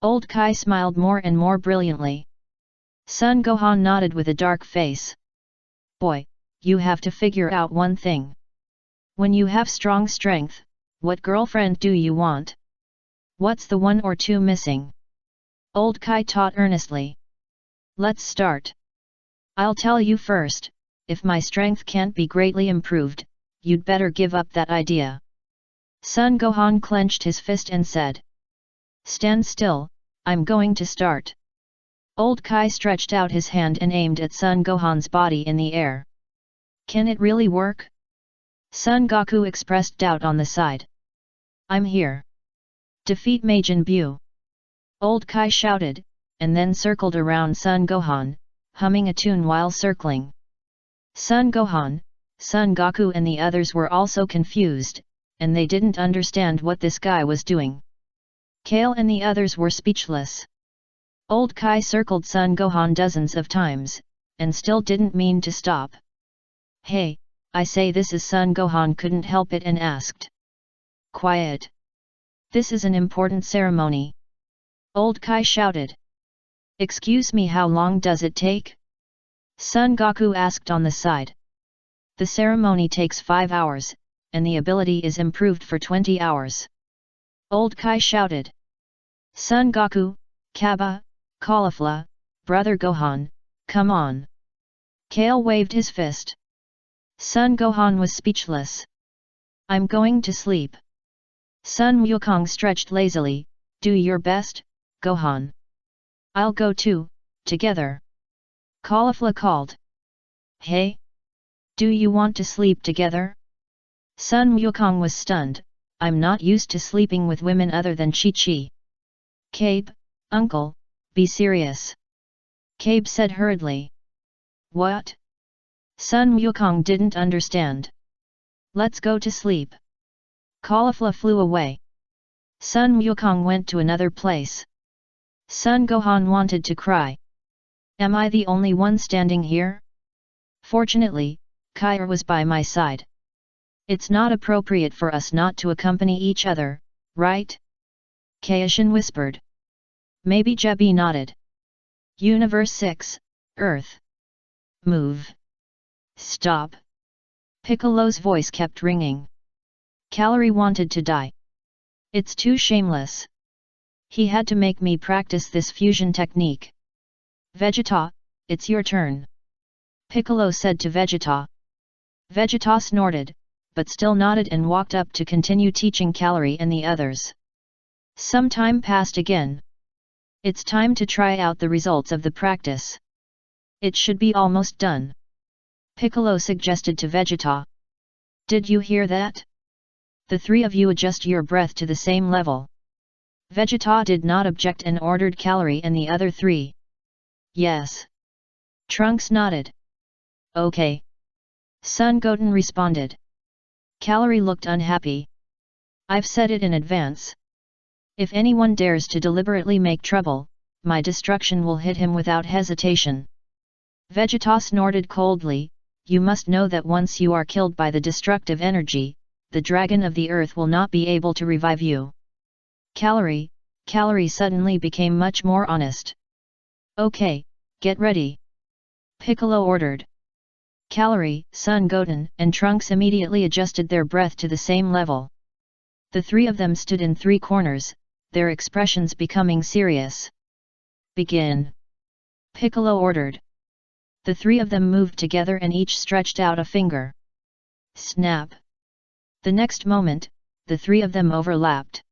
Old Kai smiled more and more brilliantly. Son Gohan nodded with a dark face. Boy, you have to figure out one thing. When you have strong strength, what girlfriend do you want? What's the one or two missing? Old Kai taught earnestly. Let's start. I'll tell you first, if my strength can't be greatly improved, you'd better give up that idea. Son Gohan clenched his fist and said. Stand still, I'm going to start. Old Kai stretched out his hand and aimed at Son Gohan's body in the air. Can it really work? Son Goku expressed doubt on the side. I'm here. Defeat Majin Buu. Old Kai shouted, and then circled around Son Gohan, humming a tune while circling. Son Gohan, Son Goku and the others were also confused, and they didn't understand what this guy was doing. Kale and the others were speechless. Old Kai circled Son Gohan dozens of times, and still didn't mean to stop. Hey, I say, this is Son Gohan couldn't help it and asked. Quiet. This is an important ceremony. Old Kai shouted. Excuse me, how long does it take? Son Goku asked on the side. The ceremony takes 5 hours, and the ability is improved for 20 hours. Old Kai shouted. Son Goku, Kaba, Caulifla, Brother Gohan, come on. Kale waved his fist. Son Gohan was speechless. I'm going to sleep. Son Wukong stretched lazily, do your best, Gohan. I'll go too, together. Caulifla called. Hey? Do you want to sleep together? Son Wukong was stunned, I'm not used to sleeping with women other than Chi-Chi. Cabe, uncle, be serious. Cabe said hurriedly. What? Son Wukong didn't understand. Let's go to sleep. Caulifla flew away. Son Wukong went to another place. Son Gohan wanted to cry. Am I the only one standing here? Fortunately, Kair was by my side. It's not appropriate for us not to accompany each other, right? Kaishin whispered. Maybe Jebi nodded. Universe 6, Earth. Move. Stop. Piccolo's voice kept ringing. Calorie wanted to die. It's too shameless. He had to make me practice this fusion technique. Vegeta, it's your turn. Piccolo said to Vegeta. Vegeta snorted, but still nodded and walked up to continue teaching Calorie and the others. Some time passed again. It's time to try out the results of the practice. It should be almost done. Piccolo suggested to Vegeta. Did you hear that? The three of you adjust your breath to the same level. Vegeta did not object and ordered Calorie and the other three. Yes. Trunks nodded. Okay. Son Goten responded. Calorie looked unhappy. I've said it in advance. If anyone dares to deliberately make trouble, my destruction will hit him without hesitation. Vegeta snorted coldly, you must know that once you are killed by the destructive energy, the dragon of the earth will not be able to revive you. Calorie suddenly became much more honest. Okay, get ready. Piccolo ordered. Calorie, Son Goten, and Trunks immediately adjusted their breath to the same level. The three of them stood in 3 corners, their expressions becoming serious. Begin. Piccolo ordered. The 3 of them moved together and each stretched out a finger. Snap. The next moment, the 3 of them overlapped.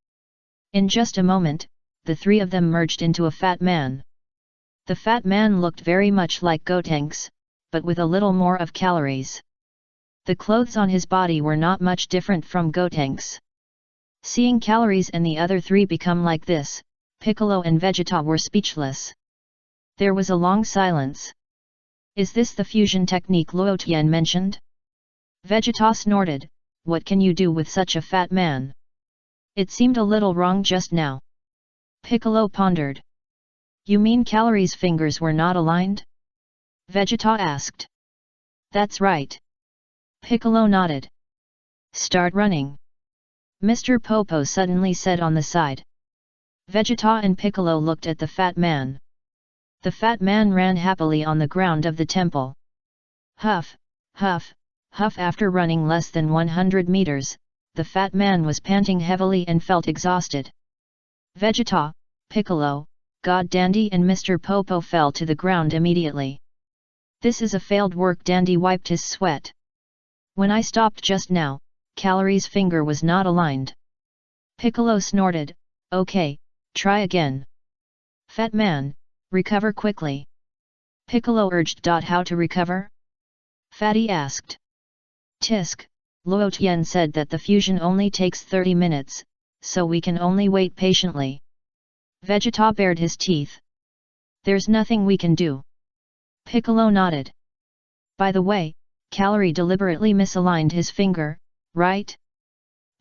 In just a moment, the 3 of them merged into a fat man. The fat man looked very much like Gotenks, but with a little more of calories. The clothes on his body were not much different from Gotenks. Seeing Calories and the other 3 become like this, Piccolo and Vegeta were speechless. There was a long silence. Is this the fusion technique Luo Tian mentioned? Vegeta snorted, what can you do with such a fat man? It seemed a little wrong just now. Piccolo pondered. You mean Calories' fingers were not aligned? Vegeta asked. That's right. Piccolo nodded. Start running. Mr. Popo suddenly said on the side. Vegeta and Piccolo looked at the fat man. The fat man ran happily on the ground of the temple. Huff, huff, huff. After running less than 100 meters, the fat man was panting heavily and felt exhausted. Vegeta, Piccolo, God Dandy and Mr. Popo fell to the ground immediately. This is a failed work. Dandy wiped his sweat. When I stopped just now, Calories' finger was not aligned. Piccolo snorted, okay, try again. Fat man, recover quickly. Piccolo urged. How to recover? Fatty asked. Tisk, Luo Tian said that the fusion only takes 30 minutes, so we can only wait patiently. Vegeta bared his teeth. There's nothing we can do. Piccolo nodded. By the way, Calorie deliberately misaligned his finger, right?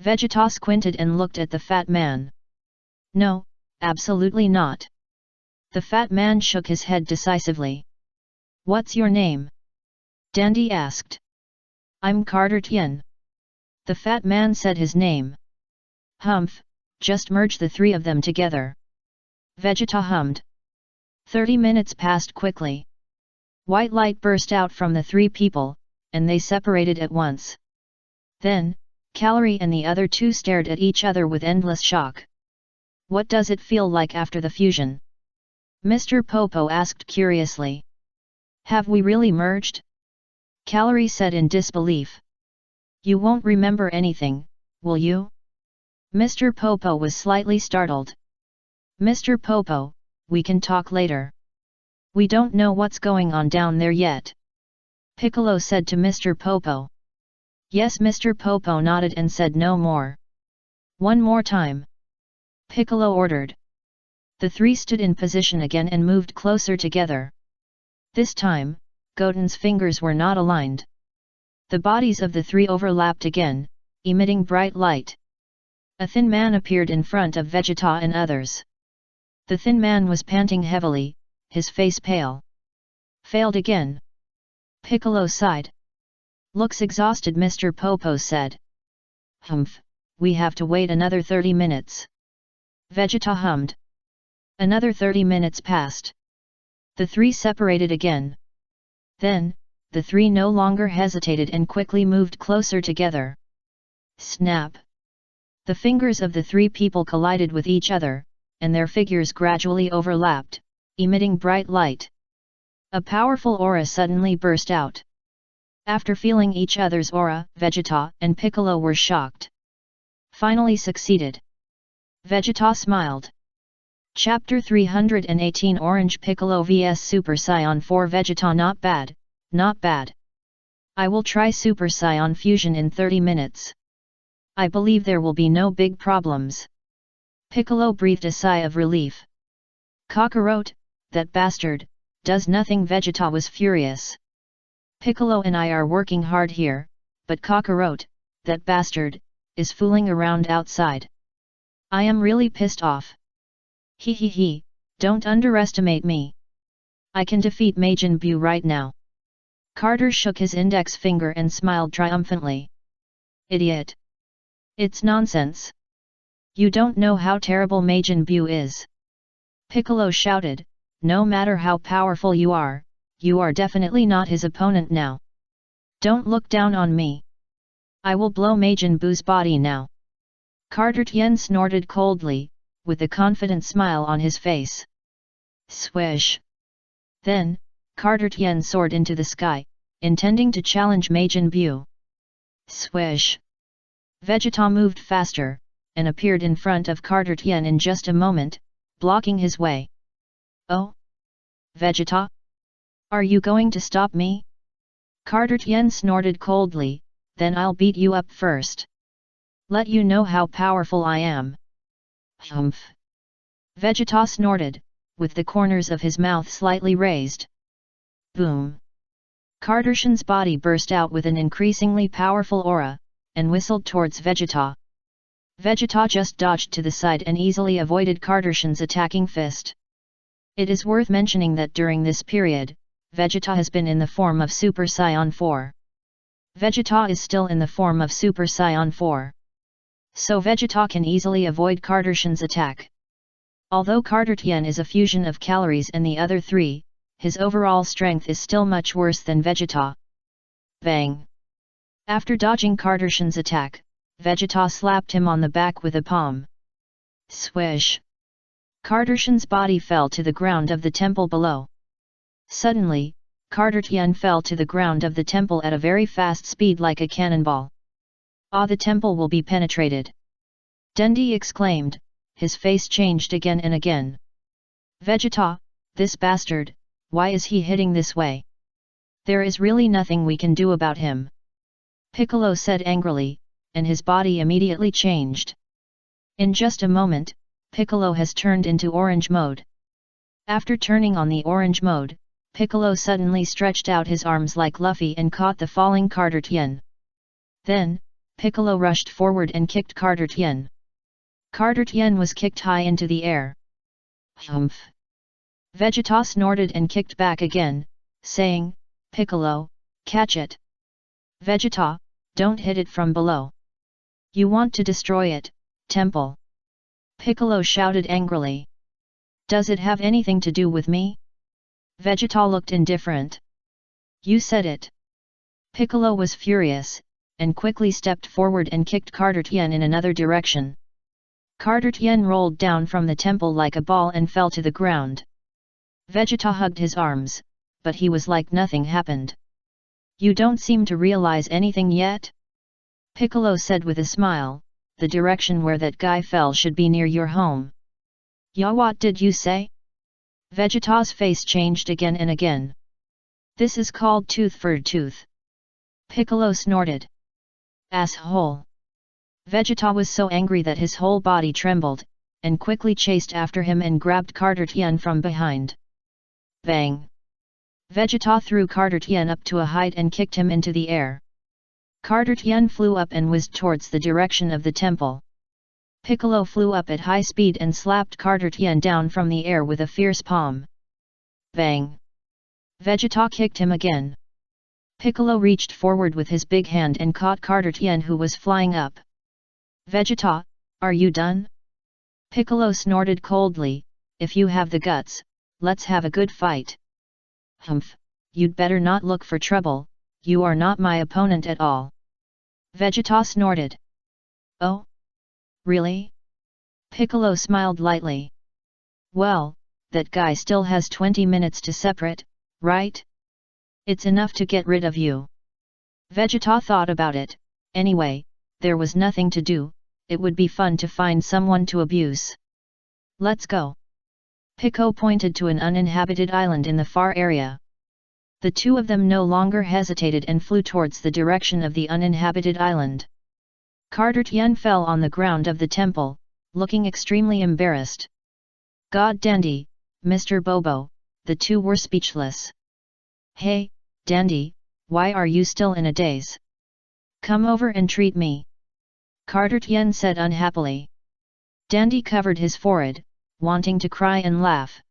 Vegeta squinted and looked at the fat man. No, absolutely not. The fat man shook his head decisively. What's your name? Dandy asked. I'm Carter Tian. The fat man said his name. Humph, just merge the three of them together. Vegeta hummed. 30 minutes passed quickly. White light burst out from the three people, and they separated at once. Then, Calorie and the other two stared at each other with endless shock. What does it feel like after the fusion? Mr. Popo asked curiously. Have we really merged? Calorie said in disbelief. You won't remember anything, will you? Mr. Popo was slightly startled. Mr. Popo, we can talk later. We don't know what's going on down there yet. Piccolo said to Mr. Popo. Yes, Mr. Popo nodded and said no more. One more time. Piccolo ordered. The three stood in position again and moved closer together. This time, Goten's fingers were not aligned. The bodies of the three overlapped again, emitting bright light. A thin man appeared in front of Vegeta and others. The thin man was panting heavily, his face pale. Failed again. Piccolo sighed. Looks exhausted, Mr. Popo said. Humph, we have to wait another 30 minutes. Vegeta hummed. Another 30 minutes passed. The three separated again. Then, the three no longer hesitated and quickly moved closer together. Snap! The fingers of the three people collided with each other, and their figures gradually overlapped, emitting bright light. A powerful aura suddenly burst out. After feeling each other's aura, Vegeta and Piccolo were shocked. Finally succeeded. Vegeta smiled. Chapter 318 Orange Piccolo vs Super Saiyan 4 Vegeta. Not bad, not bad. I will try Super Saiyan fusion in 30 minutes. I believe there will be no big problems. Piccolo breathed a sigh of relief. Kakarot, that bastard, does nothing. Vegeta was furious. Piccolo and I are working hard here, but Kakarot, that bastard, is fooling around outside. I am really pissed off. He, don't underestimate me. I can defeat Majin Buu right now. Carter shook his index finger and smiled triumphantly. Idiot. It's nonsense. You don't know how terrible Majin Buu is. Piccolo shouted, no matter how powerful you are definitely not his opponent now. Don't look down on me. I will blow Majin Buu's body now. Carter Tien snorted coldly, with a confident smile on his face. Swish! Then, Carter Tien soared into the sky, intending to challenge Majin Buu. Swish! Vegeta moved faster, and appeared in front of Carter Tien in just a moment, blocking his way. Oh? Vegeta? Are you going to stop me? Carter Tien snorted coldly, then I'll beat you up first. Let you know how powerful I am. Humph! Vegeta snorted, with the corners of his mouth slightly raised. Boom! Cardassian's body burst out with an increasingly powerful aura, and whistled towards Vegeta. Vegeta just dodged to the side and easily avoided Cardassian's attacking fist. It is worth mentioning that during this period, Vegeta has been in the form of Super Saiyan 4. Vegeta is still in the form of Super Saiyan 4. So Vegeta can easily avoid Cardassian's attack. Although Cardassian is a fusion of calories and the other three, his overall strength is still much worse than Vegeta. Bang! After dodging Cardassian's attack, Vegeta slapped him on the back with a palm. Swish! Cardassian's body fell to the ground of the temple below. Suddenly, Cardassian fell to the ground of the temple at a very fast speed like a cannonball. Ah, the temple will be penetrated! Dendi exclaimed, his face changed again and again. Vegeta, this bastard, why is he hitting this way? There is really nothing we can do about him. Piccolo said angrily, and his body immediately changed. In just a moment, Piccolo has turned into orange mode. After turning on the orange mode, Piccolo suddenly stretched out his arms like Luffy and caught the falling Cardassian. Then, Piccolo rushed forward and kicked Cardassian. Cardassian was kicked high into the air. Humph! Vegeta snorted and kicked back again, saying, Piccolo, catch it! Vegeta, don't hit it from below. You want to destroy it, temple! Piccolo shouted angrily. Does it have anything to do with me? Vegeta looked indifferent. You said it. Piccolo was furious, and quickly stepped forward and kicked Cardassian in another direction. Cardassian rolled down from the temple like a ball and fell to the ground. Vegeta hugged his arms, but he was like nothing happened. You don't seem to realize anything yet? Piccolo said with a smile, the direction where that guy fell should be near your home. Ya, what did you say? Vegeta's face changed again and again. This is called tooth for tooth. Piccolo snorted. Asshole! Vegeta was so angry that his whole body trembled, and quickly chased after him and grabbed Cardassian from behind. Bang! Vegeta threw Cardassian up to a height and kicked him into the air. Cardassian flew up and whizzed towards the direction of the temple. Piccolo flew up at high speed and slapped Cardassian down from the air with a fierce palm. Bang! Vegeta kicked him again. Piccolo reached forward with his big hand and caught Cardassian, who was flying up. Vegeta, are you done? Piccolo snorted coldly, if you have the guts, let's have a good fight. Humph, you'd better not look for trouble, you are not my opponent at all. Vegeta snorted. Oh? Really? Piccolo smiled lightly. Well, that guy still has 20 minutes to separate, right? It's enough to get rid of you. Vegeta thought about it. Anyway, there was nothing to do, it would be fun to find someone to abuse. Let's go. Piccolo pointed to an uninhabited island in the far area. The two of them no longer hesitated and flew towards the direction of the uninhabited island. Cardassian fell on the ground of the temple, looking extremely embarrassed. God dandy, Mr. Bobo, the two were speechless. Hey, dandy, why are you still in a daze? Come over and treat me. Cardassian said unhappily. Dandy covered his forehead, wanting to cry and laugh.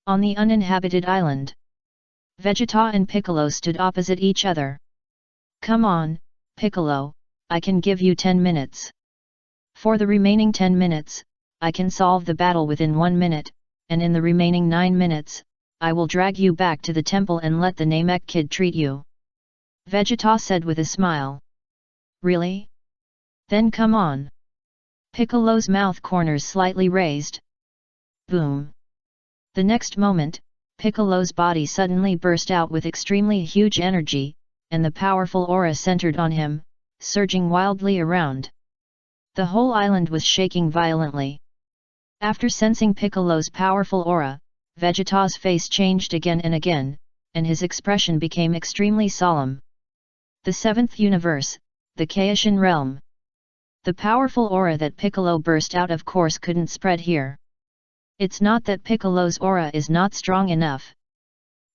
On the uninhabited island, Vegeta and Piccolo stood opposite each other. Come on, Piccolo, I can give you 10 minutes. For the remaining 10 minutes, I can solve the battle within 1 minute, and in the remaining 9 minutes, I will drag you back to the temple and let the Namek kid treat you. Vegeta said with a smile. Really? Then come on. Piccolo's mouth corners slightly raised. Boom. The next moment, Piccolo's body suddenly burst out with extremely huge energy, and the powerful aura centered on him, surging wildly around. The whole island was shaking violently. After sensing Piccolo's powerful aura, Vegeta's face changed again and again, and his expression became extremely solemn. The seventh universe, the Kaishin realm. The powerful aura that Piccolo burst out of course couldn't spread here. It's not that Piccolo's aura is not strong enough.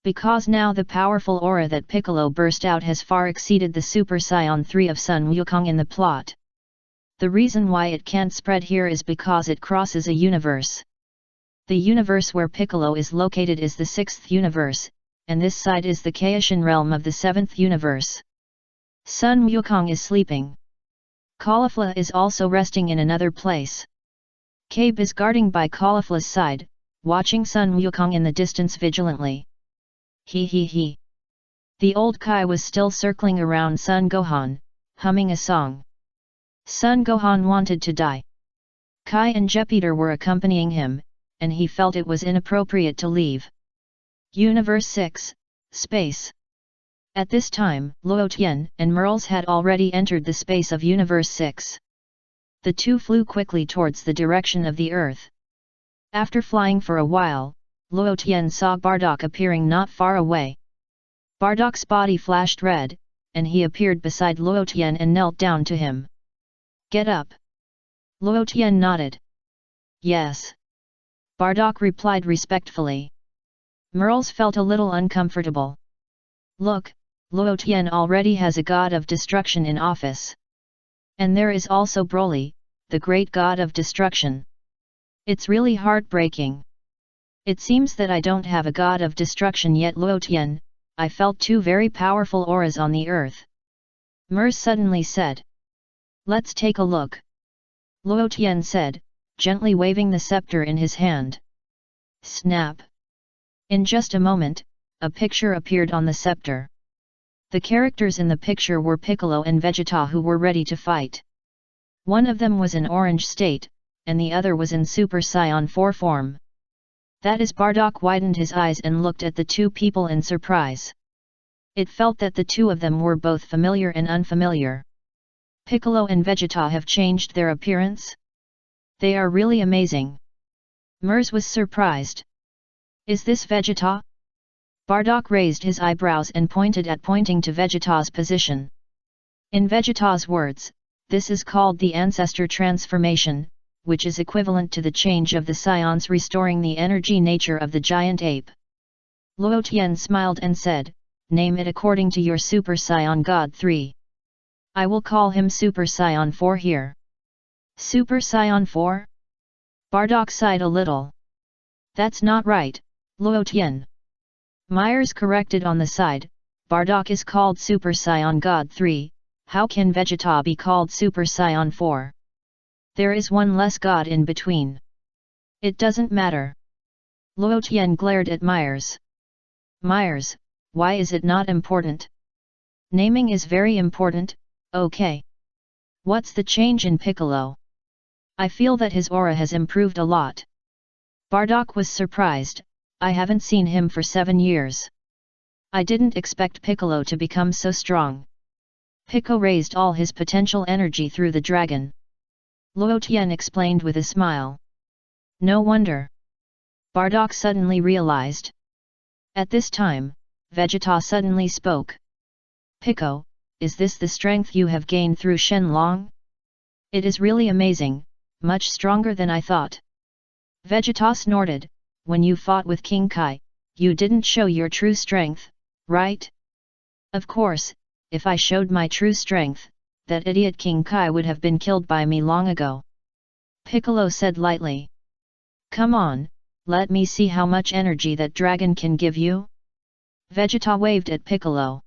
Because now the powerful aura that Piccolo burst out has far exceeded the Super Saiyan 3 of Sun Wukong in the plot. The reason why it can't spread here is because it crosses a universe. The universe where Piccolo is located is the 6th universe, and this side is the Kaishin realm of the 7th universe. Sun Wukong is sleeping. Caulifla is also resting in another place. Cabe is guarding by Caulifla's side, watching Sun Wukong in the distance vigilantly. He. The old Kai was still circling around Sun Gohan, humming a song. Sun Gohan wanted to die. Kai and Jupiter were accompanying him, and he felt it was inappropriate to leave. Universe 6, Space. At this time, Luo Tian and Merles had already entered the space of Universe 6. The two flew quickly towards the direction of the Earth. After flying for a while, Luo Tian saw Bardock appearing not far away. Bardock's body flashed red, and he appeared beside Luo Tian and knelt down to him. "Get up." Luo Tian nodded. "Yes." Bardock replied respectfully. Merles felt a little uncomfortable. "Look, Luo Tian already has a god of destruction in office. And there is also Broly, the great god of destruction. It's really heartbreaking. It seems that I don't have a god of destruction yet, Luo Tian. I felt two very powerful auras on the earth." Merz suddenly said. "Let's take a look." Luo Tian said, gently waving the scepter in his hand. Snap! In just a moment, a picture appeared on the scepter. The characters in the picture were Piccolo and Vegeta, who were ready to fight. One of them was in orange state, and the other was in Super Saiyan 4 form. That is, Bardock widened his eyes and looked at the two people in surprise. It felt that the two of them were both familiar and unfamiliar. Piccolo and Vegeta have changed their appearance? They are really amazing. Merz was surprised. "Is this Vegeta?" Bardock raised his eyebrows and pointing to Vegeta's position. In Vegeta's words, this is called the ancestor transformation, which is equivalent to the change of the Saiyans restoring the energy nature of the giant ape. Luo Tian smiled and said, "Name it according to your Super Saiyan God 3. I will call him Super Saiyan 4 here." "Super Saiyan 4? Bardock sighed a little. "That's not right, Luo Tian." Myers corrected on the side, "Bardock is called Super Saiyan God 3, how can Vegeta be called Super Saiyan 4? There is one less god in between." "It doesn't matter." Luo Tian glared at Myers. "Myers, why is it not important?" "Naming is very important, okay. What's the change in Piccolo?" "I feel that his aura has improved a lot." Bardock was surprised. "I haven't seen him for 7 years. I didn't expect Piccolo to become so strong." Pico raised all his potential energy through the dragon. Luo Tian explained with a smile. "No wonder." Bardock suddenly realized. At this time, Vegeta suddenly spoke. "Pico, is this the strength you have gained through Shenlong? It is really amazing, much stronger than I thought." Vegeta snorted. "When you fought with King Kai, you didn't show your true strength, right?" "Of course, if I showed my true strength, that idiot King Kai would have been killed by me long ago." Piccolo said lightly. "Come on, let me see how much energy that dragon can give you." Vegeta waved at Piccolo.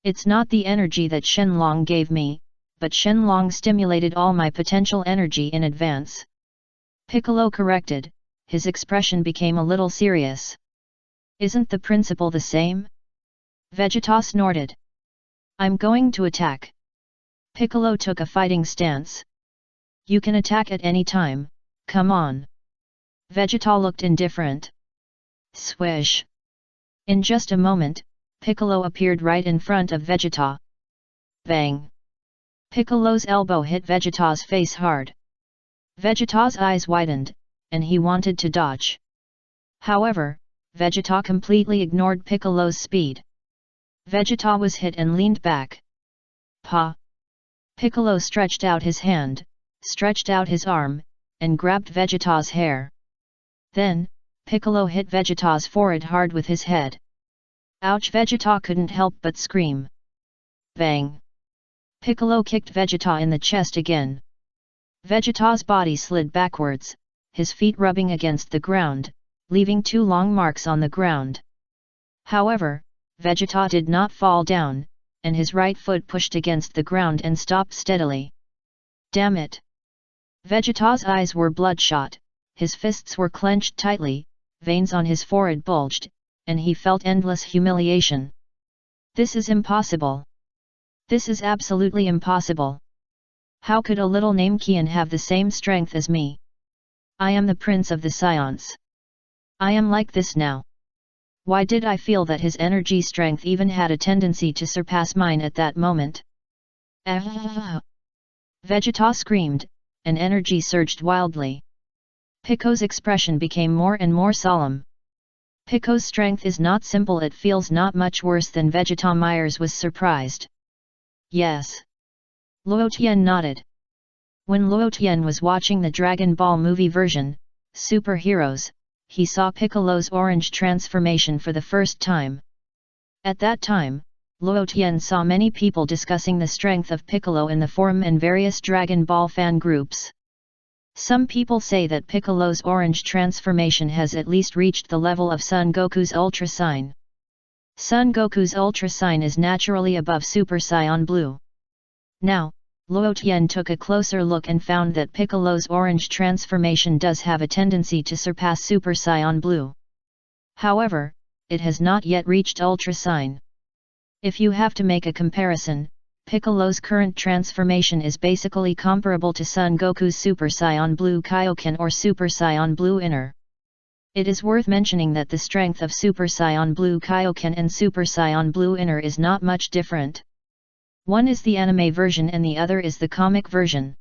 "It's not the energy that Shenlong gave me, but Shenlong stimulated all my potential energy in advance." Piccolo corrected. His expression became a little serious. "Isn't the principle the same?" Vegeta snorted. "I'm going to attack." Piccolo took a fighting stance. "You can attack at any time, come on." Vegeta looked indifferent. Swish! In just a moment, Piccolo appeared right in front of Vegeta. Bang! Piccolo's elbow hit Vegeta's face hard. Vegeta's eyes widened, and he wanted to dodge. However, Vegeta completely ignored Piccolo's speed. Vegeta was hit and leaned back. Pa! Piccolo stretched out his hand, stretched out his arm, and grabbed Vegeta's hair. Then, Piccolo hit Vegeta's forehead hard with his head. Ouch! Vegeta couldn't help but scream. Bang! Piccolo kicked Vegeta in the chest again. Vegeta's body slid backwards, his feet rubbing against the ground, leaving 2 long marks on the ground. However, Vegeta did not fall down, and his right foot pushed against the ground and stopped steadily. Damn it! Vegeta's eyes were bloodshot, his fists were clenched tightly, veins on his forehead bulged, and he felt endless humiliation. This is impossible. This is absolutely impossible. How could a little Namekian have the same strength as me? I am the prince of the Saiyans. I am like this now. Why did I feel that his energy strength even had a tendency to surpass mine at that moment? Ah! Vegeta screamed, and energy surged wildly. Pico's expression became more and more solemn. Pico's strength is not simple. It feels not much worse than Vegeta. Myers was surprised. Yes. Luo Tian nodded. When Luo Tian was watching the Dragon Ball movie version, Superheroes, he saw Piccolo's orange transformation for the first time. At that time, Luo Tian saw many people discussing the strength of Piccolo in the forum and various Dragon Ball fan groups. Some people say that Piccolo's orange transformation has at least reached the level of Son Goku's Ultra Sign. Son Goku's Ultra Sign is naturally above Super Saiyan Blue. Now, Luo Tian took a closer look and found that Piccolo's orange transformation does have a tendency to surpass Super Saiyan Blue. However, it has not yet reached Ultra Sign. If you have to make a comparison, Piccolo's current transformation is basically comparable to Son Goku's Super Saiyan Blue Kaioken or Super Saiyan Blue Inner. It is worth mentioning that the strength of Super Saiyan Blue Kaioken and Super Saiyan Blue Inner is not much different. One is the anime version and the other is the comic version.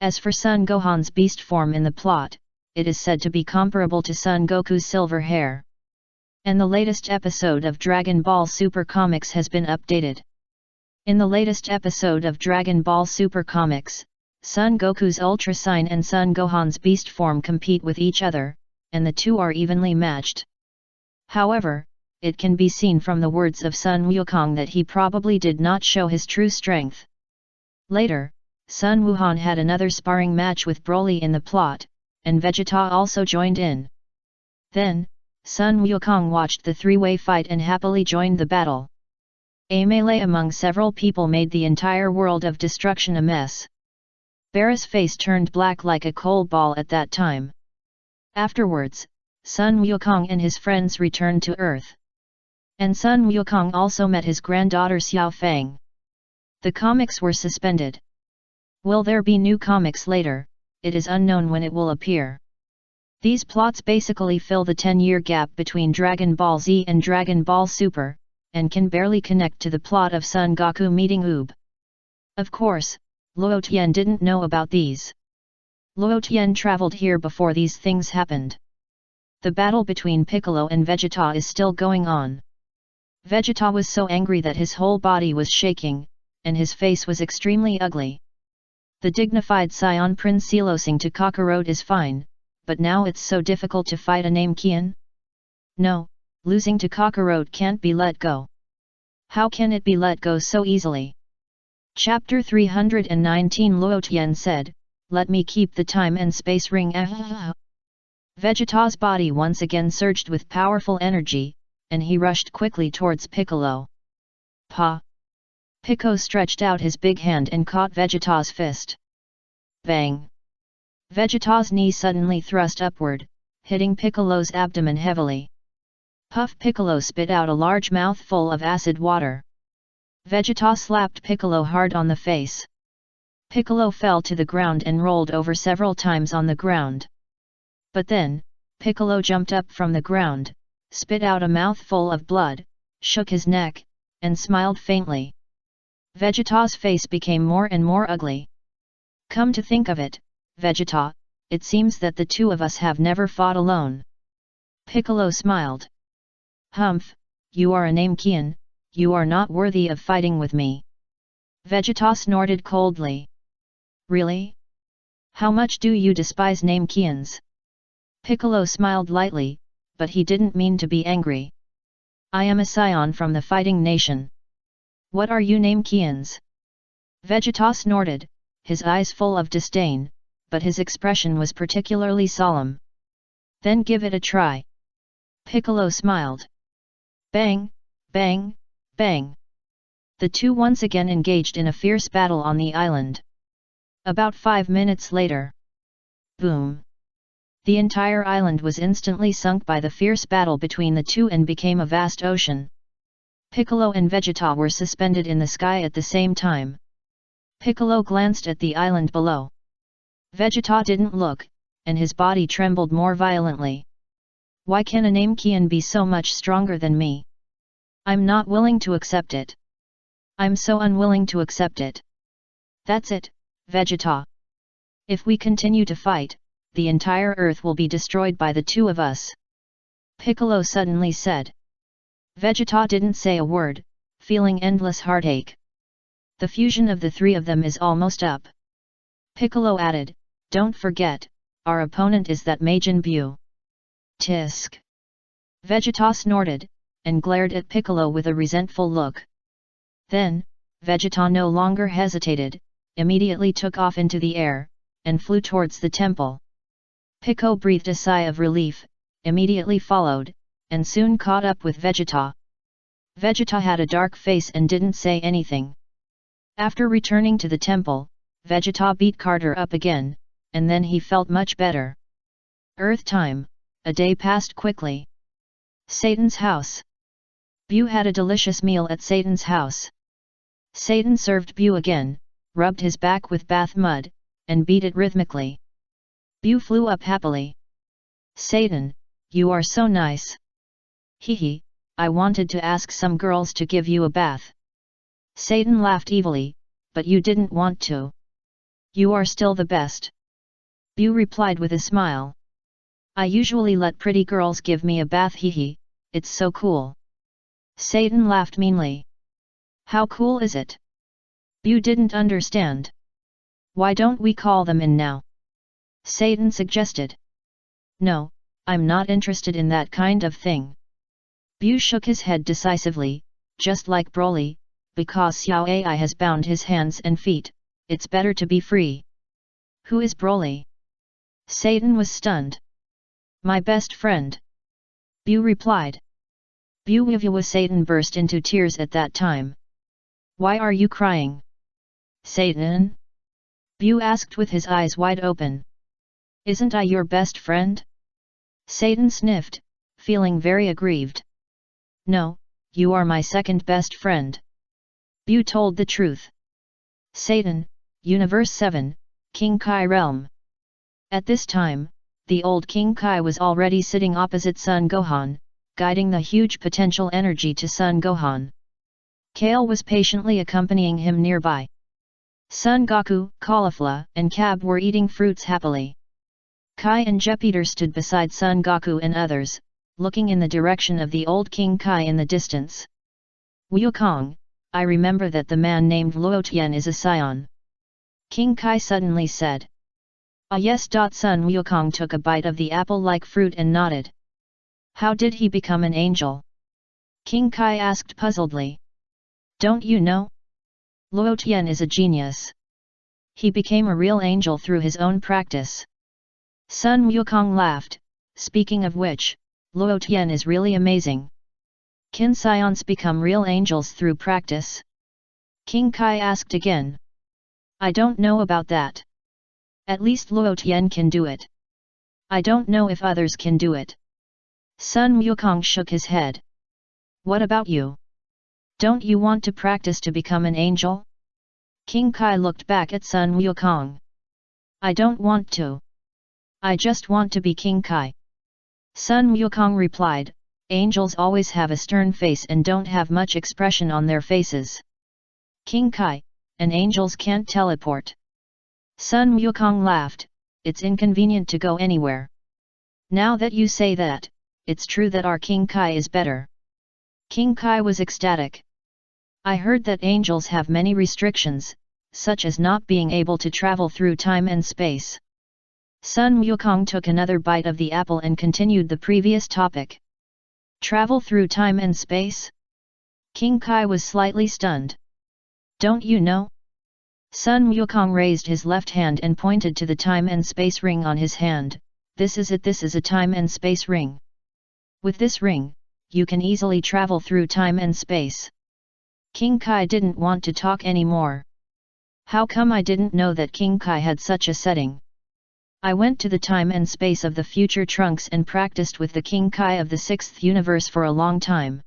As for Son Gohan's beast form in the plot, it is said to be comparable to Son Goku's silver hair. And the latest episode of Dragon Ball Super Comics has been updated. In the latest episode of Dragon Ball Super Comics, Son Goku's Ultra Sign and Son Gohan's beast form compete with each other, and the two are evenly matched. However, it can be seen from the words of Sun Wukong that he probably did not show his true strength. Later, Sun Wuhan had another sparring match with Broly in the plot, and Vegeta also joined in. Then, Sun Wukong watched the three-way fight and happily joined the battle. A melee among several people made the entire world of destruction a mess. Barra's face turned black like a coal ball at that time. Afterwards, Sun Wukong and his friends returned to Earth. And Sun Wukong also met his granddaughter Xiao Fang. The comics were suspended. Will there be new comics later? It is unknown when it will appear. These plots basically fill the 10-year gap between Dragon Ball Z and Dragon Ball Super, and can barely connect to the plot of Son Goku meeting Oob. Of course, Luo Tian didn't know about these. Luo Tian traveled here before these things happened. The battle between Piccolo and Vegeta is still going on. Vegeta was so angry that his whole body was shaking, and his face was extremely ugly. The dignified Saiyan Prince Silosing to Kakarot is fine, but now it's so difficult to fight a Namekian? No, losing to Kakarot can't be let go. How can it be let go so easily? Chapter 319 Luo Tian said, "Let me keep the time and space ring." Vegeta's body once again surged with powerful energy, and he rushed quickly towards Piccolo. Pa! Pico stretched out his big hand and caught Vegeta's fist. Bang! Vegeta's knee suddenly thrust upward, hitting Piccolo's abdomen heavily. Puff! Piccolo spit out a large mouthful of acid water. Vegeta slapped Piccolo hard on the face. Piccolo fell to the ground and rolled over several times on the ground. But then, Piccolo jumped up from the ground, spit out a mouthful of blood, shook his neck, and smiled faintly. Vegeta's face became more and more ugly. Come to think of it, Vegeta, it seems that the two of us have never fought alone. Piccolo smiled. Humph, you are a Namekian, you are not worthy of fighting with me. Vegeta snorted coldly. Really? How much do you despise Namekians? Piccolo smiled lightly, but he didn't mean to be angry. I am a Saiyan from the fighting nation. What are you Namekians? Vegeta snorted, his eyes full of disdain, but his expression was particularly solemn. Then give it a try. Piccolo smiled. Bang, bang, bang. The two once again engaged in a fierce battle on the island. About 5 minutes later. Boom! The entire island was instantly sunk by the fierce battle between the two and became a vast ocean. Piccolo and Vegeta were suspended in the sky at the same time. Piccolo glanced at the island below. Vegeta didn't look, and his body trembled more violently. Why can a Namekian be so much stronger than me? I'm not willing to accept it. I'm so unwilling to accept it. That's it, Vegeta. If we continue to fight, the entire Earth will be destroyed by the two of us. Piccolo suddenly said. Vegeta didn't say a word, feeling endless heartache. The fusion of the three of them is almost up. Piccolo added, don't forget, our opponent is that Majin Buu. Tisk. Vegeta snorted, and glared at Piccolo with a resentful look. Then, Vegeta no longer hesitated, immediately took off into the air, and flew towards the temple. Piccolo breathed a sigh of relief, immediately followed, and soon caught up with Vegeta. Vegeta had a dark face and didn't say anything. After returning to the temple, Vegeta beat Carter up again, and then he felt much better. Earth time, a day passed quickly. Satan's house. Buu had a delicious meal at Satan's house. Satan served Buu again, rubbed his back with bath mud, and beat it rhythmically. Buu flew up happily. Satan, you are so nice. Hehe, I wanted to ask some girls to give you a bath. Satan laughed evilly, but you didn't want to. You are still the best. Buu replied with a smile. I usually let pretty girls give me a bath, hehe, it's so cool. Satan laughed meanly. How cool is it? Buu didn't understand. Why don't we call them in now? Satan suggested. No, I'm not interested in that kind of thing. Buu shook his head decisively, just like Broly, because Xiao Ai has bound his hands and feet, it's better to be free. Who is Broly? Satan was stunned. My best friend. Buu replied. Buu Satan burst into tears at that time. Why are you crying? Satan? Buu asked with his eyes wide open. Isn't I your best friend? Satan sniffed, feeling very aggrieved. No, you are my second best friend. Buu told the truth. Satan, Universe 7, King Kai Realm. At this time, the old King Kai was already sitting opposite Son Gohan, guiding the huge potential energy to Son Gohan. Kale was patiently accompanying him nearby. Son Goku, Caulifla, and Cab were eating fruits happily. Kai and Jupiter stood beside Son Goku and others, looking in the direction of the old King Kai in the distance. Wukong, I remember that the man named Luo Tian is a Saiyan. King Kai suddenly said. Ah yes. Son Wukong took a bite of the apple-like fruit and nodded. How did he become an angel? King Kai asked puzzledly. Don't you know? Luo Tian is a genius. He became a real angel through his own practice. Sun Wukong laughed, speaking of which, Luo Tian is really amazing. Can Saiyans become real angels through practice? King Kai asked again. I don't know about that. At least Luo Tian can do it. I don't know if others can do it. Sun Wukong shook his head. What about you? Don't you want to practice to become an angel? King Kai looked back at Sun Wukong. I don't want to. I just want to be King Kai. Sun Wukong replied, angels always have a stern face and don't have much expression on their faces. King Kai, and angels can't teleport. Sun Wukong laughed, it's inconvenient to go anywhere. Now that you say that, it's true that our King Kai is better. King Kai was ecstatic. I heard that angels have many restrictions, such as not being able to travel through time and space. Sun Wukong took another bite of the apple and continued the previous topic. Travel through time and space? King Kai was slightly stunned. Don't you know? Sun Wukong raised his left hand and pointed to the time and space ring on his hand. This is it, this is a time and space ring. With this ring, you can easily travel through time and space. King Kai didn't want to talk anymore. How come I didn't know that King Kai had such a setting? I went to the time and space of the future Trunks and practiced with the King Kai of the 6th universe for a long time.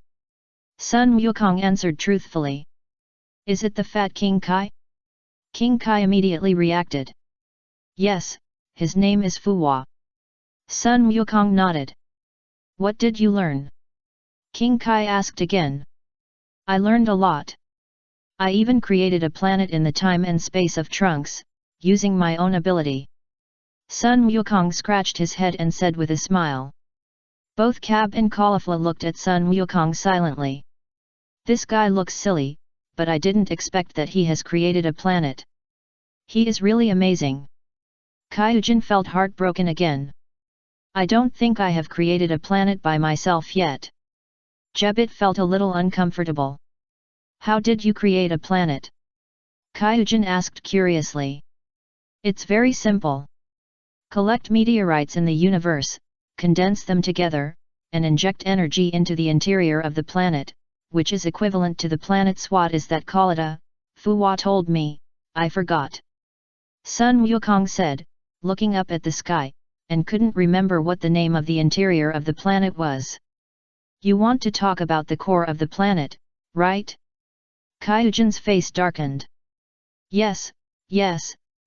Sun Wukong answered truthfully. Is it the fat King Kai? King Kai immediately reacted. Yes, his name is Fuwa. Sun Wukong nodded. What did you learn? King Kai asked again. I learned a lot. I even created a planet in the time and space of Trunks, using my own ability. Sun Wukong scratched his head and said with a smile. Both Cab and Caulifla looked at Sun Wukong silently. This guy looks silly, but I didn't expect that he has created a planet. He is really amazing. Kyujin felt heartbroken again. I don't think I have created a planet by myself yet. Jebit felt a little uncomfortable. How did you create a planet? Kyujin asked curiously. It's very simple. Collect meteorites in the universe, condense them together, and inject energy into the interior of the planet, which is equivalent to the planet's what is that called a? Fuwa told me, I forgot. Sun Wukong said, looking up at the sky, and couldn't remember what the name of the interior of the planet was. You want to talk about the core of the planet, right? Kyujin's face darkened. Yes,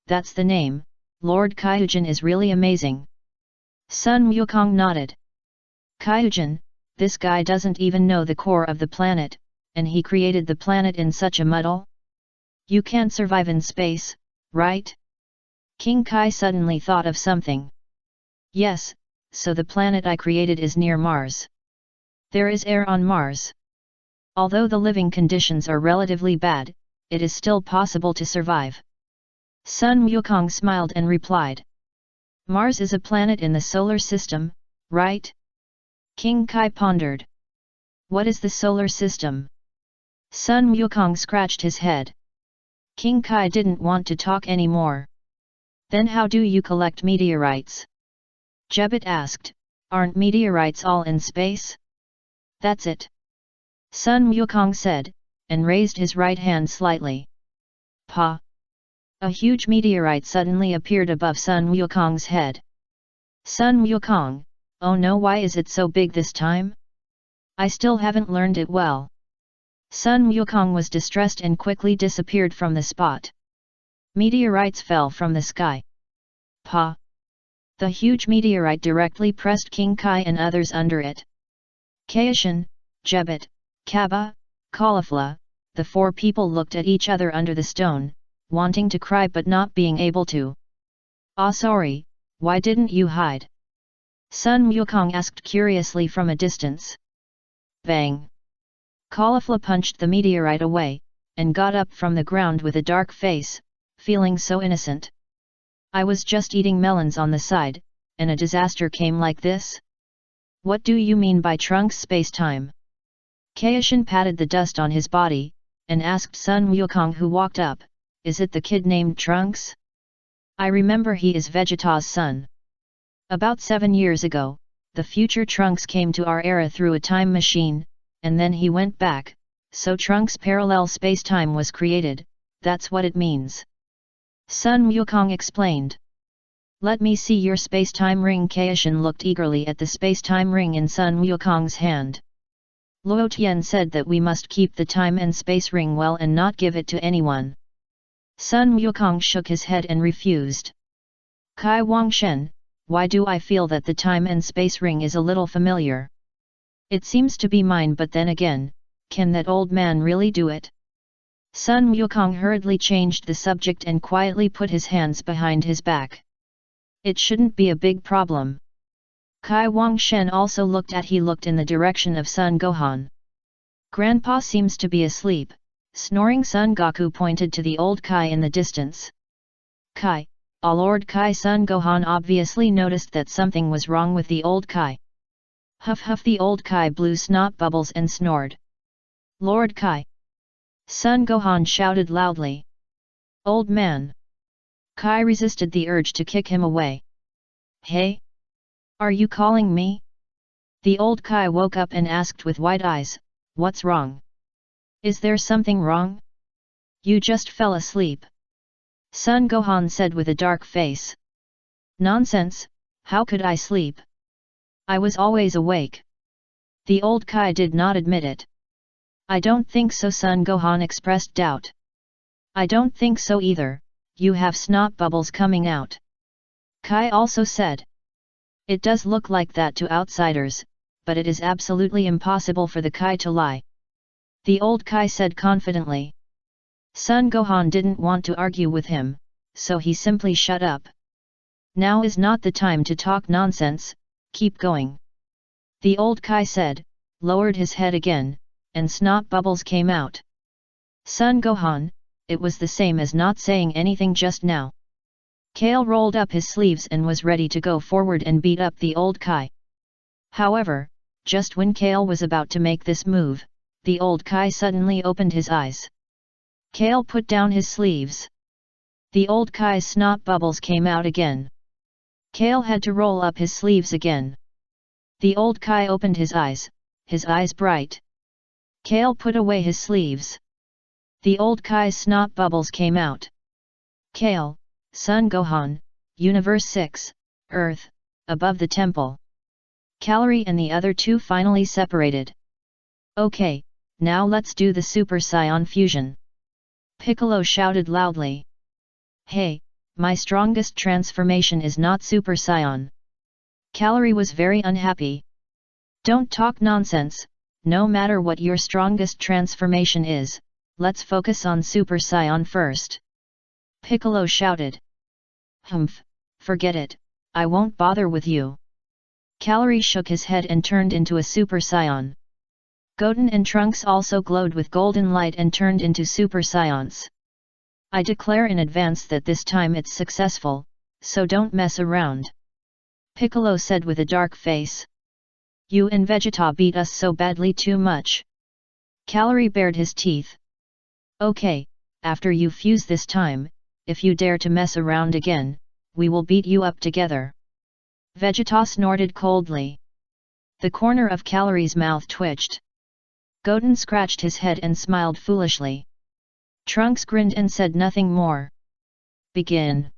that's the name. Lord Kyujin is really amazing. Sun Wukong nodded. Kyujin, this guy doesn't even know the core of the planet, and he created the planet in such a muddle? You can't survive in space, right? King Kai suddenly thought of something. Yes, so the planet I created is near Mars. There is air on Mars. Although the living conditions are relatively bad, it is still possible to survive. Sun Wukong smiled and replied. Mars is a planet in the solar system, right? King Kai pondered. What is the solar system? Sun Wukong scratched his head. King Kai didn't want to talk anymore. Then how do you collect meteorites? Jebit asked, aren't meteorites all in space? That's it. Sun Wukong said, and raised his right hand slightly. Pa! A huge meteorite suddenly appeared above Sun Wukong's head. Sun Wukong, oh no, why is it so big this time? I still haven't learned it well. Sun Wukong was distressed and quickly disappeared from the spot. Meteorites fell from the sky. Pa! The huge meteorite directly pressed King Kai and others under it. Kaishin, Jebit, Kaba, Caulifla, the 4 people looked at each other under the stone, wanting to cry but not being able to. Ah, sorry, why didn't you hide? Sun Wukong asked curiously from a distance. Bang! Caulifla punched the meteorite away, and got up from the ground with a dark face, feeling so innocent. I was just eating melons on the side, and a disaster came like this? What do you mean by Trunks space-time? Kaishin patted the dust on his body, and asked Sun Wukong who walked up, is it the kid named Trunks? I remember he is Vegeta's son. About 7 years ago, the future Trunks came to our era through a time machine, and then he went back, so Trunks' parallel space-time was created, that's what it means. Sun Wukong explained. Let me see your space-time ring. Kaishin looked eagerly at the space-time ring in Sun Wukong's hand. Luo Tian said that we must keep the time and space ring well and not give it to anyone. Sun Wukong shook his head and refused. Kai Wangshen, why do I feel that the time and space ring is a little familiar? It seems to be mine, but then again, can that old man really do it? Sun Wukong hurriedly changed the subject and quietly put his hands behind his back. It shouldn't be a big problem. Kai Wangshen also looked in the direction of Sun Gohan. Grandpa seems to be asleep. Snoring Sun Goku pointed to the old Kai in the distance. Kai, Lord Kai Sun Gohan obviously noticed that something was wrong with the old Kai. Huff huff, the old Kai blew snot bubbles and snored. Lord Kai! Sun Gohan shouted loudly. Old man! Kai resisted the urge to kick him away. Hey! Are you calling me? The old Kai woke up and asked with wide eyes, what's wrong? Is there something wrong? You just fell asleep. Sun Gohan said with a dark face. Nonsense, how could I sleep? I was always awake. The old Kai did not admit it. I don't think so, Sun Gohan expressed doubt. I don't think so either, you have snot bubbles coming out. Kai also said. It does look like that to outsiders, but it is absolutely impossible for the Kai to lie. The old Kai said confidently. Sun Gohan didn't want to argue with him, so he simply shut up. Now is not the time to talk nonsense, keep going. The old Kai said, lowered his head again, and snot bubbles came out. Sun Gohan, it was the same as not saying anything just now. Kale rolled up his sleeves and was ready to go forward and beat up the old Kai. However, just when Kale was about to make this move, the old Kai suddenly opened his eyes. Kale put down his sleeves. The old Kai's snot bubbles came out again. Kale had to roll up his sleeves again. The old Kai opened his eyes bright. Kale put away his sleeves. The old Kai's snot bubbles came out. Kale, Sun Gohan, Universe 6, Earth, above the temple. Calorie and the other two finally separated. Okay, now let's do the Super Saiyan fusion. Piccolo shouted loudly. Hey, my strongest transformation is not Super Saiyan. Calorie was very unhappy. Don't talk nonsense, no matter what your strongest transformation is, let's focus on Super Saiyan first. Piccolo shouted. Humph, forget it, I won't bother with you. Calorie shook his head and turned into a Super Saiyan. Goten and Trunks also glowed with golden light and turned into Super Saiyans. I declare in advance that this time it's successful, so don't mess around. Piccolo said with a dark face. You and Vegeta beat us so badly too much. Calorie bared his teeth. Okay, after you fuse this time, if you dare to mess around again, we will beat you up together. Vegeta snorted coldly. The corner of Calorie's mouth twitched. Goten scratched his head and smiled foolishly. Trunks grinned and said nothing more. Begin!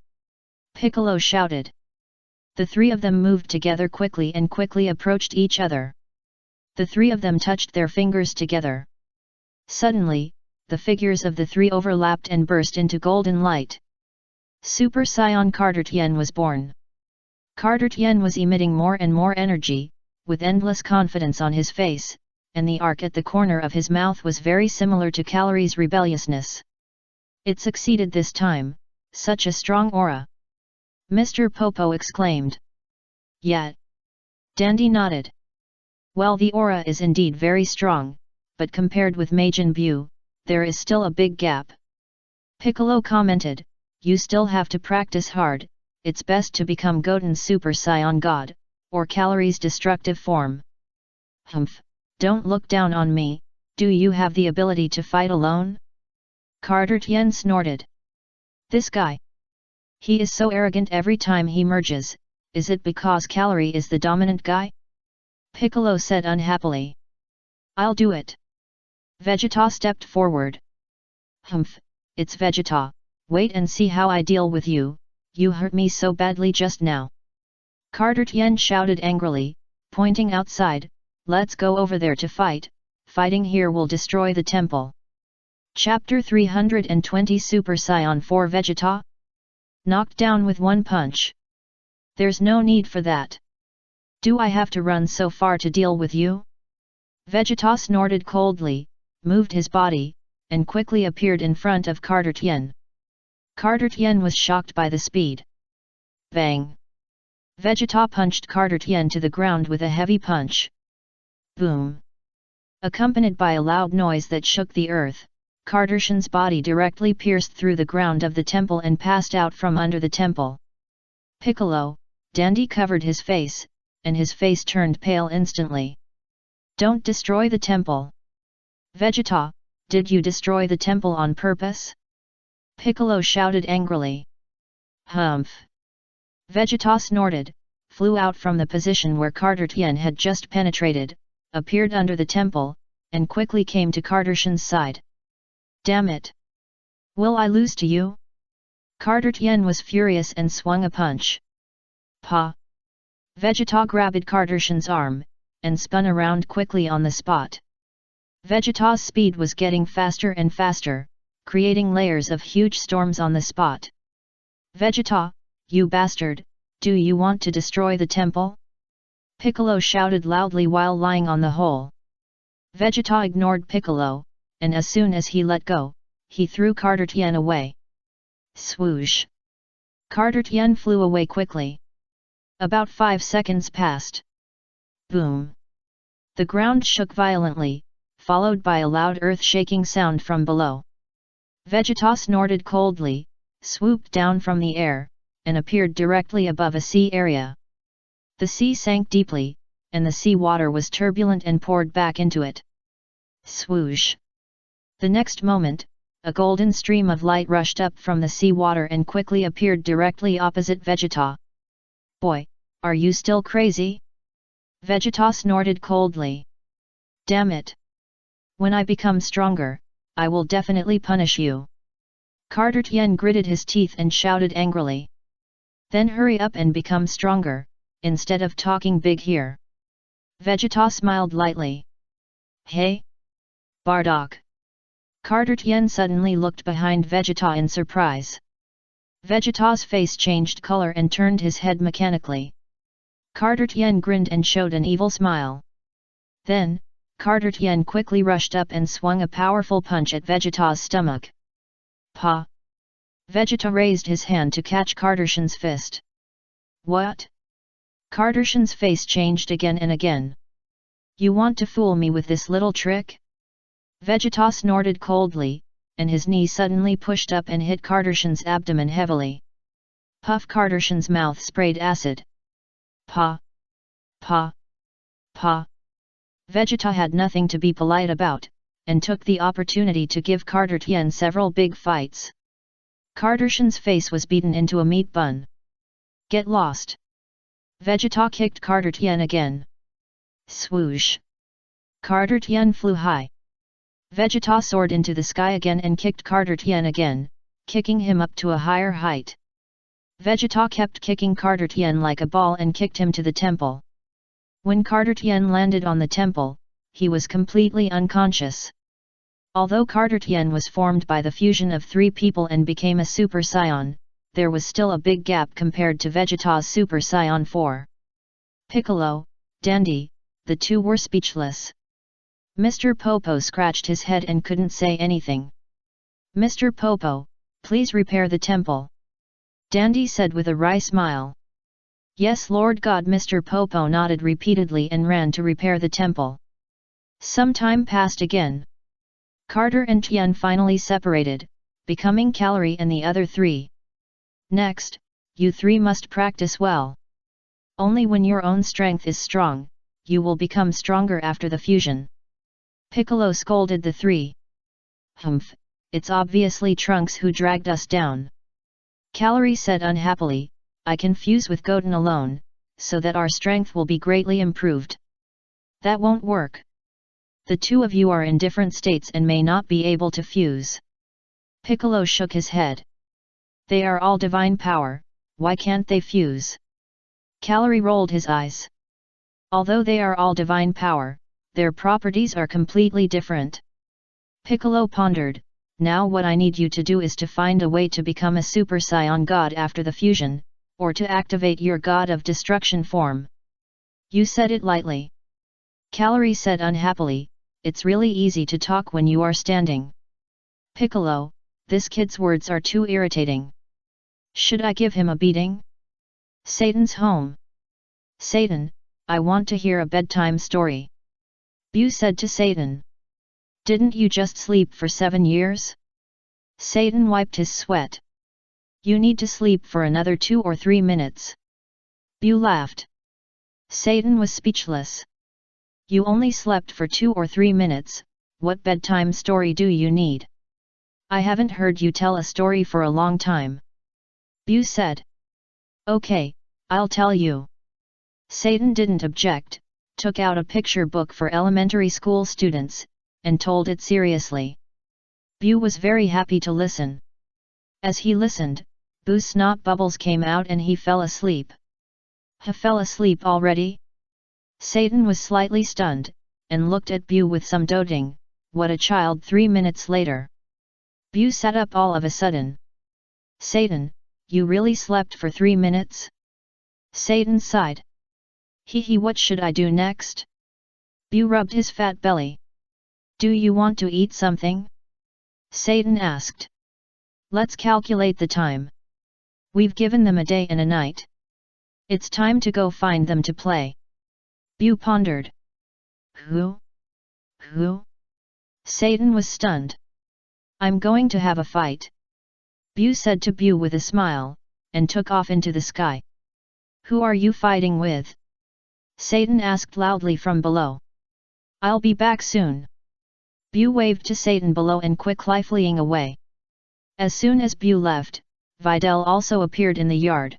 Piccolo shouted. The three of them moved together quickly and quickly approached each other. The three of them touched their fingers together. Suddenly, the figures of the three overlapped and burst into golden light. Super Saiyan Carter Tien was born. Carter Tien was emitting more and more energy, with endless confidence on his face, and the arc at the corner of his mouth was very similar to Calorie's rebelliousness. It succeeded this time, such a strong aura. Mr. Popo exclaimed. Yeah. Dandy nodded. Well, the aura is indeed very strong, but compared with Majin Buu, there is still a big gap. Piccolo commented, you still have to practice hard, it's best to become Goten's Super Saiyan God, or Calorie's destructive form. Humph. Don't look down on me, do you have the ability to fight alone? Carter Tien snorted. This guy. He is so arrogant every time he merges, is it because Calorie is the dominant guy? Piccolo said unhappily. I'll do it. Vegeta stepped forward. Humph, it's Vegeta, wait and see how I deal with you, you hurt me so badly just now. Carter Tien shouted angrily, pointing outside. Let's go over there to fight, fighting here will destroy the temple. Chapter 320 Super Saiyan 4 Vegeta? Knocked down with one punch. There's no need for that. Do I have to run so far to deal with you? Vegeta snorted coldly, moved his body, and quickly appeared in front of Carter Tien. Carter Tien was shocked by the speed. Bang! Vegeta punched Carter Tien to the ground with a heavy punch. Boom! Accompanied by a loud noise that shook the earth, Cardassian's body directly pierced through the ground of the temple and passed out from under the temple. Piccolo, Dandy covered his face, and his face turned pale instantly. Don't destroy the temple. Vegeta, did you destroy the temple on purpose? Piccolo shouted angrily. Humph. Vegeta snorted, flew out from the position where Cardassian had just penetrated, appeared under the temple, and quickly came to Cardassian's side. Damn it! Will I lose to you? Cardassian was furious and swung a punch. Pa! Vegeta grabbed Cardassian's arm, and spun around quickly on the spot. Vegeta's speed was getting faster and faster, creating layers of huge storms on the spot. Vegeta, you bastard, do you want to destroy the temple? Piccolo shouted loudly while lying on the hole. Vegeta ignored Piccolo, and as soon as he let go, he threw Cardassian away. Swoosh! Cardassian flew away quickly. About 5 seconds passed. Boom! The ground shook violently, followed by a loud earth-shaking sound from below. Vegeta snorted coldly, swooped down from the air, and appeared directly above a sea area. The sea sank deeply, and the sea water was turbulent and poured back into it. Swoosh! The next moment, a golden stream of light rushed up from the sea water and quickly appeared directly opposite Vegeta. Boy, are you still crazy? Vegeta snorted coldly. Damn it! When I become stronger, I will definitely punish you. Cardassian gritted his teeth and shouted angrily. Then hurry up and become stronger, instead of talking big here. Vegeta smiled lightly. Hey! Bardock! Cardassian suddenly looked behind Vegeta in surprise. Vegeta's face changed color and turned his head mechanically. Cardassian grinned and showed an evil smile. Then, Cardassian quickly rushed up and swung a powerful punch at Vegeta's stomach. Pa! Vegeta raised his hand to catch Cardassian's fist. What? Cardassian's face changed again and again. You want to fool me with this little trick? Vegeta snorted coldly, and his knee suddenly pushed up and hit Cardassian's abdomen heavily. Puff! Cardassian's mouth sprayed acid. Pa! Pa! Pa! Vegeta had nothing to be polite about, and took the opportunity to give Cardassian several big fights. Cardassian's face was beaten into a meat bun. Get lost! Vegeta kicked Cardassian again. Swoosh! Cardassian flew high. Vegeta soared into the sky again and kicked Cardassian again, kicking him up to a higher height. Vegeta kept kicking Cardassian like a ball and kicked him to the temple. When Cardassian landed on the temple, he was completely unconscious. Although Cardassian was formed by the fusion of 3 people and became a Super Saiyan, there was still a big gap compared to Vegeta's Super Saiyan 4. Piccolo, Dandy, the two were speechless. Mr. Popo scratched his head and couldn't say anything. Mr. Popo, please repair the temple. Dandy said with a wry smile. Yes, Lord God. Mr. Popo nodded repeatedly and ran to repair the temple. Some time passed again. Carter and Tian finally separated, becoming Calorie and the other 3. Next, you 3 must practice well. Only when your own strength is strong, you will become stronger after the fusion. Piccolo scolded the 3. Humph, it's obviously Trunks who dragged us down. Calorie said unhappily, I can fuse with Goten alone, so that our strength will be greatly improved. That won't work. The 2 of you are in different states and may not be able to fuse. Piccolo shook his head. They are all divine power, why can't they fuse? Calorie rolled his eyes. Although they are all divine power, their properties are completely different. Piccolo pondered, now what I need you to do is to find a way to become a Super Saiyan God after the fusion, or to activate your God of Destruction form. You said it lightly. Calorie said unhappily, it's really easy to talk when you are standing. Piccolo, this kid's words are too irritating. Should I give him a beating? Satan's home. Satan, I want to hear a bedtime story. Bu said to Satan. Didn't you just sleep for 7 years? Satan wiped his sweat. You need to sleep for another 2 or 3 minutes. Bu laughed. Satan was speechless. You only slept for 2 or 3 minutes, what bedtime story do you need? I haven't heard you tell a story for a long time. Bu said. Okay, I'll tell you. Satan didn't object, took out a picture book for elementary school students, and told it seriously. Bu was very happy to listen. As he listened, Bu's snot bubbles came out and he fell asleep. He fell asleep already? Satan was slightly stunned, and looked at Bu with some doubting. What a child! 3 minutes later. Bu sat up all of a sudden. Satan, you really slept for 3 minutes? Satan sighed. Hee, what should I do next? Bu rubbed his fat belly. Do you want to eat something? Satan asked. Let's calculate the time. We've given them a day and a night. It's time to go find them to play. Bu pondered. Who? Who? Satan was stunned. I'm going to have a fight. Bu said to Bu with a smile, and took off into the sky. Who are you fighting with? Satan asked loudly from below. I'll be back soon. Bu waved to Satan below and quickly fleeing away. As soon as Bu left, Videl also appeared in the yard.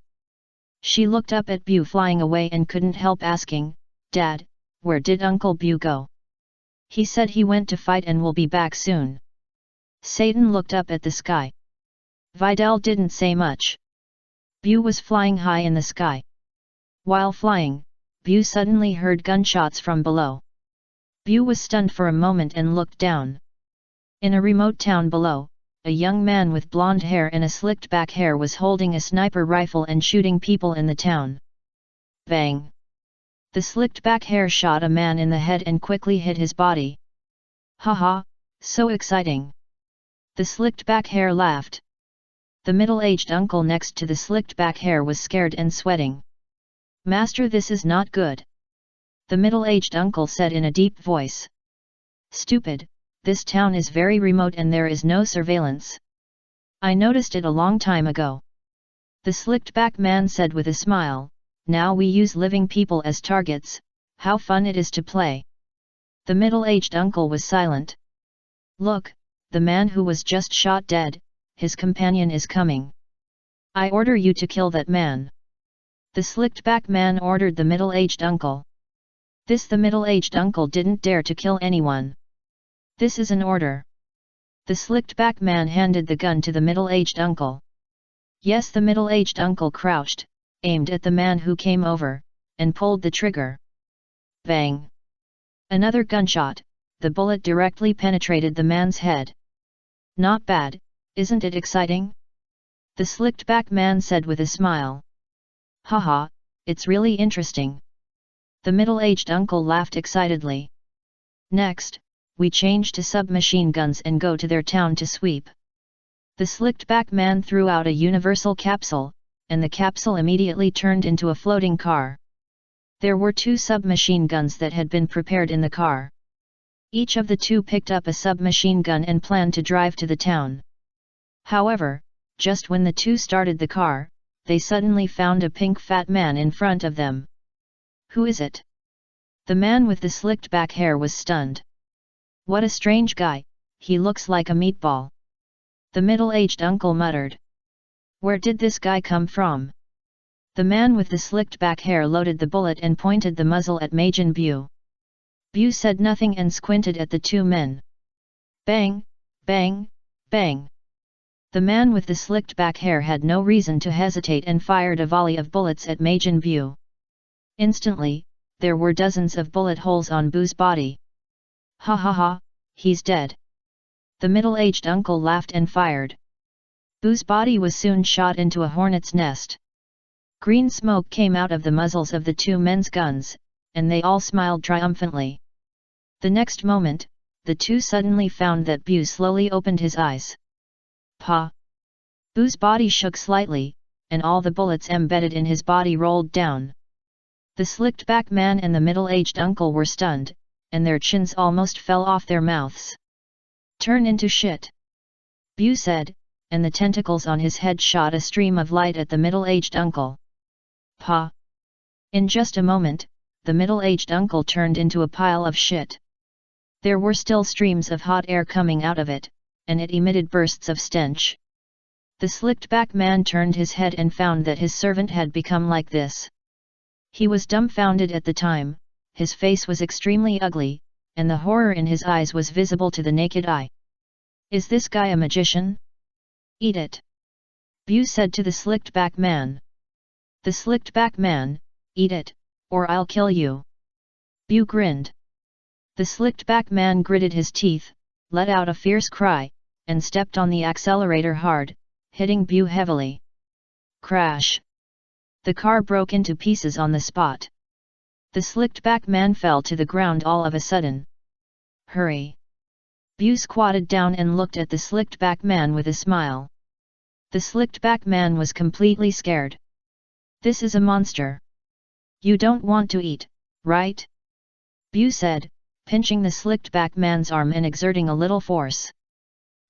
She looked up at Bu flying away and couldn't help asking, Dad, where did Uncle Bu go? He said he went to fight and will be back soon. Satan looked up at the sky. Videl didn't say much. Bu was flying high in the sky. While flying, Bu suddenly heard gunshots from below. Bu was stunned for a moment and looked down. In a remote town below, a young man with blonde hair and a slicked back hair was holding a sniper rifle and shooting people in the town. Bang! The slicked back hair shot a man in the head and quickly hit his body. Haha, so exciting! The slicked back hair laughed. The middle-aged uncle next to the slicked back hair was scared and sweating. Master, this is not good. The middle-aged uncle said in a deep voice. Stupid, this town is very remote and there is no surveillance. I noticed it a long time ago. The slicked back man said with a smile, now we use living people as targets, how fun it is to play. The middle-aged uncle was silent. Look, the man who was just shot dead, his companion is coming. I order you to kill that man. The slicked back man ordered the middle-aged uncle. The middle-aged uncle didn't dare to kill anyone. This is an order. The slicked back man handed the gun to the middle-aged uncle. Yes, the middle-aged uncle crouched, aimed at the man who came over, and pulled the trigger. Bang! Another gunshot, the bullet directly penetrated the man's head. Not bad, isn't it exciting? The slicked back man said with a smile. Haha, it's really interesting. The middle-aged uncle laughed excitedly. Next, we change to submachine guns and go to their town to sweep. The slicked back man threw out a universal capsule, and the capsule immediately turned into a floating car. There were 2 submachine guns that had been prepared in the car. Each of the 2 picked up a submachine gun and planned to drive to the town. However, just when the 2 started the car, they suddenly found a pink fat man in front of them. Who is it? The man with the slicked back hair was stunned. What a strange guy, he looks like a meatball. The middle-aged uncle muttered. Where did this guy come from? The man with the slicked back hair loaded the bullet and pointed the muzzle at Majin Bu. Bu said nothing and squinted at the 2 men. Bang, bang, bang. The man with the slicked back hair had no reason to hesitate and fired a volley of bullets at Majin Bu. Instantly, there were dozens of bullet holes on Bu's body. Ha ha ha, he's dead. The middle-aged uncle laughed and fired. Bu's body was soon shot into a hornet's nest. Green smoke came out of the muzzles of the 2 men's guns, and they all smiled triumphantly. The next moment, the 2 suddenly found that Bu slowly opened his eyes. Pa! Bu's body shook slightly, and all the bullets embedded in his body rolled down. The slicked back man and the middle-aged uncle were stunned, and their chins almost fell off their mouths. Turn into shit, Bu said, and the tentacles on his head shot a stream of light at the middle-aged uncle. Pa! In just a moment, the middle-aged uncle turned into a pile of shit. There were still streams of hot air coming out of it, and it emitted bursts of stench. The slicked-back man turned his head and found that his servant had become like this. He was dumbfounded at the time, his face was extremely ugly, and the horror in his eyes was visible to the naked eye. Is this guy a magician? Eat it, Bu said to the slicked-back man. The slicked-back man, eat it, or I'll kill you. Bu grinned. The slicked-back man gritted his teeth, let out a fierce cry, and stepped on the accelerator hard, hitting Bu heavily. Crash! The car broke into pieces on the spot. The slicked-back man fell to the ground all of a sudden. Hurry! Bu squatted down and looked at the slicked-back man with a smile. The slicked-back man was completely scared. This is a monster. You don't want to eat, right? Bu said, pinching the slicked-back man's arm and exerting a little force.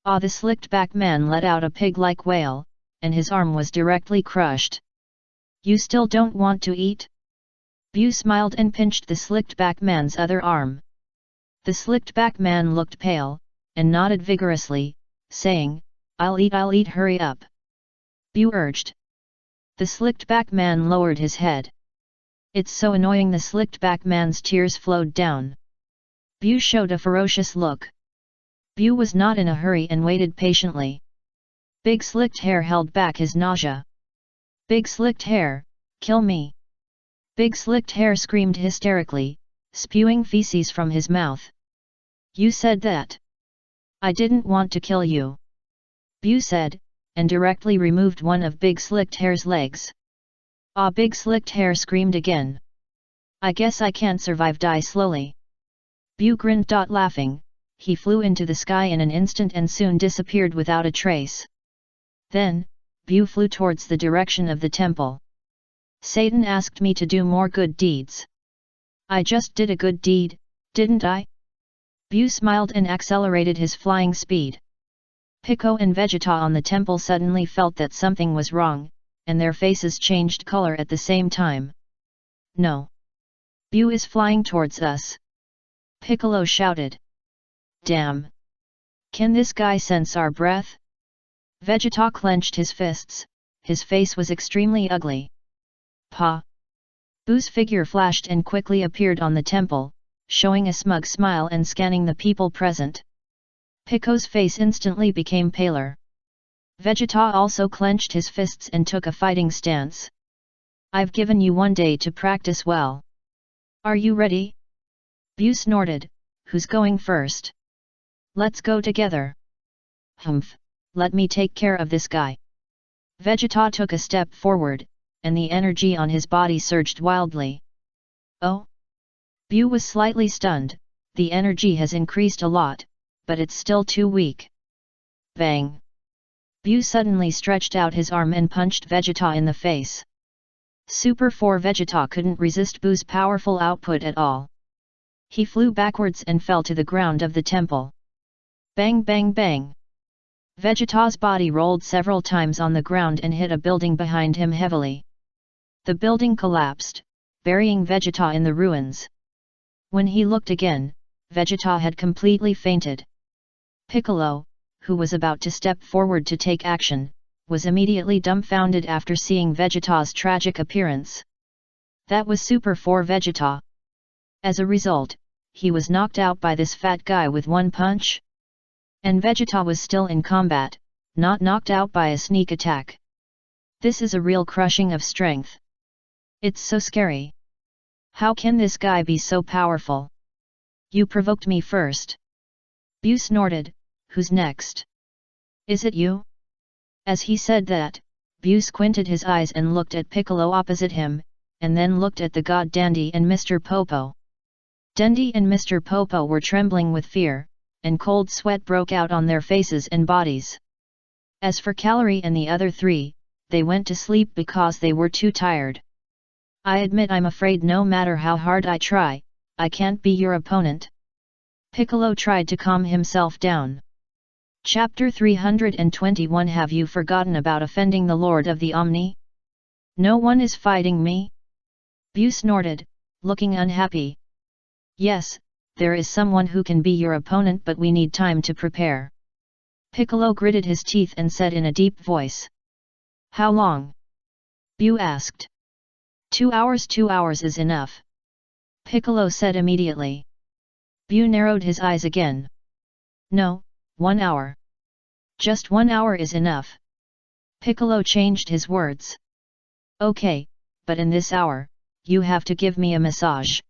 Ah! The slicked-back man let out a pig-like wail, and his arm was directly crushed. You still don't want to eat? Bu smiled and pinched the slicked-back man's other arm. The slicked-back man looked pale, and nodded vigorously, saying, I'll eat, hurry up. Bu urged. The slicked-back man lowered his head. It's so annoying. The slicked-back man's tears flowed down. Bu showed a ferocious look. Bu was not in a hurry and waited patiently. Big Slicked Hair held back his nausea. Big Slicked Hair, kill me! Big Slicked Hair screamed hysterically, spewing feces from his mouth. You said that. I didn't want to kill you, Bu said, and directly removed one of Big Slicked Hair's legs. Ah! Big Slicked Hair screamed again. I guess I can't survive. Die slowly. Bu grinned. Laughing, he flew into the sky in an instant and soon disappeared without a trace. Then, Bu flew towards the direction of the temple. Satan asked me to do more good deeds. I just did a good deed, didn't I? Bu smiled and accelerated his flying speed. Pico and Vegeta on the temple suddenly felt that something was wrong, and their faces changed color at the same time. No! Bu is flying towards us! Piccolo shouted. Damn! Can this guy sense our breath? Vegeta clenched his fists, his face was extremely ugly. Pa! Bu's figure flashed and quickly appeared on the temple, showing a smug smile and scanning the people present. Pico's face instantly became paler. Vegeta also clenched his fists and took a fighting stance. I've given you 1 day to practice well. Are you ready? Bu snorted, who's going first? Let's go together. Humph, let me take care of this guy. Vegeta took a step forward, and the energy on his body surged wildly. Oh? Bu was slightly stunned, the energy has increased a lot, but it's still too weak. Bang! Bu suddenly stretched out his arm and punched Vegeta in the face. Super 4 Vegeta couldn't resist Bu's powerful output at all. He flew backwards and fell to the ground of the temple. Bang bang bang! Vegeta's body rolled several times on the ground and hit a building behind him heavily. The building collapsed, burying Vegeta in the ruins. When he looked again, Vegeta had completely fainted. Piccolo, who was about to step forward to take action, was immediately dumbfounded after seeing Vegeta's tragic appearance. That was Super 4 Vegeta. As a result, he was knocked out by this fat guy with one punch. And Vegeta was still in combat, not knocked out by a sneak attack. This is a real crushing of strength. It's so scary. How can this guy be so powerful? You provoked me first. Bu snorted, who's next? Is it you? As he said that, Bu squinted his eyes and looked at Piccolo opposite him, and then looked at the god Dandy and Mr. Popo. Dandy and Mr. Popo were trembling with fear, and cold sweat broke out on their faces and bodies. As for Calorie and the other 3, they went to sleep because they were too tired. I admit I'm afraid no matter how hard I try, I can't be your opponent. Piccolo tried to calm himself down. Chapter 321 Have you forgotten about offending the Lord of the Omni? No one is fighting me? Bu snorted, looking unhappy. Yes, there is someone who can be your opponent, but we need time to prepare. Piccolo gritted his teeth and said in a deep voice. How long? Bu asked. 2 hours. 2 hours is enough. Piccolo said immediately. Bu narrowed his eyes again. No, 1 hour. Just 1 hour is enough. Piccolo changed his words. Okay, but in this hour, you have to give me a massage.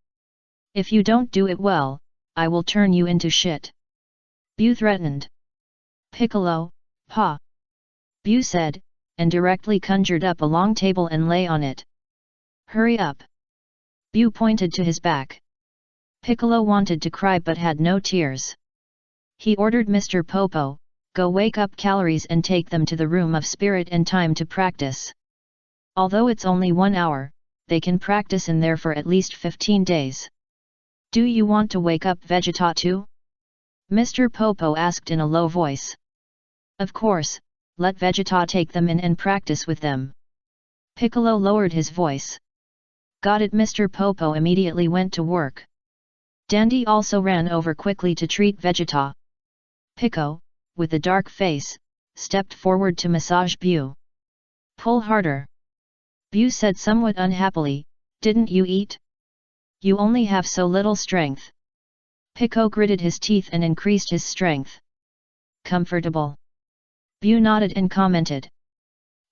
If you don't do it well, I will turn you into shit. Bu threatened. Piccolo, pa. Bu said, and directly conjured up a long table and lay on it. Hurry up. Bu pointed to his back. Piccolo wanted to cry but had no tears. He ordered Mr. Popo, go wake up Calories and take them to the room of spirit and time to practice. Although it's only 1 hour, they can practice in there for at least 15 days. Do you want to wake up Vegeta too? Mr. Popo asked in a low voice. Of course, let Vegeta take them in and practice with them. Piccolo lowered his voice. Got it. Mr. Popo immediately went to work. Dandy also ran over quickly to treat Vegeta. Pico, with a dark face, stepped forward to massage Bu. Pull harder. Bu said somewhat unhappily, didn't you eat? You only have so little strength. Pico gritted his teeth and increased his strength. Comfortable. Bu nodded and commented.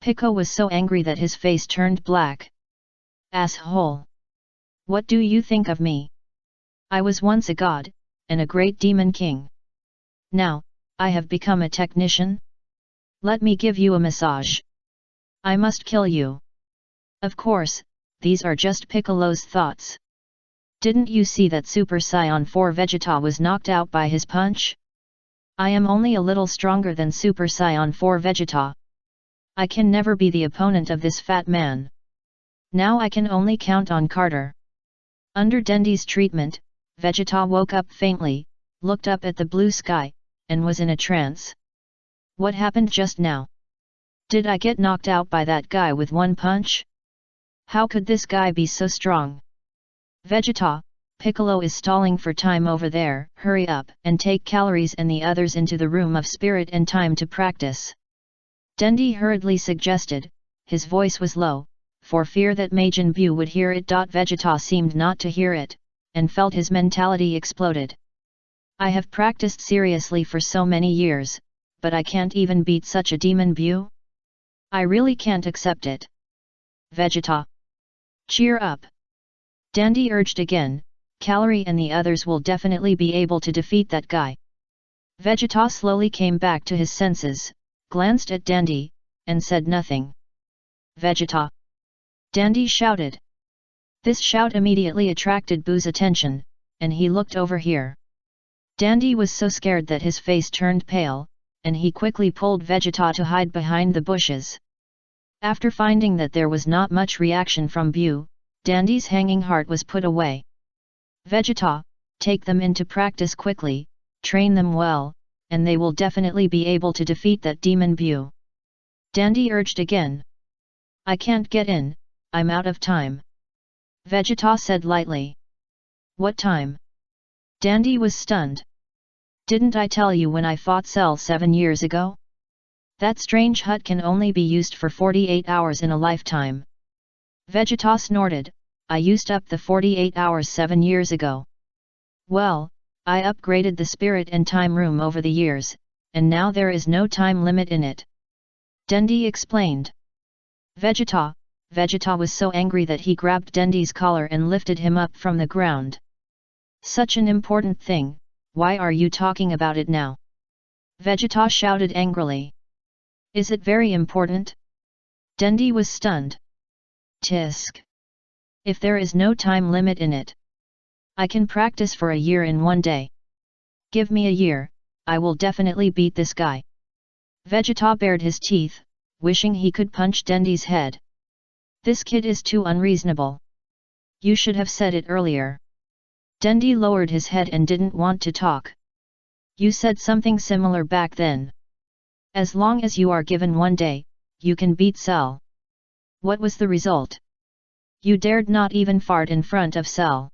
Pico was so angry that his face turned black. Asshole. What do you think of me? I was once a god, and a great demon king. Now, I have become a technician? Let me give you a massage. I must kill you. Of course, these are just Piccolo's thoughts. Didn't you see that Super Saiyan 4 Vegeta was knocked out by his punch? I am only a little stronger than Super Saiyan 4 Vegeta. I can never be the opponent of this fat man. Now I can only count on Carter. Under Dendy's treatment, Vegeta woke up faintly, looked up at the blue sky, and was in a trance. What happened just now? Did I get knocked out by that guy with one punch? How could this guy be so strong? Vegeta, Piccolo is stalling for time over there, hurry up and take Calories and the others into the room of spirit and time to practice. Dendy hurriedly suggested, his voice was low, for fear that Majin Buu would hear it. Vegeta seemed not to hear it, and felt his mentality exploded. I have practiced seriously for so many years, but I can't even beat such a demon Bu? I really can't accept it. Vegeta. Cheer up. Dandy urged again, Calorie and the others will definitely be able to defeat that guy. Vegeta slowly came back to his senses, glanced at Dandy, and said nothing. Vegeta. Dandy shouted. This shout immediately attracted Buu's attention, and he looked over here. Dandy was so scared that his face turned pale, and he quickly pulled Vegeta to hide behind the bushes. After finding that there was not much reaction from Buu, Dandy's hanging heart was put away. Vegeta, take them into practice quickly, train them well, and they will definitely be able to defeat that demon Buu. Dandy urged again. I can't get in, I'm out of time. Vegeta said lightly. What time? Dandy was stunned. Didn't I tell you when I fought Cell 7 years ago? That strange hut can only be used for 48 hours in a lifetime. Vegeta snorted, I used up the 48 hours 7 years ago. Well, I upgraded the spirit and time room over the years, and now there is no time limit in it. Dendy explained. Vegeta was so angry that he grabbed Dendy's collar and lifted him up from the ground. Such an important thing, why are you talking about it now? Vegeta shouted angrily. Is it very important? Dendy was stunned. Tisk. If there is no time limit in it, I can practice for a year in 1 day. Give me a year, I will definitely beat this guy. Vegeta bared his teeth, wishing he could punch Dendy's head. This kid is too unreasonable. You should have said it earlier. Dendy lowered his head and didn't want to talk. You said something similar back then. As long as you are given 1 day, you can beat Cell. What was the result? You dared not even fart in front of Cell.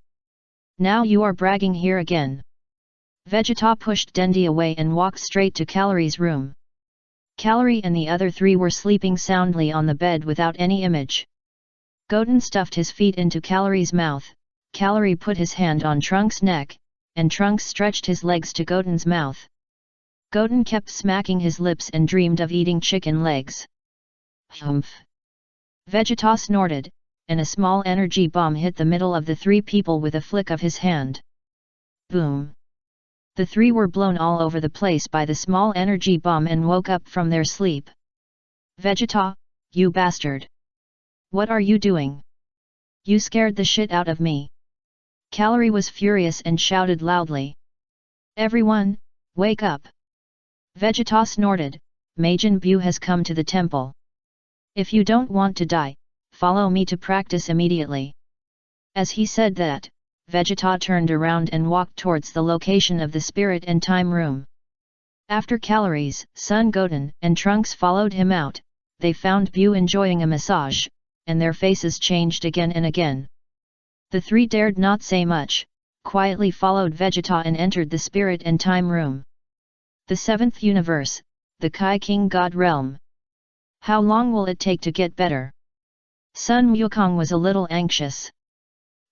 Now you are bragging here again. Vegeta pushed Dendi away and walked straight to Calori's room. Calori and the other 3 were sleeping soundly on the bed without any image. Goten stuffed his feet into Calori's mouth, Calori put his hand on Trunks' neck, and Trunks stretched his legs to Goten's mouth. Goten kept smacking his lips and dreamed of eating chicken legs. Humph! Vegeta snorted, and a small energy bomb hit the middle of the 3 people with a flick of his hand. Boom! The 3 were blown all over the place by the small energy bomb and woke up from their sleep. Vegeta, you bastard! What are you doing? You scared the shit out of me. Calori was furious and shouted loudly. Everyone, wake up! Vegeta snorted, Majin Buu has come to the temple. If you don't want to die, follow me to practice immediately. As he said that, Vegeta turned around and walked towards the location of the Spirit and Time Room. After Calori's, Son Goten and Trunks followed him out, they found Buu enjoying a massage, and their faces changed again and again. The 3 dared not say much, quietly followed Vegeta and entered the Spirit and Time Room. The 7th universe, the Kai King God Realm. How long will it take to get better? Sun Wukong was a little anxious.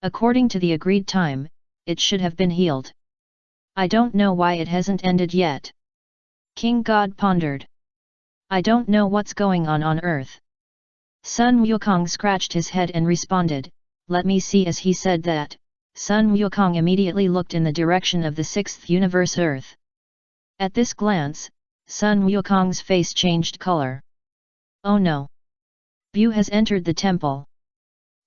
According to the agreed time, it should have been healed. I don't know why it hasn't ended yet. King God pondered. I don't know what's going on Earth. Sun Wukong scratched his head and responded, let me see. As he said that, Sun Wukong immediately looked in the direction of the 6th universe Earth. At this glance, Sun Wukong's face changed color. Oh no! Buu has entered the temple.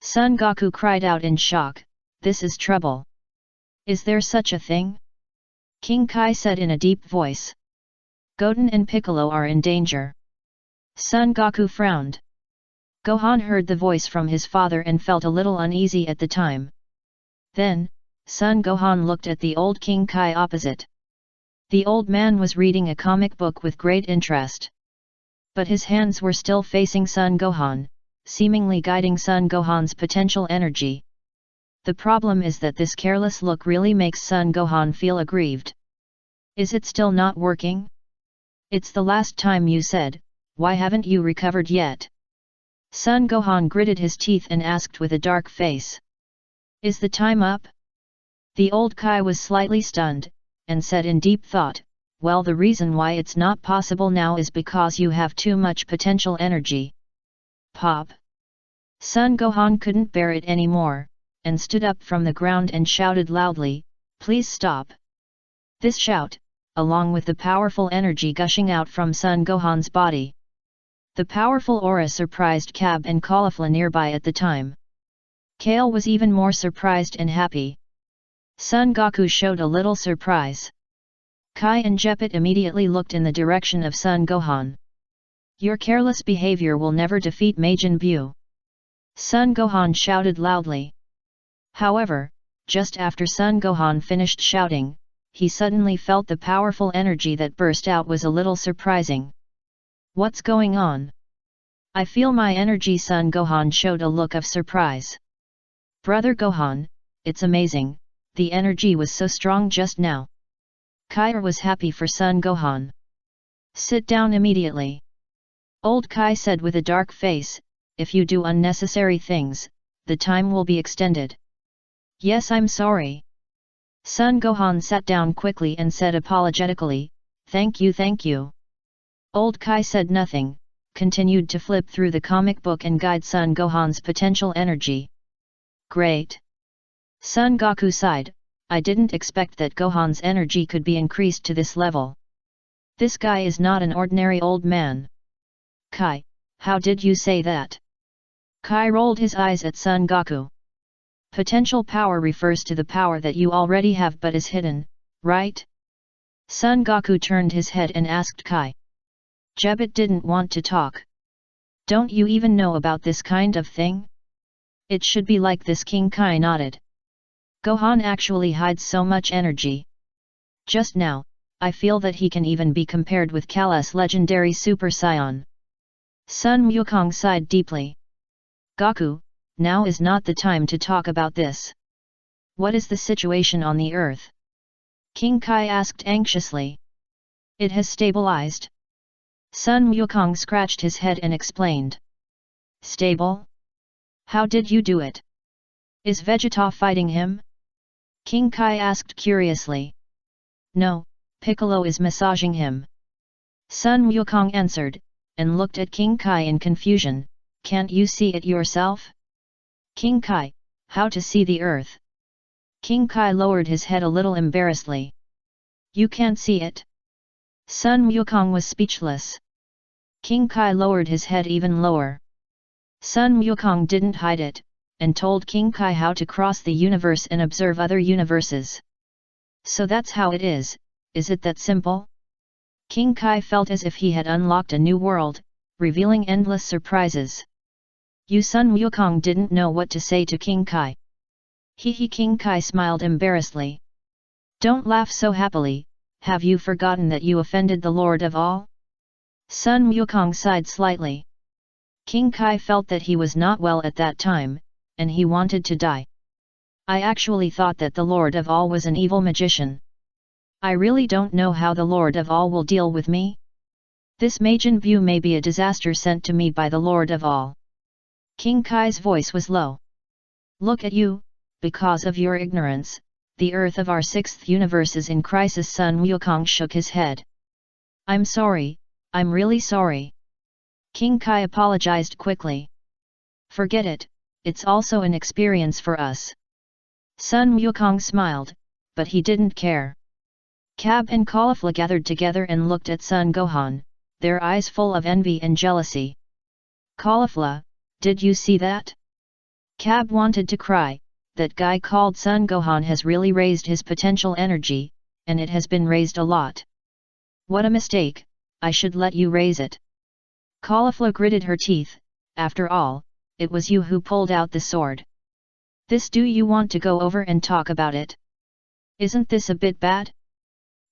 Son Goku cried out in shock, this is trouble. Is there such a thing? King Kai said in a deep voice. Goten and Piccolo are in danger. Son Goku frowned. Gohan heard the voice from his father and felt a little uneasy at the time. Then, Son Gohan looked at the old King Kai opposite. The old man was reading a comic book with great interest. But his hands were still facing Son Gohan, seemingly guiding Son Gohan's potential energy. The problem is that this careless look really makes Son Gohan feel aggrieved. Is it still not working? It's the last time you said, why haven't you recovered yet? Son Gohan gritted his teeth and asked with a dark face. Is the time up? The old Kai was slightly stunned, and said in deep thought, well, the reason why it's not possible now is because you have too much potential energy. Pop! Son Gohan couldn't bear it anymore, and stood up from the ground and shouted loudly, please stop. This shout, along with the powerful energy gushing out from Son Gohan's body. The powerful aura surprised Cab and Caulifla nearby at the time. Kale was even more surprised and happy. Son Goku showed a little surprise. Kai and Jeppet immediately looked in the direction of Son Gohan. Your careless behavior will never defeat Majin Buu. Son Gohan shouted loudly. However, just after Son Gohan finished shouting, he suddenly felt the powerful energy that burst out was a little surprising. What's going on? I feel my energy. Son Gohan showed a look of surprise. Brother Gohan, it's amazing, the energy was so strong just now. Kai was happy for Son Gohan. Sit down immediately. Old Kai said with a dark face, if you do unnecessary things, the time will be extended. Yes, I'm sorry. Son Gohan sat down quickly and said apologetically, thank you, thank you. Old Kai said nothing, continued to flip through the comic book and guide Son Gohan's potential energy. Great! Son Goku sighed, I didn't expect that Gohan's energy could be increased to this level. This guy is not an ordinary old man. Kai, how did you say that? Kai rolled his eyes at Son Goku. Potential power refers to the power that you already have but is hidden, right? Son Goku turned his head and asked Kai. Jebbet didn't want to talk. Don't you even know about this kind of thing? It should be like this. King Kai nodded. Gohan actually hides so much energy. Just now, I feel that he can even be compared with Kala's legendary Super Saiyan. Sun Wukong sighed deeply. Goku, now is not the time to talk about this. What is the situation on the earth? King Kai asked anxiously. It has stabilized. Sun Wukong scratched his head and explained. Stable? How did you do it? Is Vegeta fighting him? King Kai asked curiously. No, Piccolo is massaging him. Sun Wukong answered, and looked at King Kai in confusion. Can't you see it yourself? King Kai, how to see the earth? King Kai lowered his head a little embarrassedly. You can't see it? Sun Wukong was speechless. King Kai lowered his head even lower. Sun Wukong didn't hide it, and told King Kai how to cross the universe and observe other universes. So that's how it is it that simple? King Kai felt as if he had unlocked a new world, revealing endless surprises. Sun Wukong didn't know what to say to King Kai. King Kai smiled embarrassedly. Don't laugh so happily, have you forgotten that you offended the Lord of all? Sun Wukong sighed slightly. King Kai felt that he was not well at that time, and he wanted to die. I actually thought that the Lord of all was an evil magician. I really don't know how the Lord of all will deal with me. This Majin Buu may be a disaster sent to me by the Lord of all. King Kai's voice was low. Look at you, because of your ignorance, the earth of our sixth universe is in crisis. Sun Wukong shook his head. I'm sorry, I'm really sorry. King Kai apologized quickly. Forget it, it's also an experience for us. Sun Wukong smiled, but he didn't care. Cab and Caulifla gathered together and looked at Sun Gohan, their eyes full of envy and jealousy. Caulifla, did you see that? Cab wanted to cry. That guy called Sun Gohan has really raised his potential energy, and it has been raised a lot. What a mistake, I should let you raise it. Caulifla gritted her teeth, after all, it was you who pulled out the sword. Do you want to go over and talk about it? Isn't this a bit bad?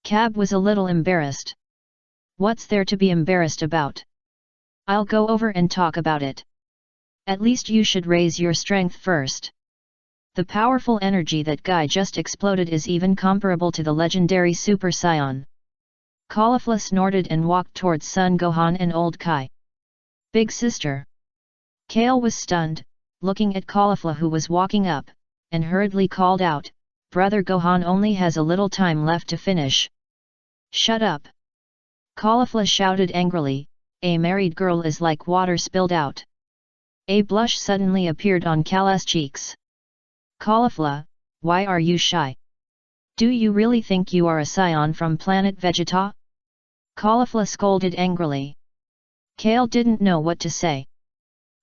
Cab was a little embarrassed. What's there to be embarrassed about? I'll go over and talk about it. At least you should raise your strength first. The powerful energy that guy just exploded is even comparable to the legendary Super Saiyan. Caulifla snorted and walked towards Sun Gohan and Old Kai. Big sister. Kale was stunned, looking at Caulifla who was walking up, and hurriedly called out, Brother Gohan only has a little time left to finish. Shut up! Caulifla shouted angrily, a married girl is like water spilled out. A blush suddenly appeared on Kala's cheeks. Caulifla, why are you shy? Do you really think you are a Saiyan from planet Vegeta? Caulifla scolded angrily. Kale didn't know what to say.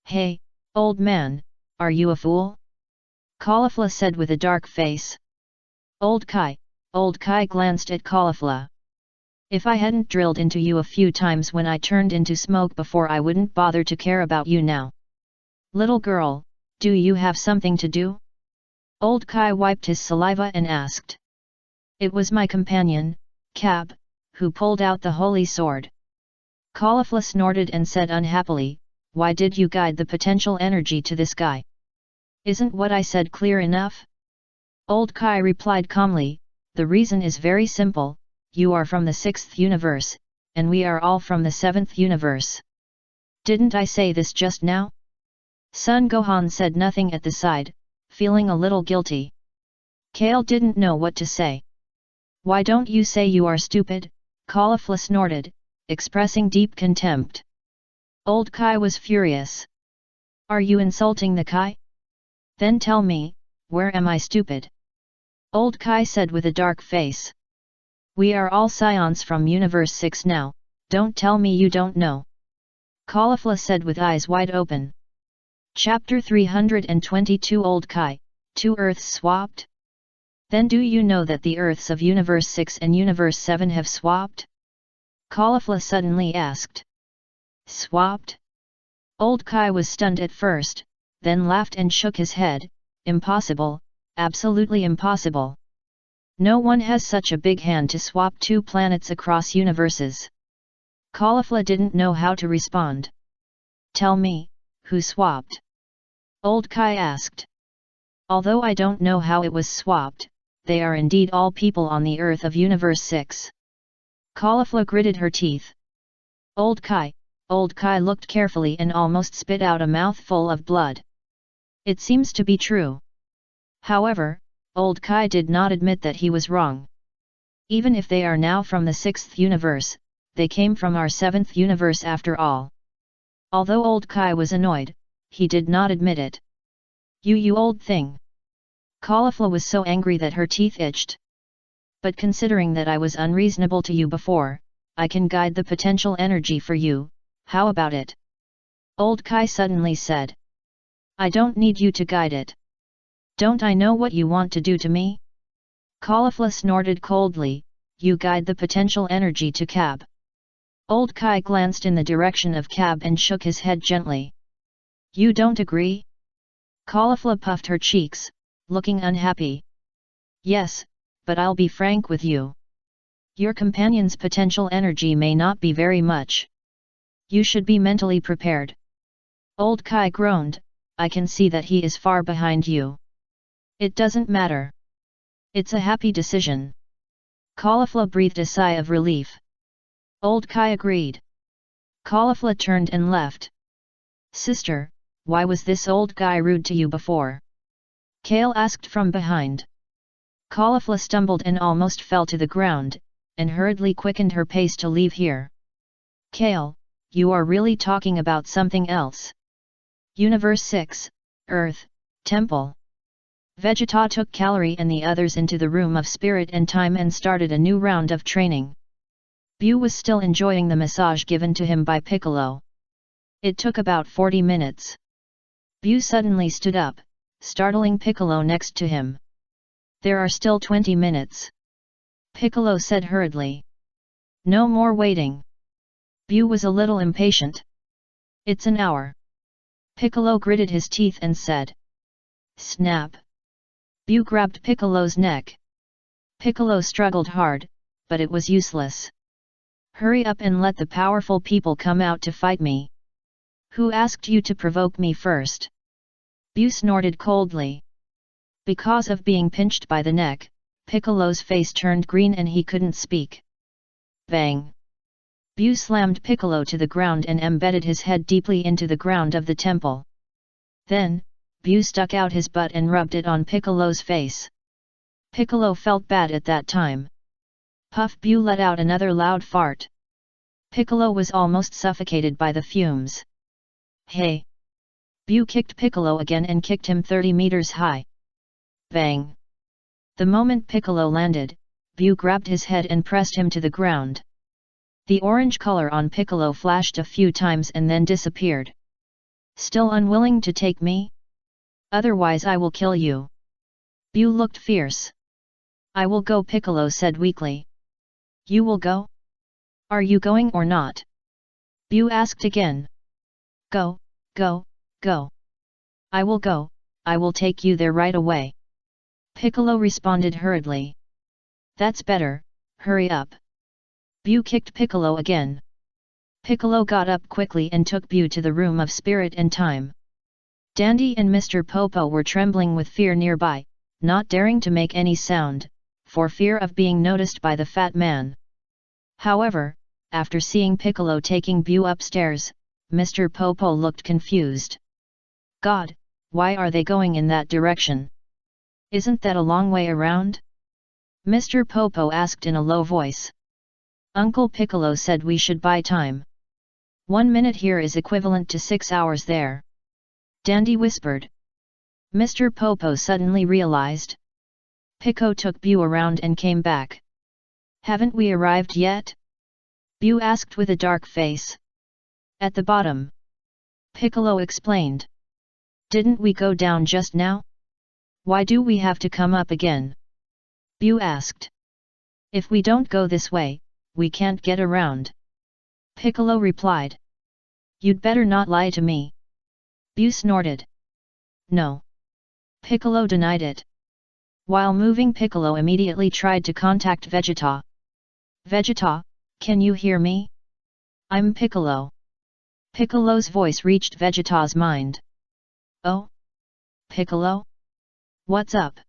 Hey, old man, are you a fool? Caulifla said with a dark face. Old Kai glanced at Caulifla. If I hadn't drilled into you a few times when I turned into smoke before, I wouldn't bother to care about you now. Little girl, do you have something to do? Old Kai wiped his saliva and asked. It was my companion, Cab, who pulled out the holy sword. Caulifla snorted and said unhappily, why did you guide the potential energy to this guy? Isn't what I said clear enough? Old Kai replied calmly, the reason is very simple, you are from the 6th universe, and we are all from the 7th universe. Didn't I say this just now? Sun Gohan said nothing at the side, feeling a little guilty. Kale didn't know what to say. Why don't you say you are stupid? Caulifla snorted, expressing deep contempt. Old Kai was furious. Are you insulting the Kai? Then tell me, where am I stupid? Old Kai said with a dark face. We are all Saiyans from Universe 6 now, don't tell me you don't know. Caulifla said with eyes wide open. Chapter 322 Old Kai, 2 Earths swapped? Then do you know that the Earths of Universe 6 and Universe 7 have swapped? Caulifla suddenly asked. Swapped? Old Kai was stunned at first, then laughed and shook his head, impossible, absolutely impossible. No one has such a big hand to swap 2 planets across universes. Caulifla didn't know how to respond. Tell me, who swapped? Old Kai asked. Although I don't know how it was swapped, they are indeed all people on the Earth of Universe 6. Caulifla gritted her teeth. Old Kai looked carefully and almost spit out a mouthful of blood. It seems to be true. However, Old Kai did not admit that he was wrong. Even if they are now from the 6th universe, they came from our 7th universe after all. Although Old Kai was annoyed, he did not admit it. You old thing. Caulifla was so angry that her teeth itched. But considering that I was unreasonable to you before, I can guide the potential energy for you, how about it? Old Kai suddenly said. I don't need you to guide it. Don't I know what you want to do to me? Caulifla snorted coldly, you guide the potential energy to Cab. Old Kai glanced in the direction of Cab and shook his head gently. You don't agree? Caulifla puffed her cheeks, looking unhappy. Yes, but I'll be frank with you. Your companion's potential energy may not be very much. You should be mentally prepared. Old Kai groaned, I can see that he is far behind you. It doesn't matter. It's a happy decision. Caulifla breathed a sigh of relief. Old Kai agreed. Caulifla turned and left. Sister, why was this old guy rude to you before? Kale asked from behind. Caulifla stumbled and almost fell to the ground, and hurriedly quickened her pace to leave here. Kale, you are really talking about something else. Universe 6, Earth, Temple. Vegeta took Calorie and the others into the room of spirit and time and started a new round of training. Bu was still enjoying the massage given to him by Piccolo. It took about 40 minutes. Bu suddenly stood up, startling Piccolo next to him. There are still 20 minutes. Piccolo said hurriedly. No more waiting. Bu was a little impatient. It's an hour. Piccolo gritted his teeth and said. Snap. Bu grabbed Piccolo's neck. Piccolo struggled hard, but it was useless. Hurry up and let the powerful people come out to fight me. Who asked you to provoke me first? Bu snorted coldly. Because of being pinched by the neck, Piccolo's face turned green and he couldn't speak. Bang! Bu slammed Piccolo to the ground and embedded his head deeply into the ground of the temple. Then, Bu stuck out his butt and rubbed it on Piccolo's face. Piccolo felt bad at that time. Puff! Bu let out another loud fart. Piccolo was almost suffocated by the fumes. Hey! Bu kicked Piccolo again and kicked him 30 meters high. Bang! The moment Piccolo landed, Bu grabbed his head and pressed him to the ground. The orange color on Piccolo flashed a few times and then disappeared. Still unwilling to take me? Otherwise I will kill you. Bu looked fierce. I will go, Piccolo said weakly. You will go? Are you going or not? Bu asked again. Go, go, go. I will go, I will take you there right away. Piccolo responded hurriedly. That's better, hurry up. Bu kicked Piccolo again. Piccolo got up quickly and took Bu to the room of spirit and time. Dandy and Mr. Popo were trembling with fear nearby, not daring to make any sound, for fear of being noticed by the fat man. However, after seeing Piccolo taking Bu upstairs, Mr. Popo looked confused. God, why are they going in that direction? Isn't that a long way around? Mr. Popo asked in a low voice. Uncle Piccolo said we should buy time. 1 minute here is equivalent to 6 hours there. Dandy whispered. Mr. Popo suddenly realized. Pico took Bu around and came back. Haven't we arrived yet? Bu asked with a dark face. At the bottom. Piccolo explained. Didn't we go down just now? Why do we have to come up again? Bu asked. If we don't go this way, we can't get around. Piccolo replied. You'd better not lie to me. Bu snorted. No. Piccolo denied it. While moving, Piccolo immediately tried to contact Vegeta. Vegeta, can you hear me? I'm Piccolo. Piccolo's voice reached Vegeta's mind. Oh? Piccolo? What's up?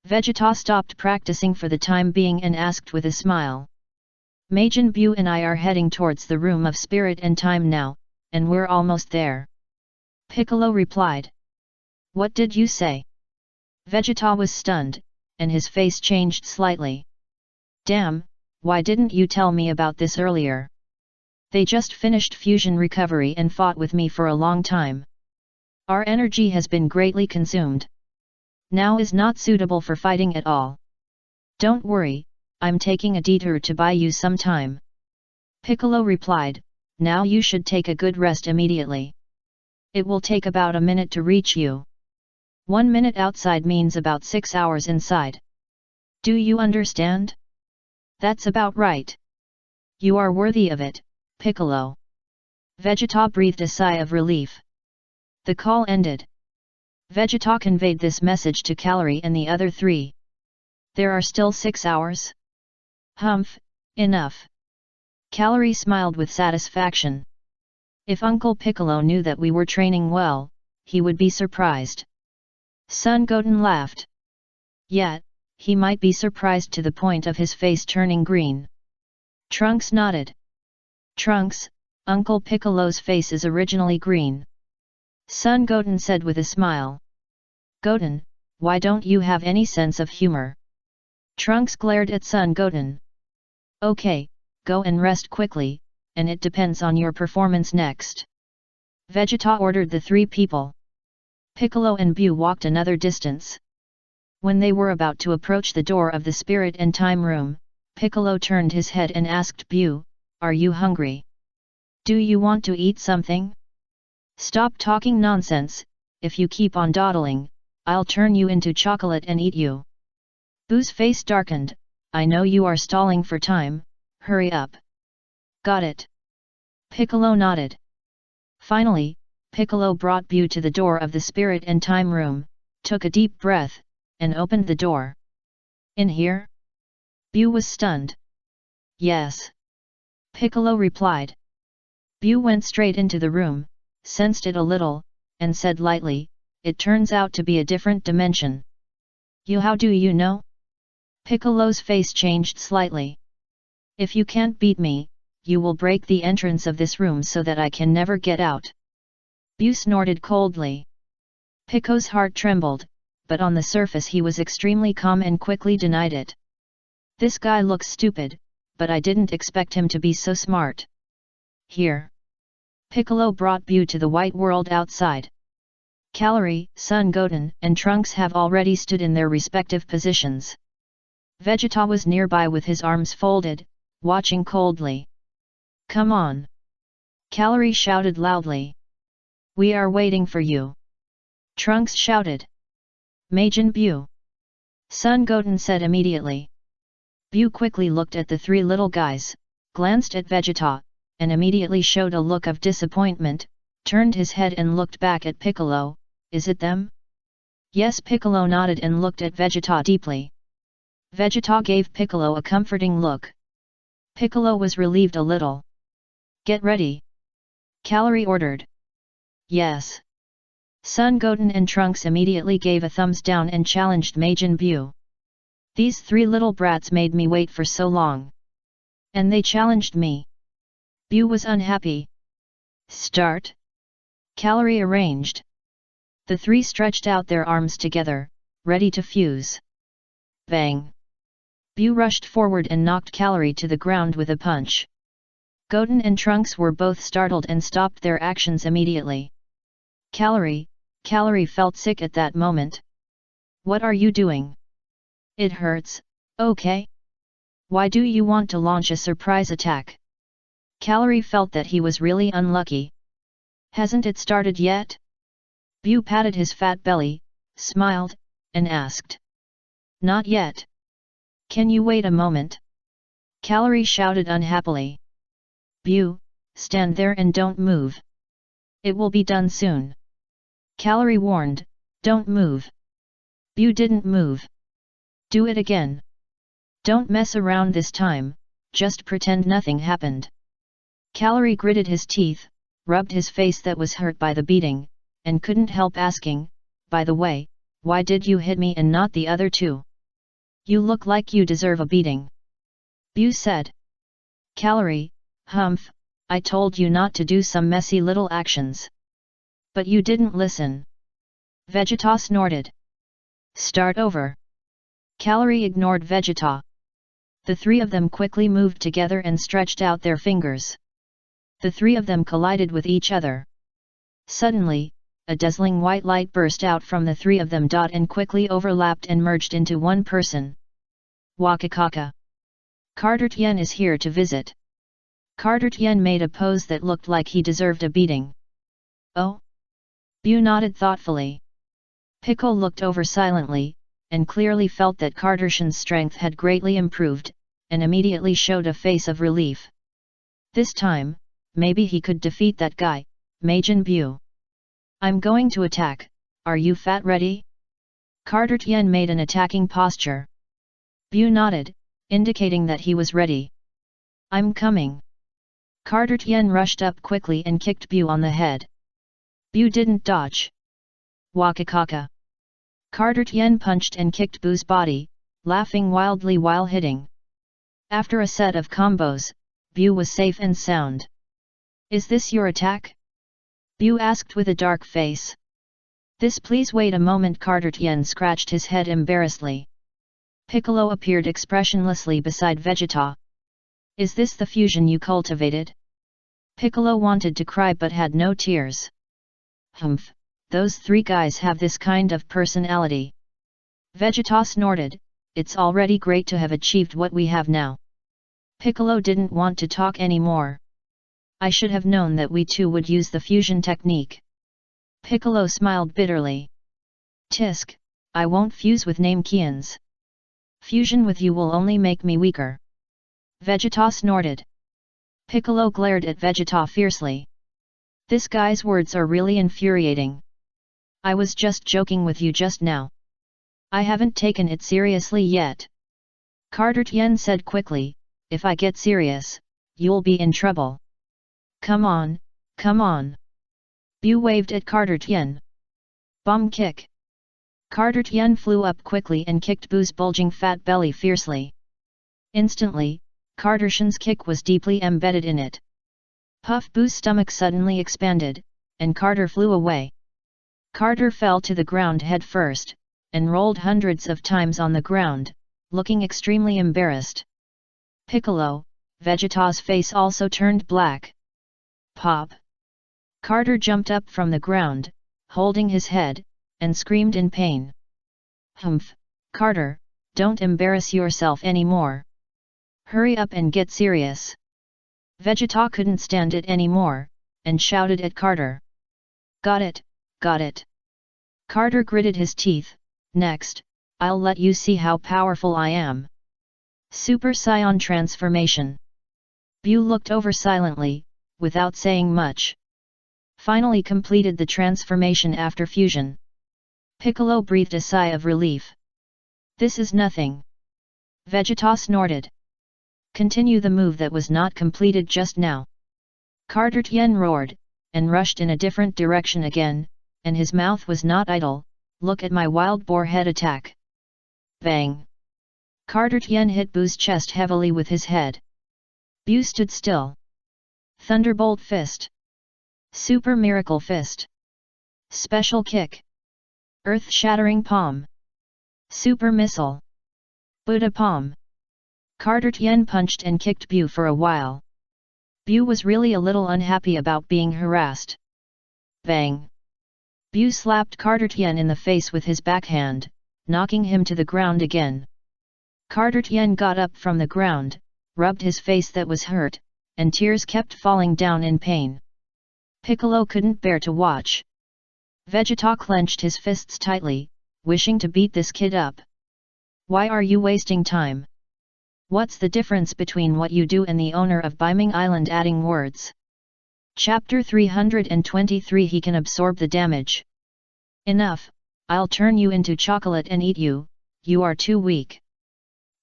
Vegeta stopped practicing for the time being and asked with a smile. Majin Buu and I are heading towards the room of spirit and time now, and we're almost there. Piccolo replied. What did you say? Vegeta was stunned, and his face changed slightly. Damn, why didn't you tell me about this earlier? They just finished fusion recovery and fought with me for a long time. Our energy has been greatly consumed. Now is not suitable for fighting at all. Don't worry, I'm taking a detour to buy you some time. Piccolo replied, now you should take a good rest immediately. It will take about a minute to reach you. 1 minute outside means about 6 hours inside. Do you understand? That's about right. You are worthy of it, Piccolo. Vegeta breathed a sigh of relief. The call ended. Vegeta conveyed this message to Calorie and the other three. There are still 6 hours? Humph, enough. Calorie smiled with satisfaction. If Uncle Piccolo knew that we were training well, he would be surprised. Son Goten laughed. Yet, he might be surprised to the point of his face turning green. Trunks nodded. Trunks, Uncle Piccolo's face is originally green. Son Goten said with a smile. Goten, why don't you have any sense of humor? Trunks glared at Son Goten. Okay, go and rest quickly, and it depends on your performance next. Vegeta ordered the 3 people. Piccolo and Buu walked another distance. When they were about to approach the door of the spirit and time room, Piccolo turned his head and asked Buu, are you hungry? Do you want to eat something? Stop talking nonsense, if you keep on dawdling, I'll turn you into chocolate and eat you. Buu's face darkened, I know you are stalling for time, hurry up. Got it. Piccolo nodded. Finally, Piccolo brought Buu to the door of the spirit and time room, took a deep breath, and opened the door. In here? Buu was stunned. Yes. Piccolo replied. Buu went straight into the room, sensed it a little, and said lightly, it turns out to be a different dimension. How do you know? Piccolo's face changed slightly. If you can't beat me, you will break the entrance of this room so that I can never get out. Buu snorted coldly. Pico's heart trembled, but on the surface he was extremely calm and quickly denied it. This guy looks stupid, but I didn't expect him to be so smart. Here. Piccolo brought Buu to the white world outside. Calorie, Son Goten, and Trunks have already stood in their respective positions. Vegeta was nearby with his arms folded, watching coldly. Come on! Calorie shouted loudly. We are waiting for you. Trunks shouted. Majin Buu. Son Goten said immediately. Buu quickly looked at the 3 little guys, glanced at Vegeta, and immediately showed a look of disappointment, turned his head and looked back at Piccolo, is it them? Yes, Piccolo nodded and looked at Vegeta deeply. Vegeta gave Piccolo a comforting look. Piccolo was relieved a little. Get ready. Calorie ordered. Yes. Son Goten and Trunks immediately gave a thumbs down and challenged Majin Buu. These 3 little brats made me wait for so long. And they challenged me. Buu was unhappy. Start. Calorie arranged. The 3 stretched out their arms together, ready to fuse. Bang. Buu rushed forward and knocked Calorie to the ground with a punch. Goten and Trunks were both startled and stopped their actions immediately. Calorie felt sick at that moment. What are you doing? It hurts, okay? Why do you want to launch a surprise attack? Calorie felt that he was really unlucky. Hasn't it started yet? Buu patted his fat belly, smiled, and asked. Not yet. Can you wait a moment? Calorie shouted unhappily. Buu, stand there and don't move. It will be done soon. Calorie warned, don't move. Buu didn't move. Do it again. Don't mess around this time, just pretend nothing happened. Calorie gritted his teeth, rubbed his face that was hurt by the beating, and couldn't help asking, by the way, why did you hit me and not the other two? You look like you deserve a beating. Bu said. Calorie, humph, I told you not to do some messy little actions. But you didn't listen. Vegeta snorted. Start over. Calorie ignored Vegeta. The three of them quickly moved together and stretched out their fingers. The three of them collided with each other. Suddenly, a dazzling white light burst out from the three of them and quickly overlapped and merged into one person. Wakakaka. Carter Tien is here to visit. Carter Tien made a pose that looked like he deserved a beating. Oh? Bu nodded thoughtfully. Pickle looked over silently, and clearly felt that Cartershan's strength had greatly improved, and immediately showed a face of relief. This time, maybe he could defeat that guy, Majin Bu. I'm going to attack, are you fat ready? Carter Tien made an attacking posture. Bu nodded, indicating that he was ready. I'm coming. Carter Tien rushed up quickly and kicked Bu on the head. Bu didn't dodge. Wakakaka. Carter Tien punched and kicked Bu's body, laughing wildly while hitting. After a set of combos, Bu was safe and sound. Is this your attack? Bu asked with a dark face. This, please wait a moment. Carter Tien scratched his head embarrassedly. Piccolo appeared expressionlessly beside Vegeta. Is this the fusion you cultivated? Piccolo wanted to cry but had no tears. Humph, those three guys have this kind of personality. Vegeta snorted, it's already great to have achieved what we have now. Piccolo didn't want to talk anymore. I should have known that we too would use the fusion technique. Piccolo smiled bitterly. Tisk, I won't fuse with Namekians. Fusion with you will only make me weaker. Vegeta snorted. Piccolo glared at Vegeta fiercely. This guy's words are really infuriating. I was just joking with you just now. I haven't taken it seriously yet. Carter Tien said quickly, if I get serious, you'll be in trouble. Come on, come on. Bu waved at Carter Tien. Bomb kick. Carter Tien flew up quickly and kicked Bu's bulging fat belly fiercely. Instantly, Cartershan's kick was deeply embedded in it. Puff Bu's stomach suddenly expanded, and Carter flew away. Carter fell to the ground head first, and rolled hundreds of times on the ground, looking extremely embarrassed. Piccolo, Vegeta's face also turned black. Pop! Carter jumped up from the ground, holding his head, and screamed in pain. Humph, Carter, don't embarrass yourself anymore. Hurry up and get serious. Vegeta couldn't stand it anymore, and shouted at Carter. Got it, got it. Carter gritted his teeth, next, I'll let you see how powerful I am. Super Saiyan transformation. Bu looked over silently, without saying much. Finally completed the transformation after fusion. Piccolo breathed a sigh of relief. This is nothing. Vegeta snorted. Continue the move that was not completed just now. Carter Tien roared, and rushed in a different direction again, and his mouth was not idle. Look at my wild boar head attack. Bang! Carter Tien hit Bu's chest heavily with his head. Bu stood still. Thunderbolt Fist. Super Miracle Fist. Special Kick. Earth-shattering Palm. Super Missile. Buddha Palm. Carter Tien punched and kicked Bu for a while. Bu was really a little unhappy about being harassed. Bang! Bu slapped Carter Tien in the face with his backhand, knocking him to the ground again. Carter Tien got up from the ground, rubbed his face that was hurt, and tears kept falling down in pain. Piccolo couldn't bear to watch. Vegeta clenched his fists tightly, wishing to beat this kid up. Why are you wasting time? What's the difference between what you do and the owner of Beiming Island adding words? Chapter 323 He can absorb the damage. Enough, I'll turn you into chocolate and eat you, you are too weak.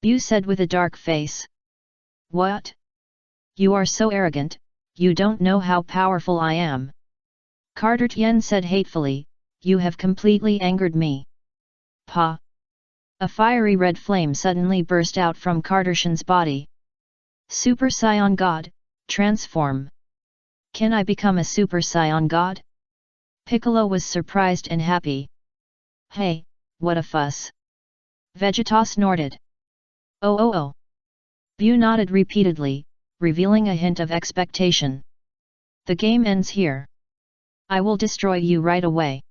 Bu said with a dark face. What? You are so arrogant, you don't know how powerful I am. Carter Tien said hatefully, you have completely angered me. Pa! A fiery red flame suddenly burst out from Cartershan's body. Super Saiyan God, transform! Can I become a Super Saiyan God? Piccolo was surprised and happy. Hey, what a fuss! Vegeta snorted. Oh oh oh! Bu nodded repeatedly, revealing a hint of expectation. The game ends here. I will destroy you right away.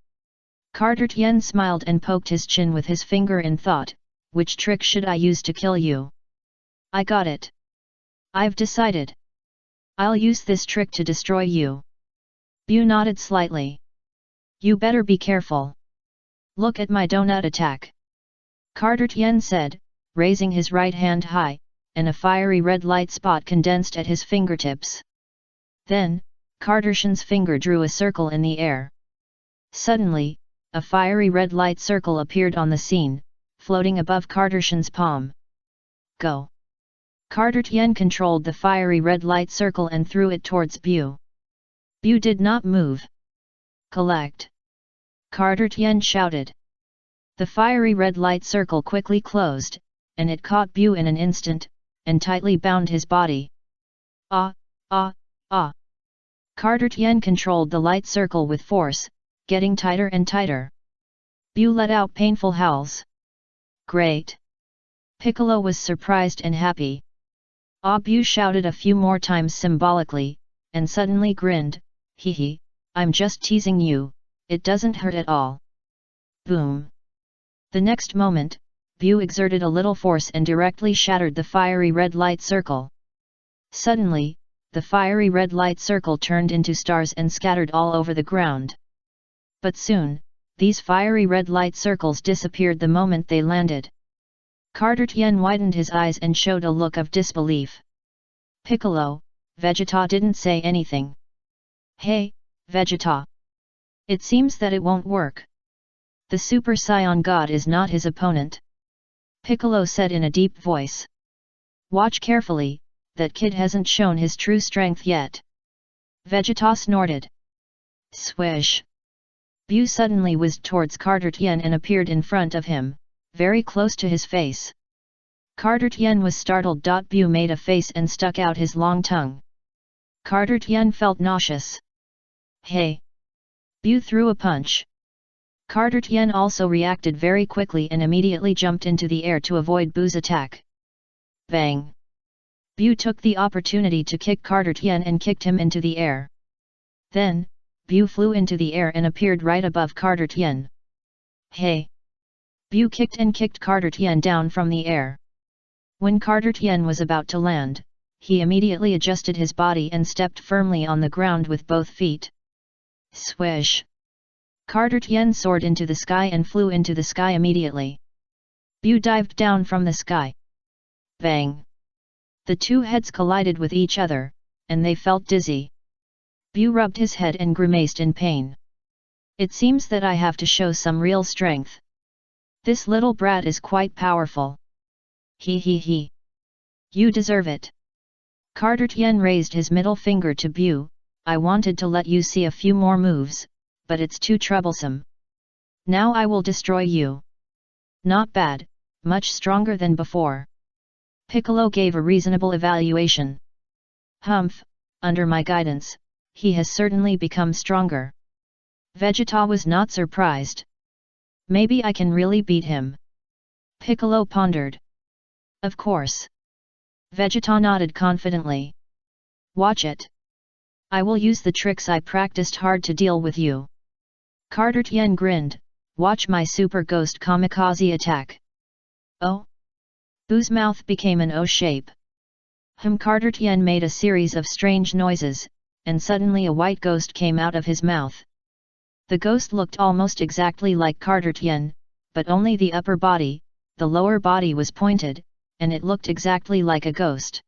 Carter Tien smiled and poked his chin with his finger in thought, which trick should I use to kill you? I got it. I've decided. I'll use this trick to destroy you. Bu nodded slightly. You better be careful. Look at my donut attack. Carter Tien said, raising his right hand high, and a fiery red light spot condensed at his fingertips. Then, Cartershan's finger drew a circle in the air. Suddenly, a fiery red light circle appeared on the scene, floating above Cartershan's palm. Go! Carter Tien controlled the fiery red light circle and threw it towards Bu. Bu did not move. Collect! Carter Tien shouted. The fiery red light circle quickly closed, and it caught Bu in an instant, and tightly bound his body. Ah, ah, ah! Carter Tien controlled the light circle with force, getting tighter and tighter. Bu let out painful howls. Great! Piccolo was surprised and happy. Ah! Bu shouted a few more times symbolically, and suddenly grinned, hee hee, I'm just teasing you, it doesn't hurt at all. Boom! The next moment, Bu exerted a little force and directly shattered the fiery red light circle. Suddenly, the fiery red light circle turned into stars and scattered all over the ground. But soon, these fiery red light circles disappeared the moment they landed. Carter Tien widened his eyes and showed a look of disbelief. Piccolo, Vegeta didn't say anything. Hey, Vegeta! It seems that it won't work. The Super Saiyan God is not his opponent. Piccolo said in a deep voice. Watch carefully, that kid hasn't shown his true strength yet. Vegeta snorted. Swish! Bu suddenly whizzed towards Carter Tien and appeared in front of him, very close to his face. Carter Tien was startled. Bu made a face and stuck out his long tongue. Carter Tien felt nauseous. Hey! Bu threw a punch. Carter Tien also reacted very quickly and immediately jumped into the air to avoid Bu's attack. Bang! Bu took the opportunity to kick Carter Tien and kicked him into the air. Then, Bu flew into the air and appeared right above Carter Tien. Hey! Bu kicked and kicked Carter Tien down from the air. When Carter Tien was about to land, he immediately adjusted his body and stepped firmly on the ground with both feet. Swish! Carter Tien soared into the sky and flew into the sky immediately. Bu dived down from the sky. Bang! The two heads collided with each other, and they felt dizzy. Bu rubbed his head and grimaced in pain. It seems that I have to show some real strength. This little brat is quite powerful. Hee hee hee. You deserve it. Carter Tien raised his middle finger to Bu. I wanted to let you see a few more moves, but it's too troublesome. Now I will destroy you. Not bad, much stronger than before. Piccolo gave a reasonable evaluation. Humph, under my guidance, he has certainly become stronger. Vegeta was not surprised. Maybe I can really beat him. Piccolo pondered. Of course. Vegeta nodded confidently. Watch it. I will use the tricks I practiced hard to deal with you. Carter Tien grinned. Watch my super ghost kamikaze attack. Oh? Bu's mouth became an O shape. Carter Tien made a series of strange noises, and suddenly a white ghost came out of his mouth. The ghost looked almost exactly like Carter Tien, but only the upper body, the lower body was pointed, and it looked exactly like a ghost.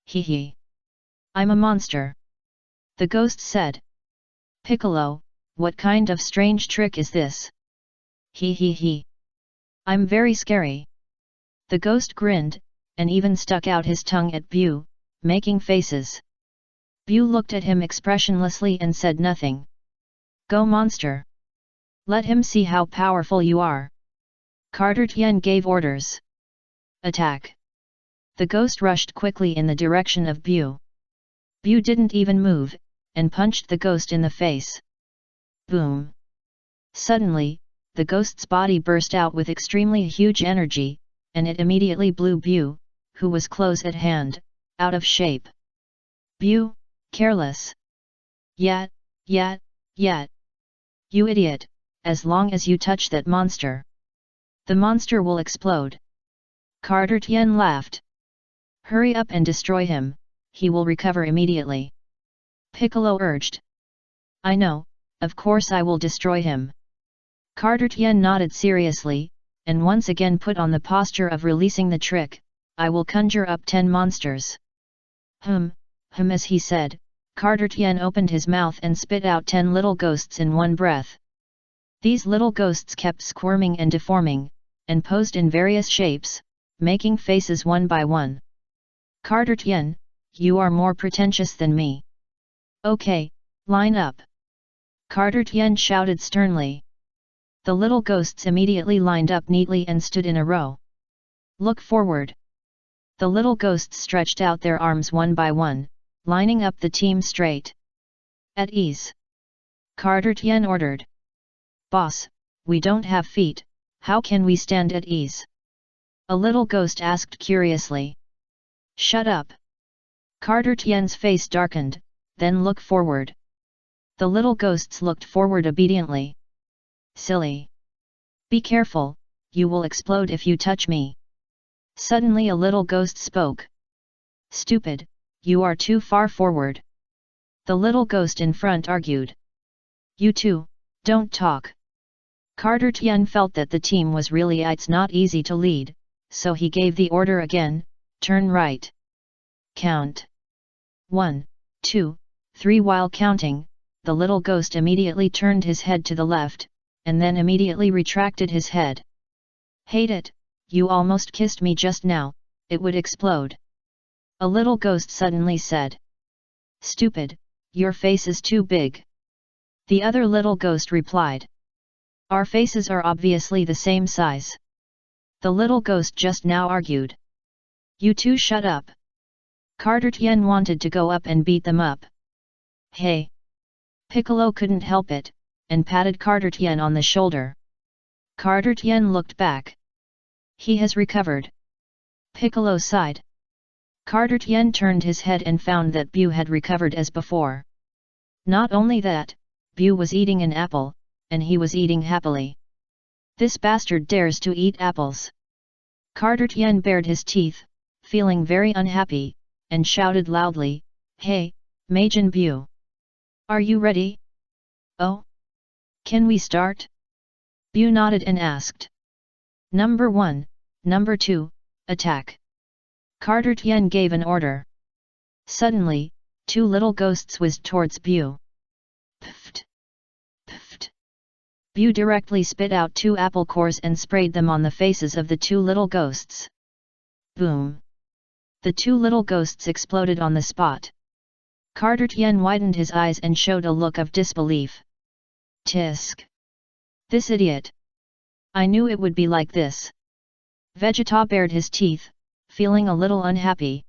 Hee hee. I'm a monster. The ghost said. Piccolo, what kind of strange trick is this? Hee hee hee. I'm very scary. The ghost grinned, and even stuck out his tongue at Bu, making faces. Bu looked at him expressionlessly and said nothing. Go monster! Let him see how powerful you are. Carter Tien gave orders. Attack! The ghost rushed quickly in the direction of Bu. Bu didn't even move, and punched the ghost in the face. Boom! Suddenly, the ghost's body burst out with extremely huge energy, and it immediately blew Bu, who was close at hand, out of shape. Bu, careless! Yat, yat, yat! You idiot, as long as you touch that monster, the monster will explode. Carter Tien laughed. Hurry up and destroy him, he will recover immediately. Piccolo urged. I know, of course I will destroy him. Carter Tien nodded seriously, and once again put on the posture of releasing the trick, I will conjure up 10 monsters. As he said, Carter Tien opened his mouth and spit out 10 little ghosts in one breath. These little ghosts kept squirming and deforming, and posed in various shapes, making faces one by one. Carter Tien, you are more pretentious than me. Okay, line up. Carter Tien shouted sternly. The little ghosts immediately lined up neatly and stood in a row. Look forward. The little ghosts stretched out their arms one by one, lining up the team straight. At ease. Carter Tien ordered. Boss, we don't have feet, how can we stand at ease? A little ghost asked curiously. Shut up. Carter Tien's face darkened, then look forward. The little ghosts looked forward obediently. Silly. Be careful, you will explode if you touch me. Suddenly a little ghost spoke. Stupid, you are too far forward. The little ghost in front argued. You two, don't talk. Carter Tien felt that the team was really it's not easy to lead, so he gave the order again, turn right. Count. 1, 2, 3. While counting, the little ghost immediately turned his head to the left, and then immediately retracted his head. Hate it, you almost kissed me just now, it would explode. A little ghost suddenly said. Stupid, your face is too big. The other little ghost replied. Our faces are obviously the same size. The little ghost just now argued. You two shut up. Carter Tien wanted to go up and beat them up. Hey! Piccolo couldn't help it, and patted Carter Tien on the shoulder. Carter Tien looked back. He has recovered. Piccolo sighed. Carter Tien turned his head and found that Bu had recovered as before. Not only that, Bu was eating an apple, and he was eating happily. This bastard dares to eat apples. Carter Tien bared his teeth, feeling very unhappy, and shouted loudly, Hey, Majin Bu! Are you ready? Oh? Can we start? Bu nodded and asked. Number 1, Number 2, attack! Carter Tien gave an order. Suddenly, 2 little ghosts whizzed towards Bu. Pft! Pft! Bu directly spit out 2 apple cores and sprayed them on the faces of the 2 little ghosts. Boom! The 2 little ghosts exploded on the spot. Carter Tien widened his eyes and showed a look of disbelief. Tisk! This idiot! I knew it would be like this. Vegeta bared his teeth, feeling a little unhappy.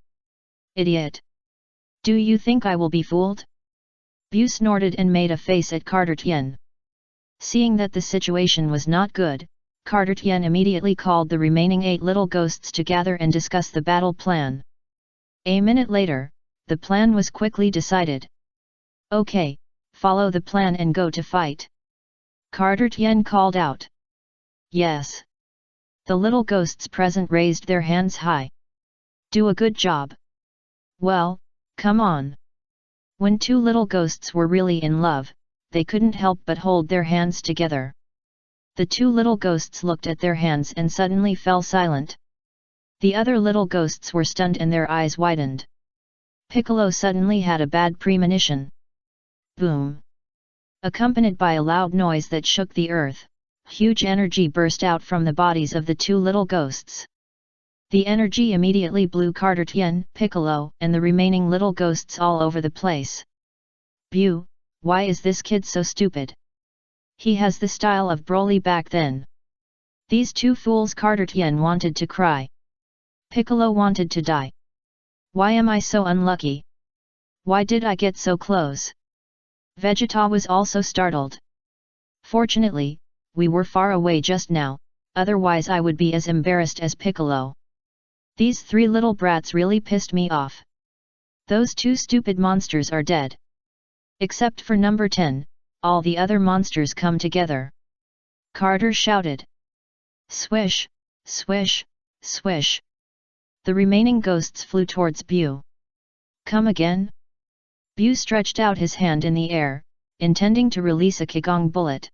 Idiot! Do you think I will be fooled? Bu snorted and made a face at Carter Tien. Seeing that the situation was not good, Carter Tien immediately called the remaining 8 little ghosts to gather and discuss the battle plan. A minute later, the plan was quickly decided. Okay, follow the plan and go to fight. Carter Tien called out. Yes. The little ghosts present raised their hands high. Do a good job. Well, come on. When 2 little ghosts were really in love, they couldn't help but hold their hands together. The 2 little ghosts looked at their hands and suddenly fell silent. The other little ghosts were stunned and their eyes widened. Piccolo suddenly had a bad premonition. Boom! Accompanied by a loud noise that shook the earth, Huge energy burst out from the bodies of the two little ghosts. The energy immediately blew Carter Tien, Piccolo, and the remaining little ghosts all over the place. "Bu, why is this kid so stupid? He has the style of Broly back then." These two fools. Carter Tien wanted to cry. Piccolo wanted to die. "Why am I so unlucky? Why did I get so close?" Vegeta was also startled. "Fortunately, we were far away just now, otherwise I would be as embarrassed as Piccolo. These three little brats really pissed me off. Those two stupid monsters are dead. Except for number 10, all the other monsters come together." Carter shouted. Swish, swish, swish. The remaining ghosts flew towards Bu. "Come again?" Bu stretched out his hand in the air, intending to release a Qigong bullet.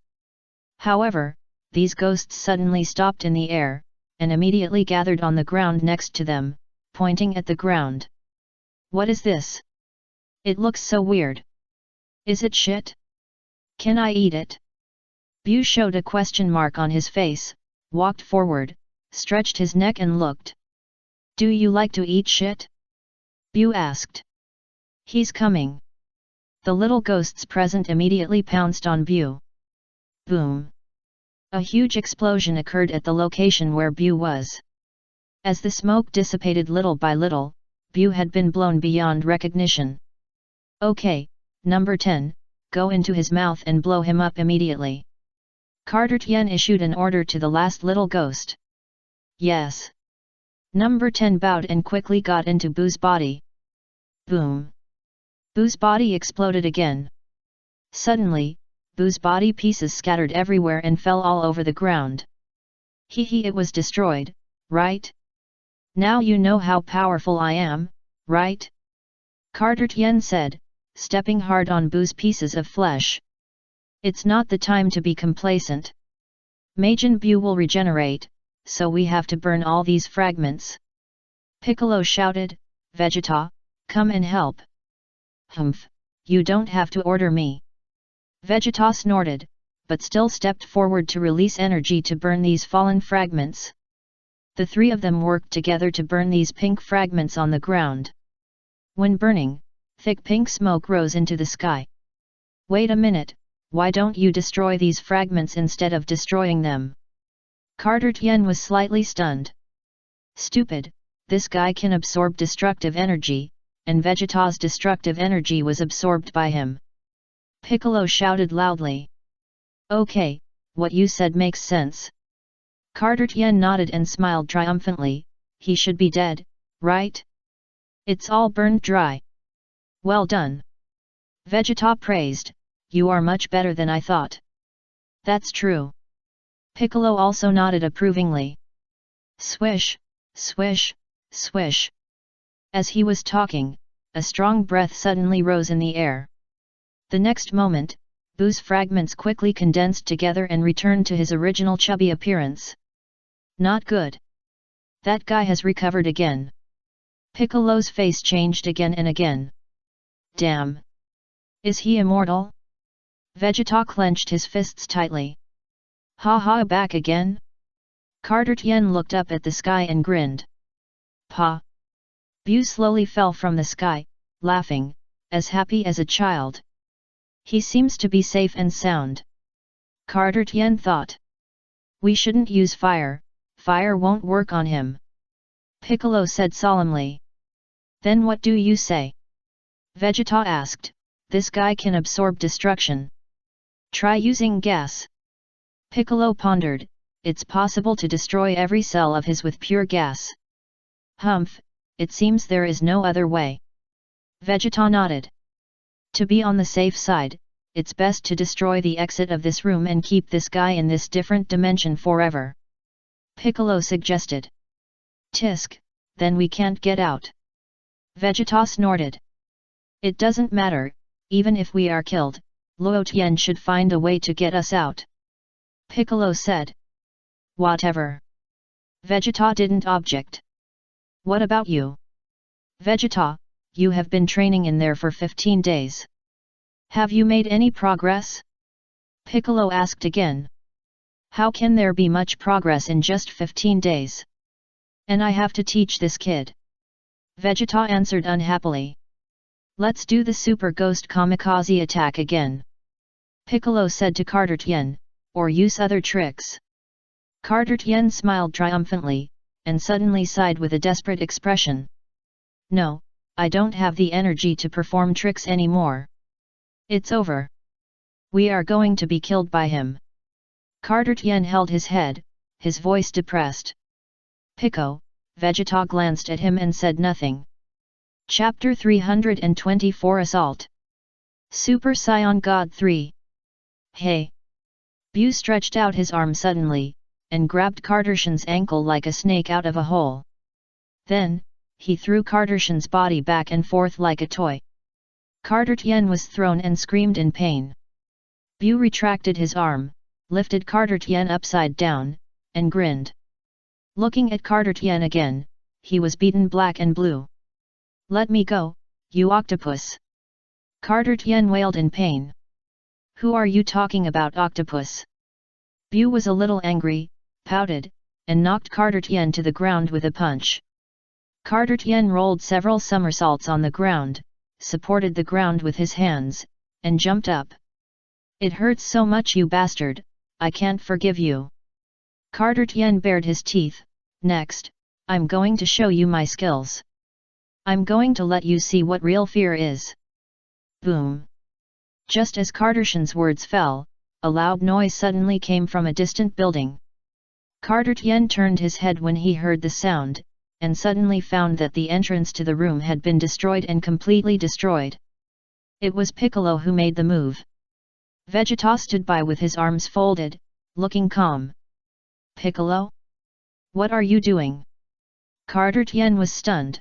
However, these ghosts suddenly stopped in the air, and immediately gathered on the ground next to them, pointing at the ground. "What is this? It looks so weird. Is it shit? Can I eat it?" Bu showed a question mark on his face, walked forward, stretched his neck and looked. "Do you like to eat shit?" Bu asked. "He's coming." The little ghosts present immediately pounced on Bu. Boom! A huge explosion occurred at the location where Bu was. As the smoke dissipated little by little, Bu had been blown beyond recognition. "Okay, number 10, go into his mouth and blow him up immediately." Carter Tien issued an order to the last little ghost. "Yes." Number 10 bowed and quickly got into Bu's body. Boom! Bu's body exploded again. Suddenly, Bu's body pieces scattered everywhere and fell all over the ground. "Hee, it was destroyed, right? Now you know how powerful I am, right?" Carter Tien said, stepping hard on Bu's pieces of flesh. "It's not the time to be complacent. Majin Bu will regenerate, so we have to burn all these fragments." Piccolo shouted, "Vegeta, come and help." "Humph, you don't have to order me." Vegeta snorted, but still stepped forward to release energy to burn these fallen fragments. The three of them worked together to burn these pink fragments on the ground. When burning, thick pink smoke rose into the sky. "Wait a minute, why don't you destroy these fragments instead of destroying them?" Carter Tien was slightly stunned. "Stupid, this guy can absorb destructive energy, and Vegeta's destructive energy was absorbed by him." Piccolo shouted loudly. "Okay, what you said makes sense." Carter Tien nodded and smiled triumphantly. "He should be dead, right? It's all burned dry. Well done." Vegeta praised, "You are much better than I thought." "That's true." Piccolo also nodded approvingly. Swish, swish, swish. As he was talking, a strong breath suddenly rose in the air. The next moment, Bu's fragments quickly condensed together and returned to his original chubby appearance. "Not good. That guy has recovered again." Piccolo's face changed again and again. "Damn! Is he immortal?" Vegeta clenched his fists tightly. "Ha ha, back again?" Carter Tien looked up at the sky and grinned. "Pa!" Bu slowly fell from the sky, laughing, as happy as a child. "He seems to be safe and sound." Carter Tien thought. "We shouldn't use fire, fire won't work on him." Piccolo said solemnly. "Then what do you say?" Vegeta asked. "This guy can absorb destruction. Try using gas." Piccolo pondered. "It's possible to destroy every cell of his with pure gas." "Humph, it seems there is no other way." Vegeta nodded. "To be on the safe side, it's best to destroy the exit of this room and keep this guy in this different dimension forever," Piccolo suggested. "Tisk, then we can't get out." Vegeta snorted. "It doesn't matter, even if we are killed, Luo Tian should find a way to get us out," Piccolo said. "Whatever." Vegeta didn't object. "What about you? Vegeta, you have been training in there for 15 days. Have you made any progress?" Piccolo asked again. How can there be much progress in just 15 days? And I have to teach this kid. Vegeta answered unhappily. Let's do the super ghost kamikaze attack again. Piccolo said to Carter Tien, or use other tricks. Carter Tien smiled triumphantly, and suddenly sighed with a desperate expression. No, I don't have the energy to perform tricks anymore. It's over. We are going to be killed by him. Carter Tien held his head, his voice depressed. Pico, Vegeta glanced at him and said nothing. Chapter 324 Assault. Super Saiyan God 3. Hey! Bu stretched out his arm suddenly, and grabbed Cartershan's ankle like a snake out of a hole. Then, he threw Cartershan's body back and forth like a toy. Carter Tien was thrown and screamed in pain. Bu retracted his arm, lifted Carter Tien upside down, and grinned. Looking at Carter Tien again, he was beaten black and blue. Let me go, you octopus! Carter Tien wailed in pain. Who are you talking about, octopus? Bu was a little angry, pouted, and knocked Carter Tien to the ground with a punch. Carter Tien rolled several somersaults on the ground, supported the ground with his hands, and jumped up. It hurts so much, you bastard, I can't forgive you. Carter Tien bared his teeth. Next, I'm going to show you my skills. I'm going to let you see what real fear is. Boom! Just as Cartershan's words fell, a loud noise suddenly came from a distant building. Carter Tien turned his head when he heard the sound, and suddenly found that the entrance to the room had been destroyed and completely destroyed. It was Piccolo who made the move. Vegeta stood by with his arms folded, looking calm. Piccolo? What are you doing? Carter Tien was stunned.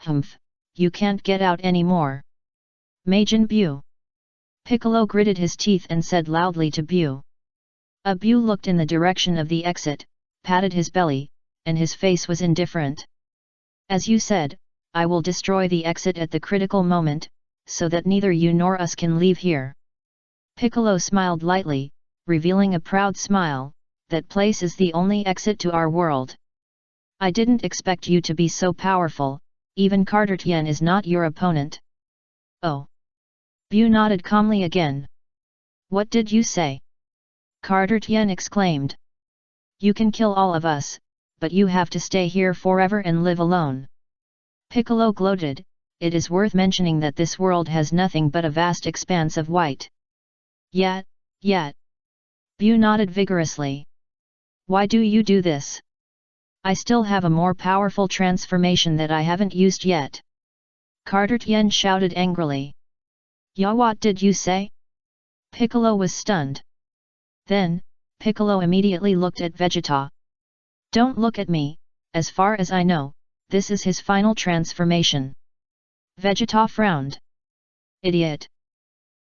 Humph, you can't get out anymore. Majin Bu. Piccolo gritted his teeth and said loudly to Bu. Bu looked in the direction of the exit, patted his belly, and his face was indifferent. As you said, I will destroy the exit at the critical moment, so that neither you nor us can leave here. Piccolo smiled lightly, revealing a proud smile. That place is the only exit to our world. I didn't expect you to be so powerful, even Carter Tien is not your opponent. Oh! Bu nodded calmly again. What did you say? Carter Tien exclaimed. You can kill all of us, but you have to stay here forever and live alone. Piccolo gloated. It is worth mentioning that this world has nothing but a vast expanse of white. Yet. Bu nodded vigorously. Why do you do this? I still have a more powerful transformation that I haven't used yet. Carter Tien shouted angrily. Ya, what did you say? Piccolo was stunned. Then, Piccolo immediately looked at Vegeta. Don't look at me, as far as I know, this is his final transformation. Vegeta frowned. Idiot!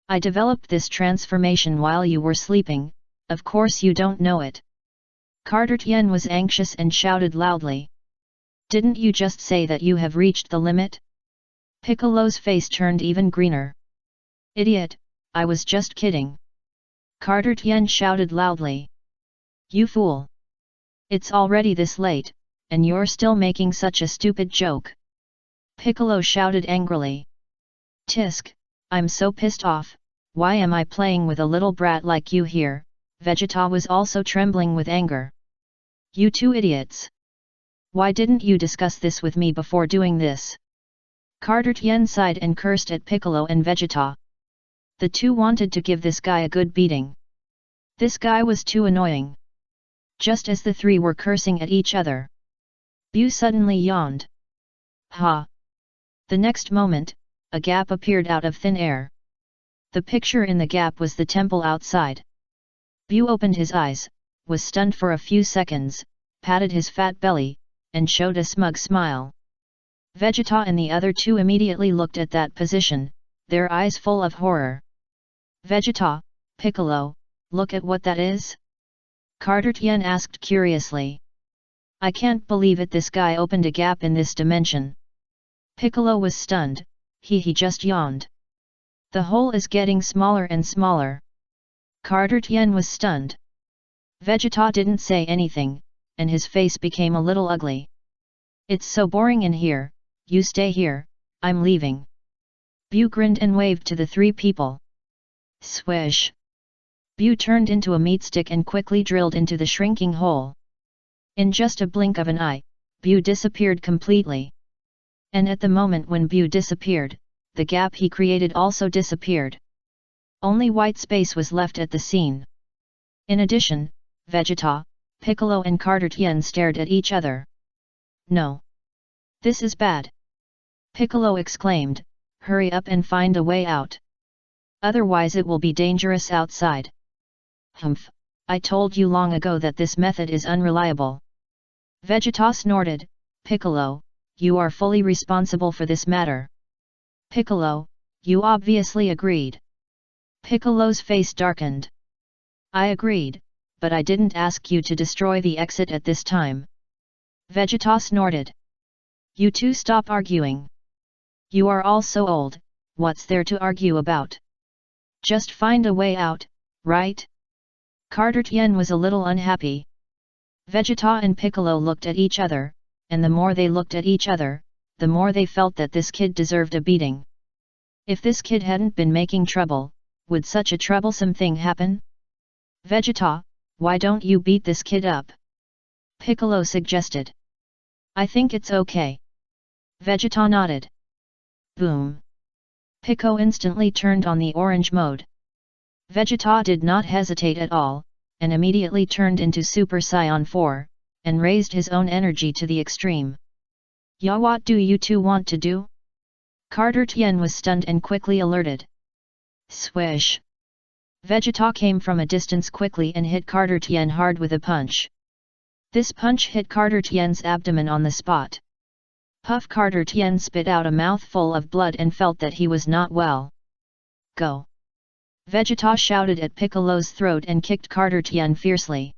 I developed this transformation while you were sleeping, of course you don't know it. Carter Tien was anxious and shouted loudly. Didn't you just say that you have reached the limit? Piccolo's face turned even greener. Idiot, I was just kidding. Carter Tien shouted loudly. You fool! It's already this late, and you're still making such a stupid joke. Piccolo shouted angrily. Tisk, I'm so pissed off, why am I playing with a little brat like you here? Vegeta was also trembling with anger. You two idiots! Why didn't you discuss this with me before doing this? Carter Tien sighed and cursed at Piccolo and Vegeta. The two wanted to give this guy a good beating. This guy was too annoying. Just as the three were cursing at each other, Bu suddenly yawned. Ha! The next moment, a gap appeared out of thin air. The picture in the gap was the temple outside. Bu opened his eyes, was stunned for a few seconds, patted his fat belly, and showed a smug smile. Vegeta and the other two immediately looked at that position, their eyes full of horror. Vegeta, Piccolo, look at what that is? Carter Tien asked curiously. I can't believe it, this guy opened a gap in this dimension. Piccolo was stunned, he just yawned. The hole is getting smaller and smaller. Carter Tien was stunned. Vegeta didn't say anything, and his face became a little ugly. It's so boring in here, you stay here, I'm leaving. Bu grinned and waved to the three people. Swish! Bu turned into a meat stick and quickly drilled into the shrinking hole. In just a blink of an eye, Bu disappeared completely. And at the moment when Bu disappeared, the gap he created also disappeared. Only white space was left at the scene. In addition, Vegeta, Piccolo and Carter Tien stared at each other. No! This is bad! Piccolo exclaimed, hurry up and find a way out. Otherwise it will be dangerous outside. Humph! I told you long ago that this method is unreliable. Vegeta snorted, Piccolo, you are fully responsible for this matter. Piccolo, you obviously agreed. Piccolo's face darkened. I agreed, but I didn't ask you to destroy the exit at this time. Vegeta snorted. You two stop arguing. You are all so old, what's there to argue about? Just find a way out, right? Carter Tien was a little unhappy. Vegeta and Piccolo looked at each other, and the more they looked at each other, the more they felt that this kid deserved a beating. If this kid hadn't been making trouble, would such a troublesome thing happen? Vegeta, why don't you beat this kid up? Piccolo suggested. I think it's okay. Vegeta nodded. Boom! Pico instantly turned on the orange mode. Vegeta did not hesitate at all, and immediately turned into Super Saiyan 4, and raised his own energy to the extreme. Ya, what do you two want to do? Carter Tien was stunned and quickly alerted. Swish! Vegeta came from a distance quickly and hit Carter Tien hard with a punch. This punch hit Carter Tien's abdomen on the spot. Puff! Carter Tien spit out a mouthful of blood and felt that he was not well. Go! Vegeta shouted at Piccolo's throat and kicked Carter Tien fiercely.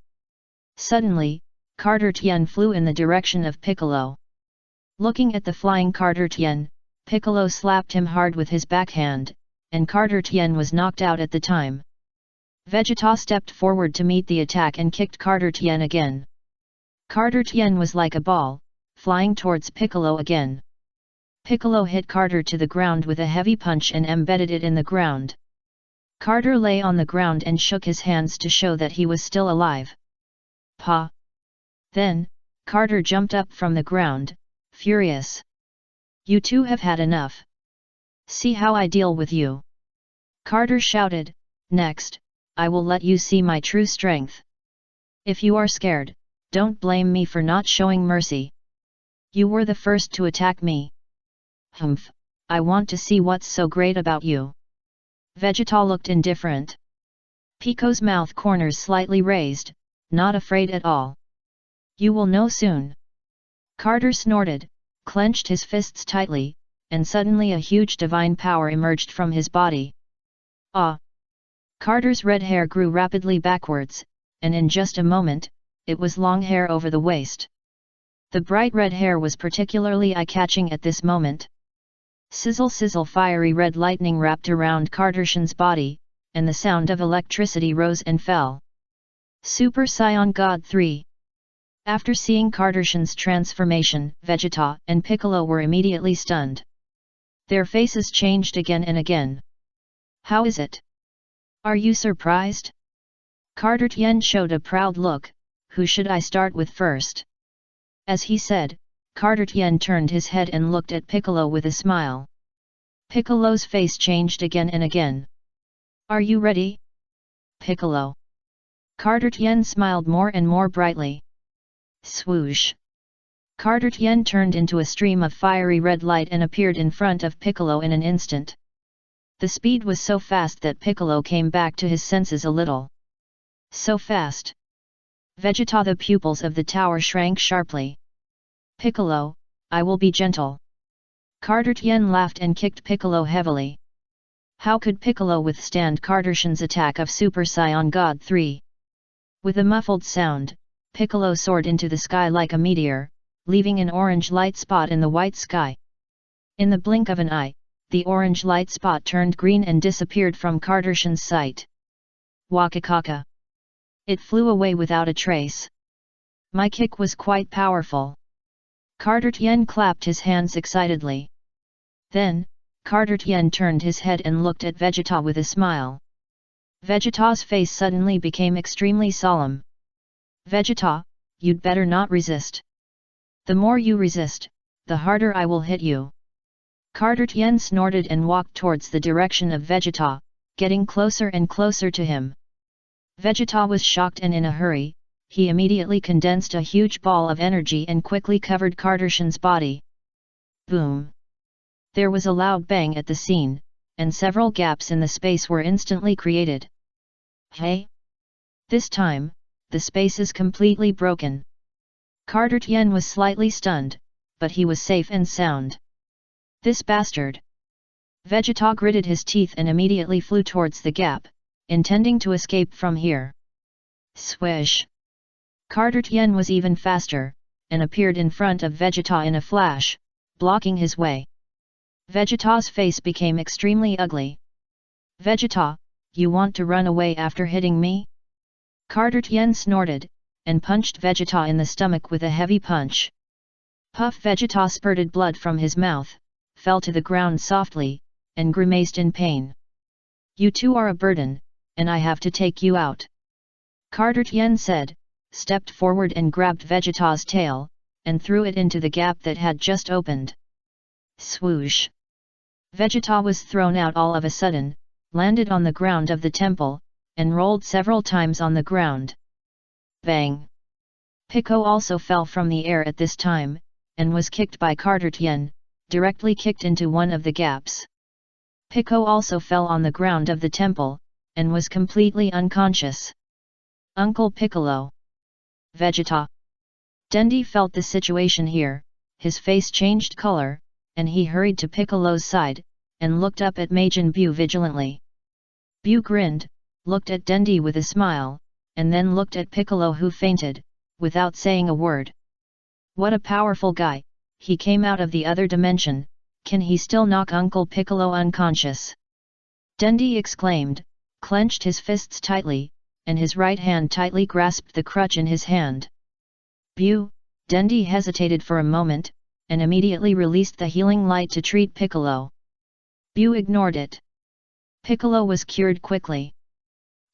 Suddenly, Carter Tien flew in the direction of Piccolo. Looking at the flying Carter Tien, Piccolo slapped him hard with his backhand, and Carter Tien was knocked out at the time. Vegeta stepped forward to meet the attack and kicked Carter Tien again. Carter Tien was like a ball, flying towards Piccolo again. Piccolo hit Carter to the ground with a heavy punch and embedded it in the ground. Carter lay on the ground and shook his hands to show that he was still alive. Pa! Then, Carter jumped up from the ground, furious. You two have had enough. See how I deal with you. Carter shouted, next, I will let you see my true strength. If you are scared, don't blame me for not showing mercy. You were the first to attack me. Humph, I want to see what's so great about you. Vegeta looked indifferent. Pico's mouth corners slightly raised, not afraid at all. You will know soon. Carter snorted, clenched his fists tightly, and suddenly a huge divine power emerged from his body. Ah! Carter's red hair grew rapidly backwards, and in just a moment, it was long hair over the waist. The bright red hair was particularly eye-catching at this moment. Sizzle sizzle, fiery red lightning wrapped around Cartertian's body, and the sound of electricity rose and fell. Super Saiyan God 3. After seeing Cartertian's transformation, Vegeta and Piccolo were immediately stunned. Their faces changed again and again. How is it? Are you surprised? Carter Tien showed a proud look. Who should I start with first? As he said, Carter Tien turned his head and looked at Piccolo with a smile. Piccolo's face changed again and again. Are you ready? Piccolo. Carter Tien smiled more and more brightly. Swoosh! Carter Tien turned into a stream of fiery red light and appeared in front of Piccolo in an instant. The speed was so fast that Piccolo came back to his senses a little. So fast! Vegeta, the pupils of the tower shrank sharply. Piccolo, I will be gentle. Carter Tien laughed and kicked Piccolo heavily. How could Piccolo withstand Cartertian's attack of Super Saiyan God 3? With a muffled sound, Piccolo soared into the sky like a meteor, leaving an orange light spot in the white sky. In the blink of an eye, the orange light spot turned green and disappeared from Cartertian's sight. Wakakaka! It flew away without a trace. My kick was quite powerful. Carter Tien clapped his hands excitedly. Then, Carter Tien turned his head and looked at Vegeta with a smile. Vegeta's face suddenly became extremely solemn. Vegeta, you'd better not resist. The more you resist, the harder I will hit you. Carter Tien snorted and walked towards the direction of Vegeta, getting closer and closer to him. Vegeta was shocked and in a hurry. He immediately condensed a huge ball of energy and quickly covered Carter Tien's body. Boom! There was a loud bang at the scene, and several gaps in the space were instantly created. Hey! This time, the space is completely broken. Carter Tien was slightly stunned, but he was safe and sound. This bastard! Vegeta gritted his teeth and immediately flew towards the gap, intending to escape from here. Swish! Carter Tien was even faster, and appeared in front of Vegeta in a flash, blocking his way. Vegeta's face became extremely ugly. Vegeta, you want to run away after hitting me? Carter Tien snorted, and punched Vegeta in the stomach with a heavy punch. Puff! Vegeta spurted blood from his mouth, fell to the ground softly, and grimaced in pain. You two are a burden, and I have to take you out. Carter Tien said, stepped forward and grabbed Vegeta's tail, and threw it into the gap that had just opened. Swoosh! Vegeta was thrown out all of a sudden, landed on the ground of the temple, and rolled several times on the ground. Bang! Pico also fell from the air at this time, and was kicked by Carter Tien, directly kicked into one of the gaps. Pico also fell on the ground of the temple, and was completely unconscious. Uncle Piccolo! Vegeta! Dendey felt the situation here, his face changed color, and he hurried to Piccolo's side, and looked up at Majin Buu vigilantly. Buu grinned, looked at Dendey with a smile, and then looked at Piccolo who fainted, without saying a word. What a powerful guy, he came out of the other dimension, can he still knock Uncle Piccolo unconscious? Dendey exclaimed, clenched his fists tightly, and his right hand tightly grasped the crutch in his hand. Buu! Dendey hesitated for a moment, and immediately released the healing light to treat Piccolo. Buu ignored it. Piccolo was cured quickly.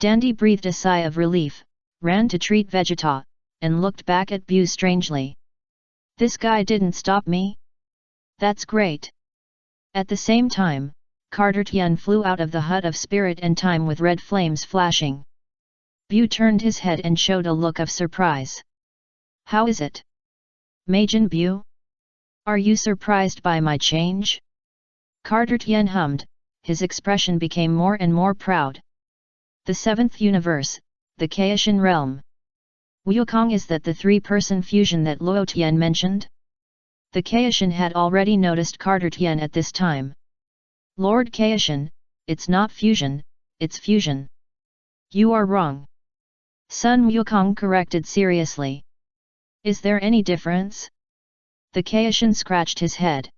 Dendey breathed a sigh of relief, ran to treat Vegeta, and looked back at Buu strangely. This guy didn't stop me? That's great! At the same time, Carter Tien flew out of the hut of spirit and time with red flames flashing. Buu turned his head and showed a look of surprise. How is it? Majin Buu? Are you surprised by my change? Carter Tien hummed, his expression became more and more proud. The seventh universe, the Kaishan realm. Wukong, is that the three-person fusion that Luo Tian mentioned? The Kaishan had already noticed Carter Tien at this time. Lord Kaishan, it's not fusion, it's fusion. You are wrong. Sun Wukong corrected seriously. Is there any difference? The Kaishan scratched his head.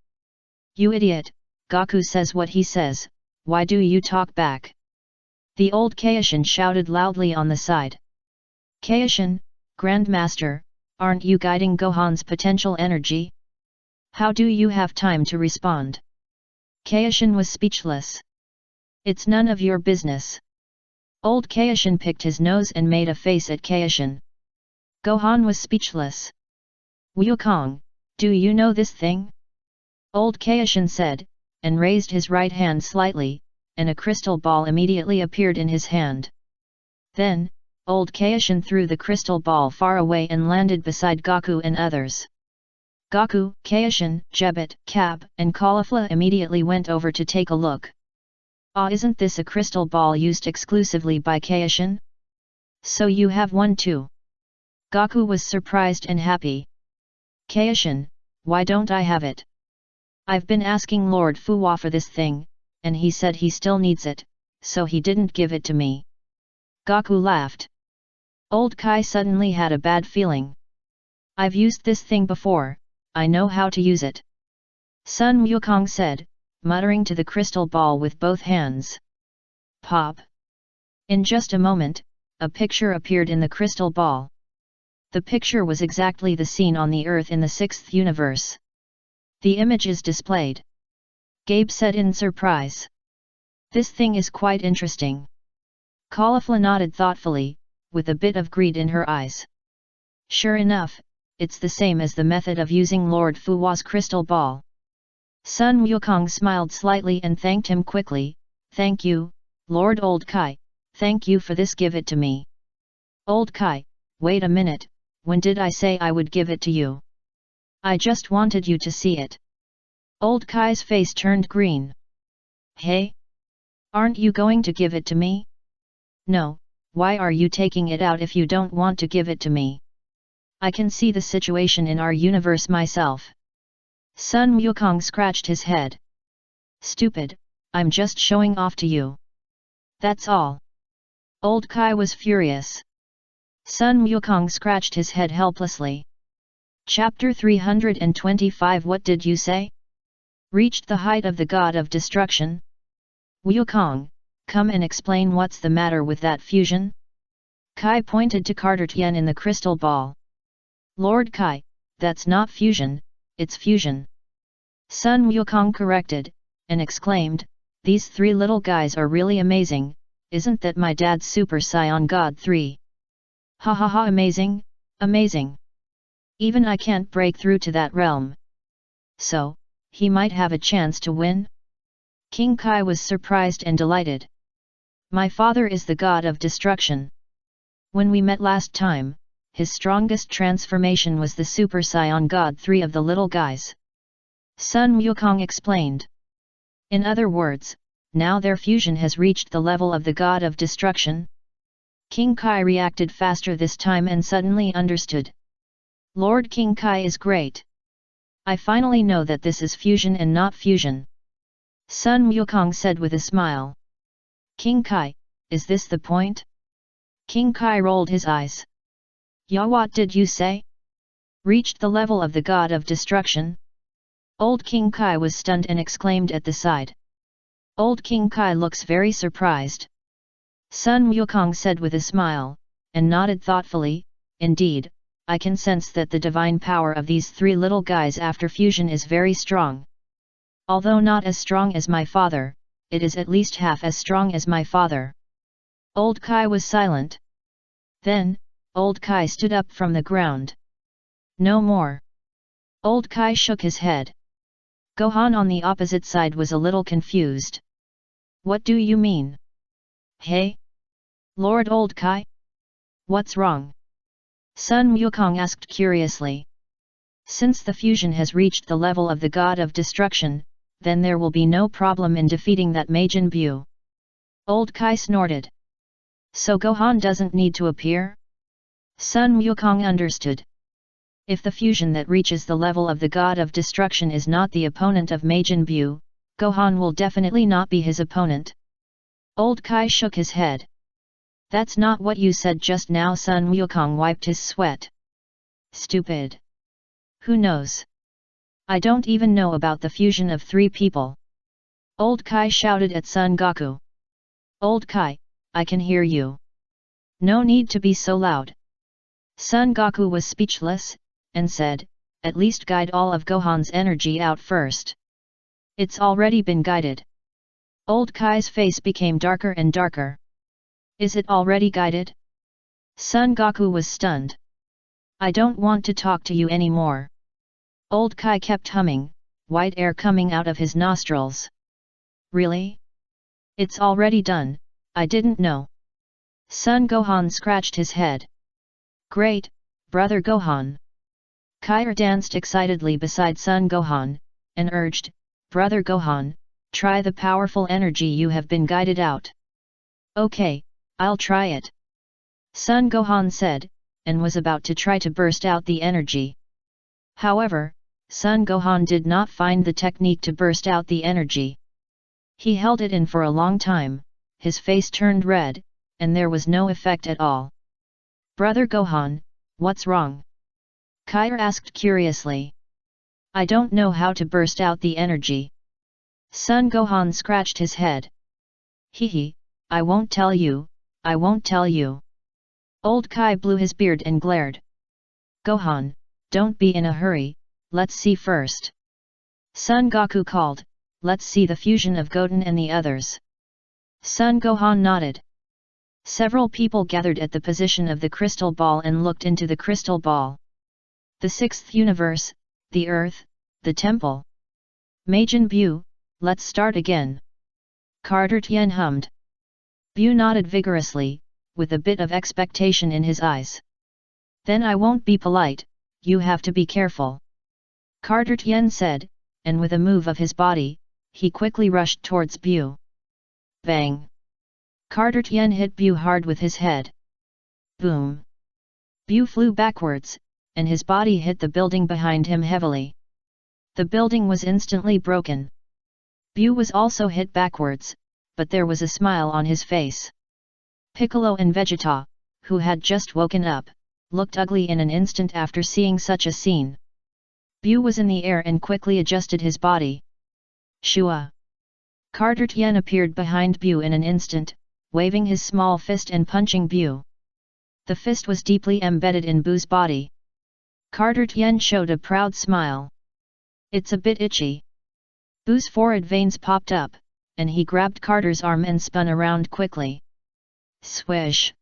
You idiot, Goku says what he says, why do you talk back? The old Kaishan shouted loudly on the side. Kaishan, Grandmaster, aren't you guiding Gohan's potential energy? How do you have time to respond? Kaishan was speechless. It's none of your business. Old Kaishan picked his nose and made a face at Kaishan. Gohan was speechless. Wukong, do you know this thing? Old Kaishan said, and raised his right hand slightly, and a crystal ball immediately appeared in his hand. Then, old Kaishan threw the crystal ball far away and landed beside Goku and others. Goku, Kaishan, Jebet, Cap, and Caulifla immediately went over to take a look. Ah, isn't this a crystal ball used exclusively by Kaishan? So you have one too. Goku was surprised and happy. Kaishan, why don't I have it? I've been asking Lord Fuwa for this thing, and he said he still needs it, so he didn't give it to me. Goku laughed. Old Kai suddenly had a bad feeling. I've used this thing before, I know how to use it. Sun Wukong said, muttering to the crystal ball with both hands. Pop! In just a moment, a picture appeared in the crystal ball. The picture was exactly the scene on the Earth in the 6th universe. The image is displayed. Gabe said in surprise. This thing is quite interesting. Caulifla nodded thoughtfully, with a bit of greed in her eyes. Sure enough, it's the same as the method of using Lord Fuwa's crystal ball. Sun Wukong smiled slightly and thanked him quickly. Thank you, Lord Old Kai, thank you for this, give it to me. Old Kai, wait a minute, when did I say I would give it to you? I just wanted you to see it. Old Kai's face turned green. Hey? Aren't you going to give it to me? No, why are you taking it out if you don't want to give it to me? I can see the situation in our universe myself. Sun Wukong scratched his head. Stupid, I'm just showing off to you. That's all. Old Kai was furious. Sun Wukong scratched his head helplessly. Chapter 325 What did you say? Reached the height of the god of destruction? Wukong, come and explain what's the matter with that fusion? Kai pointed to Carter Tien in the crystal ball. Lord Kai, that's not fusion, it's fusion. Sun Wukong corrected, and exclaimed, these three little guys are really amazing, isn't that my dad's Super Saiyan God 3? Ha ha ha, amazing, amazing. Even I can't break through to that realm. So, he might have a chance to win? King Kai was surprised and delighted. My father is the god of destruction. When we met last time, his strongest transformation was the Super Saiyan God 3 of the little guys. Sun Wukong explained. In other words, now their fusion has reached the level of the god of destruction. King Kai reacted faster this time and suddenly understood. Lord King Kai is great. I finally know that this is fusion and not fusion. Sun Wukong said with a smile. King Kai, is this the point? King Kai rolled his eyes. Ya, what did you say? Reached the level of the god of destruction? Old King Kai was stunned and exclaimed at the side. Old King Kai looks very surprised. Sun Wukong said with a smile, and nodded thoughtfully, indeed, I can sense that the divine power of these three little guys after fusion is very strong. Although not as strong as my father, it is at least half as strong as my father. Old Kai was silent. Then, Old Kai stood up from the ground. No more. Old Kai shook his head. Gohan on the opposite side was a little confused. What do you mean? Hey? Lord Old Kai? What's wrong? Sun Wukong asked curiously. Since the fusion has reached the level of the god of destruction, then there will be no problem in defeating that Majin Buu. Old Kai snorted. So Gohan doesn't need to appear? Sun Wukong understood. If the fusion that reaches the level of the god of destruction is not the opponent of Majin Buu, Gohan will definitely not be his opponent. Old Kai shook his head. That's not what you said just now. Sun Wukong wiped his sweat. Stupid. Who knows? I don't even know about the fusion of three people. Old Kai shouted at Son Goku. Old Kai, I can hear you. No need to be so loud. Son Goku was speechless, and said, at least guide all of Gohan's energy out first. It's already been guided. Old Kai's face became darker and darker. Is it already guided? Son Goku was stunned. I don't want to talk to you anymore. Old Kai kept humming, white air coming out of his nostrils. Really? It's already done, I didn't know. Son Gohan scratched his head. Great, brother Gohan. Kai danced excitedly beside Son Gohan, and urged, Brother Gohan, try the powerful energy you have been guided out. Okay, I'll try it. Son Gohan said, and was about to try to burst out the energy. However, Son Gohan did not find the technique to burst out the energy. He held it in for a long time, his face turned red, and there was no effect at all. Brother Gohan, what's wrong? Kai asked curiously. I don't know how to burst out the energy. Son Gohan scratched his head. Hee hee, I won't tell you, I won't tell you. Old Kai blew his beard and glared. Gohan, don't be in a hurry, let's see first. Son Goku called, let's see the fusion of Goten and the others. Son Gohan nodded. Several people gathered at the position of the crystal ball and looked into the crystal ball. The sixth universe, the earth, the temple. Majin Buu, let's start again. Carter Tien hummed. Buu nodded vigorously, with a bit of expectation in his eyes. Then I won't be polite, you have to be careful. Carter Tien said, and with a move of his body, he quickly rushed towards Buu. Bang! Carter Tien hit Buu hard with his head. Boom! Buu flew backwards, and his body hit the building behind him heavily. The building was instantly broken. Buu was also hit backwards, but there was a smile on his face. Piccolo and Vegeta, who had just woken up, looked ugly in an instant after seeing such a scene. Buu was in the air and quickly adjusted his body. Shua! Carter Tien appeared behind Buu in an instant, waving his small fist and punching Buu. The fist was deeply embedded in Buu's body. Carter Tien showed a proud smile. It's a bit itchy. Buu's forehead veins popped up, and he grabbed Carter's arm and spun around quickly. Swish!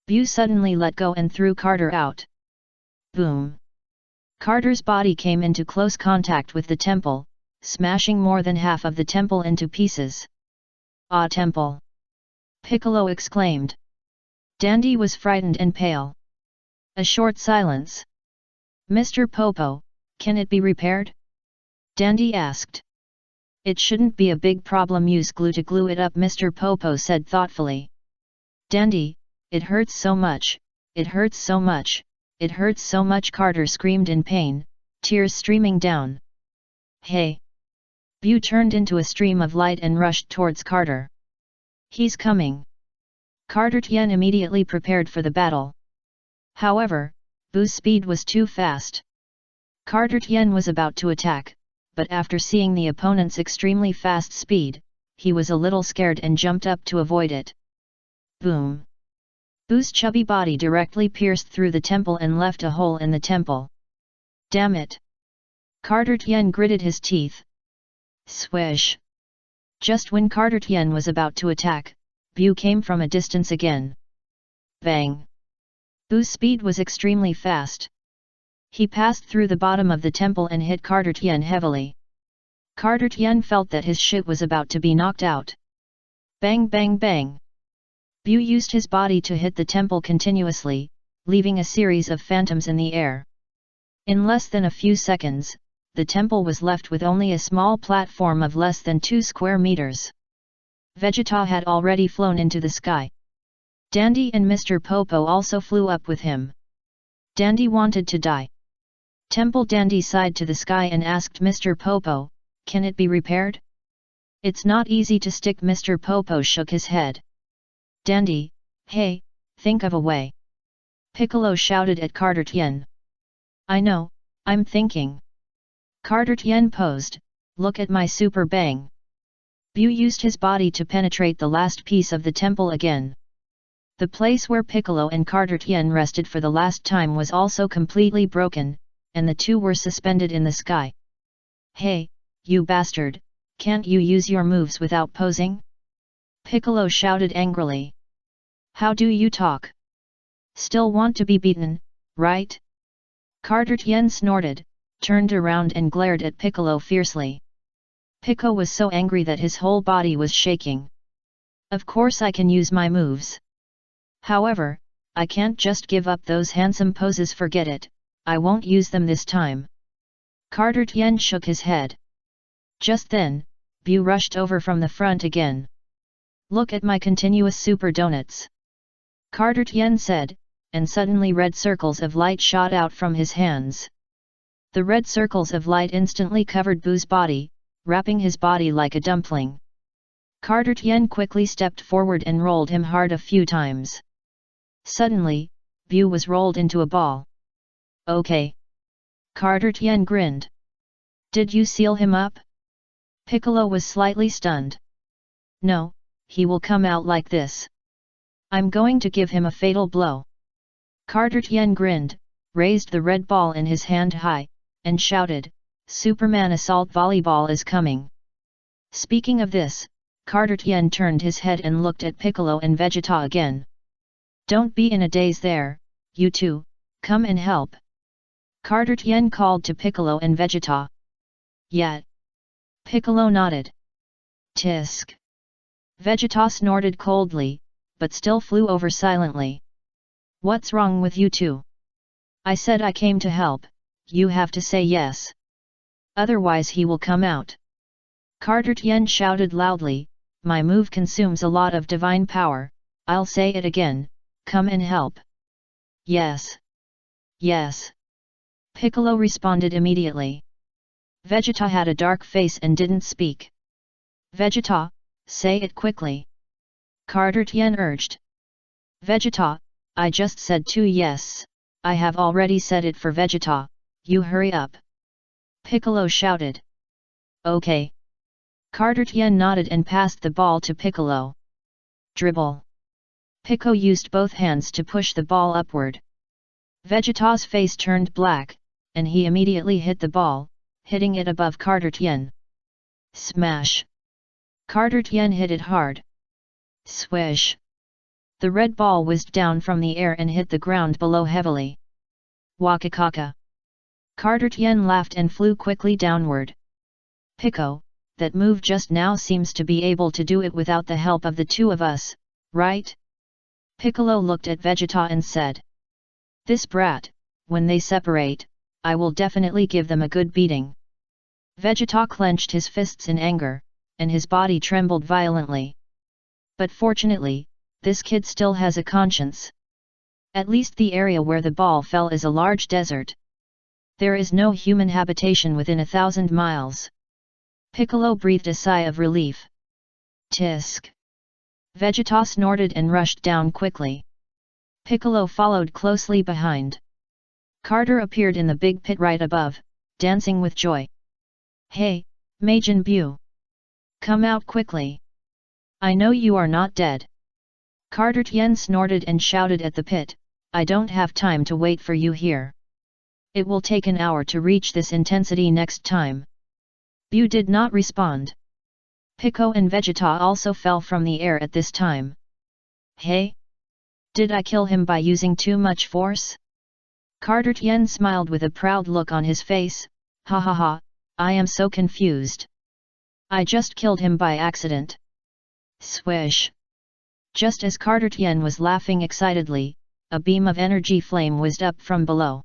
Buu suddenly let go and threw Carter out. Boom! Carter's body came into close contact with the temple, smashing more than half of the temple into pieces. Ah, temple! Piccolo exclaimed. Dandy was frightened and pale. A short silence. Mr. Popo, can it be repaired? Dandy asked. It shouldn't be a big problem, use glue to glue it up, Mr. Popo said thoughtfully. Dandy, it hurts so much, it hurts so much, it hurts so much, Carter screamed in pain, tears streaming down. Hey! Buu turned into a stream of light and rushed towards Carter. He's coming! Carter Tien immediately prepared for the battle. However, Buu's speed was too fast. Carter Tien was about to attack, but after seeing the opponent's extremely fast speed, he was a little scared and jumped up to avoid it. Boom! Buu's chubby body directly pierced through the temple and left a hole in the temple. Damn it! Carter Tien gritted his teeth. Swish! Just when Carter Tien was about to attack, Buu came from a distance again. Bang! Buu's speed was extremely fast. He passed through the bottom of the temple and hit Carter Tien heavily. Carter Tien felt that his shit was about to be knocked out. Bang bang bang! Buu used his body to hit the temple continuously, leaving a series of phantoms in the air. In less than a few seconds, the temple was left with only a small platform of less than 2 square meters. Vegeta had already flown into the sky. Dandy and Mr. Popo also flew up with him. Dandy wanted to die. Temple Dandy sighed to the sky and asked Mr. Popo, can it be repaired? It's not easy to stick. Mr. Popo shook his head. Dandy, hey, think of a way. Piccolo shouted at Carter Tien. I know, I'm thinking. Carter Tien posed, look at my super bang. Buu used his body to penetrate the last piece of the temple again. The place where Piccolo and Carter Tien rested for the last time was also completely broken, and the two were suspended in the sky. Hey, you bastard, can't you use your moves without posing? Piccolo shouted angrily. How do you talk? Still want to be beaten, right? Carter Tien snorted, turned around and glared at Piccolo fiercely. Piccolo was so angry that his whole body was shaking. Of course I can use my moves. However, I can't just give up those handsome poses, forget it, I won't use them this time. Carter Tien shook his head. Just then, Buu rushed over from the front again. Look at my continuous super donuts. Carter Tien said, and suddenly red circles of light shot out from his hands. The red circles of light instantly covered Buu's body, wrapping his body like a dumpling. Carter Tien quickly stepped forward and rolled him hard a few times. Suddenly, Buu was rolled into a ball. Okay. Carter Tien grinned. Did you seal him up? Piccolo was slightly stunned. No, he will come out like this. I'm going to give him a fatal blow. Carter Tien grinned, raised the red ball in his hand high, and shouted, "Superman Assault Volleyball is coming." Speaking of this, Carter Tien turned his head and looked at Piccolo and Vegeta again. "Don't be in a daze there, you two, come and help." Carter Tien called to Piccolo and Vegeta. "Yet." Piccolo nodded. "Tisk." Vegeta snorted coldly, but still flew over silently. "What's wrong with you two? I said I came to help, you have to say yes. Otherwise he will come out." Carter Tien shouted loudly, "My move consumes a lot of divine power, I'll say it again, come and help." "Yes. Yes." Piccolo responded immediately. Vegeta had a dark face and didn't speak. "Vegeta, say it quickly," Carter Tien urged. "Vegeta, I just said 2 yes, I have already said it for Vegeta, you hurry up," Piccolo shouted. "Okay." Carter Tien nodded and passed the ball to Piccolo. Dribble. Piccolo used both hands to push the ball upward. Vegeta's face turned black, and he immediately hit the ball, hitting it above Carter Tien. Smash! Carter Tien hit it hard. Swish! The red ball whizzed down from the air and hit the ground below heavily. Wakakaka! Carter Tien laughed and flew quickly downward. "Piccolo, that move just now seems to be able to do it without the help of the two of us, right?" Piccolo looked at Vegeta and said. "This brat, when they separate, I will definitely give them a good beating." Vegeta clenched his fists in anger, and his body trembled violently. But fortunately, this kid still has a conscience. At least the area where the ball fell is a large desert. There is no human habitation within 1,000 miles. Piccolo breathed a sigh of relief. Tisk! Vegeta snorted and rushed down quickly. Piccolo followed closely behind. Carter appeared in the big pit right above, dancing with joy. "Hey, Majin Buu! Come out quickly! I know you are not dead!" Carter Tien snorted and shouted at the pit, "I don't have time to wait for you here. It will take an hour to reach this intensity next time." Buu did not respond. Piccolo and Vegeta also fell from the air at this time. "Hey? Did I kill him by using too much force?" Carter Tien smiled with a proud look on his face. "Ha ha ha, I am so confused. I just killed him by accident." Swish! Just as Carter Tien was laughing excitedly, a beam of energy flame whizzed up from below.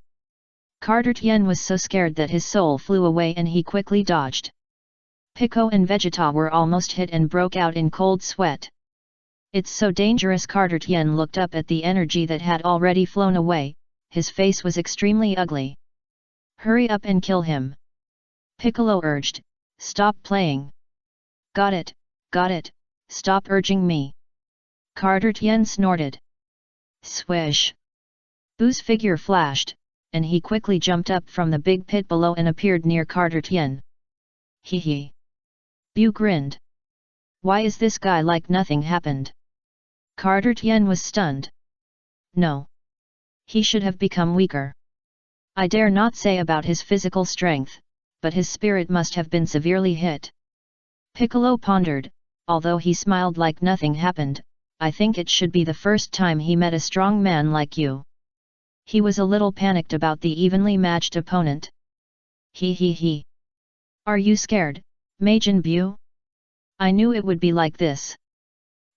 Carter Tien was so scared that his soul flew away and he quickly dodged. Piccolo and Vegeta were almost hit and broke out in cold sweat. "It's so dangerous." Carter Tien looked up at the energy that had already flown away, his face was extremely ugly. "Hurry up and kill him," Piccolo urged. "Stop playing." Got it, stop urging me," Carter Tien snorted. Swish! Buu's figure flashed, and he quickly jumped up from the big pit below and appeared near Carter Tien. "Hee hee!" Buu grinned. "Why is this guy like nothing happened?" Carter Tien was stunned. "No. He should have become weaker. I dare not say about his physical strength, but his spirit must have been severely hit." Piccolo pondered, although he smiled like nothing happened. "I think it should be the first time he met a strong man like you." He was a little panicked about the evenly matched opponent. "Hee hee hee! Are you scared, Majin Buu? I knew it would be like this."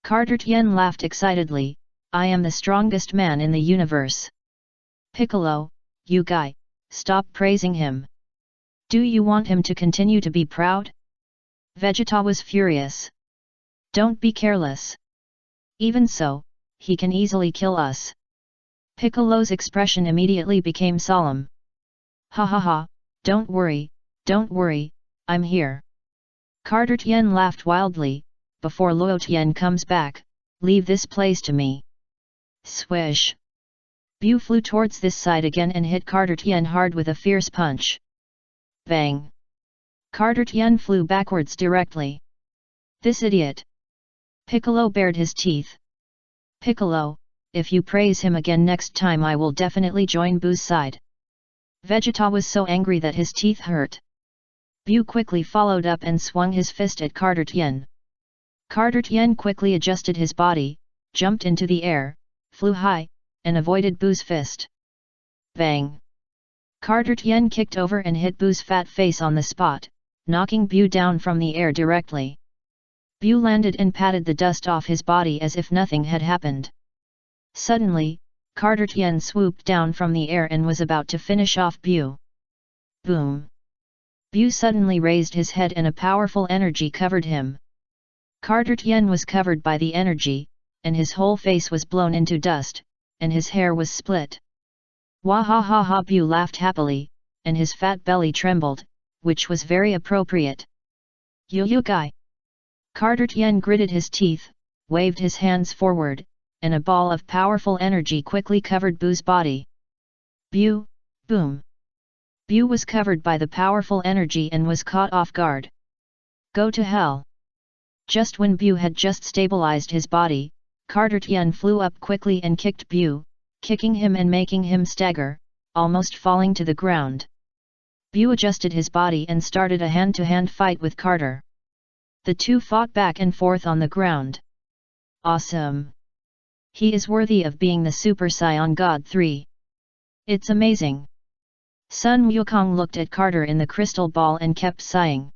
Carter Tien laughed excitedly. "I am the strongest man in the universe." "Piccolo, you guy, stop praising him. Do you want him to continue to be proud?" Vegeta was furious. "Don't be careless. Even so, he can easily kill us." Piccolo's expression immediately became solemn. "Ha ha ha, don't worry, I'm here." Carter Tien laughed wildly. "Before Luo Tien comes back, leave this place to me." Swish! Buu flew towards this side again and hit Carter Tien hard with a fierce punch. Bang! Carter Tien flew backwards directly. "This idiot!" Piccolo bared his teeth. "Piccolo, if you praise him again next time I will definitely join Bu's side. Vegeta was so angry that his teeth hurt. Bu quickly followed up and swung his fist at Carter Tien. Carter Tien quickly adjusted his body, jumped into the air, flew high, and avoided Bu's fist. Bang! Carter Tien kicked over and hit Bu's fat face on the spot, knocking Bu down from the air directly. Bu landed and patted the dust off his body as if nothing had happened. Suddenly, Carter Tien swooped down from the air and was about to finish off Bu. Boom! Bu suddenly raised his head and a powerful energy covered him. Carter Tien was covered by the energy, and his whole face was blown into dust, and his hair was split. Wah ha ha ha! Bu laughed happily, and his fat belly trembled, which was very appropriate. Yu Gai! Carter Tien gritted his teeth, waved his hands forward, and a ball of powerful energy quickly covered Bu's body. Bu! Boom! Bu was covered by the powerful energy and was caught off guard. Go to hell! Just when Bu had just stabilized his body, Carter Tien flew up quickly and kicked Bu, kicking him and making him stagger, almost falling to the ground. Bu adjusted his body and started a hand-to-hand fight with Carter. The two fought back and forth on the ground. Awesome! He is worthy of being the Super Saiyan God 3. It's amazing! Sun Wukong looked at Carter in the crystal ball and kept sighing.